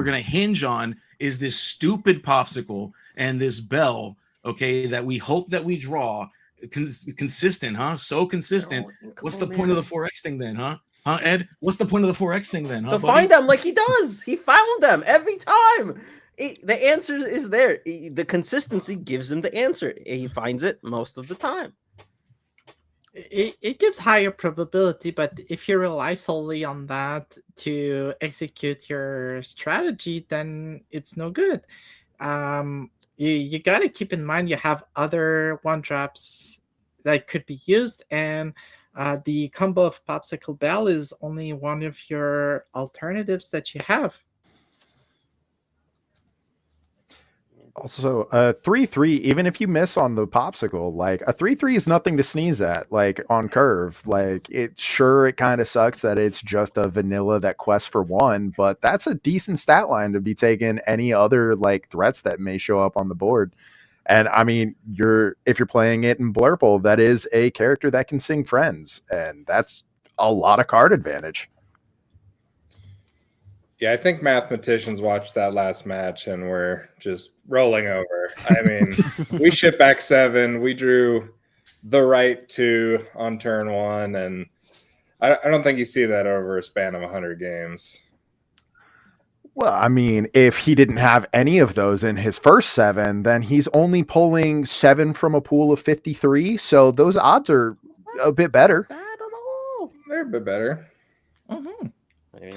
T: gonna hinge on is this stupid popsicle and this bell, okay, that we hope that we draw. Consistent, huh? So consistent. What's the point of the 4x thing then, huh? Huh, Ed? What's the point of the 4x thing then?
B: To find them like he does. He found them every time. The answer is there. The consistency gives him the answer. He finds it most of the time.
D: It gives higher probability, but if you rely solely on that to execute your strategy, then it's no good. You got to keep in mind you have other one drops that could be used, and the combo of Popsicle Bell is only one of your alternatives that you have.
M: Also, a 3-3, even if you miss on the popsicle, like a 3-3 is nothing to sneeze at, like on curve. Like it kind of sucks that it's just a vanilla that quests for 1, but that's a decent stat line to be taking any other like threats that may show up on the board. And I mean, if you're playing it in Blurple, that is a character that can sing friends, and that's a lot of card advantage.
S: Yeah, I think mathematicians watched that last match and were just rolling over. I mean, we ship back 7. We drew the right 2 on turn 1, and I don't think you see that over a span of 100 games.
M: Well, I mean, if he didn't have any of those in his first 7, then he's only pulling 7 from a pool of 53. So those odds are a bit better.
S: They're a bit better.
B: I mean,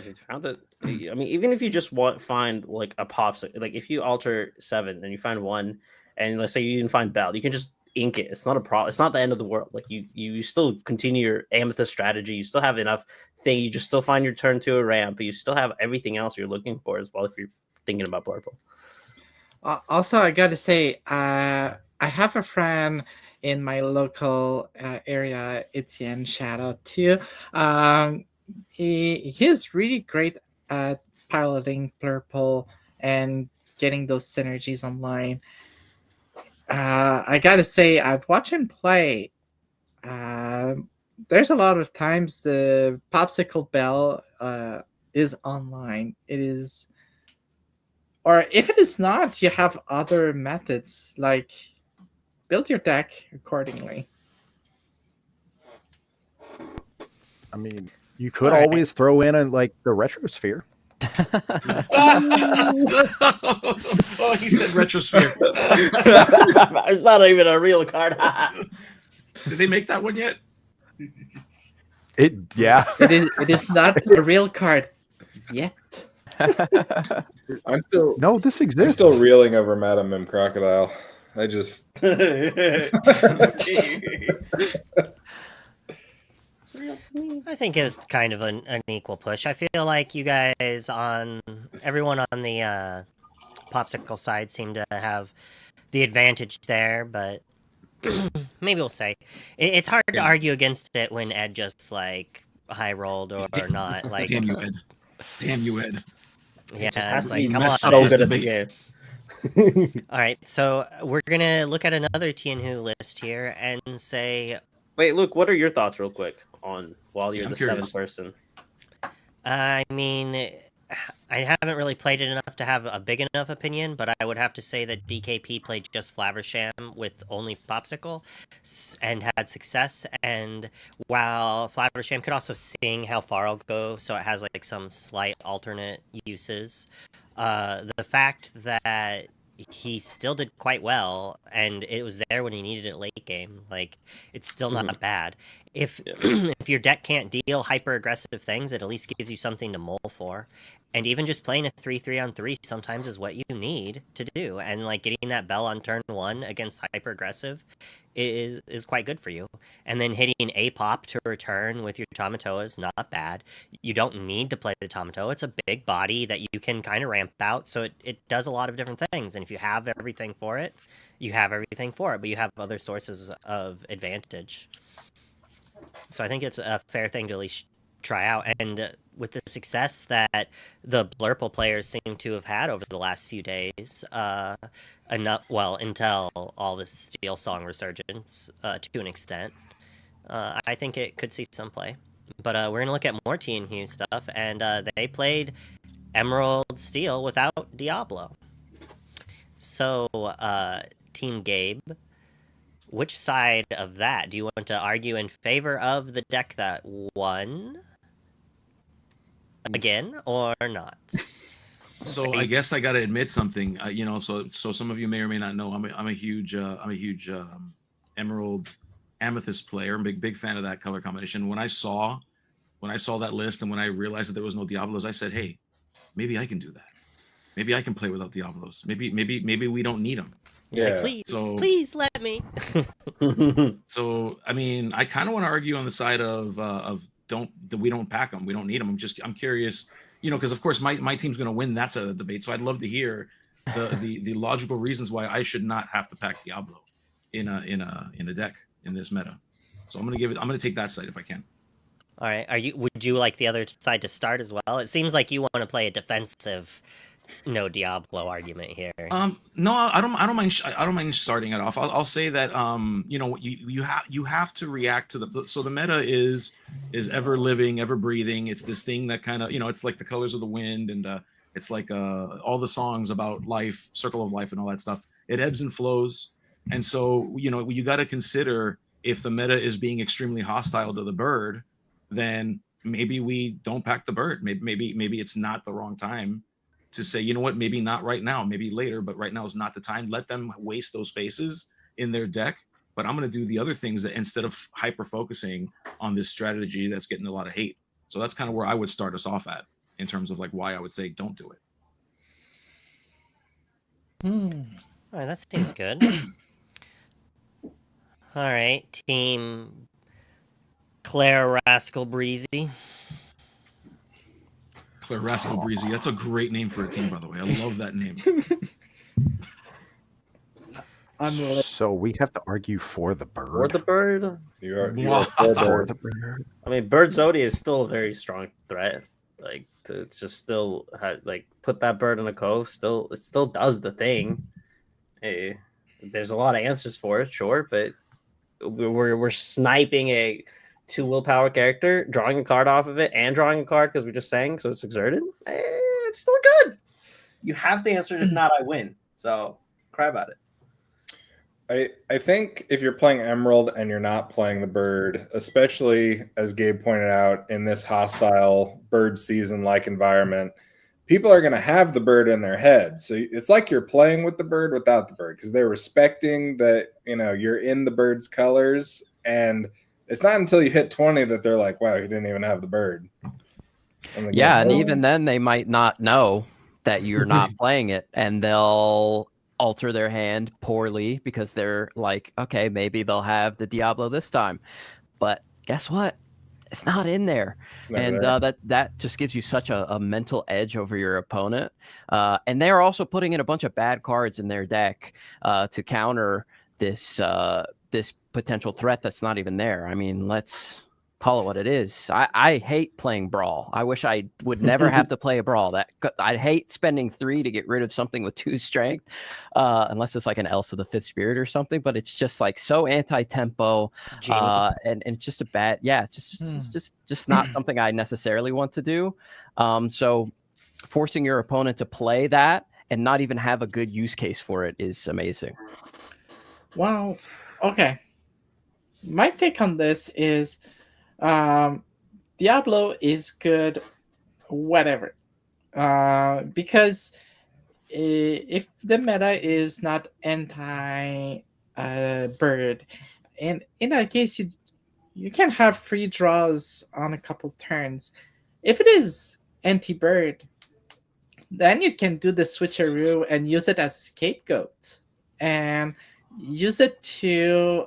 B: he's found it. I mean, even if you just find like a popsicle, like if you alter 7 and you find 1, and let's say you didn't find Bell, you can just ink it. It's not a problem. It's not the end of the world. Like you still continue your Amethyst strategy. You still have enough thing. You just still find your turn to a ramp, but you still have everything else you're looking for as well if you're thinking about purple.
D: Also, I got to say, I have a friend in my local area, Tian. Shout out to you. He is really great at piloting purple and getting those synergies online. I gotta say, I've watched him play. There's a lot of times the Popsicle Bell is online. It is, or if it is not, you have other methods like build your deck accordingly.
M: I mean, you could always throw in like the Retrosphere.
T: Oh, he said Retrosphere.
B: It's not even a real card.
T: Did they make that one yet?
M: Yeah.
D: It is not a real card yet.
S: I'm still
M: no, this exists.
S: I'm still reeling over Madam Mim Crocodile. I just
U: I think it was kind of an equal push. I feel like you guys everyone on the popsicle side seem to have the advantage there, but maybe we'll say it's hard to argue against it when Ed just like high rolled or not. Like,
T: damn you, Ed! Damn you, Ed!
U: Yeah,
T: it's
U: like, come
T: messed
U: on.
T: up this debate.
U: All right, so we're gonna look at another Tian Hu list here and say,
B: wait, Luke, what are your thoughts, real quick, on while you're the
U: curious.
B: 7th person?
U: I mean, I haven't really played it enough to have a big enough opinion, but I would have to say that DKP played just Flaversham with only Popsicle and had success. And while Flaversham could also sing How Far I'll Go, so it has like some slight alternate uses, the fact that he still did quite well, and it was there when he needed it late game. Like, it's still not bad. if if your deck can't deal hyper aggressive things, it at least gives you something to mull for. And even just playing a 3/3 on 3 sometimes is what you need to do. And like getting that bell on turn 1 against hyper aggressive is quite good for you. And then hitting a pop to return with your Tamatoa is not bad. You don't need to play the Tamatoa. It's a big body that you can kind of ramp out, so it does a lot of different things. And if you have everything for it, you have everything for it, but you have other sources of advantage. So I think it's a fair thing to at least try out. And with the success that the Blurple players seem to have had over the last few days, until all this Steel Song resurgence to an extent, I think it could see some play. But we're going to look at more Tian Hughes stuff, and they played Emerald Steel without Diablo. So, Team Gabe, which side of that do you want to argue in favor of the deck that won again or not?
T: So I guess I got to admit something. So some of you may or may not know I'm a huge Emerald Amethyst player. I'm a big fan of that color combination. When I saw that list and when I realized that there was no Diablos, I said, hey, maybe I can do that. Maybe I can play without Diablos. Maybe we don't need them.
U: Yeah. Like, please let me.
T: So I mean, I kind of want to argue on the side of we don't pack them. We don't need them. I'm curious, because of course my team's going to win that side of the debate. So I'd love to hear the logical reasons why I should not have to pack Diablo in a deck in this meta. So I'm going to take that side if I can.
U: All right. Would you like the other side to start as well? It seems like you want to play a defensive no Diablo argument here.
T: No, I don't mind starting it off. I'll say that you have to react to the meta is ever living, ever breathing. It's this thing that kind of, it's like the colors of the wind, and it's like all the songs about life, circle of life and all that stuff. It ebbs and flows. And so, you got to consider, if the meta is being extremely hostile to the bird, then maybe we don't pack the bird. Maybe it's not the wrong time to say, you know what, maybe not right now, maybe later, but right now is not the time. Let them waste those spaces in their deck. But I'm going to do the other things that, instead of hyper focusing on this strategy that's getting a lot of hate. So that's kind of where I would start us off at, in terms of like why I would say don't do it.
U: All right, that seems good. All right, Team Claire Rascal Breezy.
T: Claire Rascal Breezy. That's a great name for a team, by the way. I love that name.
M: So we have to argue for the bird.
B: For the bird?
S: You are
M: for the bird.
B: I mean, Bird Zodia is still a very strong threat. Like, to just still put that bird in a cove. It still does the thing. Hey, there's a lot of answers for it, sure, but we're sniping a 2 willpower character, drawing a card off of it, and drawing a card because we just sang, so it's exerted. It's still good. You have to answer it. If not, I win. So cry about it.
S: I think if you're playing Emerald and you're not playing the bird, especially as Gabe pointed out, in this hostile bird season like environment, people are going to have the bird in their head. So it's like you're playing with the bird without the bird, because they're respecting that, you're in the bird's colors, and it's not until you hit 20 that they're like, wow, he didn't even have the bird.
E: And even then they might not know that you're not playing it, and they'll alter their hand poorly because they're like, okay, maybe they'll have the Diablo this time. But guess what? It's not in there. And that just gives you such a mental edge over your opponent. And they're also putting in a bunch of bad cards in their deck to counter this potential threat that's not even there. I mean, let's call it what it is. I hate playing Brawl. I wish I would never have to play a Brawl. I hate spending 3 to get rid of something with 2 strength, unless it's like an Elsa the Fifth Spirit or something. But it's just like so anti-tempo, and it's just a bad. Yeah, it's just not something I necessarily want to do. So forcing your opponent to play that and not even have a good use case for it is amazing.
D: Wow. Okay. My take on this is, Diablo is good, whatever. Because if the meta is not anti bird, and in that case, you can have free draws on a couple turns. If it is anti-bird, then you can do the switcheroo and use it as a scapegoat, and use it to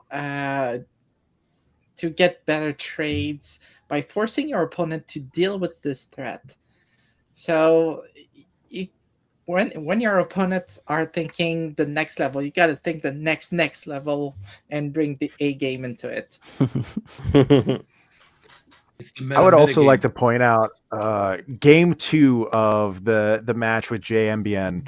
D: get better trades by forcing your opponent to deal with this threat. So you, when your opponents are thinking the next level, you got to think the next level and bring the A game into it.
T: It's the
M: I would also
T: metagame.
M: like to point out game 2 of the match with JMBN.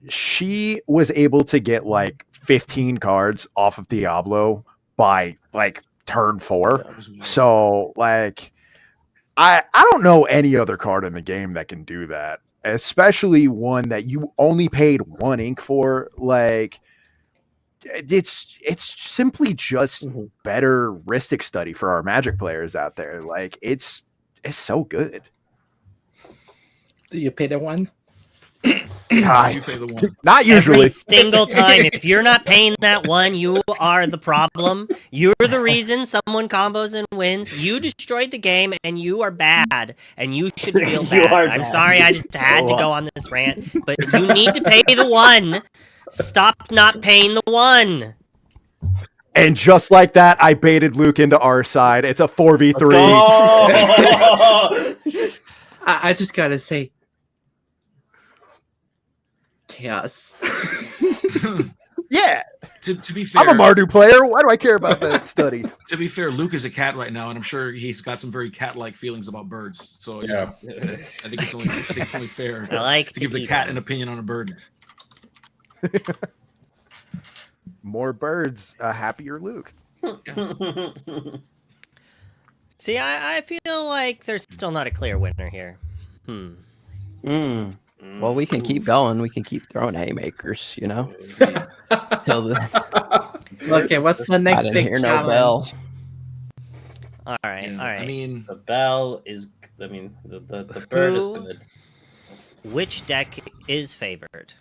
M: She was able to get like 15 cards off of Diablo by like turn 4. So like I don't know any other card in the game that can do that, especially one that you only paid 1 ink for. Like it's simply just better Ristic study for our Magic players out there. Like it's so good.
D: Do you pay the 1?
M: Not usually.
U: Every single time. If you're not paying that 1, you are the problem. You're the reason someone combos and wins. You destroyed the game, and you are bad, and you should feel
B: You
U: bad.
B: are
U: I'm
B: bad.
U: sorry I just had to go on this rant, but you need to pay the 1. Stop not paying the 1.
M: And just like that, I baited Luke into our side. It's a 4v3.
D: I just gotta say, chaos.
M: Yeah.
T: To be fair,
M: I'm a Mardu player. Why do I care about that study?
T: To be fair, Luke is a cat right now, and I'm sure he's got some very cat-like feelings about birds. So you know, I think it's only fair
U: I like
T: to give the cat an opinion on a bird.
M: More birds, a happier Luke.
U: See, I feel like there's still not a clear winner here.
E: Well, we can keep going. We can keep throwing haymakers, you know. Till the
D: Okay, what's the next
E: I didn't
D: big
E: hear
D: challenge?
E: no bell.
U: All right, all right.
T: I mean,
B: the bell is. I mean, the bird is
U: Who-
B: good.
U: Which deck is favored?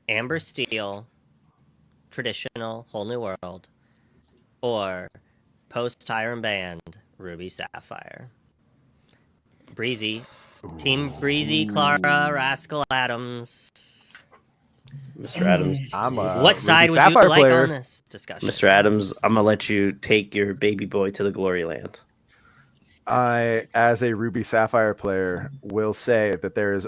U: Amber Steel, Traditional, Whole New World, or Post Tyrant Band, Ruby Sapphire? Breezy. Team Breezy, Clara, Rascal Adams.
B: Mr. Adams.
J: I'm
U: What side would you like on this discussion?
B: Mr. Adams, I'm gonna let you take your baby boy to the glory land.
M: I, as a Ruby Sapphire player, will say that there's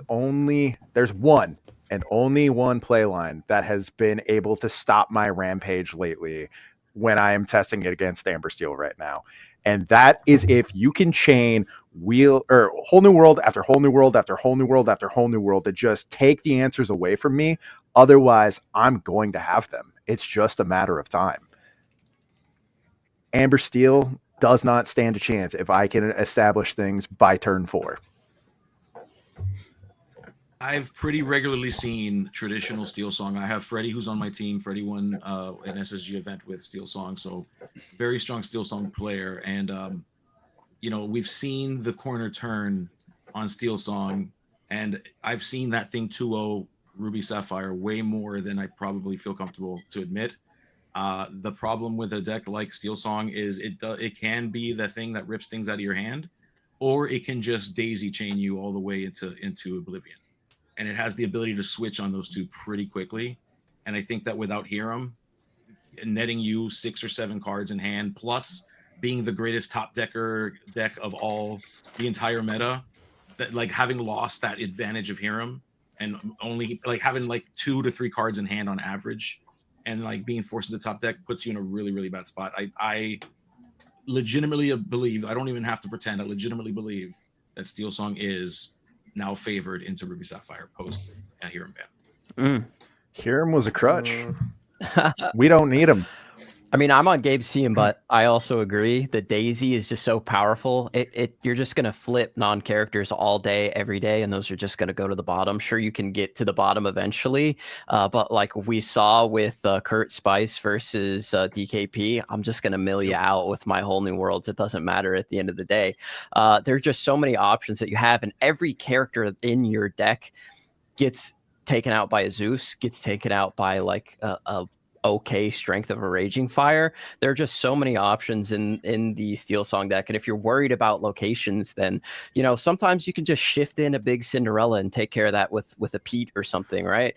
M: one and only one play line that has been able to stop my rampage lately when I am testing it against Amber Steel right now. And that is if you can chain Whole New World after Whole New World after Whole New World after Whole New World to just take the answers away from me. Otherwise, I'm going to have them. It's just a matter of time. Amber Steel does not stand a chance if I can establish things by turn 4.
T: I've pretty regularly seen traditional Steel Song. I have Freddie, who's on my team. Freddie won an SSG event with Steel Song, so very strong Steel Song player. And you know, we've seen the corner turn on Steel Song, and I've seen that thing 2-0 Ruby Sapphire way more than I probably feel comfortable to admit. The problem with a deck like Steel Song is it can be the thing that rips things out of your hand, or it can just daisy chain you all the way into oblivion. And it has the ability to switch on those two pretty quickly. And I think that without Hiram, netting you 6 or 7 cards in hand, plus being the greatest top decker deck of all the entire meta, that like having lost that advantage of Hiram and only like having like 2 to 3 cards in hand on average, and like being forced into top deck puts you in a really, really bad spot. I legitimately believe, I don't even have to pretend, I legitimately believe that Steel Song is now favored into Ruby Sapphire post Hiram ban.
M: Hiram was a crutch. We don't need him.
E: I mean, I'm on Gabe's team, but I also agree that Daisy is just so powerful. You're just gonna flip non-characters all day, every day, and those are just gonna go to the bottom. Sure, you can get to the bottom eventually, but like we saw with Kurt Spice versus DKP, I'm just gonna mill you out with my Whole New Worlds. It doesn't matter at the end of the day. There are just so many options that you have, and every character in your deck gets taken out by a Zeus, gets taken out by like a okay strength of a Raging Fire. There are just so many options in the Steel Song deck, and if you're worried about locations, then sometimes you can just shift in a big Cinderella and take care of that with a Pete or something, right?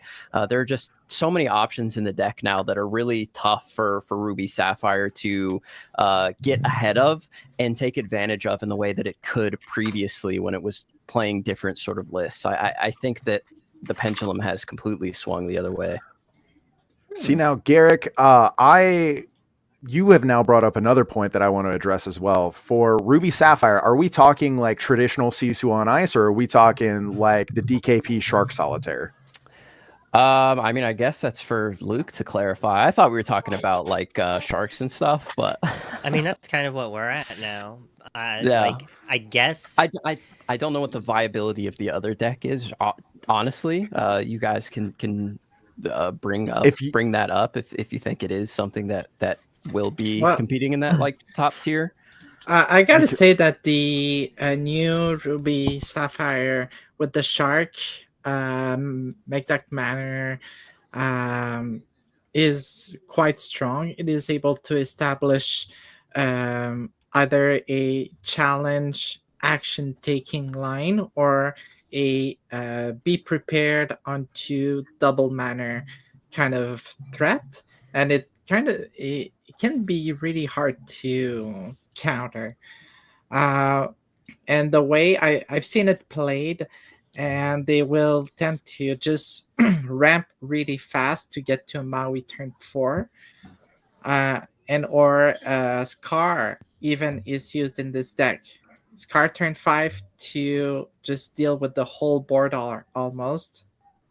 E: There are just so many options in the deck now that are really tough for Ruby Sapphire to get ahead of and take advantage of in the way that it could previously when it was playing different sort of lists. I think that the pendulum has completely swung the other way.
M: See now, Garrick, you have now brought up another point that I want to address as well. For Ruby Sapphire, are we talking like traditional Sisu on ice, or are we talking like the DKP Shark Solitaire?
E: I mean, I guess that's for Luke to clarify. I thought we were talking about like sharks and stuff, but
U: I mean, that's kind of what we're at now.
E: yeah.
U: Like, I guess
E: I don't know what the viability of the other deck is. Honestly, you guys can bring that up if you think it is something that will be competing in that like top tier.
D: I gotta say that the new Ruby Sapphire with the shark make that manner is quite strong. It is able to establish either a challenge action taking line or a be prepared onto double manner kind of threat, and it can be really hard to counter. And the way I've seen it played, and they will tend to just ramp really fast to get to Maui turn 4. And or Scar even is used in this deck. Scar turn 5 to just deal with the whole board almost.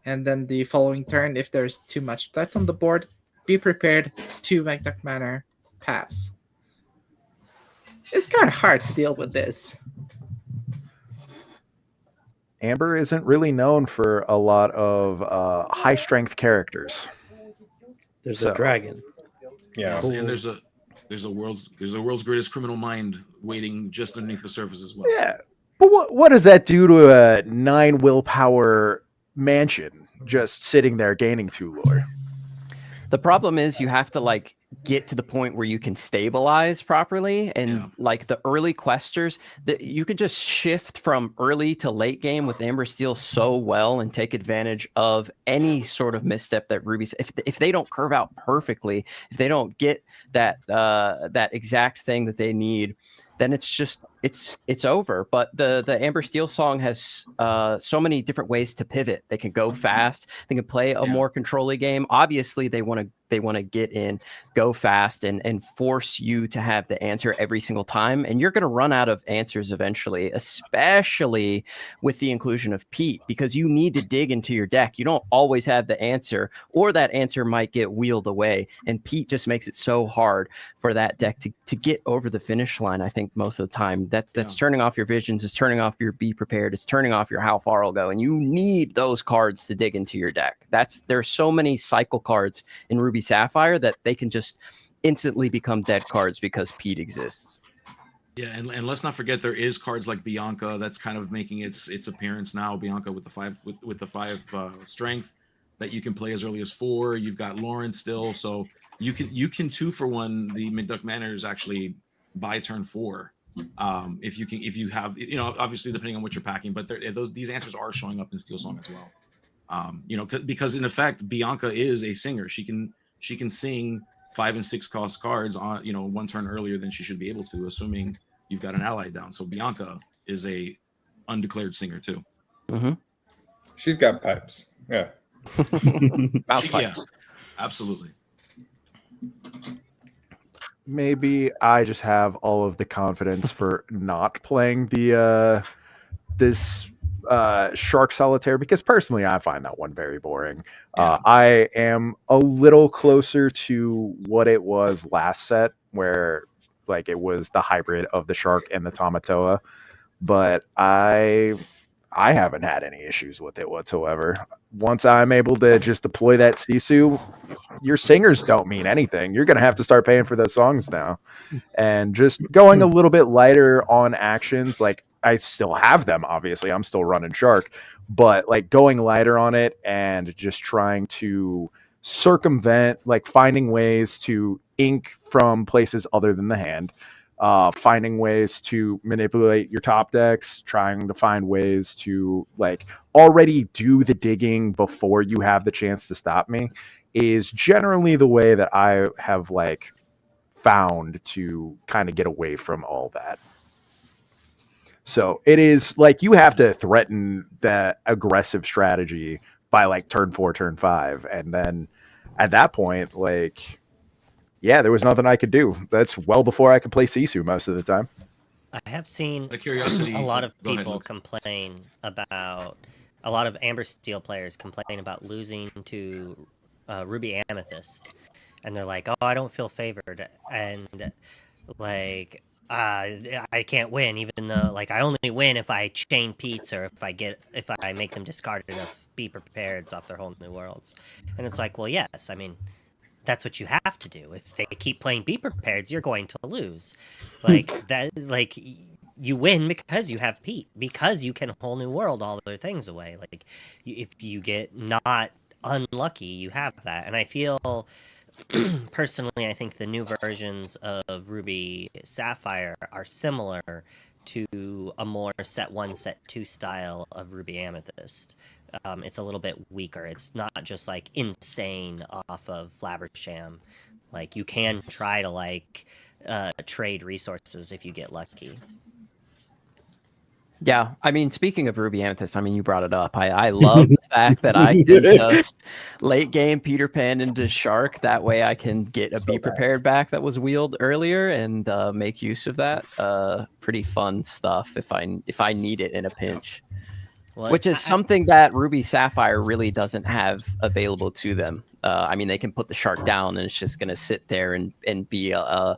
D: And then the following turn, if there's too much threat on the board, be prepared to make that manner pass. It's kind of hard to deal with this.
M: Amber isn't really known for a lot of high strength characters.
H: There's a dragon.
S: Yeah,
T: and there's a world's greatest criminal mind waiting just underneath the surface as well.
M: Yeah, but what does that do to a 9 willpower mansion just sitting there gaining 2 lore?
E: The problem is you have to like get to the point where you can stabilize properly, and like the early questers that you could just shift from early to late game with Amber Steel so well and take advantage of any sort of misstep that Ruby's if they don't curve out perfectly, if they don't get that that exact thing that they need, then it's over. But the Amber Steel song has so many different ways to pivot. They can go fast. They can play a more control-y game. Obviously, they want to get in, go fast, and force you to have the answer every single time. And you're going to run out of answers eventually, especially with the inclusion of Pete, because you need to dig into your deck. You don't always have the answer, or that answer might get wheeled away. And Pete just makes it so hard for that deck to get over the finish line, I think, most of the time. That's turning off your visions, it's turning off your be prepared, it's turning off your how far I'll go, and you need those cards to dig into your deck. There's so many cycle cards in Ruby Sapphire that they can just instantly become dead cards because Pete exists.
T: Yeah, and let's not forget there is cards like Bianca that's kind of making its appearance now. Bianca with the 5 with the 5 strength that you can play as early as 4. You've got Lawrence still, so you can 2-for-1 the McDuck Manors actually by turn 4. If you have, obviously depending on what you're packing, but these answers are showing up in Steel Song as well. Because in effect Bianca is a singer. She can sing 5 and 6 cost cards on 1 turn earlier than she should be able to, assuming you've got an ally down. So Bianca is a undeclared singer too.
E: Mm-hmm.
S: She's got pipes. Yeah.
E: Mouth pipes.
T: Yeah, absolutely.
M: Maybe I just have all of the confidence for not playing the this Shark Solitaire, because personally I find that one very boring. I am a little closer to what it was last set, where like it was the hybrid of the Shark and the Tamatoa, but I haven't had any issues with it whatsoever. Once I'm able to just deploy that Sisu, your singers don't mean anything. You're going to have to start paying for those songs now. And just going a little bit lighter on actions, like I still have them, obviously. I'm still running Shark, but like going lighter on it and just trying to circumvent, like finding ways to ink from places other than the hand, finding ways to manipulate your top decks, trying to find ways to like already do the digging before you have the chance to stop me is generally the way that I have like found to kind of get away from all that. So it is like you have to threaten the aggressive strategy by like turn 4, turn 5. And then at that point, like, yeah, there was nothing I could do. That's well before I could play Sisu most of the time.
U: I have seen
T: Out of curiosity,
U: a lot of
T: go ahead,
U: people
T: Luke.
U: complain about, a lot of Amber Steel players complain about losing to Ruby Amethyst. And they're like, oh, I don't feel favored. And like, I can't win, even though like I only win if I chain Pete's or if I make them discard enough Be Prepareds off their whole new worlds. And it's like, well, yes, I mean, that's what you have to do. If they keep playing Be Prepareds, you're going to lose. Like that, like you win because you have Pete, because you can whole new world all other things away. Like if you get not unlucky, you have that. And I feel personally, I think the new versions of Ruby Sapphire are similar to a more set 1, set 2 style of Ruby Amethyst. It's a little bit weaker. It's not just like insane off of Flaversham. Like you can try to like trade resources if you get lucky.
E: Yeah, I mean, speaking of Ruby Amethyst, I mean, you brought it up. I love the fact that I can just late game Peter Pan into Shark. That way I can get a Be Prepared back that was wheeled earlier and make use of that. Pretty fun stuff if I need it in a pinch.
U: Well,
E: Which is something that Ruby Sapphire really doesn't have available to them. I mean, they can put the Shark down and it's just going to sit there and be a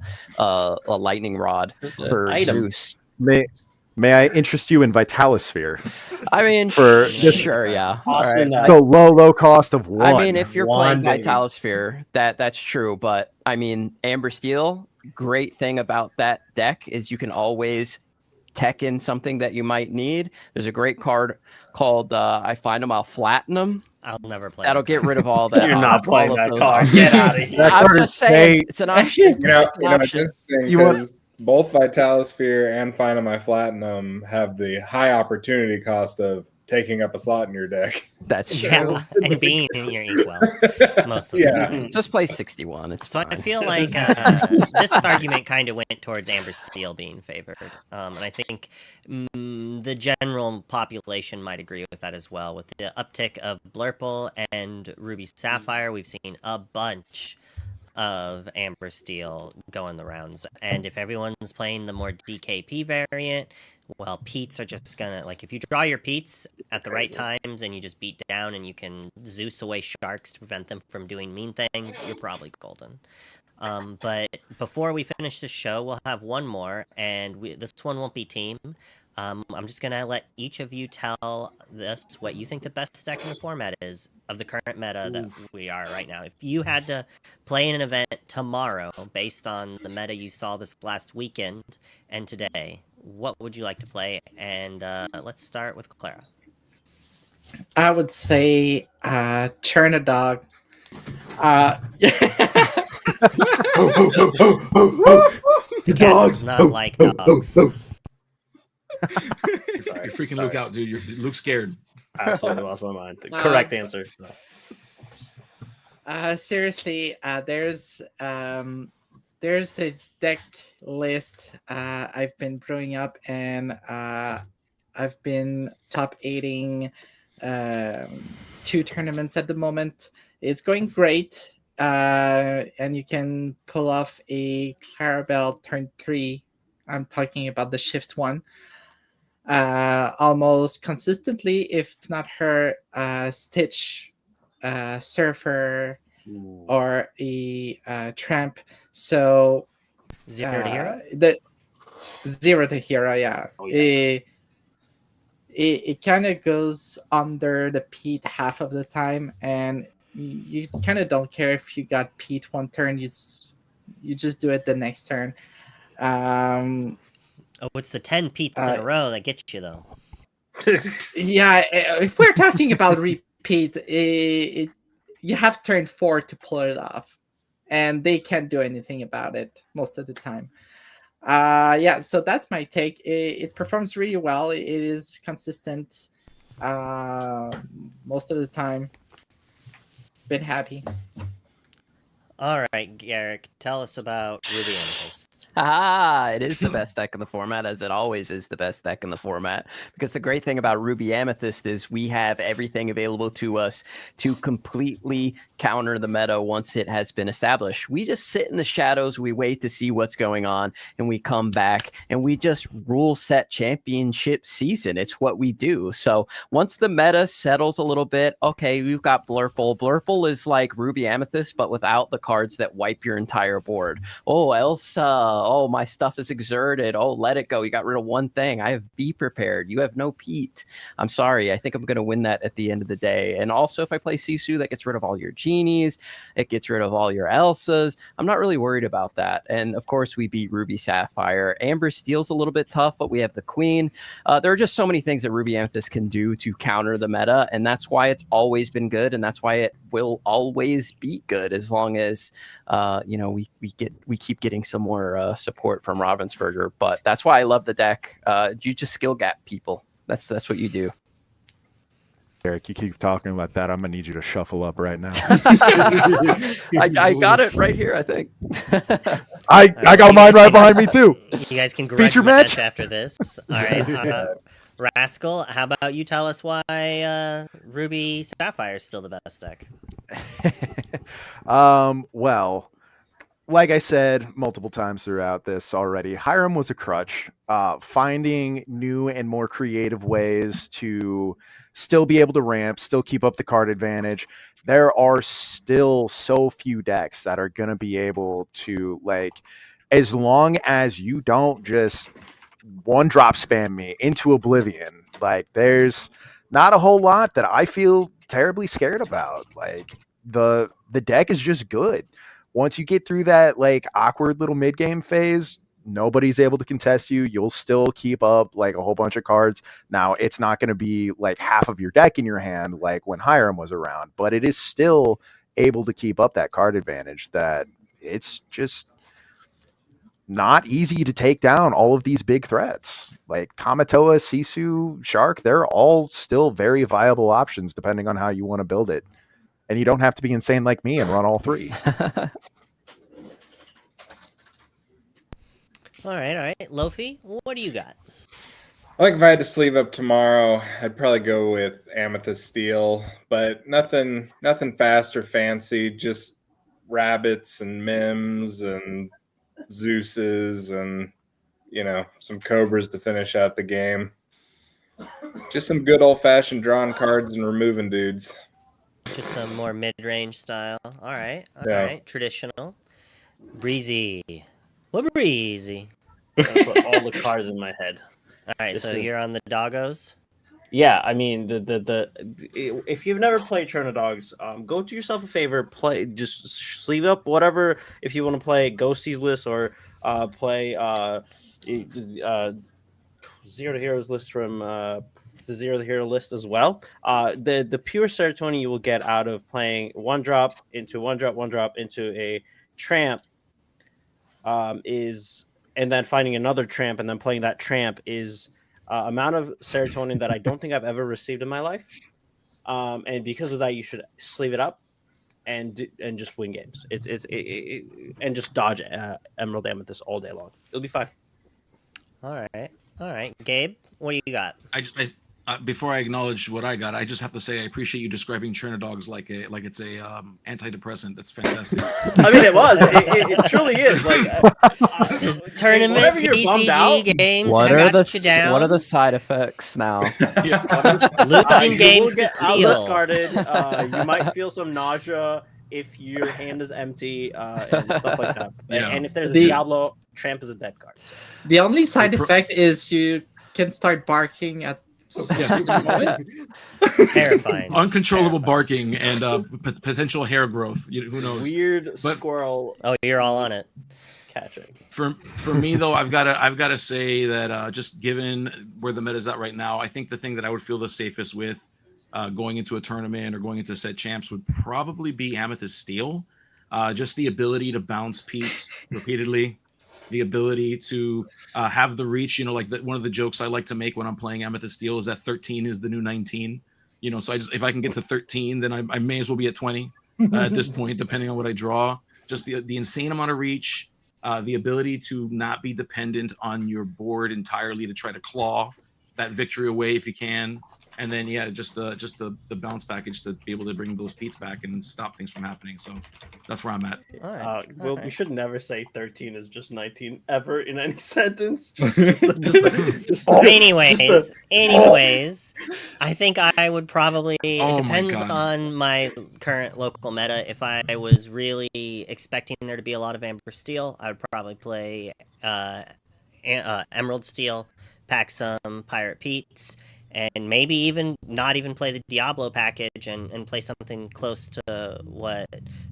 E: lightning rod for Zeus.
M: May I interest you in Vitalosphere?
E: I mean,
M: for
E: sure, yeah. All right.
M: the low cost of 1.
E: I mean, if you're playing Vitalosphere, that's true. But I mean, Amber Steel, great thing about that deck is you can always tech in something that you might need. There's a great card called I Find Them, I'll Flatten Them.
U: I'll never play.
E: That'll get rid of all that.
H: You're not playing
E: all of
H: that
E: those
H: card.
E: options.
H: Get out of here.
E: I'm just saying, it's an option. It's an
S: It's
E: option.
S: interesting because both Vitalosphere and Find My Platinum have the high opportunity cost of taking up a slot in your deck.
E: That's true.
U: Yeah, and being in your inkwell most of the time.
E: Just play 61. It's
U: so
E: fine.
U: I feel like this argument kind of went towards Amber Steel being favored, and I think the general population might agree with that as well. With the uptick of Blurple and Ruby Sapphire, we've seen a bunch of Amber Steel going the rounds, and if everyone's playing the more DKP variant, well, Pete's are just gonna, like, if you draw your Pete's at the right times and you just beat down and you can Zeus away Sharks to prevent them from doing mean things, you're probably golden. But before we finish this show, we'll have one more, and this one won't be team. I'm just going to let each of you tell this what you think the best deck in the format is of the current meta that we are right now. If you had to play in an event tomorrow based on the meta you saw this last weekend and today, what would you like to play? And let's start with Clara.
D: I would say Churn a Dog.
U: The cat does not like dogs.
T: You're freaking Luke out, dude. Luke's scared.
H: Absolutely lost my mind. The correct answer.
D: Seriously, there's a deck list I've been growing up, and I've been top 8ing 2 tournaments at the moment. It's going great, and you can pull off a Clarabelle turn 3. I'm talking about the shift one. Almost consistently, if not her, Stitch, Surfer, or a Tramp. So
U: Zero to Hero?
D: The Zero to Hero, yeah.
U: Oh, yeah.
D: It kind of goes under the Pete half of the time, and you kind of don't care if you got Pete one turn. You just do it the next turn.
U: Oh, it's the 10 Pete's in a row that gets you, though.
D: Yeah, if we're talking about repeat, you have turn 4 to pull it off, and they can't do anything about it most of the time. Yeah, so that's my take. It performs really well. It is consistent most of the time. Been happy.
U: All right, Garrick, tell us about Ruby Amethyst.
E: It is the best deck in the format, as it always is the best deck in the format. Because the great thing about Ruby Amethyst is we have everything available to us to completely counter the meta once it has been established. We just sit in the shadows, we wait to see what's going on, and we come back and we just rule set championship season. It's what we do. So once the meta settles a little bit, okay, we've got Blurple. Blurple is like Ruby Amethyst, but without the cards that wipe your entire board. Oh, Elsa. Oh, my stuff is exerted. Oh, let it go. You got rid of one thing. I have Be Prepared. You have no Pete. I'm sorry. I think I'm going to win that at the end of the day. And also, if I play Sisu, that gets rid of all your genies. It gets rid of all your Elsas. I'm not really worried about that. And of course, we beat Ruby Sapphire. Amber Steel's a little bit tough, but we have the Queen. There are just so many things that Ruby Amethyst can do to counter the meta. And that's why it's always been good. And that's why it will always be good as long as we keep getting some more support from Ravensburger. But that's why I love the deck. You just skill gap people. That's what you do.
M: Eric, you keep talking about that. I'm gonna need you to shuffle up right now.
E: I got it right here, I think.
M: I got mine right behind me too.
U: You guys can
M: Feature
U: match
M: match
U: after this. All right, Rascal, how about you tell us why Ruby Sapphire is still the best deck?
M: Well, like I said multiple times throughout this already, Hiram was a crutch. Finding new and more creative ways to still be able to ramp, still keep up the card advantage. There are still so few decks that are going to be able to, like, as long as you don't just one drop spam me into oblivion, like, there's not a whole lot that I feel terribly scared about. Like, the deck is just good. Once you get through that, like, awkward little mid game phase, nobody's able to contest you. You'll still keep up like a whole bunch of cards. Now, it's not going to be like half of your deck in your hand like when Hiram was around, but it is still able to keep up that card advantage. That it's just not easy to take down all of these big threats like Tamatoa, Sisu, Shark. They're all still very viable options depending on how you want to build it. And you don't have to be insane like me and run all three.
U: All right. Lofi, what do you got?
S: I think if I had to sleeve up tomorrow, I'd probably go with Amethyst Steel, but nothing fast or fancy, just rabbits and Mims and Zeus's and, some Cobras to finish out the game. Just some good old-fashioned drawing cards and removing dudes.
U: Just some more mid-range style. All right. Traditional. Breezy. What Breezy?
H: I put all the cards in my head.
U: All right, so you're on the doggos?
H: Yeah, I mean if you've never played Churna Dogs, go do yourself a favor, just sleeve up whatever. If you want to play Ghosties list or play Zero to Heroes list from the Zero to Hero list as well. The pure serotonin you will get out of playing one drop into a tramp is, and then finding another tramp and then playing that tramp is amount of serotonin that I don't think I've ever received in my life. And because of that, you should sleeve it up and just win games. And just dodge Emerald Amethyst all day long. It'll be fine.
U: All right. Gabe, what do you got?
T: Before I acknowledge what I got, I just have to say I appreciate you describing Churna Dogs like it's a antidepressant. That's fantastic.
H: I mean, it was. It truly is. Like
U: tournament TCG games.
E: What are the side effects now?
U: Losing games to steal.
H: Discarded. You might feel some nausea if your hand is empty and stuff like that. Yeah. And if there's a Diablo, Tramp is a dead card. So.
D: The only side effect is you can start barking at.
U: Terrifying.
T: Uncontrollable barking and potential hair growth. Who knows?
H: Weird squirrel.
U: Oh, you're all on it.
H: Catching.
T: For me though, I've got to say that just given where the meta's at right now, I think the thing that I would feel the safest with going into a tournament or going into set champs would probably be Amethyst Steel. Just the ability to bounce piece repeatedly, the ability to have the reach. Like one of the jokes I like to make when I'm playing Amethyst Steel is that 13 is the new 19. So if I can get to 13, then I may as well be at 20 at this point, depending on what I draw. Just the insane amount of reach, the ability to not be dependent on your board entirely to try to claw that victory away if you can. And then just the bounce package to be able to bring those beats back and stop things from happening. So that's where I'm at.
B: Well, you should never say 13 is just 19 ever in any sentence.
U: Anyways, I think I would probably. It
T: Oh my
U: depends
T: God.
U: on my current local meta. If I was really expecting there to be a lot of Amber Steel, I would probably play Emerald Steel, pack some Pirate Pete's, and maybe even not even play the Diablo package and play something close to what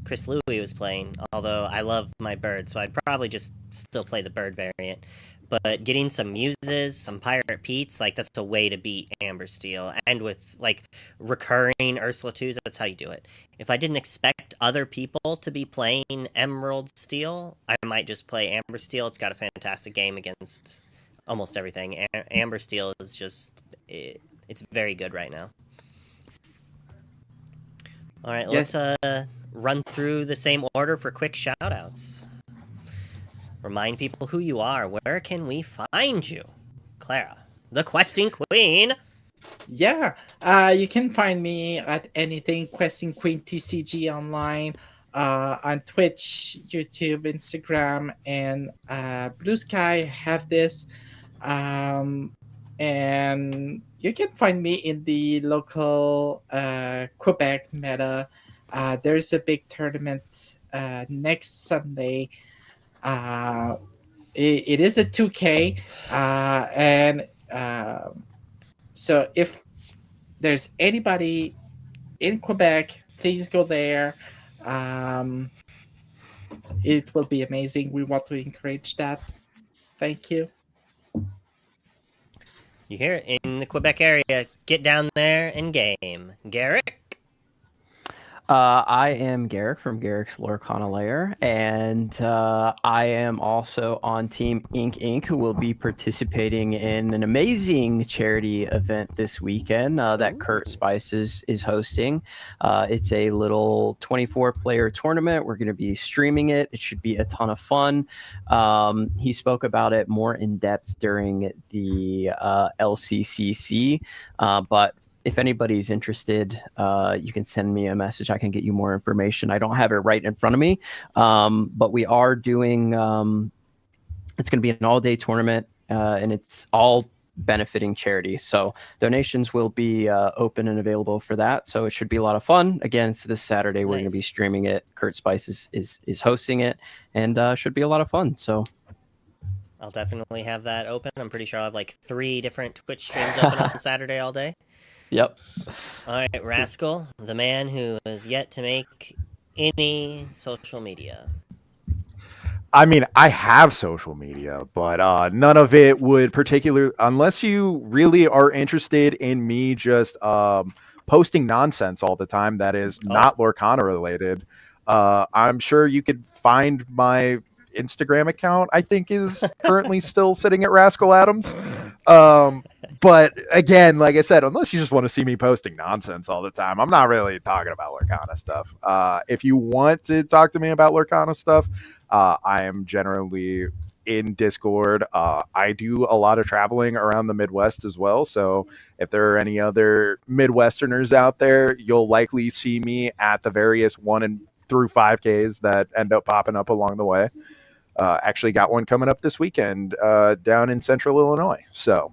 U: Chris Louie was playing. Although I love my bird, so I'd probably just still play the bird variant. But getting some Muses, some Pirate Pete's, that's a way to beat Amber Steel. And with recurring Ursula 2s, that's how you do it. If I didn't expect other people to be playing Emerald Steel, I might just play Amber Steel. It's got a fantastic game against almost everything. Amber Steel is just it's very good right now. All right, let's run through the same order for quick shout-outs. Remind people who you are. Where can we find you? Clara, the questing queen.
D: Yeah, you can find me at anything Questing Queen TCG online, on Twitch, YouTube, Instagram, and Blue Sky. Have this. And you can find me in the local Quebec meta. There's a big tournament next Sunday. It is a 2K, and so if there's anybody in Quebec, please go there. It will be amazing. We want to encourage that. Thank you.
U: You hear it in the Quebec area. Get down there and game. Garrick?
E: I am Garrick from Garrick's Lorcana Lair, and I am also on Team Inc., who will be participating in an amazing charity event this weekend that Kurt Spices is hosting. It's a little 24-player tournament. We're going to be streaming it. It should be a ton of fun. He spoke about it more in depth during the LCCC, but if anybody's interested, you can send me a message. I can get you more information. I don't have it right in front of me, but we are doing, it's going to be an all-day tournament, and it's all benefiting charity. So donations will be open and available for that. So it should be a lot of fun. Again, it's this Saturday. We're going to be streaming it. Kurt Spice is hosting it, and should be a lot of fun. So
U: I'll definitely have that open. I'm pretty sure I'll have 3 different Twitch streams open on Saturday all day.
E: Yep.
U: All right, Rascal, the man who has yet to make any social media.
M: I mean, I have social media, but none of it would unless you really are interested in me just posting nonsense all the time that is not Lorcana related. I'm sure you could find my Instagram account, I think is currently still sitting at Rascal Adams. But again, like I said, unless you just want to see me posting nonsense all the time, I'm not really talking about Lorcana stuff. If you want to talk to me about Lorcana stuff, I am generally in Discord. I do a lot of traveling around the Midwest as well. So if there are any other Midwesterners out there, you'll likely see me at the various 1 and through 5Ks that end up popping up along the way. Actually got one coming up this weekend down in Central Illinois. So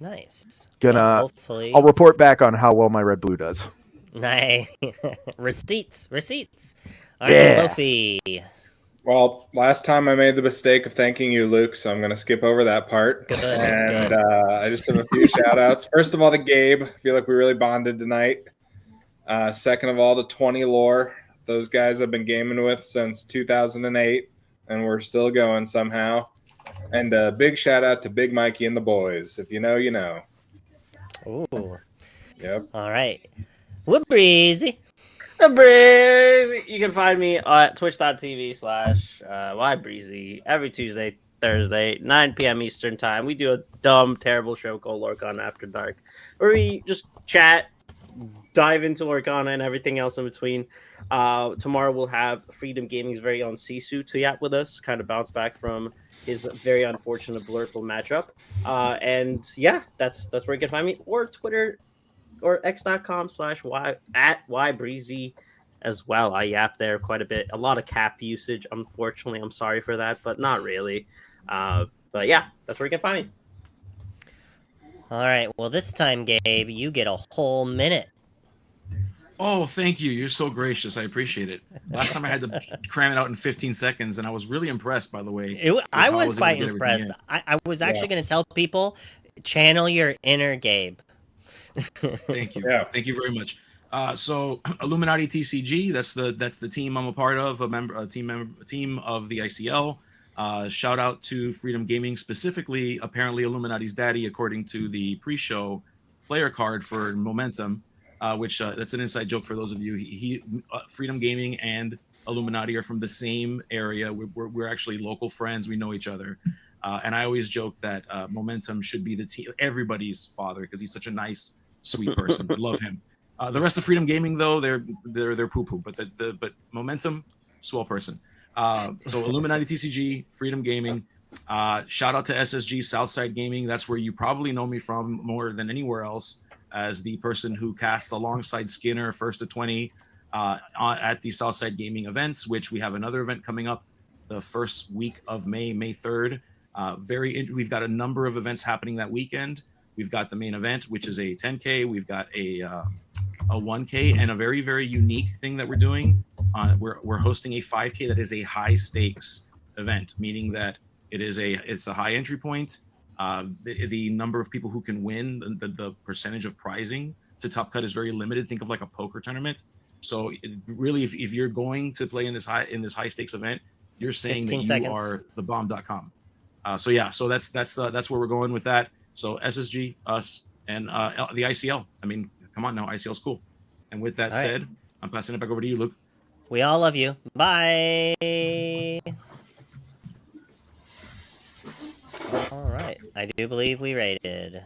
U: nice.
M: Hopefully I'll report back on how well my red blue does.
U: Nice. Receipts. All right, Lofi.
S: Well, last time I made the mistake of thanking you, Luke, so I'm going to skip over that part. And I just have a few shout outs. First of all, to Gabe. I feel like we really bonded tonight. Second of all, to 20 Lore. Those guys I've been gaming with since 2008, and we're still going somehow. And a big shout out to Big Mikey and the boys. If you know, you know.
U: Ooh.
S: Yep.
U: All right. We're breezy.
B: You can find me at twitch.tv/ybreezy every Tuesday, Thursday, 9 p.m. Eastern time. We do a dumb, terrible show called Lorcana After Dark, where we just chat, dive into Lorcana and everything else in between. Tomorrow we'll have Freedom Gaming's very own Sisu to yap with us, kind of bounce back from his very unfortunate Blurple matchup. And yeah, that's where you can find me, or Twitter or x.com/y@ybreezy as well. I yap there quite a bit. A lot of cap usage, unfortunately. I'm sorry for that, but not really. But yeah, that's where you can find me.
U: All right. Well, this time, Gabe, you get a whole minute.
T: Oh, thank you. You're so gracious. I appreciate it. Last time I had to cram it out in 15 seconds, and I was really impressed, by the way.
U: I was quite impressed. I was actually going to tell people, channel your inner Gabe.
T: Thank you. Thank you very much. So Illuminati TCG, that's the team I'm a part of, a team of the ICL. Shout out to Freedom Gaming, specifically, apparently Illuminati's daddy, according to the pre-show player card for Momentum, which that's an inside joke for those of you. Freedom Gaming and Illuminati are from the same area. We're actually local friends. We know each other. And I always joke that Momentum should be the team, everybody's father, because he's such a nice, sweet person. I love him. The rest of Freedom Gaming, though, they're poo poo. But Momentum, swell person. So Illuminati TCG, Freedom Gaming. Shout out to SSG Southside Gaming. That's where you probably know me from more than anywhere else, as the person who casts alongside Skinner first to 20 at the Southside Gaming events, which we have another event coming up the first week of May 3rd. We've got a number of events happening that weekend. We've got the main event, which is a 10K. We've got a 1K, and a very, very unique thing that we're doing. We're hosting a 5K that is a high stakes event, meaning that it's a high entry point. The number of people who can win, the percentage of prizing to top cut is very limited. Think of like a poker tournament. So really, if you're going to play in this high stakes event, you're saying that you are the bomb.com. So that's where we're going with that. So SSG, us, and the ICL. I mean, come on now, ICL's cool. And with that said, I'm passing it back over to you, Luke.
U: We all love you. Bye. All right. I do believe we rated.